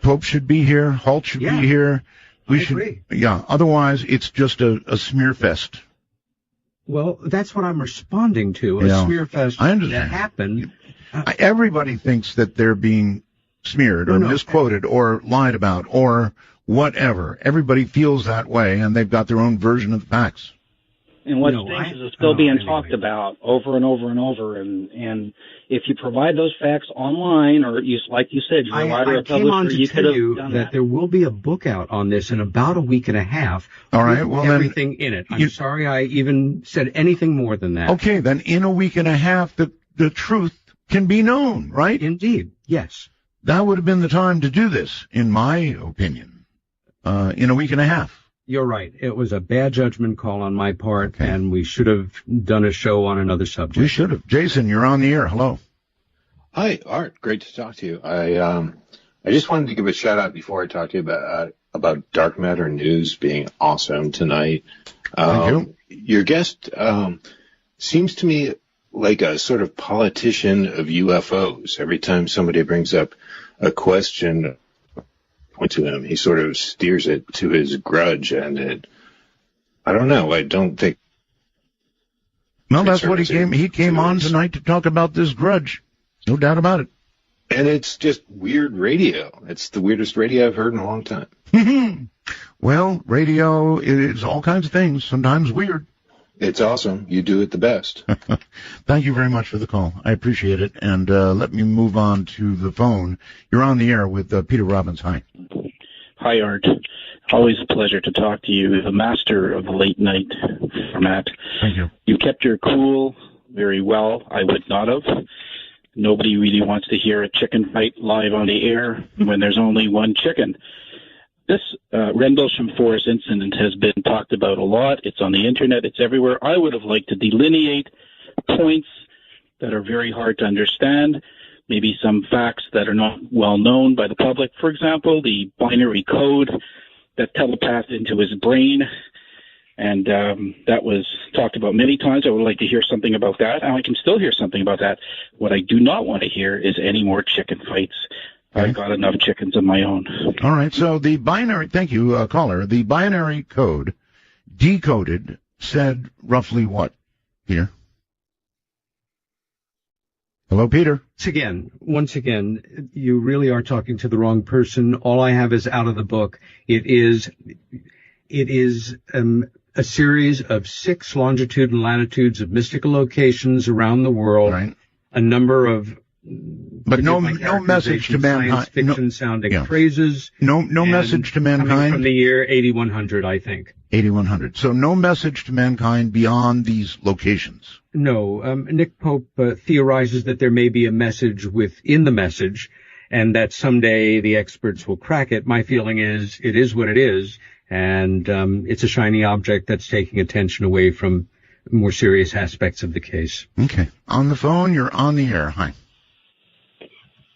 Pope should be here. Holt should be here. We should agree. Yeah. Otherwise, it's just a smear fest. Well, that's what I'm responding to. A smear fest that happened. Everybody thinks that they're being smeared or misquoted or lied about or whatever. Everybody feels that way, and they've got their own version of the facts. And what stinks is it's still being talked about over and over and over. And if you provide those facts online, or like you said, you're a writer or publisher, you could have done that. There will be a book out on this in about a week and a half. All right. Well, everything in it. I'm sorry I even said anything more than that. Okay. Then in a week and a half, the truth can be known, right? Indeed. Yes. That would have been the time to do this, in my opinion, in a week and a half. You're right. It was a bad judgment call on my part, and we should have done a show on another subject. We should have. Jason, you're on the air. Hello. Hi, Art. Great to talk to you. I just wanted to give a shout out before I talk to you about Dark Matter News being awesome tonight. Thank you. Your guest seems to me like a sort of politician of UFOs. Every time somebody brings up a question to him, he sort of steers it to his grudge, and I don't know. I don't think. No, that's what he came on tonight to talk about this grudge. No doubt about it. And it's just weird radio. It's the weirdest radio I've heard in a long time. Well, radio is all kinds of things, sometimes weird. It's awesome. You do it the best. Thank you very much for the call. I appreciate it. And let me move on to the phone. You're on the air with Peter Robbins. Hi. Hi, Art. Always a pleasure to talk to you, the master of the late night format. Thank you. You kept your cool very well. I would not have. Nobody really wants to hear a chicken fight live on the air when there's only one chicken. This Rendlesham Forest incident has been talked about a lot. It's on the internet. It's everywhere. I would have liked to delineate points that are very hard to understand, maybe some facts that are not well known by the public. For example, the binary code that telepathed into his brain. And that was talked about many times. I would like to hear something about that, and I can still hear something about that. What I do not want to hear is any more chicken fights. I've got enough chickens of my own. All right, so the binary, thank you, caller, the binary code decoded said roughly what, Peter? Hello, Peter. Once again, you really are talking to the wrong person. All I have is out of the book. It is a series of 6 longitude and latitudes of mystical locations around the world. Right. A number of, but no message to mankind. Science fiction sounding phrases. No message to mankind. Coming from the year 8100, I think. 8100. So no message to mankind beyond these locations. No. Nick Pope theorizes that there may be a message within the message, and that someday the experts will crack it. My feeling is it is what it is. And it's a shiny object that's taking attention away from more serious aspects of the case. Okay. On the phone, you're on the air. Hi.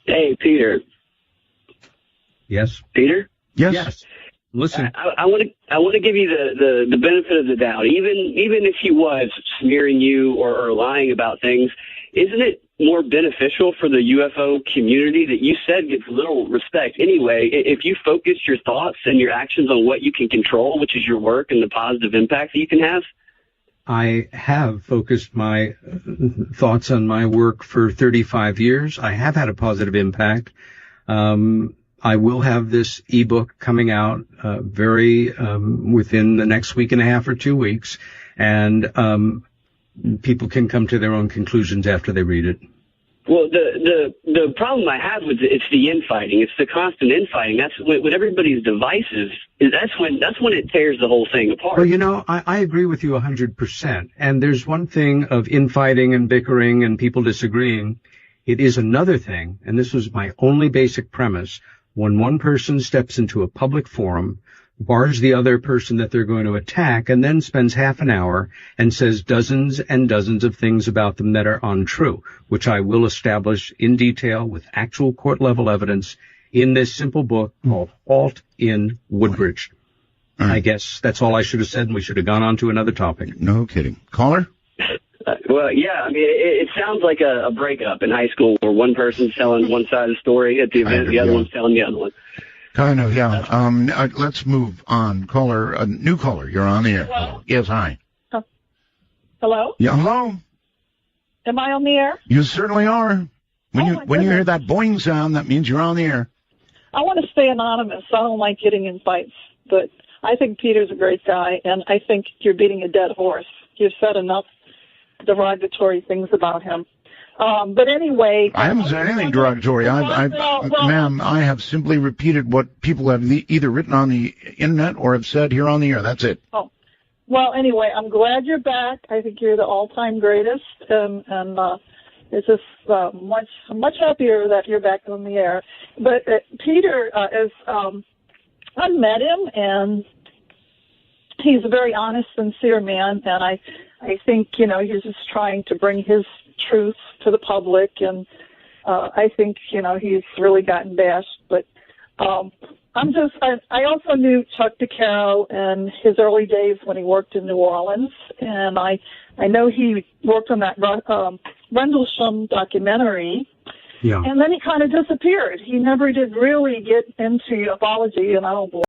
Hey, Peter. Yes. Peter? Yes. Listen. I want to give you the benefit of the doubt. Even if he was smearing you or lying about things, isn't it more beneficial for the UFO community that you said gets little respect anyway if you focus your thoughts and your actions on what you can control, which is your work and the positive impact that you can have? I have focused my thoughts on my work for 35 years. I have had a positive impact. I will have this ebook coming out within the next week and a half or 2 weeks, and people can come to their own conclusions after they read it. Well, the problem I have with it's the infighting. It's the constant infighting. That's when everybody's divisive. That's when it tears the whole thing apart. Well, I agree with you 100%. And there's one thing of infighting and bickering and people disagreeing. It is another thing, and this was my only basic premise, when one person steps into a public forum, bars the other person that they're going to attack, and then spends half an hour and says dozens and dozens of things about them that are untrue, which I will establish in detail with actual court-level evidence in this simple book called Halt in Woodbridge. Right. I guess that's all I should have said, and we should have gone on to another topic. No kidding. Caller? Well, yeah, I mean, it sounds like a breakup in high school where one person's telling one side of the story at the event, the other one's telling the other one. Kind of, yeah. Let's move on. Caller, new caller, you're on the air. Hello? Yes, hi. Hello? Yeah, hello? Am I on the air? You certainly are. When you hear that boing sound, that means you're on the air. I want to stay anonymous. I don't like getting in fights, but I think Peter's a great guy, and I think you're beating a dead horse. You've said enough derogatory things about him. But anyway, I haven't said anything derogatory. Ma'am, I have simply repeated what people have either written on the internet or have said here on the air. That's it. Oh, well, anyway, I'm glad you're back. I think you're the all-time greatest, and it's just much happier that you're back on the air. But Peter is, I met him, and he's a very honest, sincere man, and I think, he's just trying to bring his truth to the public, and I think, he's really gotten bashed. But I also knew Chuck DeCaro in his early days when he worked in New Orleans, and I know he worked on that Rendlesham documentary. Yeah. And then he kind of disappeared. He never did really get into ufology, and I don't believe